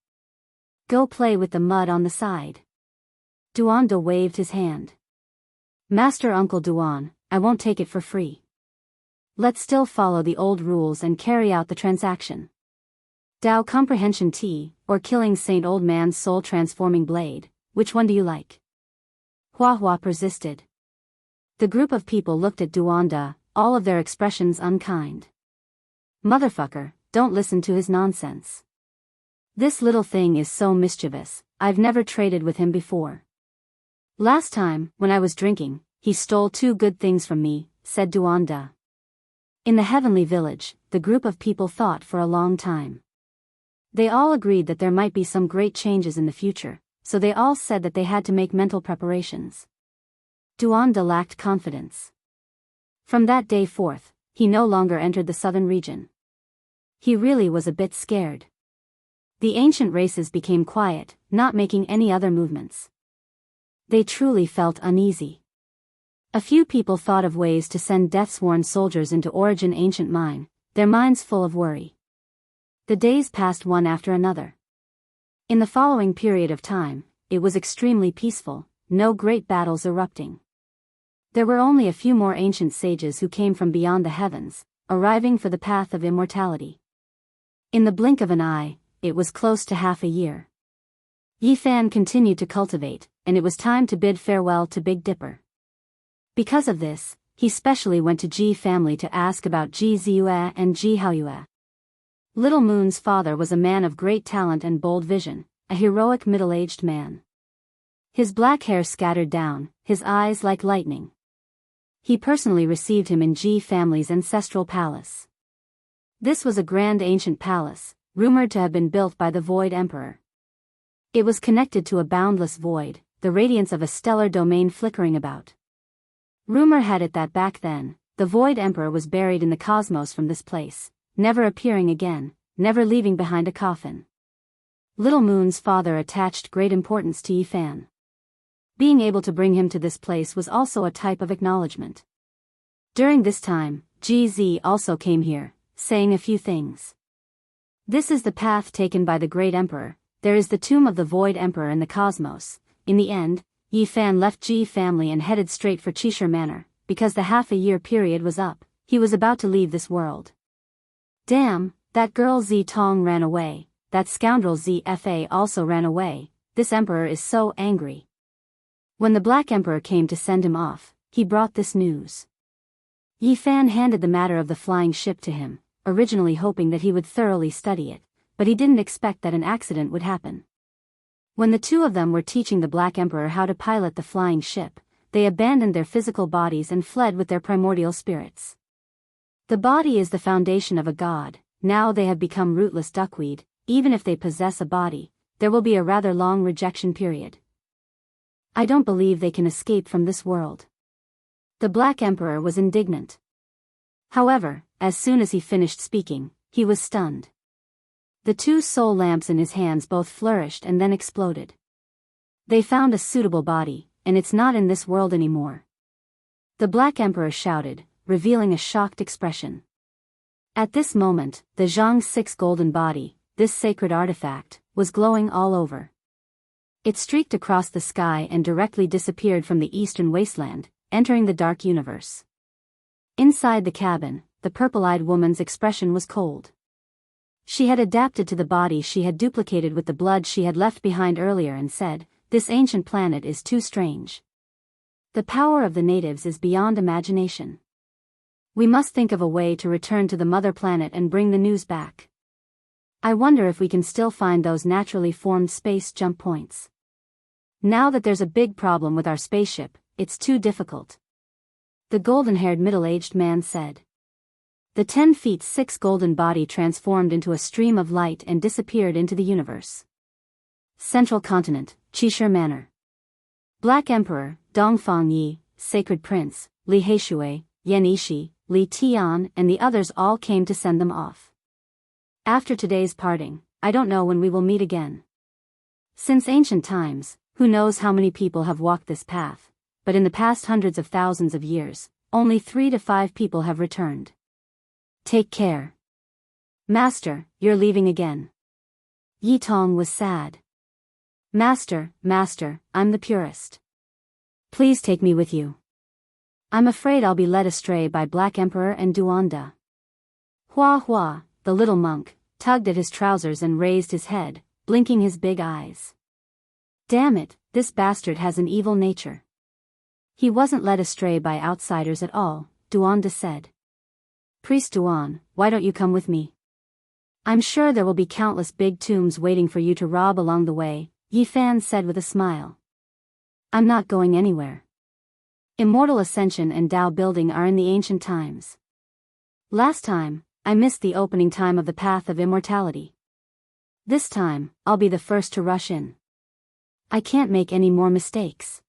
Go play with the mud on the side. Duanda waved his hand. Master Uncle Duan, I won't take it for free. Let's still follow the old rules and carry out the transaction. Dao Comprehension Tea, or killing Saint Old Man's soul transforming blade, which one do you like? Hua Hua persisted. The group of people looked at Duanda, all of their expressions unkind. Motherfucker, don't listen to his nonsense. This little thing is so mischievous, I've never traded with him before. Last time, when I was drinking, he stole 2 good things from me, said Duanda. In the heavenly village, the group of people thought for a long time. They all agreed that there might be some great changes in the future, so they all said that they had to make mental preparations. Duanda lacked confidence. From that day forth, he no longer entered the southern region. He really was a bit scared. The ancient races became quiet, not making any other movements. They truly felt uneasy. A few people thought of ways to send death-sworn soldiers into Origin Ancient Mine, their minds full of worry. The days passed one after another. In the following period of time, it was extremely peaceful, no great battles erupting. There were only a few more ancient sages who came from beyond the heavens, arriving for the path of immortality. In the blink of an eye, it was close to half a year. Yi Fan continued to cultivate, and it was time to bid farewell to Big Dipper. Because of this, he specially went to Ji family to ask about Ji Ziyue and Ji Haoyue. Little Moon's father was a man of great talent and bold vision, a heroic middle-aged man. His black hair scattered down, his eyes like lightning. He personally received him in Ji family's ancestral palace. This was a grand ancient palace, rumored to have been built by the Void Emperor. It was connected to a boundless void, the radiance of a stellar domain flickering about. Rumor had it that back then, the Void Emperor was buried in the cosmos from this place, never appearing again, never leaving behind a coffin. Little Moon's father attached great importance to Yi Fan. Being able to bring him to this place was also a type of acknowledgement. During this time, Ji Zi also came here, saying a few things. This is the path taken by the great emperor, there is the tomb of the Void Emperor in the cosmos. In the end, Yi Fan left Ji family and headed straight for Qishir Manor, because the half-a-year period was up, he was about to leave this world. Damn, that girl Zi Tong ran away, that scoundrel ZFA also ran away, this emperor is so angry. When the Black Emperor came to send him off, he brought this news. Yi Fan handed the matter of the flying ship to him, originally hoping that he would thoroughly study it, but he didn't expect that an accident would happen. When the two of them were teaching the Black Emperor how to pilot the flying ship, they abandoned their physical bodies and fled with their primordial spirits. The body is the foundation of a god. Now they have become rootless duckweed. Even if they possess a body, there will be a rather long rejection period. I don't believe they can escape from this world. The Black Emperor was indignant. However, as soon as he finished speaking, he was stunned. The two soul lamps in his hands both flourished and then exploded. They found a suitable body, and it's not in this world anymore. The Black Emperor shouted, revealing a shocked expression. At this moment, the Zhang's 6 golden body, this sacred artifact, was glowing all over. It streaked across the sky and directly disappeared from the eastern wasteland, entering the dark universe. Inside the cabin, the purple-eyed woman's expression was cold. She had adapted to the body she had duplicated with the blood she had left behind earlier and said, "This ancient planet is too strange. The power of the natives is beyond imagination. We must think of a way to return to the mother planet and bring the news back. I wonder if we can still find those naturally formed space jump points. Now that there's a big problem with our spaceship, it's too difficult." The golden-haired middle-aged man said. The 10 feet 6 golden body transformed into a stream of light and disappeared into the universe. Central Continent, Qishir Manor. Black Emperor, Dongfang Yi, Sacred Prince, Li Heishui, Yan Ishi, Li Tian and the others all came to send them off. After today's parting, I don't know when we will meet again. Since ancient times, who knows how many people have walked this path, but in the past hundreds of thousands of years, only 3 to 5 people have returned. Take care. Master, you're leaving again. Yi Tong was sad. Master, I'm the purest. Please take me with you. I'm afraid I'll be led astray by Black Emperor and Duanda. Hua Hua, the little monk, tugged at his trousers and raised his head, blinking his big eyes. Damn it, this bastard has an evil nature. He wasn't led astray by outsiders at all, Duanda said. Priest Duan, why don't you come with me? I'm sure there will be countless big tombs waiting for you to rob along the way, Yi Fan said with a smile. I'm not going anywhere. Immortal Ascension and Tao building are in the ancient times. Last time, I missed the opening time of the Path of Immortality. This time, I'll be the first to rush in. I can't make any more mistakes.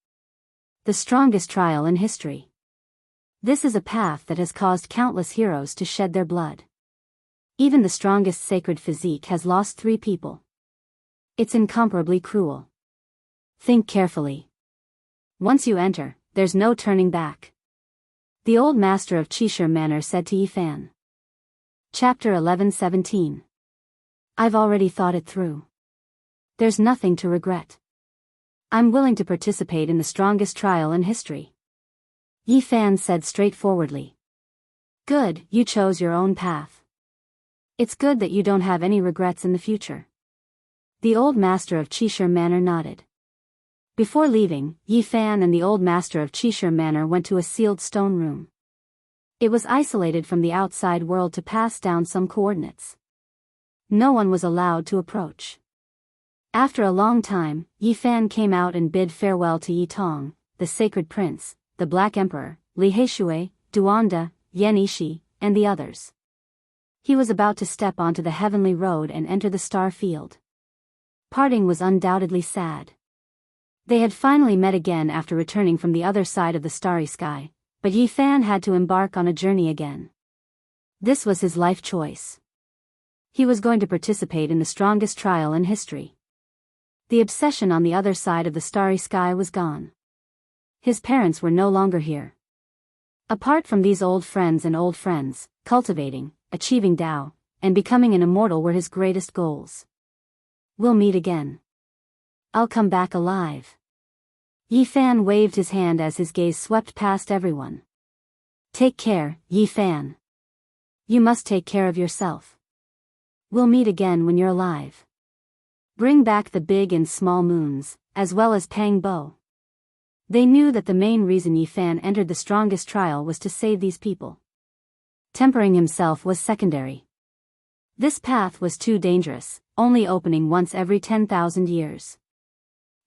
The strongest trial in history. This is a path that has caused countless heroes to shed their blood. Even the strongest sacred physique has lost 3 people. It's incomparably cruel. Think carefully. Once you enter, there's no turning back. The old master of Qishir Manor said to Yi Fan. Chapter 11:17. I've already thought it through. There's nothing to regret. I'm willing to participate in the strongest trial in history. Yi Fan said straightforwardly. Good, you chose your own path. It's good that you don't have any regrets in the future. The old master of Qishir Manor nodded. Before leaving, Yi Fan and the old master of Qishir Manor went to a sealed stone room. It was isolated from the outside world to pass down some coordinates. No one was allowed to approach. After a long time, Yi Fan came out and bid farewell to Yi Tong, the Sacred Prince, the Black Emperor, Li Heishui, Duanda, Yan Ishi, and the others. He was about to step onto the heavenly road and enter the star field. Parting was undoubtedly sad. They had finally met again after returning from the other side of the starry sky, but Yi Fan had to embark on a journey again. This was his life choice. He was going to participate in the strongest trial in history. The obsession on the other side of the starry sky was gone. His parents were no longer here. Apart from these old friends, cultivating, achieving Tao, and becoming an immortal were his greatest goals. We'll meet again. I'll come back alive. Yi Fan waved his hand as his gaze swept past everyone. Take care, Yi Fan. You must take care of yourself. We'll meet again when you're alive. Bring back the big and small moons, as well as Pang Bo. They knew that the main reason Yi Fan entered the strongest trial was to save these people. Tempering himself was secondary. This path was too dangerous, only opening once every 10,000 years.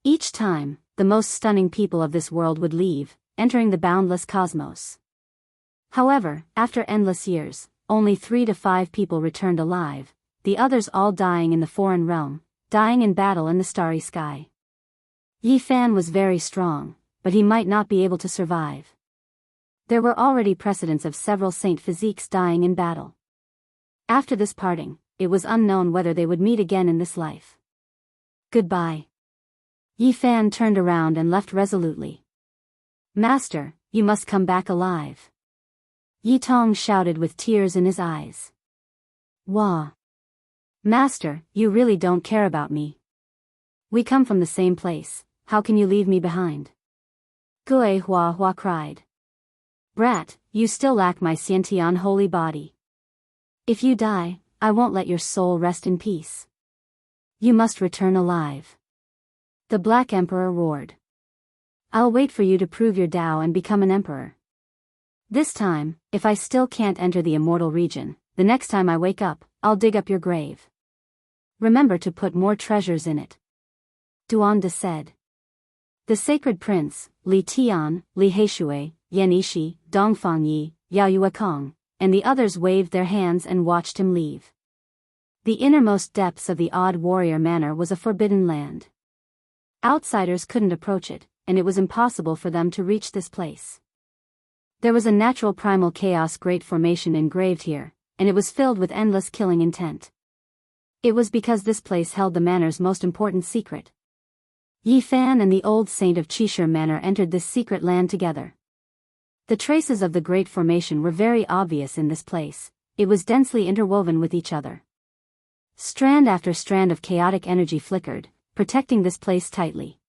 Each time, the most stunning people of this world would leave, entering the boundless cosmos. However, after endless years, only 3 to 5 people returned alive, the others all dying in the foreign realm, dying in battle in the starry sky. Yi Fan was very strong, but he might not be able to survive. There were already precedents of several saint physiques dying in battle. After this parting, it was unknown whether they would meet again in this life. Goodbye. Yi Fan turned around and left resolutely. Master, you must come back alive. Yi Tong shouted with tears in his eyes. Wah. Master, you really don't care about me. We come from the same place, how can you leave me behind? Gui Hua Hua cried. Brat, you still lack my Xiantian holy body. If you die, I won't let your soul rest in peace. You must return alive. The Black Emperor roared. I'll wait for you to prove your Tao and become an emperor. This time, if I still can't enter the immortal region, the next time I wake up, I'll dig up your grave. Remember to put more treasures in it. Duanda said. The sacred prince, Li Tian, Li Heishui, Yan Ishi, Dongfang Yi, Yao Yuekong, and the others waved their hands and watched him leave. The innermost depths of the Odd Warrior Manor was a forbidden land. Outsiders couldn't approach it, and it was impossible for them to reach this place. There was a natural primal chaos great formation engraved here, and it was filled with endless killing intent. It was because this place held the manor's most important secret. Yi Fan and the old saint of Qishir Manor entered this secret land together. The traces of the great formation were very obvious in this place, it was densely interwoven with each other. Strand after strand of chaotic energy flickered, protecting this place tightly.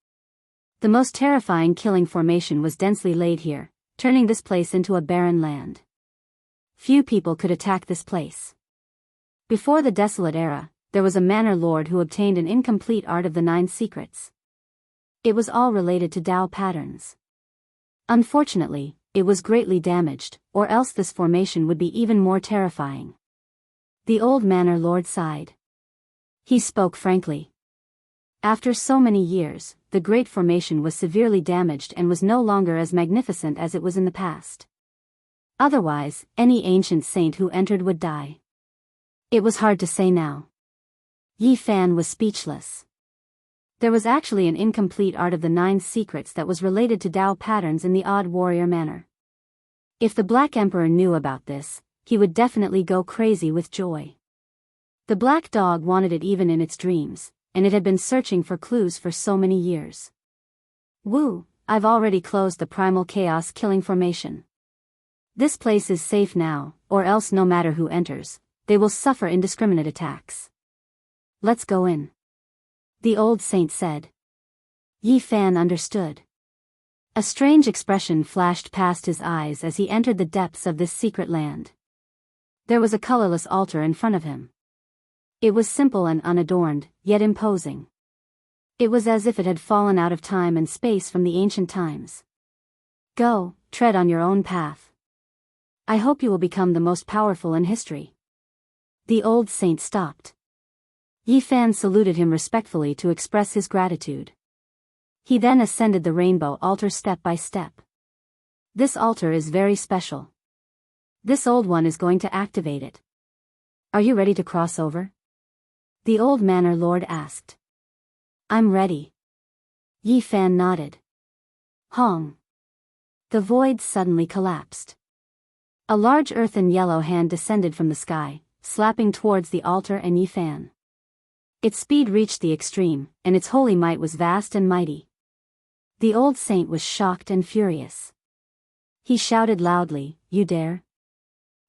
The most terrifying killing formation was densely laid here, turning this place into a barren land. Few people could attack this place. Before the Desolate Era, there was a manor lord who obtained an incomplete art of the 9 secrets. It was all related to Tao patterns. Unfortunately, it was greatly damaged, or else this formation would be even more terrifying. The old manor lord sighed. He spoke frankly. After so many years, the great formation was severely damaged and was no longer as magnificent as it was in the past. Otherwise, any ancient saint who entered would die. It was hard to say now. Yi Fan was speechless. There was actually an incomplete art of the 9 secrets that was related to Tao patterns in the Odd Warrior Manor. If the Black Emperor knew about this, he would definitely go crazy with joy. The black dog wanted it even in its dreams, and it had been searching for clues for so many years. Woo, I've already closed the primal chaos killing formation. This place is safe now, or else no matter who enters, they will suffer indiscriminate attacks. Let's go in. The old saint said. Yi Fan understood. A strange expression flashed past his eyes as he entered the depths of this secret land. There was a colorless altar in front of him. It was simple and unadorned, yet imposing. It was as if it had fallen out of time and space from the ancient times. Go, tread on your own path. I hope you will become the most powerful in history. The old saint stopped. Yi Fan saluted him respectfully to express his gratitude. He then ascended the rainbow altar step by step. This altar is very special. This old one is going to activate it. Are you ready to cross over? The old manor lord asked. I'm ready. Yi Fan nodded. Hong. The void suddenly collapsed. A large earthen yellow hand descended from the sky, slapping towards the altar and Yi Fan. Its speed reached the extreme, and its holy might was vast and mighty. The old saint was shocked and furious. He shouted loudly, "You dare?"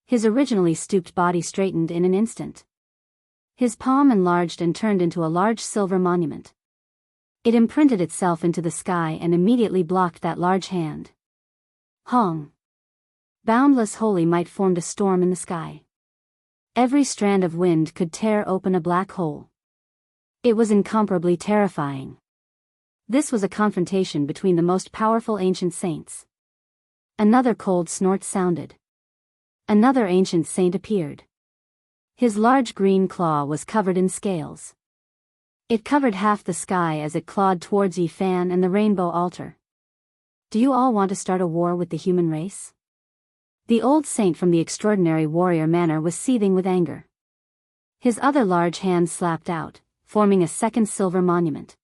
His originally stooped body straightened in an instant. His palm enlarged and turned into a large silver monument. It imprinted itself into the sky and immediately blocked that large hand. Hong. Boundless holy might formed a storm in the sky. Every strand of wind could tear open a black hole. It was incomparably terrifying. This was a confrontation between the most powerful ancient saints. Another cold snort sounded. Another ancient saint appeared. His large green claw was covered in scales. It covered half the sky as it clawed towards Yi Fan and the rainbow altar. Do you all want to start a war with the human race? The old saint from the extraordinary warrior manor was seething with anger. His other large hand slapped out, forming a second silver monument.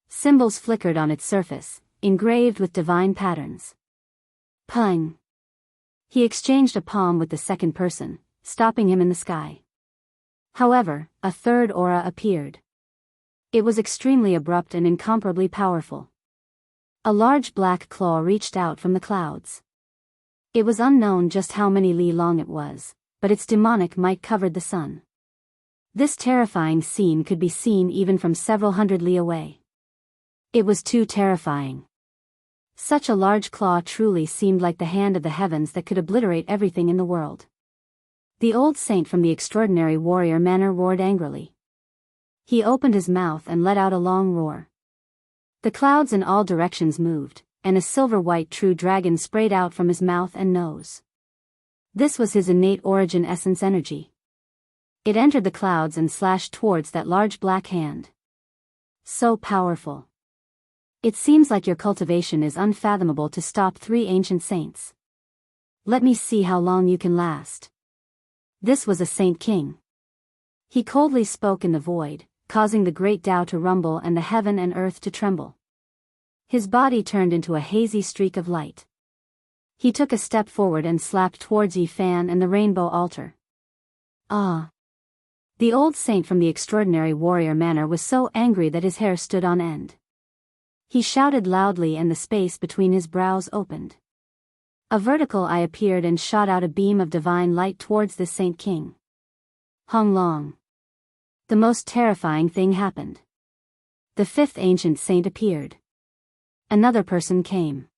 Symbols flickered on its surface, engraved with divine patterns. Pung! He exchanged a palm with the second person, stopping him in the sky. However, a third aura appeared. It was extremely abrupt and incomparably powerful. A large black claw reached out from the clouds. It was unknown just how many li long it was, but its demonic might covered the sun. This terrifying scene could be seen even from several hundred li away. It was too terrifying. Such a large claw truly seemed like the hand of the heavens that could obliterate everything in the world. The old saint from the extraordinary warrior manor roared angrily. He opened his mouth and let out a long roar. The clouds in all directions moved, and a silver-white true dragon sprayed out from his mouth and nose. This was his innate origin essence energy. It entered the clouds and slashed towards that large black hand. So powerful. It seems like your cultivation is unfathomable to stop 3 ancient saints. Let me see how long you can last. This was a saint king. He coldly spoke in the void, causing the great Tao to rumble and the heaven and earth to tremble. His body turned into a hazy streak of light. He took a step forward and slapped towards Yi Fan and the rainbow altar. Ah! The old saint from the extraordinary warrior manor was so angry that his hair stood on end. He shouted loudly and the space between his brows opened. A vertical eye appeared and shot out a beam of divine light towards the saint king. Hung Long. The most terrifying thing happened. The 5th ancient saint appeared. Another person came.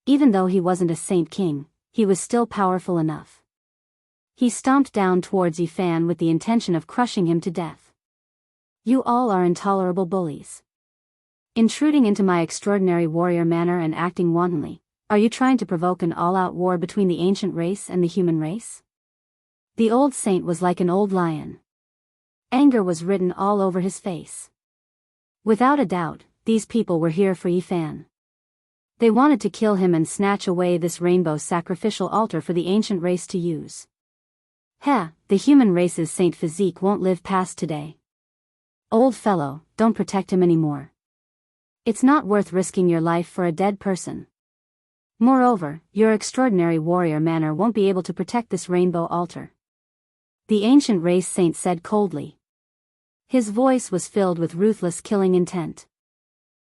Even though he wasn't a saint king, he was still powerful enough. He stomped down towards Yi Fan with the intention of crushing him to death. You all are intolerable bullies. Intruding into my extraordinary warrior manor and acting wantonly, are you trying to provoke an all-out war between the ancient race and the human race? The old saint was like an old lion. Anger was written all over his face. Without a doubt, these people were here for Yi Fan. They wanted to kill him and snatch away this rainbow sacrificial altar for the ancient race to use. Heh, the human race's saint physique won't live past today. Old fellow, don't protect him anymore. It's not worth risking your life for a dead person. Moreover, your extraordinary warrior manor won't be able to protect this rainbow altar. The ancient race saint said coldly. His voice was filled with ruthless killing intent.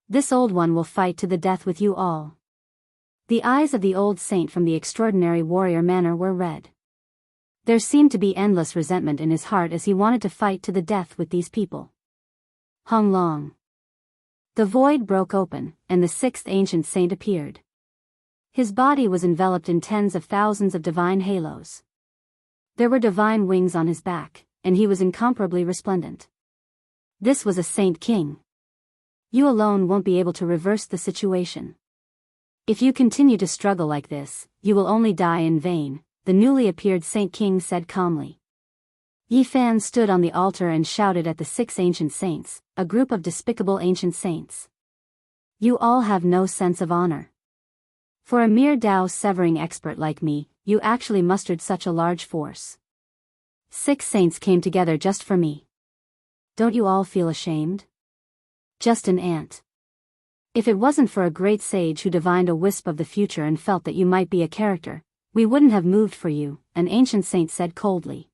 This old one will fight to the death with you all. The eyes of the old saint from the extraordinary warrior manor were red. There seemed to be endless resentment in his heart as he wanted to fight to the death with these people. Hung Long. The void broke open, and the 6th ancient saint appeared. His body was enveloped in tens of thousands of divine halos. There were divine wings on his back, and he was incomparably resplendent. This was a saint king. You alone won't be able to reverse the situation. If you continue to struggle like this, you will only die in vain, the newly appeared saint king said calmly. Yi Fan stood on the altar and shouted at the 6 ancient saints, a group of despicable ancient saints. You all have no sense of honor. For a mere Tao-severing expert like me, you actually mustered such a large force. 6 saints came together just for me. Don't you all feel ashamed? Just an ant. If it wasn't for a great sage who divined a wisp of the future and felt that you might be a character, we wouldn't have moved for you, an ancient saint said coldly.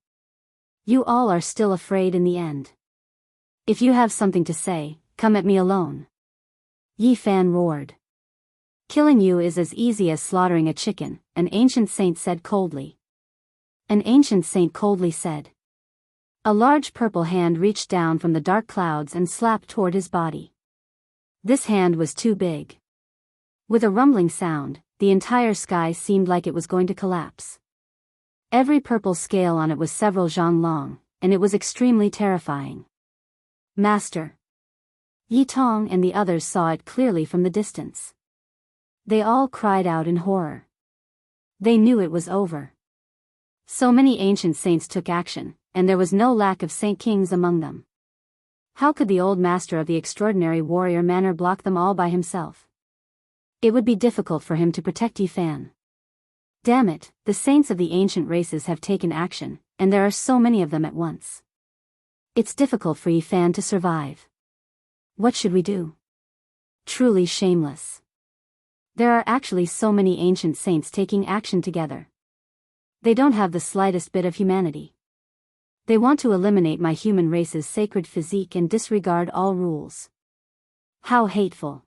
You all are still afraid in the end. If you have something to say, come at me alone. Yi Fan roared. Killing you is as easy as slaughtering a chicken, an ancient saint said coldly. An ancient saint coldly said. A large purple hand reached down from the dark clouds and slapped toward his body. This hand was too big. With a rumbling sound, the entire sky seemed like it was going to collapse. Every purple scale on it was several zhang long, and it was extremely terrifying. Master. Yi Tong and the others saw it clearly from the distance. They all cried out in horror. They knew it was over. So many ancient saints took action, and there was no lack of saint kings among them. How could the old master of the extraordinary warrior manor block them all by himself? It would be difficult for him to protect Yifan. Damn it, the saints of the ancient races have taken action, and there are so many of them at once. It's difficult for Yifan to survive. What should we do? Truly shameless. There are actually so many ancient saints taking action together. They don't have the slightest bit of humanity. They want to eliminate my human race's sacred physique and disregard all rules. How hateful.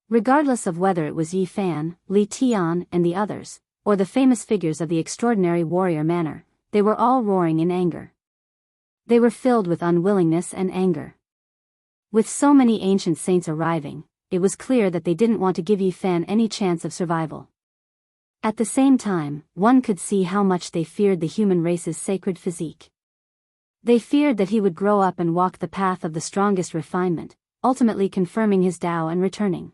Regardless of whether it was Yifan, Li Tian, and the others, or the famous figures of the extraordinary warrior manner, they were all roaring in anger. They were filled with unwillingness and anger. With so many ancient saints arriving, it was clear that they didn't want to give Yifan any chance of survival. At the same time, one could see how much they feared the human race's sacred physique. They feared that he would grow up and walk the path of the strongest refinement, ultimately confirming his Tao and returning.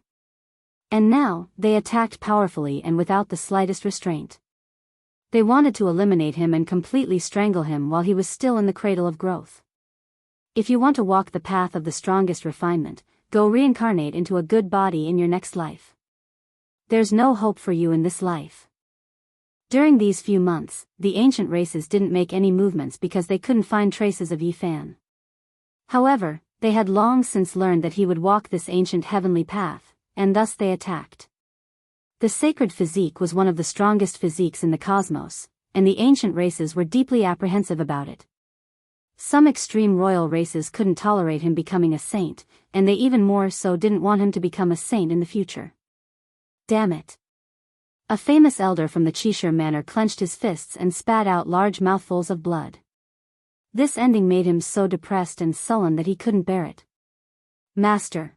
And now, they attacked powerfully and without the slightest restraint. They wanted to eliminate him and completely strangle him while he was still in the cradle of growth. If you want to walk the path of the strongest refinement, go reincarnate into a good body in your next life. There's no hope for you in this life. During these few months, the ancient races didn't make any movements because they couldn't find traces of Yifan. However, they had long since learned that he would walk this ancient heavenly path, and thus they attacked. The sacred physique was one of the strongest physiques in the cosmos, and the ancient races were deeply apprehensive about it. Some extreme royal races couldn't tolerate him becoming a saint, and they even more so didn't want him to become a saint in the future. Damn it. A famous elder from the Cheshire Manor clenched his fists and spat out large mouthfuls of blood. This ending made him so depressed and sullen that he couldn't bear it. Master.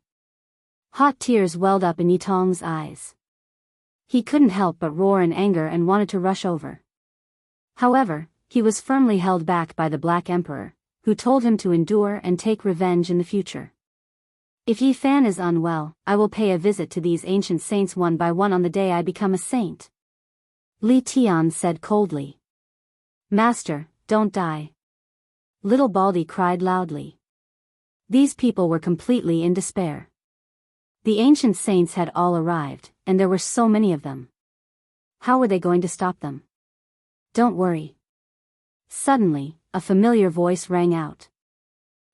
Hot tears welled up in Yitong's eyes. He couldn't help but roar in anger and wanted to rush over. However, he was firmly held back by the Black Emperor, who told him to endure and take revenge in the future. If Yifan is unwell, I will pay a visit to these ancient saints one by one on the day I become a saint. Li Tian said coldly. Master, don't die. Little Baldy cried loudly. These people were completely in despair. The ancient saints had all arrived, and there were so many of them. How were they going to stop them? Don't worry. Suddenly, a familiar voice rang out.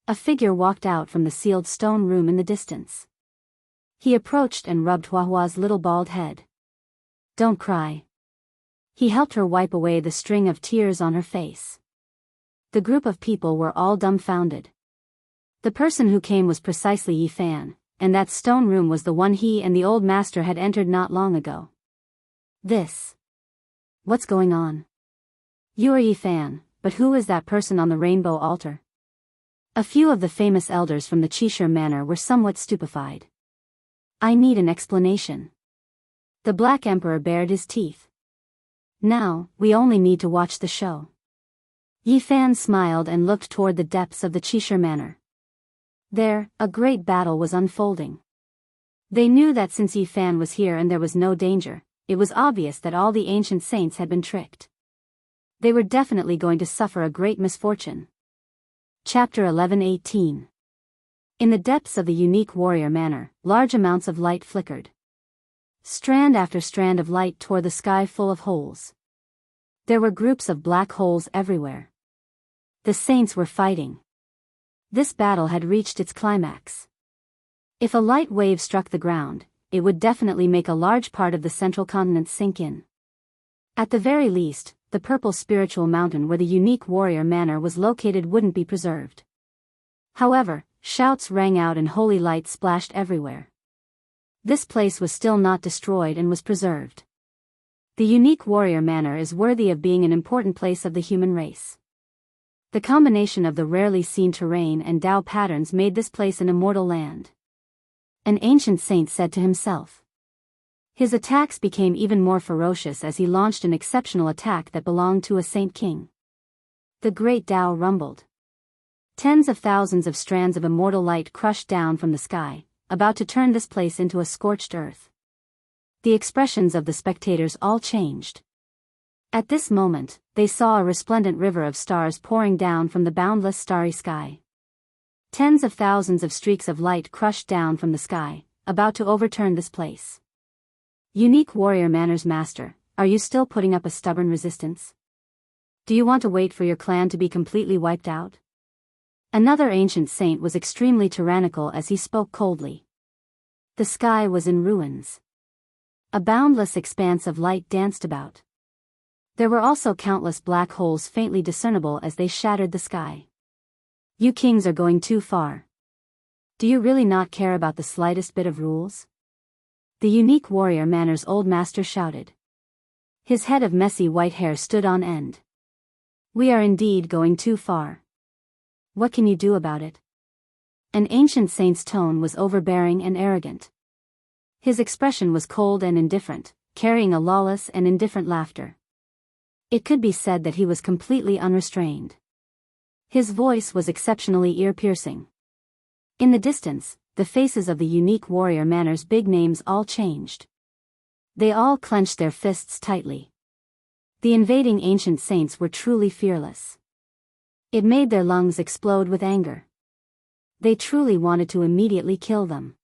A figure walked out from the sealed stone room in the distance. He approached and rubbed Huahua's little bald head. Don't cry. He helped her wipe away the string of tears on her face. The group of people were all dumbfounded. The person who came was precisely Yifan, and that stone room was the one he and the old master had entered not long ago. What's going on? You are Yifan, but who is that person on the rainbow altar? A few of the famous elders from the Cheshire Manor were somewhat stupefied. I need an explanation. The Black Emperor bared his teeth. Now, we only need to watch the show. Yifan smiled and looked toward the depths of the Cheshire Manor. There, a great battle was unfolding. They knew that since Yifan was here and there was no danger, it was obvious that all the ancient saints had been tricked. They were definitely going to suffer a great misfortune. Chapter 11:18. In the depths of the unique warrior manor, large amounts of light flickered. Strand after strand of light tore the sky full of holes. There were groups of black holes everywhere. The saints were fighting. This battle had reached its climax. If a light wave struck the ground, it would definitely make a large part of the central continent sink in. At the very least, the purple spiritual mountain where the unique warrior manor was located wouldn't be preserved. However, shouts rang out and holy light splashed everywhere. This place was still not destroyed and was preserved. The unique warrior manor is worthy of being an important place of the human race. The combination of the rarely seen terrain and Tao patterns made this place an immortal land. An ancient saint said to himself. His attacks became even more ferocious as he launched an exceptional attack that belonged to a saint king. The great Tao rumbled. Tens of thousands of strands of immortal light crushed down from the sky, about to turn this place into a scorched earth. The expressions of the spectators all changed. At this moment, they saw a resplendent river of stars pouring down from the boundless starry sky. Tens of thousands of streaks of light crushed down from the sky, about to overturn this place. Unique warrior manners master, are you still putting up a stubborn resistance? Do you want to wait for your clan to be completely wiped out? Another ancient saint was extremely tyrannical as he spoke coldly. The sky was in ruins. A boundless expanse of light danced about. There were also countless black holes faintly discernible as they shattered the sky. You kings are going too far. Do you really not care about the slightest bit of rules? The unique warrior manners old master shouted. His head of messy white hair stood on end. We are indeed going too far. What can you do about it? An ancient saint's tone was overbearing and arrogant. His expression was cold and indifferent, carrying a lawless and indifferent laughter. It could be said that he was completely unrestrained. His voice was exceptionally ear-piercing. In the distance, the faces of the unique warrior manners big names all changed. They all clenched their fists tightly. The invading ancient saints were truly fearless. It made their lungs explode with anger. They truly wanted to immediately kill them.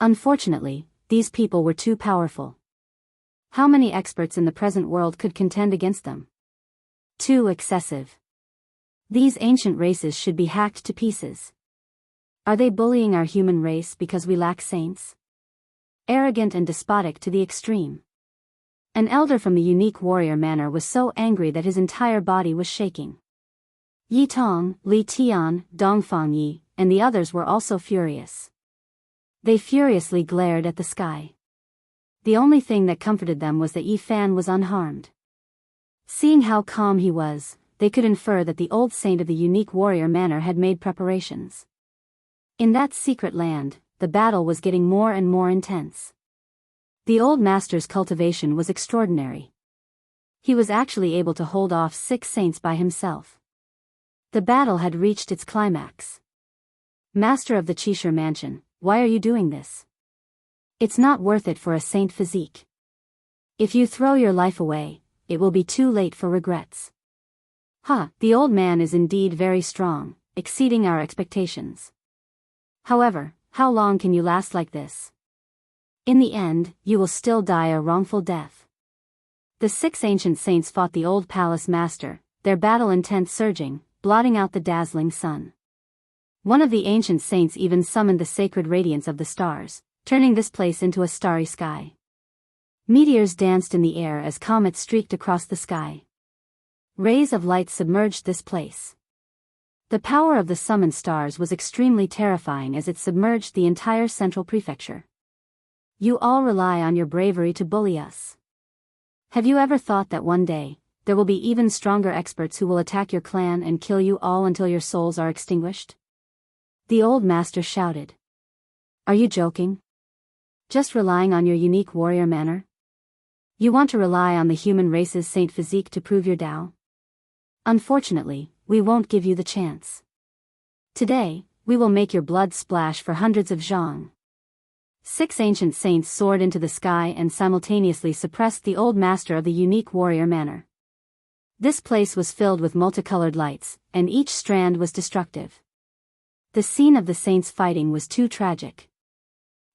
Unfortunately, these people were too powerful. How many experts in the present world could contend against them? Too excessive. These ancient races should be hacked to pieces. Are they bullying our human race because we lack saints? Arrogant and despotic to the extreme. An elder from the unique warrior manor was so angry that his entire body was shaking. Yi Tong, Li Tian, Dongfang Yi, and the others were also furious. They furiously glared at the sky. The only thing that comforted them was that Yi Fan was unharmed. Seeing how calm he was, they could infer that the old saint of the unique warrior manor had made preparations. In that secret land, the battle was getting more and more intense. The old master's cultivation was extraordinary. He was actually able to hold off 6 saints by himself. The battle had reached its climax. Master of the Cheshire Mansion, why are you doing this? It's not worth it for a saint physique. If you throw your life away, it will be too late for regrets. The old man is indeed very strong, exceeding our expectations. However, how long can you last like this? In the end, you will still die a wrongful death. The 6 ancient saints fought the old palace master, their battle intent surging, blotting out the dazzling sun. One of the ancient saints even summoned the sacred radiance of the stars, turning this place into a starry sky. Meteors danced in the air as comets streaked across the sky. Rays of light submerged this place. The power of the summoned stars was extremely terrifying as it submerged the entire central prefecture. You all rely on your bravery to bully us. Have you ever thought that one day, there will be even stronger experts who will attack your clan and kill you all until your souls are extinguished? The old master shouted. Are you joking? Just relying on your unique warrior manner? You want to rely on the human race's saint physique to prove your Tao? Unfortunately, we won't give you the chance. Today, we will make your blood splash for hundreds of zhang. 6 ancient saints soared into the sky and simultaneously suppressed the old master of the unique warrior manor. This place was filled with multicolored lights, and each strand was destructive. The scene of the saints fighting was too tragic.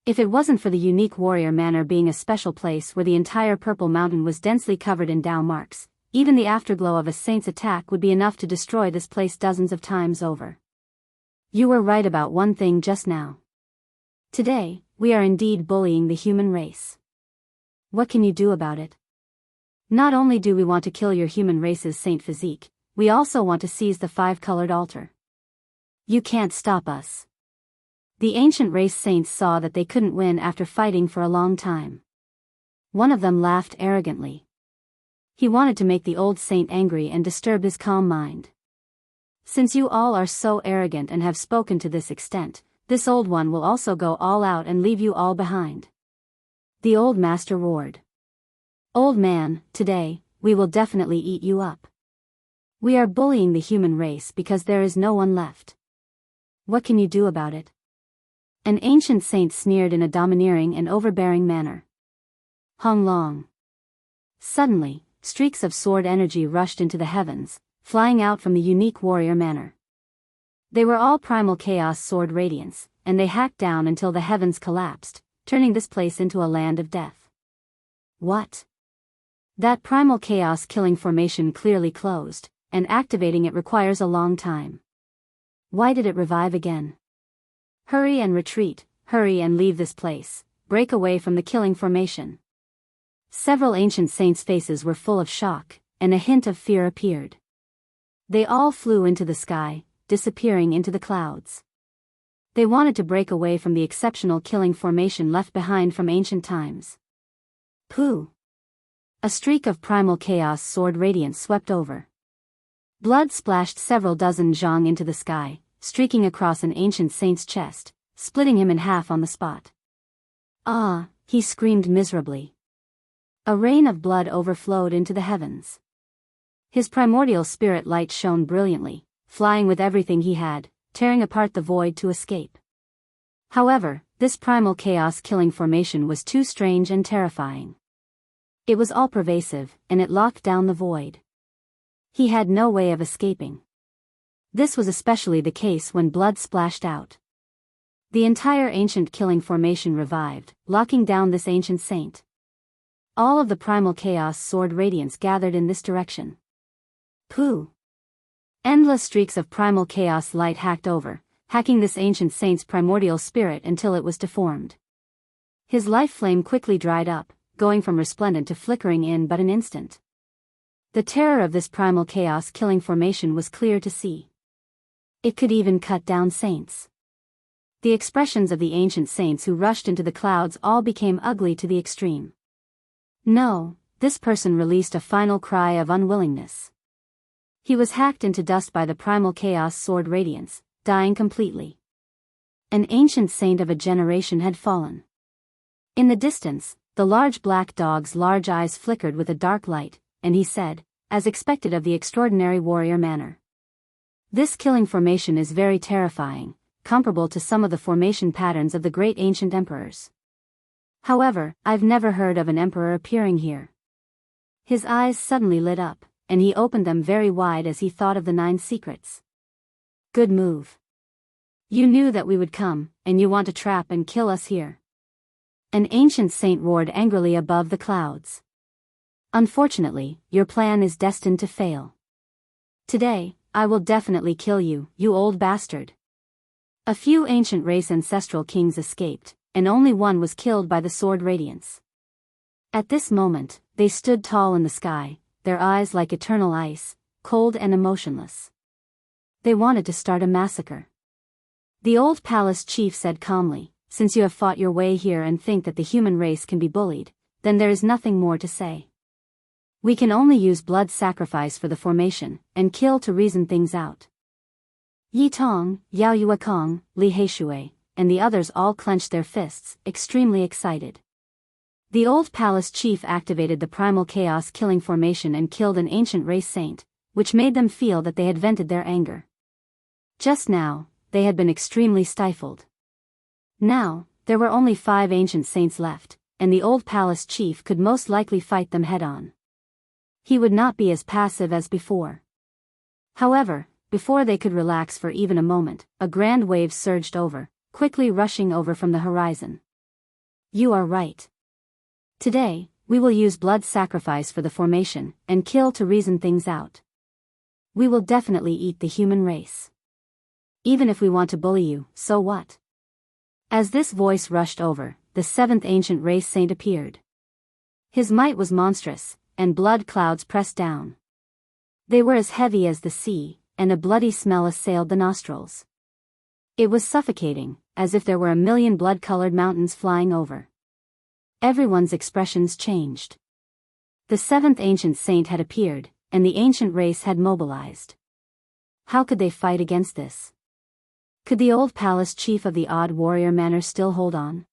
If it wasn't for the unique warrior manor being a special place where the entire purple mountain was densely covered in Tao marks, even the afterglow of a saint's attack would be enough to destroy this place dozens of times over. You were right about one thing just now. Today, we are indeed bullying the human race. What can you do about it? Not only do we want to kill your human race's saint physique, we also want to seize the 5-colored altar. You can't stop us. The ancient race saints saw that they couldn't win after fighting for a long time. One of them laughed arrogantly. He wanted to make the old saint angry and disturb his calm mind. Since you all are so arrogant and have spoken to this extent, this old one will also go all out and leave you all behind. The old master roared. Old man, today, we will definitely eat you up. We are bullying the human race because there is no one left. What can you do about it? An ancient saint sneered in a domineering and overbearing manner. Hung Long. Suddenly, streaks of sword energy rushed into the heavens, flying out from the unique warrior manor. They were all primal chaos sword radiance, and they hacked down until the heavens collapsed, turning this place into a land of death. What? That primal chaos killing formation clearly closed, and activating it requires a long time. Why did it revive again? Hurry and retreat, hurry and leave this place, break away from the killing formation. Several ancient saints' faces were full of shock, and a hint of fear appeared. They all flew into the sky, disappearing into the clouds. They wanted to break away from the exceptional killing formation left behind from ancient times. Pooh! A streak of primal chaos sword radiance swept over. Blood splashed several dozen zhang into the sky, streaking across an ancient saint's chest, splitting him in half on the spot. Ah! He screamed miserably. A rain of blood overflowed into the heavens. His primordial spirit light shone brilliantly, flying with everything he had, tearing apart the void to escape. However, this primal chaos killing formation was too strange and terrifying. It was all-pervasive, and it locked down the void. He had no way of escaping. This was especially the case when blood splashed out. The entire ancient killing formation revived, locking down this ancient saint. All of the primal chaos sword radiance gathered in this direction. Pooh! Endless streaks of primal chaos light hacked over, hacking this ancient saint's primordial spirit until it was deformed. His life flame quickly dried up, going from resplendent to flickering in but an instant. The terror of this primal chaos killing formation was clear to see. It could even cut down saints. The expressions of the ancient saints who rushed into the clouds all became ugly to the extreme. No, this person released a final cry of unwillingness. He was hacked into dust by the primal chaos sword radiance, dying completely. An ancient saint of a generation had fallen. In the distance, the large black dog's large eyes flickered with a dark light, and he said, as expected of the extraordinary warrior manner. This killing formation is very terrifying, comparable to some of the formation patterns of the great ancient emperors. However, I've never heard of an emperor appearing here. His eyes suddenly lit up, and he opened them very wide as he thought of the 9 secrets. Good move. You knew that we would come, and you want to trap and kill us here. An ancient saint roared angrily above the clouds. Unfortunately, your plan is destined to fail. Today, I will definitely kill you, you old bastard. A few ancient race ancestral kings escaped, and only one was killed by the sword radiance. At this moment, they stood tall in the sky, their eyes like eternal ice, cold and emotionless. They wanted to start a massacre. The old palace chief said calmly, "Since you have fought your way here and think that the human race can be bullied, then there is nothing more to say. We can only use blood sacrifice for the formation, and kill to reason things out." Yi Tong, Yao Yuekong, Li Heishui, and the others all clenched their fists, extremely excited. The old palace chief activated the primal chaos killing formation and killed an ancient race saint, which made them feel that they had vented their anger. Just now, they had been extremely stifled. Now, there were only 5 ancient saints left, and the old palace chief could most likely fight them head-on. He would not be as passive as before. However, before they could relax for even a moment, a grand wave surged over, quickly rushing over from the horizon. You are right. Today, we will use blood sacrifice for the formation, and kill to reason things out. We will definitely eat the human race. Even if we want to bully you, so what? As this voice rushed over, the 7th ancient race saint appeared. His might was monstrous, and blood clouds pressed down. They were as heavy as the sea, and a bloody smell assailed the nostrils. It was suffocating, as if there were a million blood-colored mountains flying over. Everyone's expressions changed. The 7th ancient saint had appeared, and the ancient race had mobilized. How could they fight against this? Could the old palace chief of the odd warrior manor still hold on?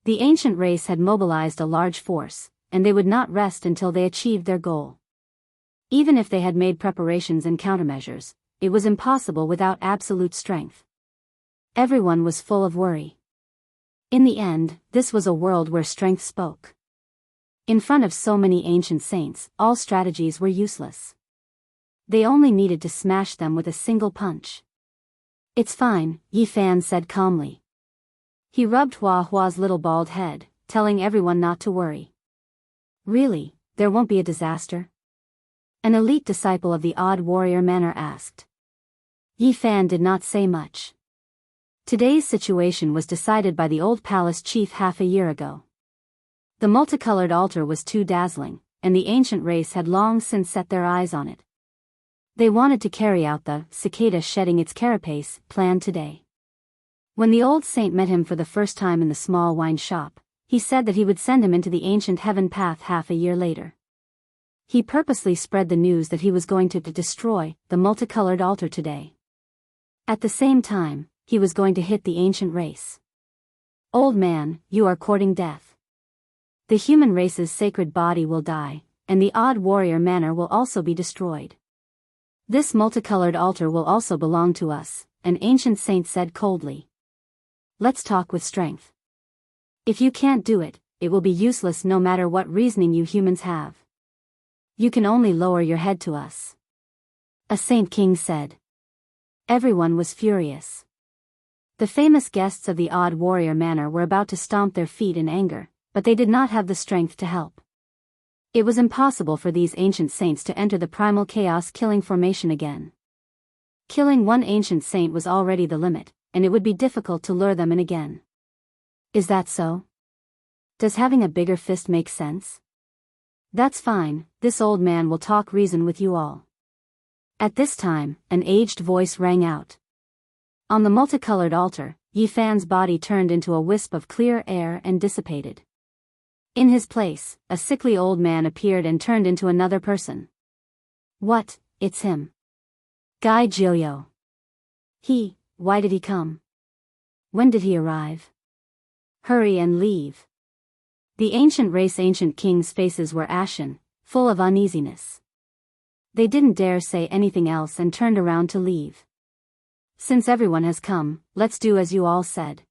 The ancient race had mobilized a large force, and they would not rest until they achieved their goal. Even if they had made preparations and countermeasures, it was impossible without absolute strength. Everyone was full of worry. In the end, this was a world where strength spoke. In front of so many ancient saints, all strategies were useless. They only needed to smash them with a single punch. It's fine, Yi Fan said calmly. He rubbed Hua Hua's little bald head, telling everyone not to worry. Really, there won't be a disaster? An elite disciple of the Odd Warrior Manor asked. Yi Fan did not say much. Today's situation was decided by the old palace chief half a year ago. The multicolored altar was too dazzling, and the ancient race had long since set their eyes on it. They wanted to carry out the cicada shedding its carapace plan today. When the old saint met him for the first time in the small wine shop, he said that he would send him into the ancient heaven path half a year later. He purposely spread the news that he was going to destroy the multicolored altar today. At the same time, he was going to hit the ancient race. Old man, you are courting death. The human race's sacred body will die, and the Odd Warrior Manor will also be destroyed. This multicolored altar will also belong to us, an ancient saint said coldly. Let's talk with strength. If you can't do it, it will be useless no matter what reasoning you humans have. You can only lower your head to us. A saint king said. Everyone was furious. The famous guests of the Odd Warrior Manor were about to stomp their feet in anger, but they did not have the strength to help. It was impossible for these ancient saints to enter the primal chaos-killing formation again. Killing one ancient saint was already the limit, and it would be difficult to lure them in again. Is that so? Does having a bigger fist make sense? That's fine, this old man will talk reason with you all. At this time, an aged voice rang out. On the multicolored altar, Yi Fan's body turned into a wisp of clear air and dissipated. In his place, a sickly old man appeared and turned into another person. What, it's him. Guy Jioyo. Why did he come? When did he arrive? Hurry and leave. The ancient kings' faces were ashen, full of uneasiness. They didn't dare say anything else and turned around to leave. Since everyone has come, let's do as you all said.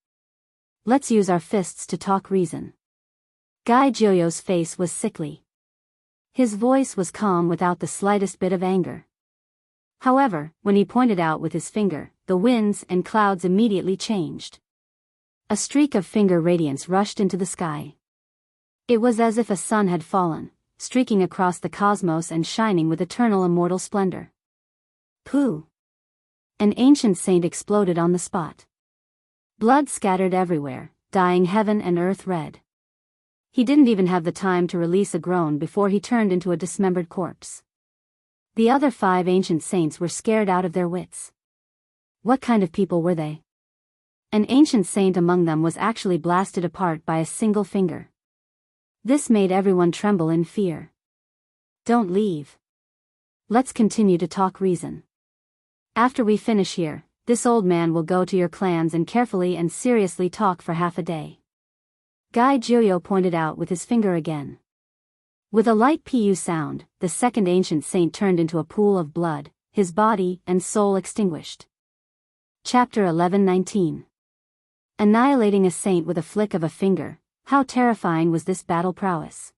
Let's use our fists to talk reason. Guy Jioyo's face was sickly. His voice was calm without the slightest bit of anger. However, when he pointed out with his finger, the winds and clouds immediately changed. A streak of finger radiance rushed into the sky. It was as if a sun had fallen, streaking across the cosmos and shining with eternal immortal splendor. Pooh! An ancient saint exploded on the spot. Blood scattered everywhere, dyeing heaven and earth red. He didn't even have the time to release a groan before he turned into a dismembered corpse. The other 5 ancient saints were scared out of their wits. What kind of people were they? An ancient saint among them was actually blasted apart by a single finger. This made everyone tremble in fear. Don't leave. Let's continue to talk reason. After we finish here, this old man will go to your clans and carefully and seriously talk for half a day. Guy Jioyo pointed out with his finger again. With a light pu sound, the second ancient saint turned into a pool of blood, his body and soul extinguished. Chapter 11:19. Annihilating a saint with a flick of a finger, how terrifying was this battle prowess?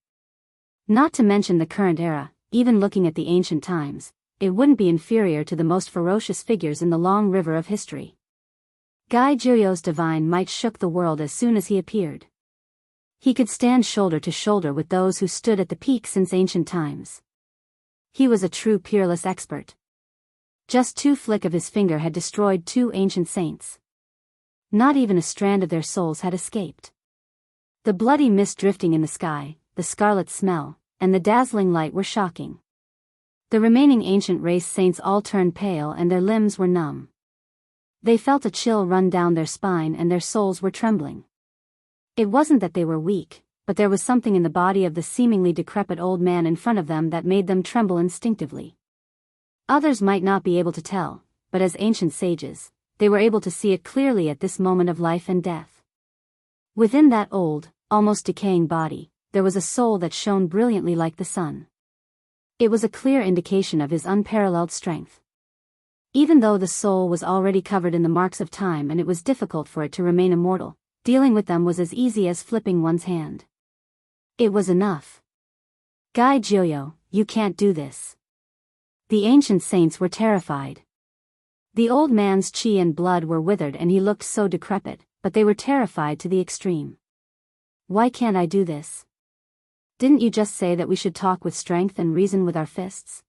Not to mention the current era, even looking at the ancient times, it wouldn't be inferior to the most ferocious figures in the long river of history. Guy Jioyo's divine might shook the world as soon as he appeared. He could stand shoulder to shoulder with those who stood at the peak since ancient times. He was a true peerless expert. Just 2 flick of his finger had destroyed 2 ancient saints. Not even a strand of their souls had escaped. The bloody mist drifting in the sky, the scarlet smell, and the dazzling light were shocking. The remaining ancient race saints all turned pale and their limbs were numb. They felt a chill run down their spine and their souls were trembling. It wasn't that they were weak, but there was something in the body of the seemingly decrepit old man in front of them that made them tremble instinctively. Others might not be able to tell, but as ancient sages, they were able to see it clearly at this moment of life and death. Within that old, almost decaying body, there was a soul that shone brilliantly like the sun. It was a clear indication of his unparalleled strength. Even though the soul was already covered in the marks of time and it was difficult for it to remain immortal, dealing with them was as easy as flipping one's hand. It was enough. Guy Jioyo, you can't do this. The ancient saints were terrified. The old man's chi and blood were withered and he looked so decrepit, but they were terrified to the extreme. Why can't I do this? Didn't you just say that we should talk with strength and reason with our fists?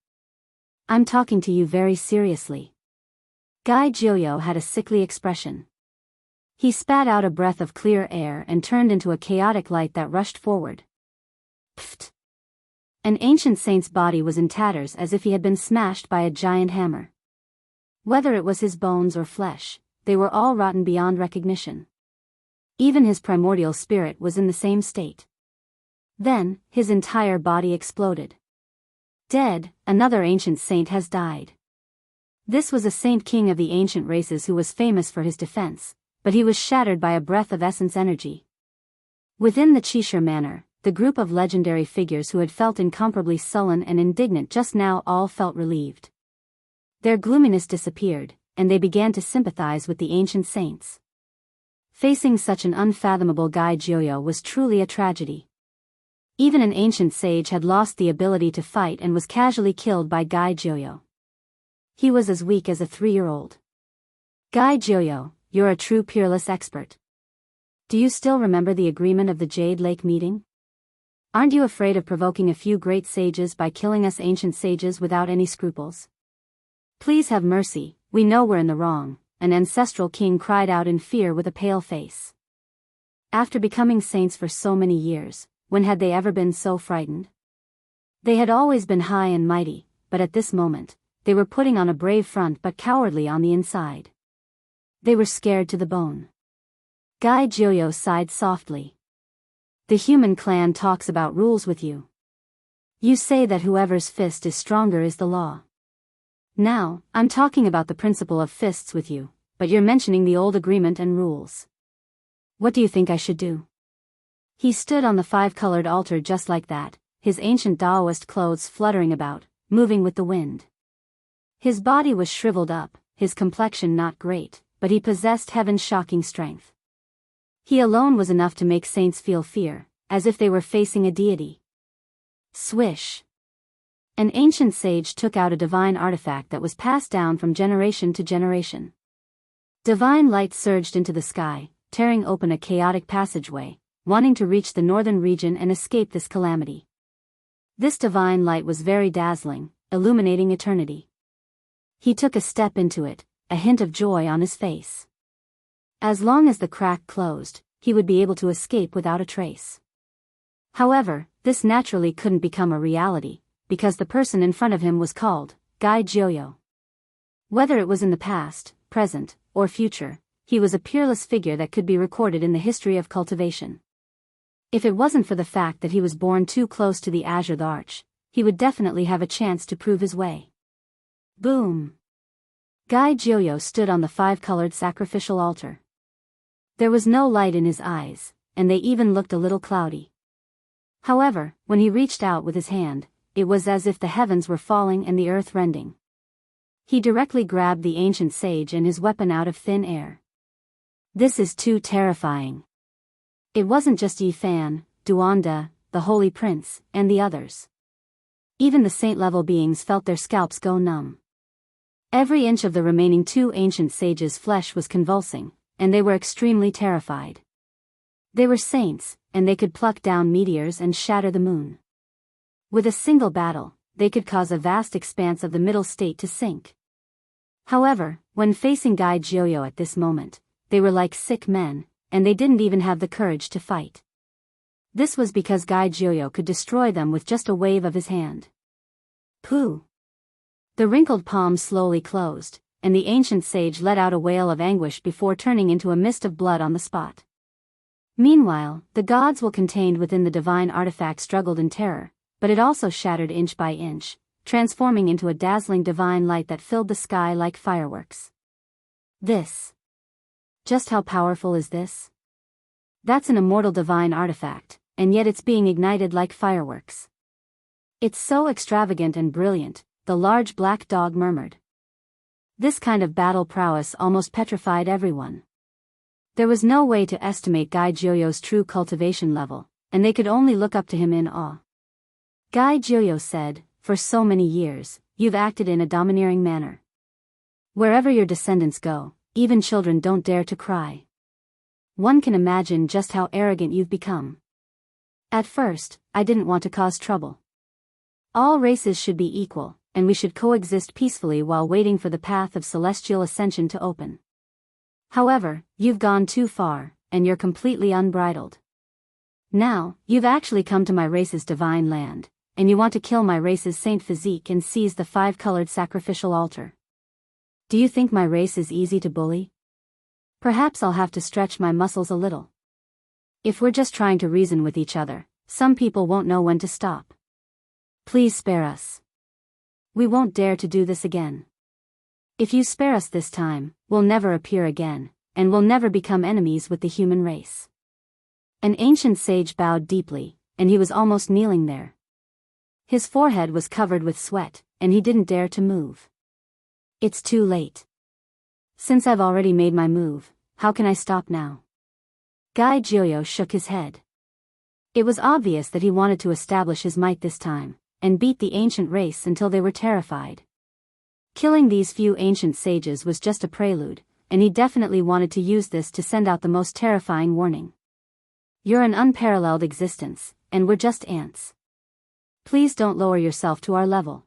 I'm talking to you very seriously. Guy Joyo had a sickly expression. He spat out a breath of clear air and turned into a chaotic light that rushed forward. Pfft! An ancient saint's body was in tatters as if he had been smashed by a giant hammer. Whether it was his bones or flesh, they were all rotten beyond recognition. Even his primordial spirit was in the same state. Then, his entire body exploded. Dead, another ancient saint has died. This was a saint king of the ancient races who was famous for his defense, but he was shattered by a breath of essence energy. Within the Cheshire Manor, the group of legendary figures who had felt incomparably sullen and indignant just now all felt relieved. Their gloominess disappeared, and they began to sympathize with the ancient saints. Facing such an unfathomable Guy Joyo was truly a tragedy. Even an ancient sage had lost the ability to fight and was casually killed by Guy Joyo. He was as weak as a 3-year-old. Guy Joyo, you're a true peerless expert. Do you still remember the agreement of the Jade Lake meeting? Aren't you afraid of provoking a few great sages by killing us ancient sages without any scruples? Please have mercy, we know we're in the wrong, an ancestral king cried out in fear with a pale face. After becoming saints for so many years, when had they ever been so frightened? They had always been high and mighty, but at this moment, they were putting on a brave front but cowardly on the inside. They were scared to the bone. Guy Joyo sighed softly. The human clan talks about rules with you. You say that whoever's fist is stronger is the law. Now, I'm talking about the principle of fists with you, but you're mentioning the old agreement and rules. What do you think I should do? He stood on the 5-colored altar just like that, his ancient Taoist clothes fluttering about, moving with the wind. His body was shriveled up, his complexion not great, but he possessed heaven's shocking strength. He alone was enough to make saints feel fear, as if they were facing a deity. Swish! An ancient sage took out a divine artifact that was passed down from generation to generation. Divine light surged into the sky, tearing open a chaotic passageway, wanting to reach the northern region and escape this calamity. This divine light was very dazzling, illuminating eternity. He took a step into it, a hint of joy on his face. As long as the crack closed, he would be able to escape without a trace. However, this naturally couldn't become a reality, because the person in front of him was called Guy Joyo. Whether it was in the past, present, or future, he was a peerless figure that could be recorded in the history of cultivation. If it wasn't for the fact that he was born too close to the Azure Arch, he would definitely have a chance to prove his way. Boom! Guy Joyo stood on the 5-colored sacrificial altar. There was no light in his eyes, and they even looked a little cloudy. However, when he reached out with his hand, it was as if the heavens were falling and the earth rending. He directly grabbed the ancient sage and his weapon out of thin air. This is too terrifying. It wasn't just Yi Fan, Duanda, the Holy Prince, and the others. Even the saint-level beings felt their scalps go numb. Every inch of the remaining 2 ancient sages' flesh was convulsing, and they were extremely terrified. They were saints, and they could pluck down meteors and shatter the moon. With a single battle, they could cause a vast expanse of the middle state to sink. However, when facing Guy Joyo at this moment, they were like sick men, and they didn't even have the courage to fight. This was because Guy Joyo could destroy them with just a wave of his hand. Pooh! The wrinkled palms slowly closed, and the ancient sage let out a wail of anguish before turning into a mist of blood on the spot. Meanwhile, the gods contained within the divine artifact struggled in terror, but it also shattered inch by inch, transforming into a dazzling divine light that filled the sky like fireworks. This. Just how powerful is this? That's an immortal divine artifact, and yet it's being ignited like fireworks. It's so extravagant and brilliant, the large black dog murmured. This kind of battle prowess almost petrified everyone. There was no way to estimate Guy Joyo's true cultivation level, and they could only look up to him in awe. Guy Joyo said, "For so many years, you've acted in a domineering manner. Wherever your descendants go, even children don't dare to cry. One can imagine just how arrogant you've become. At first, I didn't want to cause trouble. All races should be equal, and we should coexist peacefully while waiting for the path of celestial ascension to open. However, you've gone too far, and you're completely unbridled. Now, you've actually come to my race's divine land, and you want to kill my race's saint physique and seize the 5-colored sacrificial altar. Do you think my race is easy to bully? Perhaps I'll have to stretch my muscles a little. If we're just trying to reason with each other, some people won't know when to stop. Please spare us. We won't dare to do this again. If you spare us this time, we'll never appear again, and we'll never become enemies with the human race. An ancient sage bowed deeply, and he was almost kneeling there. His forehead was covered with sweat, and he didn't dare to move. It's too late. Since I've already made my move, how can I stop now? Guy Joyo shook his head. It was obvious that he wanted to establish his might this time, and beat the ancient race until they were terrified. Killing these few ancient sages was just a prelude, and he definitely wanted to use this to send out the most terrifying warning. You're an unparalleled existence, and we're just ants. Please don't lower yourself to our level.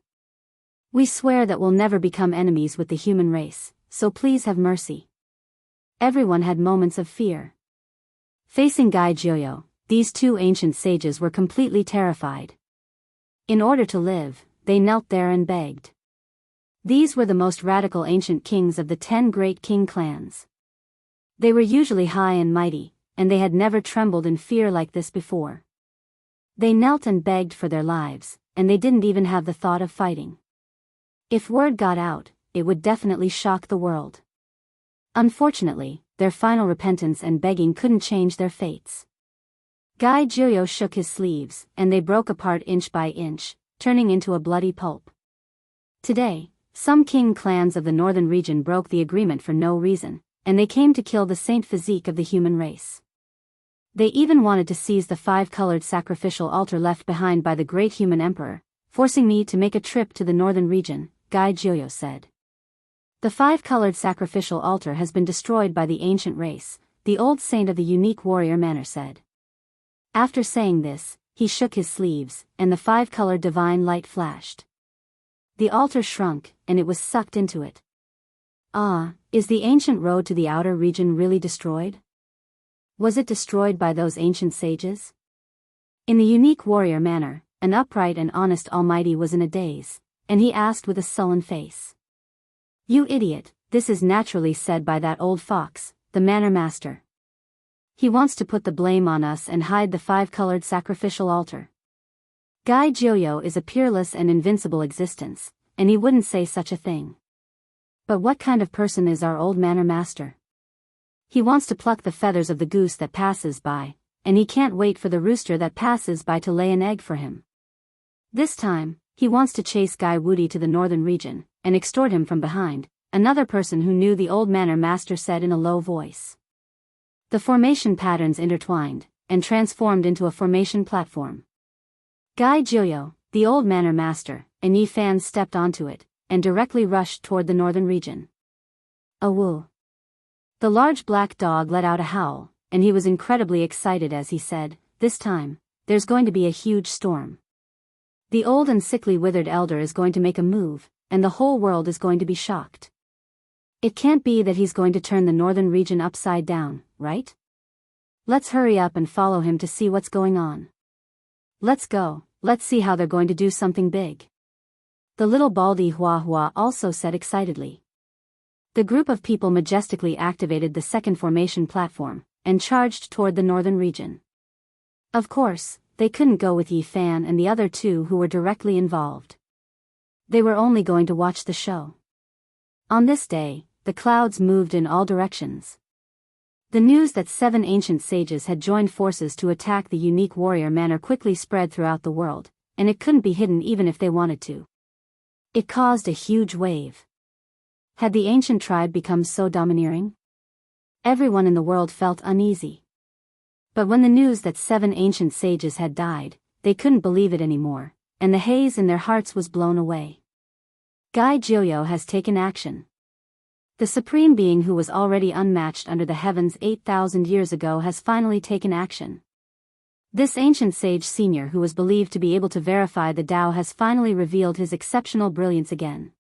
We swear that we'll never become enemies with the human race, so please have mercy. Everyone had moments of fear. Facing Guy Joyo, these two ancient sages were completely terrified. In order to live, they knelt there and begged. These were the most radical ancient kings of the 10 great king clans. They were usually high and mighty, and they had never trembled in fear like this before. They knelt and begged for their lives, and they didn't even have the thought of fighting. If word got out, it would definitely shock the world. Unfortunately, their final repentance and begging couldn't change their fates. Guy Joyo shook his sleeves, and they broke apart inch by inch, turning into a bloody pulp. Today, some king clans of the northern region broke the agreement for no reason, and they came to kill the saint physique of the human race. They even wanted to seize the 5-colored sacrificial altar left behind by the great human emperor, forcing me to make a trip to the northern region, Guy Joyo said. The 5-colored sacrificial altar has been destroyed by the ancient race, the old saint of the unique warrior manner said. After saying this, he shook his sleeves, and the 5-colored divine light flashed. The altar shrunk, and it was sucked into it. Ah, is the ancient road to the outer region really destroyed? Was it destroyed by those ancient sages? In the unique warrior manner, an upright and honest Almighty was in a daze, and he asked with a sullen face. You idiot, this is naturally said by that old fox, the manor master. He wants to put the blame on us and hide the 5-colored sacrificial altar. Guy Joyo is a peerless and invincible existence, and he wouldn't say such a thing. But what kind of person is our old manor master? He wants to pluck the feathers of the goose that passes by, and he can't wait for the rooster that passes by to lay an egg for him. This time, he wants to chase Guy Woody to the northern region, and extort him from behind, another person who knew the old manor master said in a low voice. The formation patterns intertwined, and transformed into a formation platform. Guy Joyo, the old manor master, and Yi Fan stepped onto it, and directly rushed toward the northern region. Awoo. The large black dog let out a howl, and he was incredibly excited as he said, this time, there's going to be a huge storm. The old and sickly withered elder is going to make a move, and the whole world is going to be shocked. It can't be that he's going to turn the northern region upside down, right? Let's hurry up and follow him to see what's going on. Let's go, let's see how they're going to do something big. The little baldy Hua Hua also said excitedly. The group of people majestically activated the second formation platform, and charged toward the northern region. Of course, they couldn't go with Yi Fan and the other two who were directly involved. They were only going to watch the show. On this day, the clouds moved in all directions. The news that 7 ancient sages had joined forces to attack the unique warrior manor quickly spread throughout the world, and it couldn't be hidden even if they wanted to. It caused a huge wave. Had the ancient tribe become so domineering? Everyone in the world felt uneasy. But when the news that 7 ancient sages had died, they couldn't believe it anymore, and the haze in their hearts was blown away. Guy Joyo has taken action. The Supreme Being who was already unmatched under the heavens 8,000 years ago has finally taken action. This ancient sage senior who was believed to be able to verify the Tao has finally revealed his exceptional brilliance again.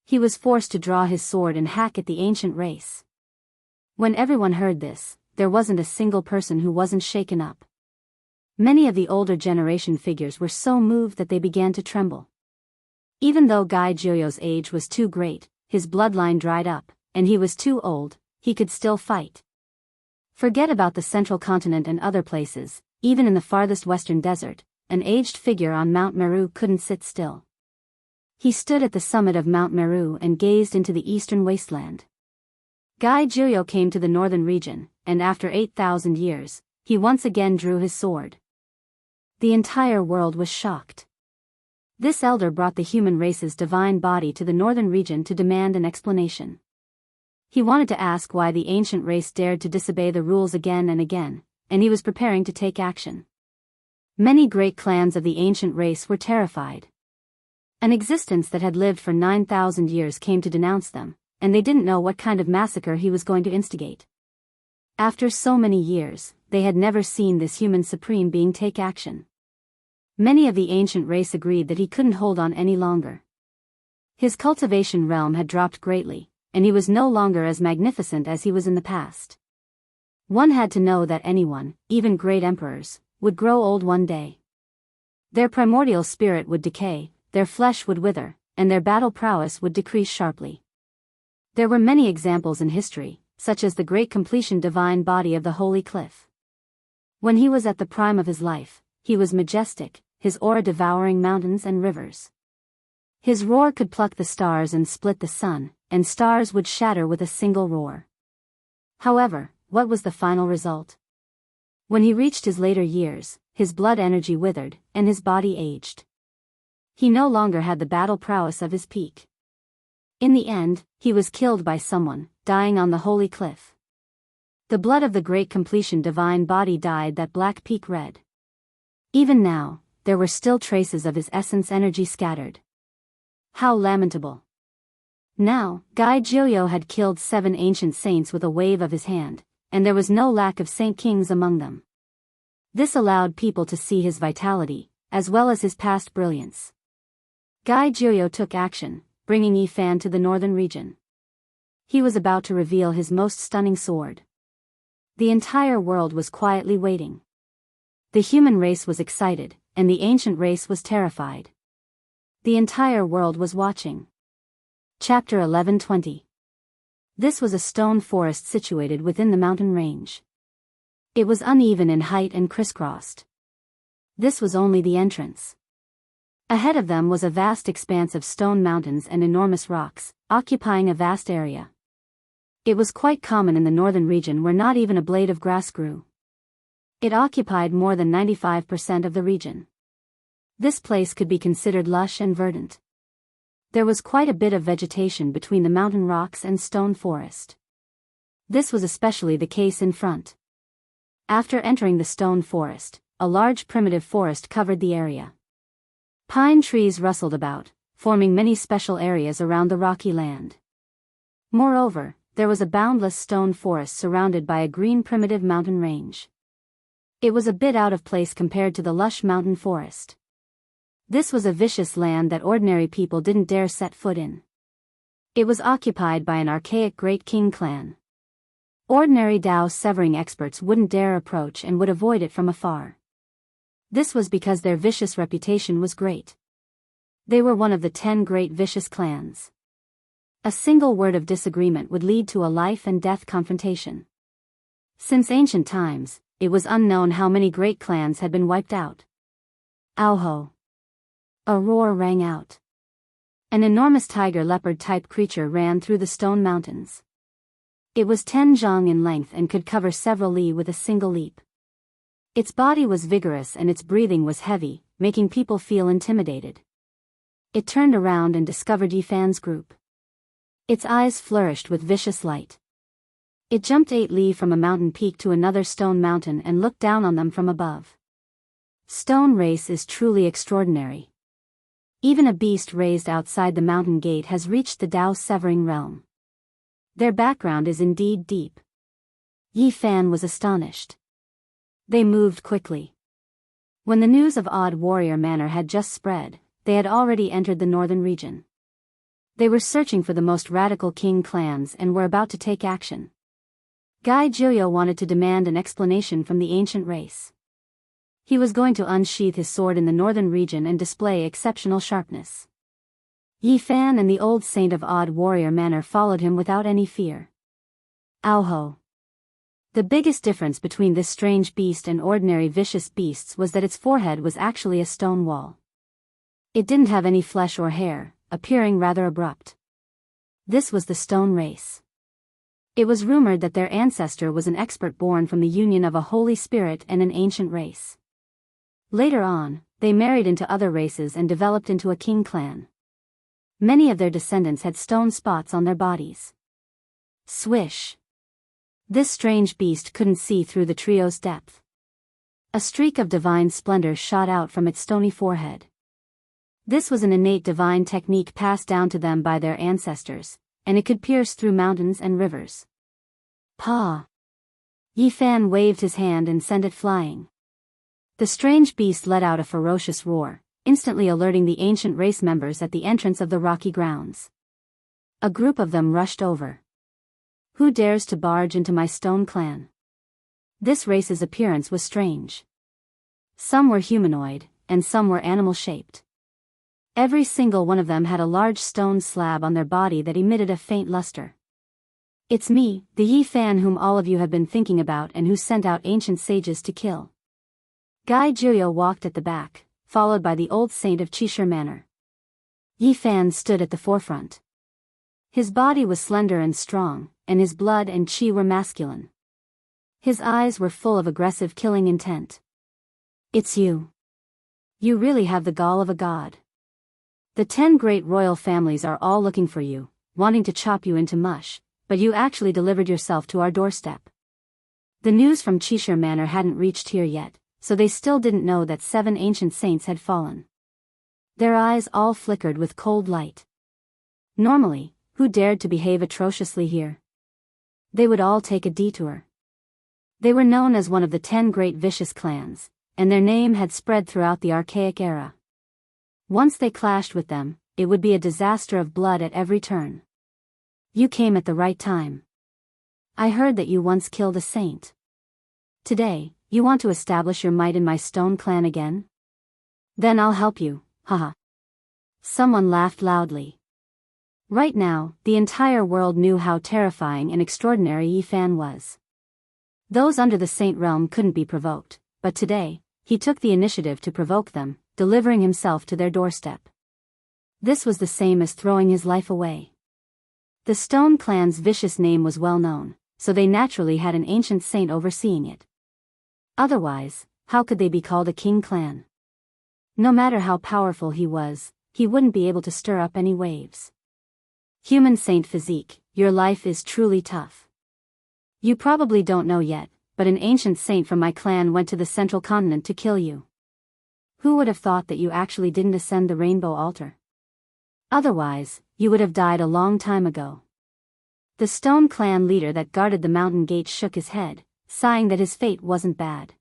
He was forced to draw his sword and hack at the ancient race. When everyone heard this, there wasn't a single person who wasn't shaken up. Many of the older generation figures were so moved that they began to tremble. Even though Gai Jiuyo's age was too great, his bloodline dried up, and he was too old, he could still fight. Forget about the central continent and other places, even in the farthest western desert, an aged figure on Mount Meru couldn't sit still. He stood at the summit of Mount Meru and gazed into the eastern wasteland. Gai Jiuyo came to the northern region, and after 8,000 years, he once again drew his sword. The entire world was shocked. This elder brought the human race's divine body to the northern region to demand an explanation. He wanted to ask why the ancient race dared to disobey the rules again and again, and he was preparing to take action. Many great clans of the ancient race were terrified. An existence that had lived for 9,000 years came to denounce them, and they didn't know what kind of massacre he was going to instigate. After so many years, they had never seen this human supreme being take action. Many of the ancient race agreed that he couldn't hold on any longer. His cultivation realm had dropped greatly, and he was no longer as magnificent as he was in the past. One had to know that anyone, even great emperors, would grow old one day. Their primordial spirit would decay, their flesh would wither, and their battle prowess would decrease sharply. There were many examples in history, such as the great completion divine body of the Holy Cliff. When he was at the prime of his life, he was majestic, his aura devouring mountains and rivers. His roar could pluck the stars and split the sun, and stars would shatter with a single roar. However, what was the final result? When he reached his later years, his blood energy withered, and his body aged. He no longer had the battle prowess of his peak. In the end, he was killed by someone, dying on the holy cliff. The blood of the great completion divine body dyed that black peak red. Even now, there were still traces of his essence energy scattered. How lamentable. Now, Gai Jiuyo had killed 7 ancient saints with a wave of his hand, and there was no lack of saint kings among them. This allowed people to see his vitality, as well as his past brilliance. Gai Jiuyo took action, bringing Yi Fan to the northern region. He was about to reveal his most stunning sword. The entire world was quietly waiting. The human race was excited, and the ancient race was terrified. The entire world was watching. Chapter 11:20. This was a stone forest situated within the mountain range. It was uneven in height and crisscrossed. This was only the entrance. Ahead of them was a vast expanse of stone mountains and enormous rocks, occupying a vast area. It was quite common in the northern region where not even a blade of grass grew. It occupied more than 95% of the region. This place could be considered lush and verdant. There was quite a bit of vegetation between the mountain rocks and stone forest. This was especially the case in front. After entering the stone forest, a large primitive forest covered the area. Pine trees rustled about, forming many special areas around the rocky land. Moreover, there was a boundless stone forest surrounded by a green primitive mountain range. It was a bit out of place compared to the lush mountain forest. This was a vicious land that ordinary people didn't dare set foot in. It was occupied by an archaic Great King clan. Ordinary Dao severing experts wouldn't dare approach and would avoid it from afar. This was because their vicious reputation was great. They were one of the 10 great vicious clans. A single word of disagreement would lead to a life and death confrontation. Since ancient times, it was unknown how many great clans had been wiped out. Auho! A roar rang out. An enormous tiger-leopard-type creature ran through the stone mountains. It was 10 zhang in length and could cover several li with a single leap. Its body was vigorous and its breathing was heavy, making people feel intimidated. It turned around and discovered Yi Fan's group. Its eyes flourished with vicious light. It jumped 8 li from a mountain peak to another stone mountain and looked down on them from above. Stone race is truly extraordinary. Even a beast raised outside the mountain gate has reached the Dao severing realm. Their background is indeed deep. Yi Fan was astonished. They moved quickly. When the news of Odd Warrior Manor had just spread, they had already entered the northern region. They were searching for the most radical king clans and were about to take action. Guy Gilio wanted to demand an explanation from the ancient race. He was going to unsheath his sword in the northern region and display exceptional sharpness. Yi Fan and the old saint of Odd Warrior Manor followed him without any fear. Auho. The biggest difference between this strange beast and ordinary vicious beasts was that its forehead was actually a stone wall. It didn't have any flesh or hair, appearing rather abrupt. This was the stone race. It was rumored that their ancestor was an expert born from the union of a holy spirit and an ancient race. Later on, they married into other races and developed into a king clan. Many of their descendants had stone spots on their bodies. Swish. This strange beast couldn't see through the trio's depth. A streak of divine splendor shot out from its stony forehead. This was an innate divine technique passed down to them by their ancestors, and it could pierce through mountains and rivers. Pa! Yi Fan waved his hand and sent it flying. The strange beast let out a ferocious roar, instantly alerting the ancient race members at the entrance of the rocky grounds. A group of them rushed over. Who dares to barge into my stone clan? This race's appearance was strange. Some were humanoid, and some were animal-shaped. Every single one of them had a large stone slab on their body that emitted a faint luster. It's me, the Yi Fan whom all of you have been thinking about and who sent out ancient sages to kill. Guy Gilio walked at the back, followed by the old saint of Cheshire Manor. Yi Fan stood at the forefront. His body was slender and strong, and his blood and chi were masculine. His eyes were full of aggressive killing intent. It's you. You really have the gall of a god. The 10 great royal families are all looking for you, wanting to chop you into mush, but you actually delivered yourself to our doorstep. The news from Cheshire Manor hadn't reached here yet, so they still didn't know that 7 ancient saints had fallen. Their eyes all flickered with cold light. Normally, who dared to behave atrociously here? They would all take a detour. They were known as one of the 10 great vicious clans, and their name had spread throughout the archaic era. Once they clashed with them, it would be a disaster of blood at every turn. You came at the right time. I heard that you once killed a saint. Today, you want to establish your might in my stone clan again? Then I'll help you, haha. Someone laughed loudly. Right now, the entire world knew how terrifying and extraordinary Yi Fan was. Those under the saint realm couldn't be provoked, but today, he took the initiative to provoke them, delivering himself to their doorstep. This was the same as throwing his life away. The Stone Clan's vicious name was well known, so they naturally had an ancient saint overseeing it. Otherwise, how could they be called a king clan? No matter how powerful he was, he wouldn't be able to stir up any waves. Human saint physique, your life is truly tough. You probably don't know yet, but an ancient saint from my clan went to the central continent to kill you. Who would have thought that you actually didn't ascend the rainbow altar? Otherwise, you would have died a long time ago. The Stone Clan leader that guarded the mountain gate shook his head, sighing that his fate wasn't bad.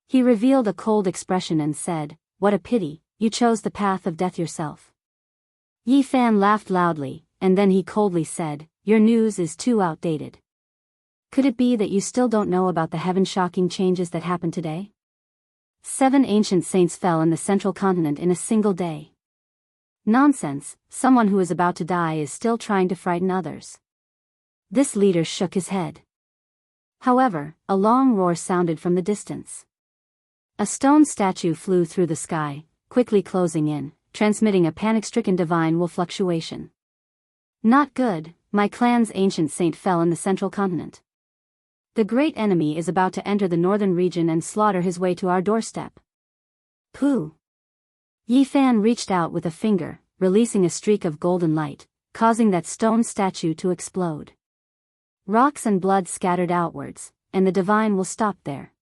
He revealed a cold expression and said, "What a pity, you chose the path of death yourself." Yi Fan laughed loudly, and then he coldly said, "Your news is too outdated. Could it be that you still don't know about the heaven-shocking changes that happened today? 7 ancient saints fell in the central continent in a single day. Nonsense, someone who is about to die is still trying to frighten others." This leader shook his head. However, a long roar sounded from the distance. A stone statue flew through the sky, quickly closing in, transmitting a panic-stricken divine will fluctuation. Not good, my clan's ancient saint fell in the central continent. The great enemy is about to enter the northern region and slaughter his way to our doorstep. Pooh! Yi Fan reached out with a finger, releasing a streak of golden light, causing that stone statue to explode. Rocks and blood scattered outwards, and the divine will stop there.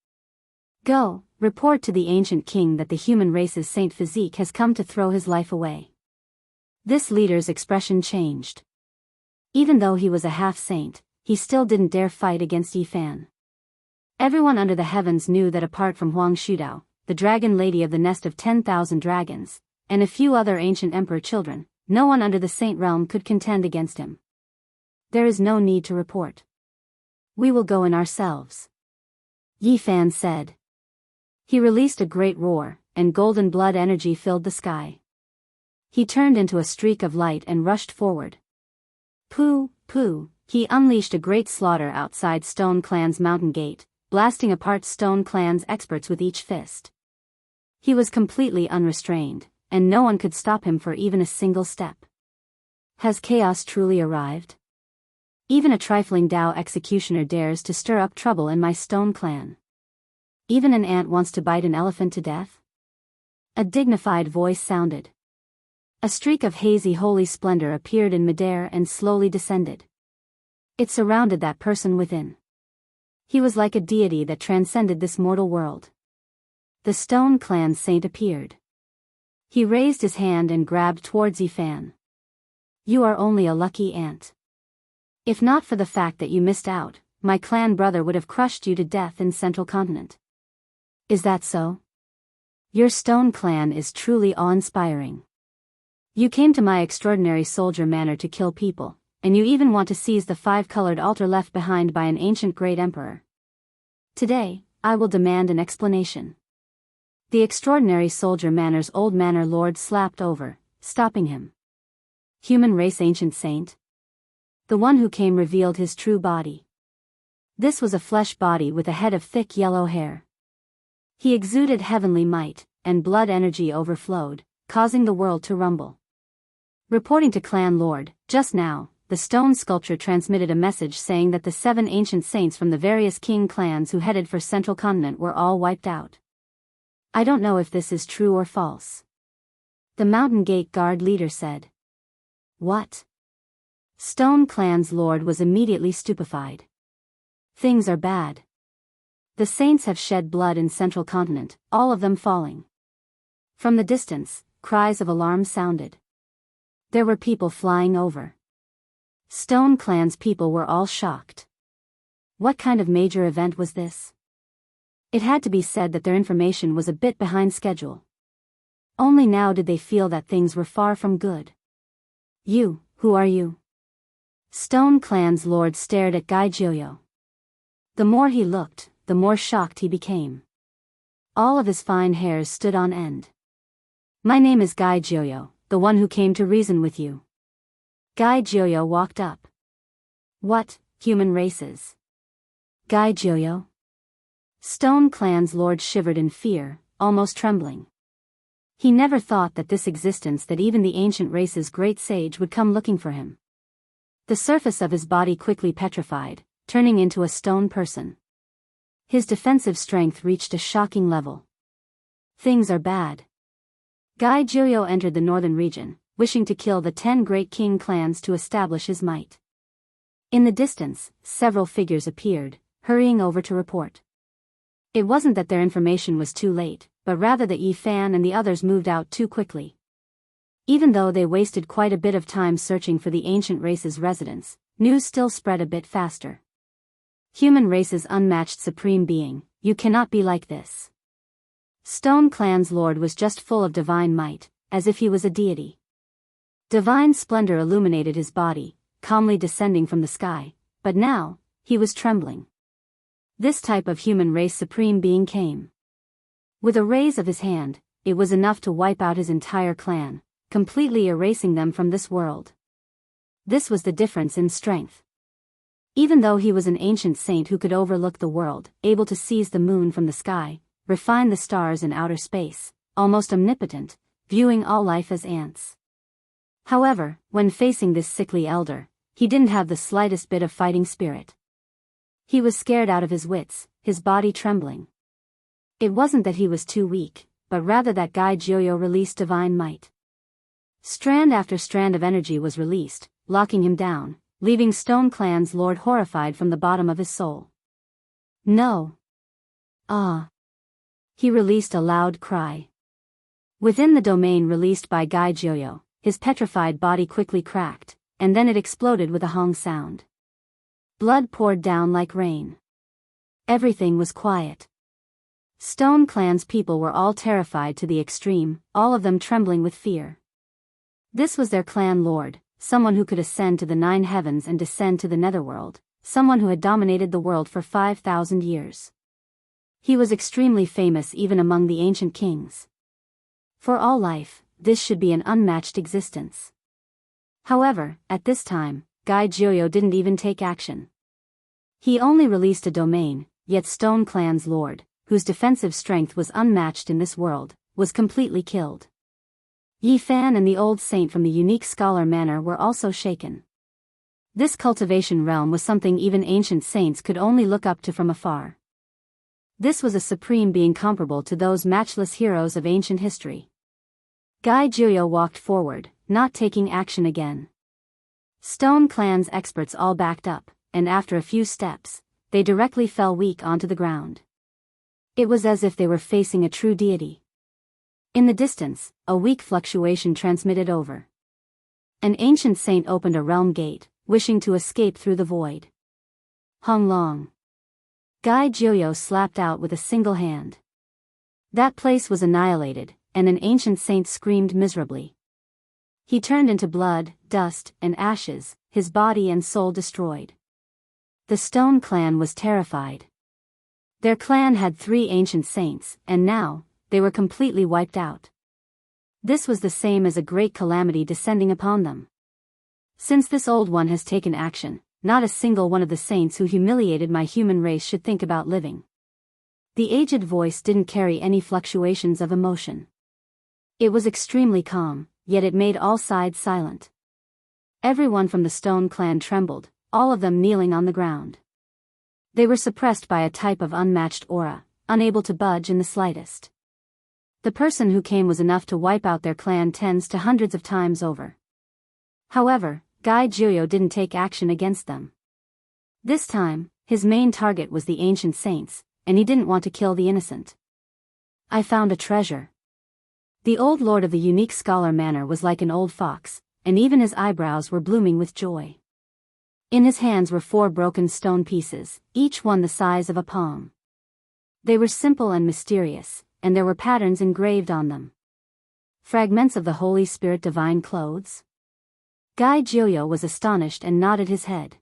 Go, report to the ancient king that the human race's saint physique has come to throw his life away. This leader's expression changed. Even though he was a half-saint, he still didn't dare fight against Yi Fan. Everyone under the heavens knew that apart from Huang Shudao, the the dragon lady of the nest of 10,000 dragons, and a few other ancient emperor children, no one under the Saint realm could contend against him. There is no need to report. We will go in ourselves. Yi Fan said. He released a great roar, and golden blood energy filled the sky. He turned into a streak of light and rushed forward. Pooh, pooh, he unleashed a great slaughter outside Stone Clan's mountain gate, blasting apart Stone Clan's experts with each fist. He was completely unrestrained, and no one could stop him for even a single step. Has chaos truly arrived? Even a trifling Dao executioner dares to stir up trouble in my Stone Clan. Even an ant wants to bite an elephant to death? A dignified voice sounded. A streak of hazy holy splendor appeared in midair and slowly descended. It surrounded that person within. He was like a deity that transcended this mortal world. The Stone Clan saint appeared. He raised his hand and grabbed towards Yi Fan. You are only a lucky ant. If not for the fact that you missed out, my clan brother would have crushed you to death in Central Continent. Is that so? Your Stone Clan is truly awe-inspiring. You came to my extraordinary soldier manor to kill people, and you even want to seize the 5-colored altar left behind by an ancient great emperor. Today, I will demand an explanation. The extraordinary soldier manor's old manor lord slapped over, stopping him. Human race ancient saint? The one who came revealed his true body. This was a flesh body with a head of thick yellow hair. He exuded heavenly might, and blood energy overflowed, causing the world to rumble. Reporting to Clan Lord, just now, the stone sculpture transmitted a message saying that the 7 ancient saints from the various king clans who headed for Central Continent were all wiped out. I don't know if this is true or false. The Mountain Gate Guard leader said. What? Stone Clan's lord was immediately stupefied. Things are bad. The saints have shed blood in Central Continent, all of them falling. From the distance, cries of alarm sounded. There were people flying over. Stone Clan's people were all shocked. What kind of major event was this? It had to be said that their information was a bit behind schedule. Only now did they feel that things were far from good. You, who are you? Stone Clan's lord stared at Gai Joyo. The more he looked, the more shocked he became. All of his fine hairs stood on end. My name is Gai Joyo, the one who came to reason with you. Gai Joyo walked up. What, human races? Gai Joyo? Stone Clan's lord shivered in fear, almost trembling. He never thought that this existence that even the ancient race's great sage would come looking for him. The surface of his body quickly petrified, turning into a stone person. His defensive strength reached a shocking level. Things are bad. Gai Joyo entered the northern region, wishing to kill the 10 great king clans to establish his might. In the distance, several figures appeared, hurrying over to report. It wasn't that their information was too late, but rather that Yi Fan and the others moved out too quickly. Even though they wasted quite a bit of time searching for the ancient race's residence, news still spread a bit faster. Human race's unmatched supreme being, you cannot be like this. Stone Clan's lord was just full of divine might, as if he was a deity. Divine splendor illuminated his body, calmly descending from the sky, but now, he was trembling. This type of human race supreme being came. With a raise of his hand, it was enough to wipe out his entire clan, completely erasing them from this world. This was the difference in strength. Even though he was an ancient saint who could overlook the world, able to seize the moon from the sky, refine the stars in outer space, almost omnipotent, viewing all life as ants. However, when facing this sickly elder, he didn't have the slightest bit of fighting spirit. He was scared out of his wits, his body trembling. It wasn't that he was too weak, but rather that Gai Joyo released divine might. Strand after strand of energy was released, locking him down, leaving Stone Clan's lord horrified from the bottom of his soul. No. Ah. He released a loud cry. Within the domain released by Gai Joyo, his petrified body quickly cracked, and then it exploded with a hong sound. Blood poured down like rain. Everything was quiet. Stone Clan's people were all terrified to the extreme, all of them trembling with fear. This was their clan lord, someone who could ascend to the 9 heavens and descend to the netherworld, someone who had dominated the world for 5,000 years. He was extremely famous even among the ancient kings. For all life, this should be an unmatched existence. However, at this time, Gai Jioyo didn't even take action. He only released a domain, yet Stone Clan's lord, whose defensive strength was unmatched in this world, was completely killed. Yi Fan and the old saint from the unique scholar manor were also shaken. This cultivation realm was something even ancient saints could only look up to from afar. This was a supreme being comparable to those matchless heroes of ancient history. Gai Jioyo walked forward, not taking action again. Stone Clan's experts all backed up, and after a few steps, they directly fell weak onto the ground. It was as if they were facing a true deity. In the distance, a weak fluctuation transmitted over. An ancient saint opened a realm gate, wishing to escape through the void. Hung Long. Gai Jioyo slapped out with a single hand. That place was annihilated, and an ancient saint screamed miserably. He turned into blood, dust, and ashes, his body and soul destroyed. The Stone Clan was terrified. Their clan had 3 ancient saints, and now, they were completely wiped out. This was the same as a great calamity descending upon them. Since this old one has taken action, not a single one of the saints who humiliated my human race should think about living. The aged voice didn't carry any fluctuations of emotion. It was extremely calm, yet it made all sides silent. Everyone from the Stone Clan trembled, all of them kneeling on the ground. They were suppressed by a type of unmatched aura, unable to budge in the slightest. The person who came was enough to wipe out their clan tens to hundreds of times over. However, Gai Jioyo didn't take action against them. This time, his main target was the ancient saints, and he didn't want to kill the innocent. I found a treasure. The old lord of the unique scholar manor was like an old fox, and even his eyebrows were blooming with joy. In his hands were 4 broken stone pieces, each one the size of a palm. They were simple and mysterious, and there were patterns engraved on them. Fragments of the Holy Spirit divine clothes? Gai Jioyo was astonished and nodded his head.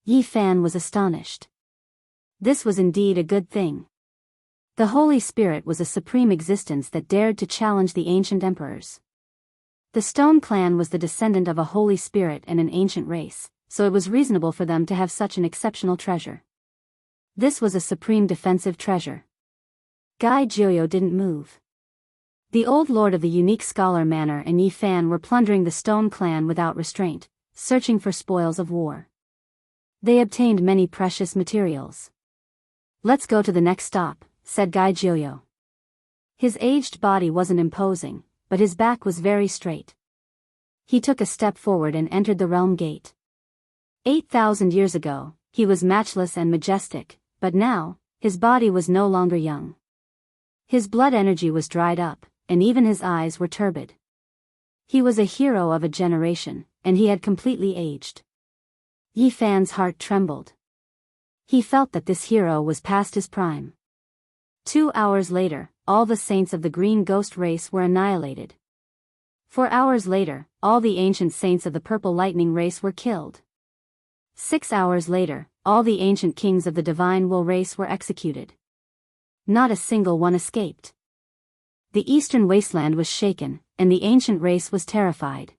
Yi Fan was astonished. This was indeed a good thing. The Holy Spirit was a supreme existence that dared to challenge the ancient emperors. The Stone Clan was the descendant of a Holy Spirit and an ancient race, so it was reasonable for them to have such an exceptional treasure. This was a supreme defensive treasure. Gai Jioyo didn't move. The old lord of the unique scholar manor and Yi Fan were plundering the Stone Clan without restraint, searching for spoils of war. They obtained many precious materials. "Let's go to the next stop," said Gai Jioyo. His aged body wasn't imposing, but his back was very straight. He took a step forward and entered the realm gate. 8,000 years ago, he was matchless and majestic, but now, his body was no longer young. His blood energy was dried up, and even his eyes were turbid. He was a hero of a generation, and he had completely aged. Yi Fan's heart trembled. He felt that this hero was past his prime. 2 hours later, all the saints of the green ghost race were annihilated. 4 hours later, all the ancient saints of the purple lightning race were killed. 6 hours later, all the ancient kings of the divine wool race were executed. Not a single one escaped. The eastern wasteland was shaken, and the ancient race was terrified.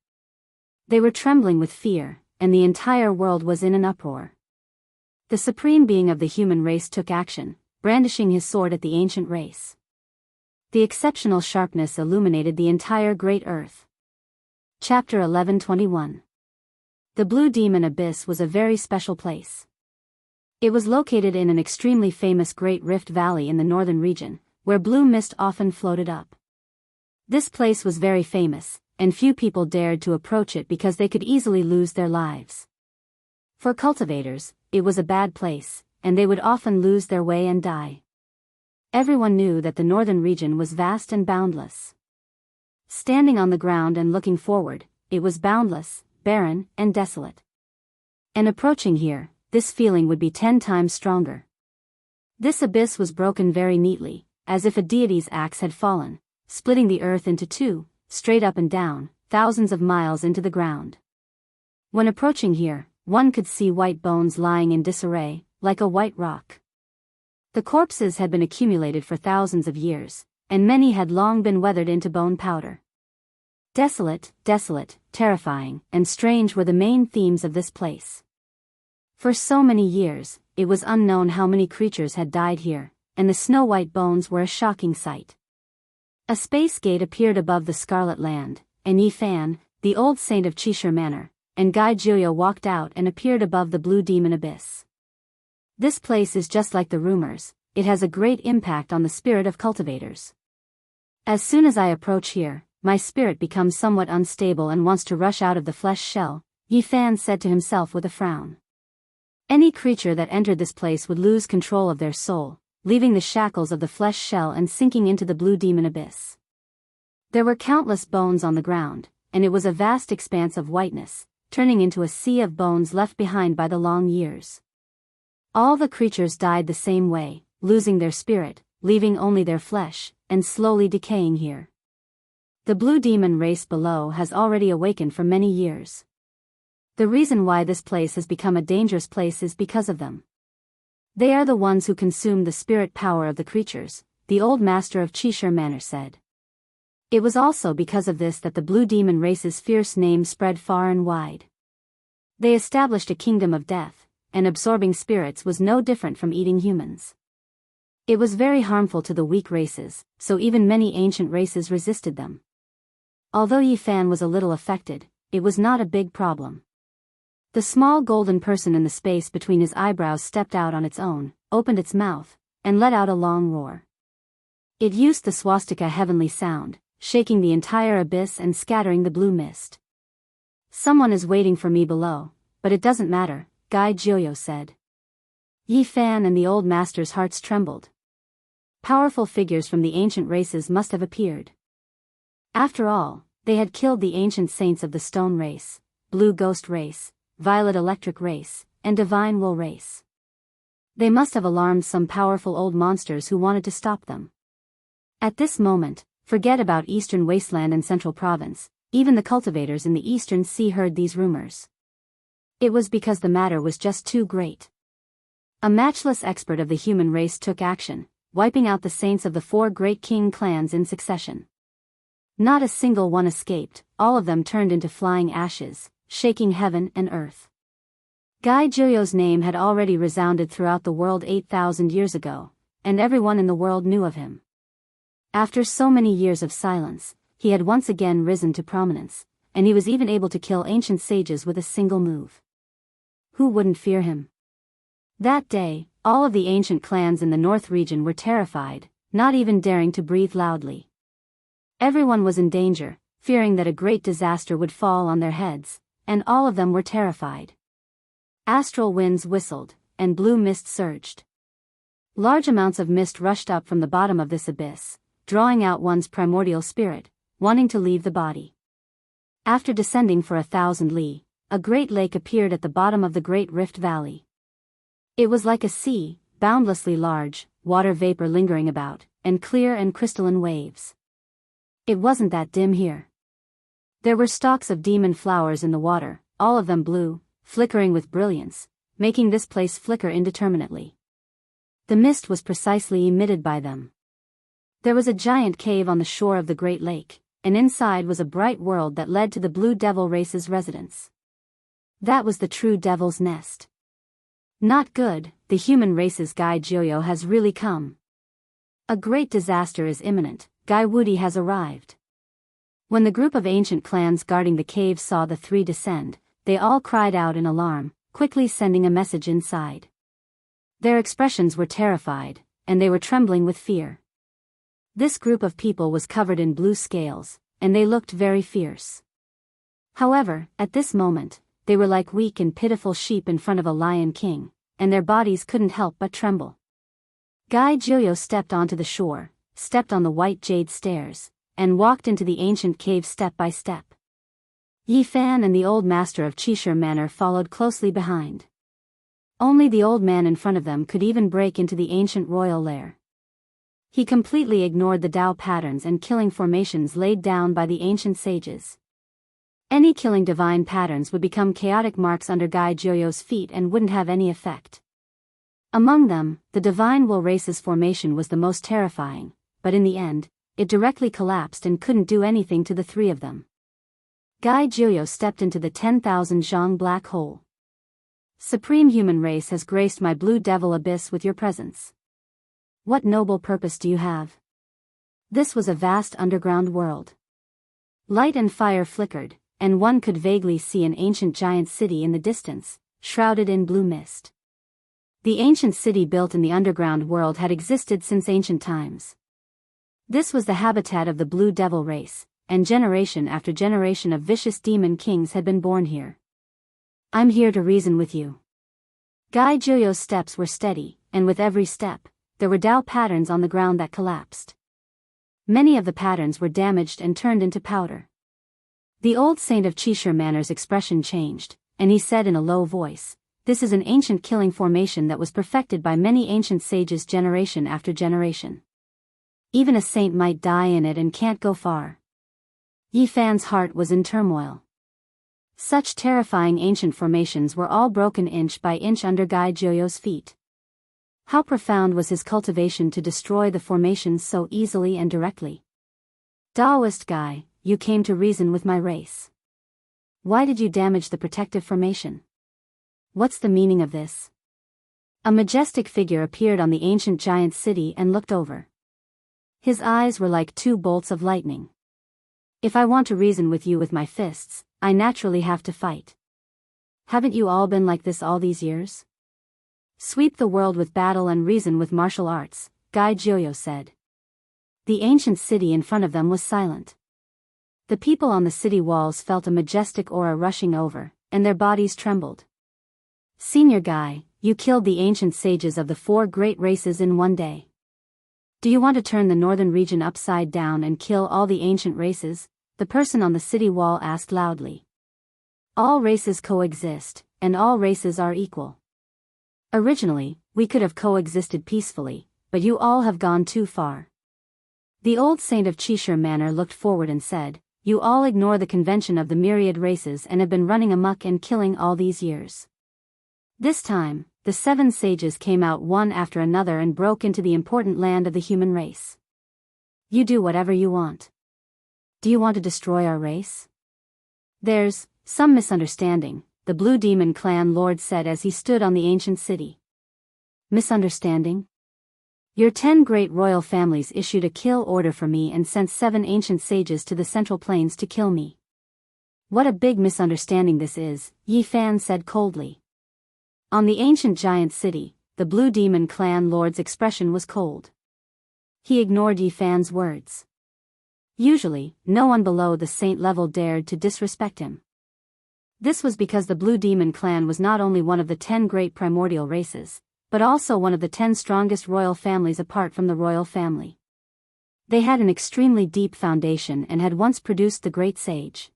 They were trembling with fear, and the entire world was in an uproar. The supreme being of the human race took action, brandishing his sword at the ancient race. The exceptional sharpness illuminated the entire great earth. Chapter 11:21. The Blue Demon Abyss was a very special place. It was located in an extremely famous Great Rift Valley in the northern region, where blue mist often floated up. This place was very famous, and few people dared to approach it because they could easily lose their lives. For cultivators, it was a bad place, and they would often lose their way and die. Everyone knew that the northern region was vast and boundless. Standing on the ground and looking forward, it was boundless, barren, and desolate. And approaching here, this feeling would be 10 times stronger. This abyss was broken very neatly, as if a deity's axe had fallen, splitting the earth into two, straight up and down, thousands of miles into the ground. When approaching here, one could see white bones lying in disarray, like a white rock. The corpses had been accumulated for thousands of years, and many had long been weathered into bone powder. Desolate, desolate, terrifying, and strange were the main themes of this place. For so many years, it was unknown how many creatures had died here, and the snow-white bones were a shocking sight. A space gate appeared above the Scarlet Land, and Yi Fan, the old saint of Cheshire Manor, and Guy Juyo walked out and appeared above the Blue Demon Abyss. This place is just like the rumors, it has a great impact on the spirit of cultivators. As soon as I approach here, my spirit becomes somewhat unstable and wants to rush out of the flesh shell, Yi Fan said to himself with a frown. Any creature that entered this place would lose control of their soul, leaving the shackles of the flesh shell and sinking into the Blue Demon Abyss. There were countless bones on the ground, and it was a vast expanse of whiteness, turning into a sea of bones left behind by the long years. All the creatures died the same way, losing their spirit, leaving only their flesh, and slowly decaying here. The Blue Demon race below has already awakened for many years. The reason why this place has become a dangerous place is because of them. They are the ones who consume the spirit power of the creatures, the old master of Cheshire Manor said. It was also because of this that the Blue Demon race's fierce name spread far and wide. They established a kingdom of death, and absorbing spirits was no different from eating humans. It was very harmful to the weak races, so even many ancient races resisted them. Although Yi Fan was a little affected, it was not a big problem. The small golden person in the space between his eyebrows stepped out on its own, opened its mouth, and let out a long roar. It used the swastika heavenly sound, shaking the entire abyss and scattering the blue mist. Someone is waiting for me below, but it doesn't matter, Guy Juyo said. Yi Fan and the old master's hearts trembled. Powerful figures from the ancient races must have appeared. After all, they had killed the ancient saints of the Stone Race, Blue Ghost Race, Violet Electric Race, and Divine Wool Race. They must have alarmed some powerful old monsters who wanted to stop them. At this moment, forget about Eastern Wasteland and Central Province, even the cultivators in the Eastern Sea heard these rumors. It was because the matter was just too great. A matchless expert of the human race took action, wiping out the saints of the 4 great king clans in succession. Not a single one escaped, all of them turned into flying ashes, shaking heaven and earth. Guy Juyo's name had already resounded throughout the world 8,000 years ago, and everyone in the world knew of him. After so many years of silence, he had once again risen to prominence, and he was even able to kill ancient sages with a single move. Who wouldn't fear him? That day, all of the ancient clans in the North region were terrified, not even daring to breathe loudly. Everyone was in danger, fearing that a great disaster would fall on their heads, and all of them were terrified. Astral winds whistled, and blue mist surged. Large amounts of mist rushed up from the bottom of this abyss, drawing out one's primordial spirit, wanting to leave the body. After descending for 1,000 li, a great lake appeared at the bottom of the Great Rift Valley. It was like a sea, boundlessly large, water vapor lingering about, and clear and crystalline waves. It wasn't that dim here. There were stalks of demon flowers in the water, all of them blue, flickering with brilliance, making this place flicker indeterminately. The mist was precisely emitted by them. There was a giant cave on the shore of the Great Lake, and inside was a bright world that led to the Blue Devil race's residence. That was the true Devil's Nest. Not good, the human race's Guy Juyo has really come. A great disaster is imminent, Guy Woody has arrived. When the group of ancient clans guarding the cave saw the 3 descend, they all cried out in alarm, quickly sending a message inside. Their expressions were terrified, and they were trembling with fear. This group of people was covered in blue scales, and they looked very fierce. However, at this moment, they were like weak and pitiful sheep in front of a lion king, and their bodies couldn't help but tremble. Guy Juyo stepped onto the shore, stepped on the white jade stairs, and walked into the ancient cave step by step. Yi Fan and the old master of Cheshire Manor followed closely behind. Only the old man in front of them could even break into the ancient royal lair. He completely ignored the Tao patterns and killing formations laid down by the ancient sages. Any killing divine patterns would become chaotic marks under Gai Joyo's feet and wouldn't have any effect. Among them, the divine will race's formation was the most terrifying, but in the end, it directly collapsed and couldn't do anything to the three of them. Gai Joyo stepped into the 10,000 zhang black hole. Supreme human race has graced my blue devil abyss with your presence. What noble purpose do you have? This was a vast underground world. Light and fire flickered, and one could vaguely see an ancient giant city in the distance, shrouded in blue mist. The ancient city built in the underground world had existed since ancient times. This was the habitat of the Blue Devil race, and generation after generation of vicious demon kings had been born here. I'm here to reason with you. Gai Joyo's steps were steady, and with every step, there were Tao patterns on the ground that collapsed. Many of the patterns were damaged and turned into powder. The old saint of Chishire Manor's expression changed, and he said in a low voice, "This is an ancient killing formation that was perfected by many ancient sages generation after generation. Even a saint might die in it and can't go far." Yi Fan's heart was in turmoil. Such terrifying ancient formations were all broken inch by inch under Gai Joyo's feet. How profound was his cultivation to destroy the formations so easily and directly? Taoist Gai, you came to reason with my race. Why did you damage the protective formation? What's the meaning of this? A majestic figure appeared on the ancient giant city and looked over. His eyes were like two bolts of lightning. If I want to reason with you with my fists, I naturally have to fight. Haven't you all been like this all these years? Sweep the world with battle and reason with martial arts, Gai Joyo said. The ancient city in front of them was silent. The people on the city walls felt a majestic aura rushing over, and their bodies trembled. Senior Gai, you killed the ancient sages of the 4 great races in one day. Do you want to turn the northern region upside down and kill all the ancient races? The person on the city wall asked loudly. All races coexist, and all races are equal. Originally, we could have coexisted peacefully, but you all have gone too far. The old saint of Chishire Manor looked forward and said, you all ignore the convention of the myriad races and have been running amok and killing all these years. This time, the 7 sages came out one after another and broke into the important land of the human race. You do whatever you want. Do you want to destroy our race? There's some misunderstanding, the Blue Demon Clan Lord said as he stood on the ancient city. Misunderstanding? Your 10 great royal families issued a kill order for me and sent 7 ancient sages to the Central Plains to kill me. What a big misunderstanding this is, Yi Fan said coldly. On the ancient giant city, the Blue Demon Clan Lord's expression was cold. He ignored Yi Fan's words. Usually, no one below the saint level dared to disrespect him. This was because the Blue Demon Clan was not only one of the 10 great primordial races, but also one of the 10 strongest royal families apart from the royal family. They had an extremely deep foundation and had once produced the great sage.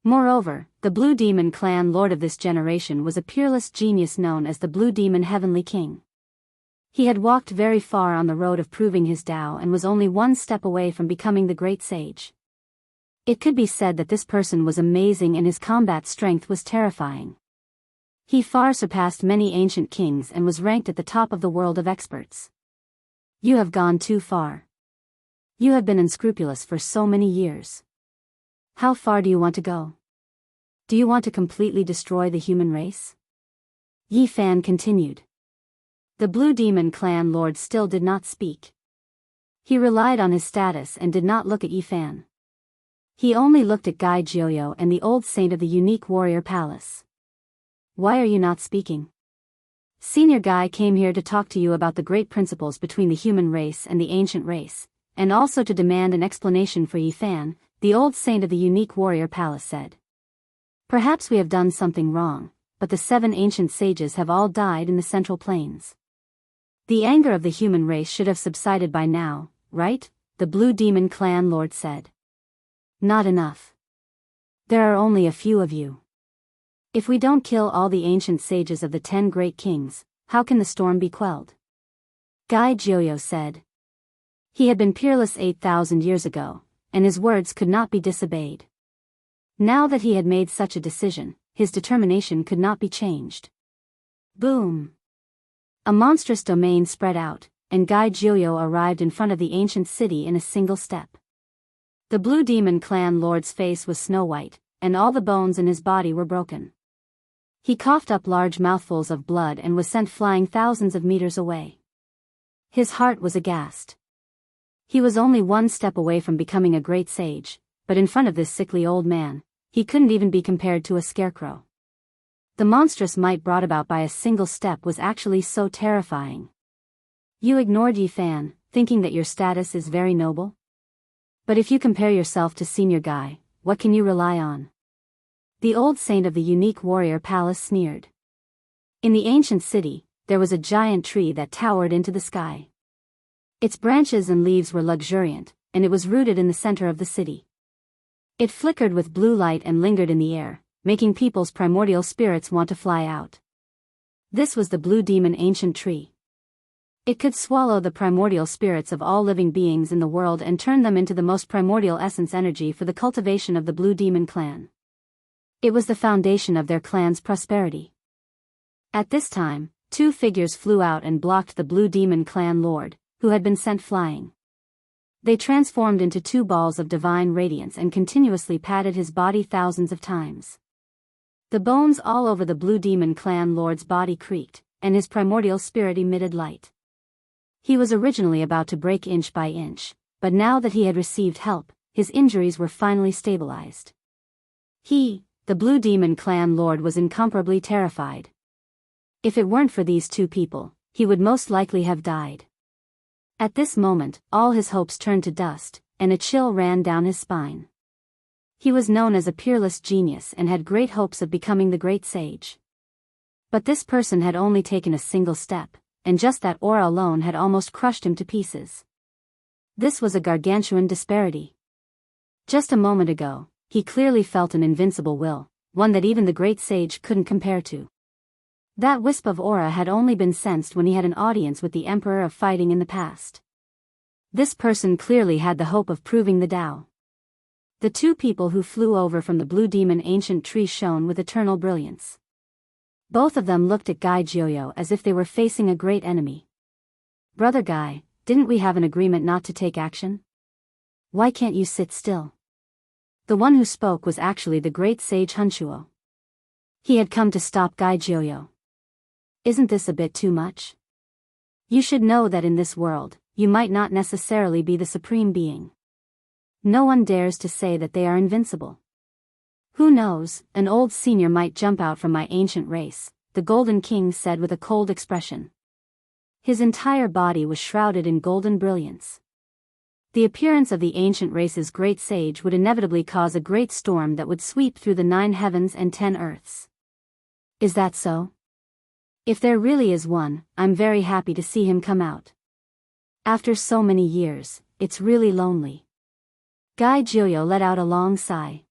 Moreover, the Blue Demon Clan Lord of this generation was a peerless genius known as the Blue Demon Heavenly King. He had walked very far on the road of proving his Tao and was only one step away from becoming the great sage. It could be said that this person was amazing and his combat strength was terrifying. He far surpassed many ancient kings and was ranked at the top of the world of experts. You have gone too far. You have been unscrupulous for so many years. How far do you want to go? Do you want to completely destroy the human race? Yi Fan continued. The Blue Demon Clan Lord still did not speak. He relied on his status and did not look at Yi Fan. He only looked at Gai Joyo and the old saint of the unique warrior palace. Why are you not speaking? Senior Gai came here to talk to you about the great principles between the human race and the ancient race, and also to demand an explanation for Yi Fan, the old saint of the unique warrior palace said. Perhaps we have done something wrong, but the 7 ancient sages have all died in the Central Plains. The anger of the human race should have subsided by now, right? The Blue Demon Clan Lord said. Not enough. There are only a few of you. If we don't kill all the ancient sages of the 10 great kings, how can the storm be quelled? Gai Joyo said. He had been peerless 8,000 years ago, and his words could not be disobeyed. Now that he had made such a decision, his determination could not be changed. Boom! A monstrous domain spread out, and Gai Jiuyo arrived in front of the ancient city in a single step. The Blue Demon Clan Lord's face was snow-white, and all the bones in his body were broken. He coughed up large mouthfuls of blood and was sent flying thousands of meters away. His heart was aghast. He was only one step away from becoming a great sage, but in front of this sickly old man, he couldn't even be compared to a scarecrow. The monstrous might brought about by a single step was actually so terrifying. You ignored Yi Fan, thinking that your status is very noble? But if you compare yourself to Senior Guy, what can you rely on? The old saint of the unique warrior palace sneered. In the ancient city, there was a giant tree that towered into the sky. Its branches and leaves were luxuriant, and it was rooted in the center of the city. It flickered with blue light and lingered in the air, making people's primordial spirits want to fly out. This was the Blue Demon Ancient Tree. It could swallow the primordial spirits of all living beings in the world and turn them into the most primordial essence energy for the cultivation of the Blue Demon clan. It was the foundation of their clan's prosperity. At this time, two figures flew out and blocked the Blue Demon clan lord, who had been sent flying. They transformed into two balls of divine radiance and continuously patted his body thousands of times. The bones all over the Blue Demon clan lord's body creaked, and his primordial spirit emitted light. He was originally about to break inch by inch, but now that he had received help, his injuries were finally stabilized. He, the Blue Demon clan lord, was incomparably terrified. If it weren't for these two people, he would most likely have died. At this moment, all his hopes turned to dust, and a chill ran down his spine. He was known as a peerless genius and had great hopes of becoming the great sage. But this person had only taken a single step, and just that aura alone had almost crushed him to pieces. This was a gargantuan disparity. Just a moment ago, he clearly felt an invincible will, one that even the great sage couldn't compare to. That wisp of aura had only been sensed when he had an audience with the Emperor of Fighting in the past. This person clearly had the hope of proving the Tao. The two people who flew over from the Blue Demon Ancient Tree shone with eternal brilliance. Both of them looked at Gai Jiuyo as if they were facing a great enemy. Brother Gai, didn't we have an agreement not to take action? Why can't you sit still? The one who spoke was actually the great sage Hunchuo. He had come to stop Gai Jiuyo. Isn't this a bit too much? You should know that in this world, you might not necessarily be the supreme being. No one dares to say that they are invincible. Who knows, an old senior might jump out from my ancient race, the Golden King said with a cold expression. His entire body was shrouded in golden brilliance. The appearance of the ancient race's great sage would inevitably cause a great storm that would sweep through the 9 heavens and 10 earths. Is that so? If there really is one, I'm very happy to see him come out. After so many years, it's really lonely. Gai Jiuyo let out a long sigh.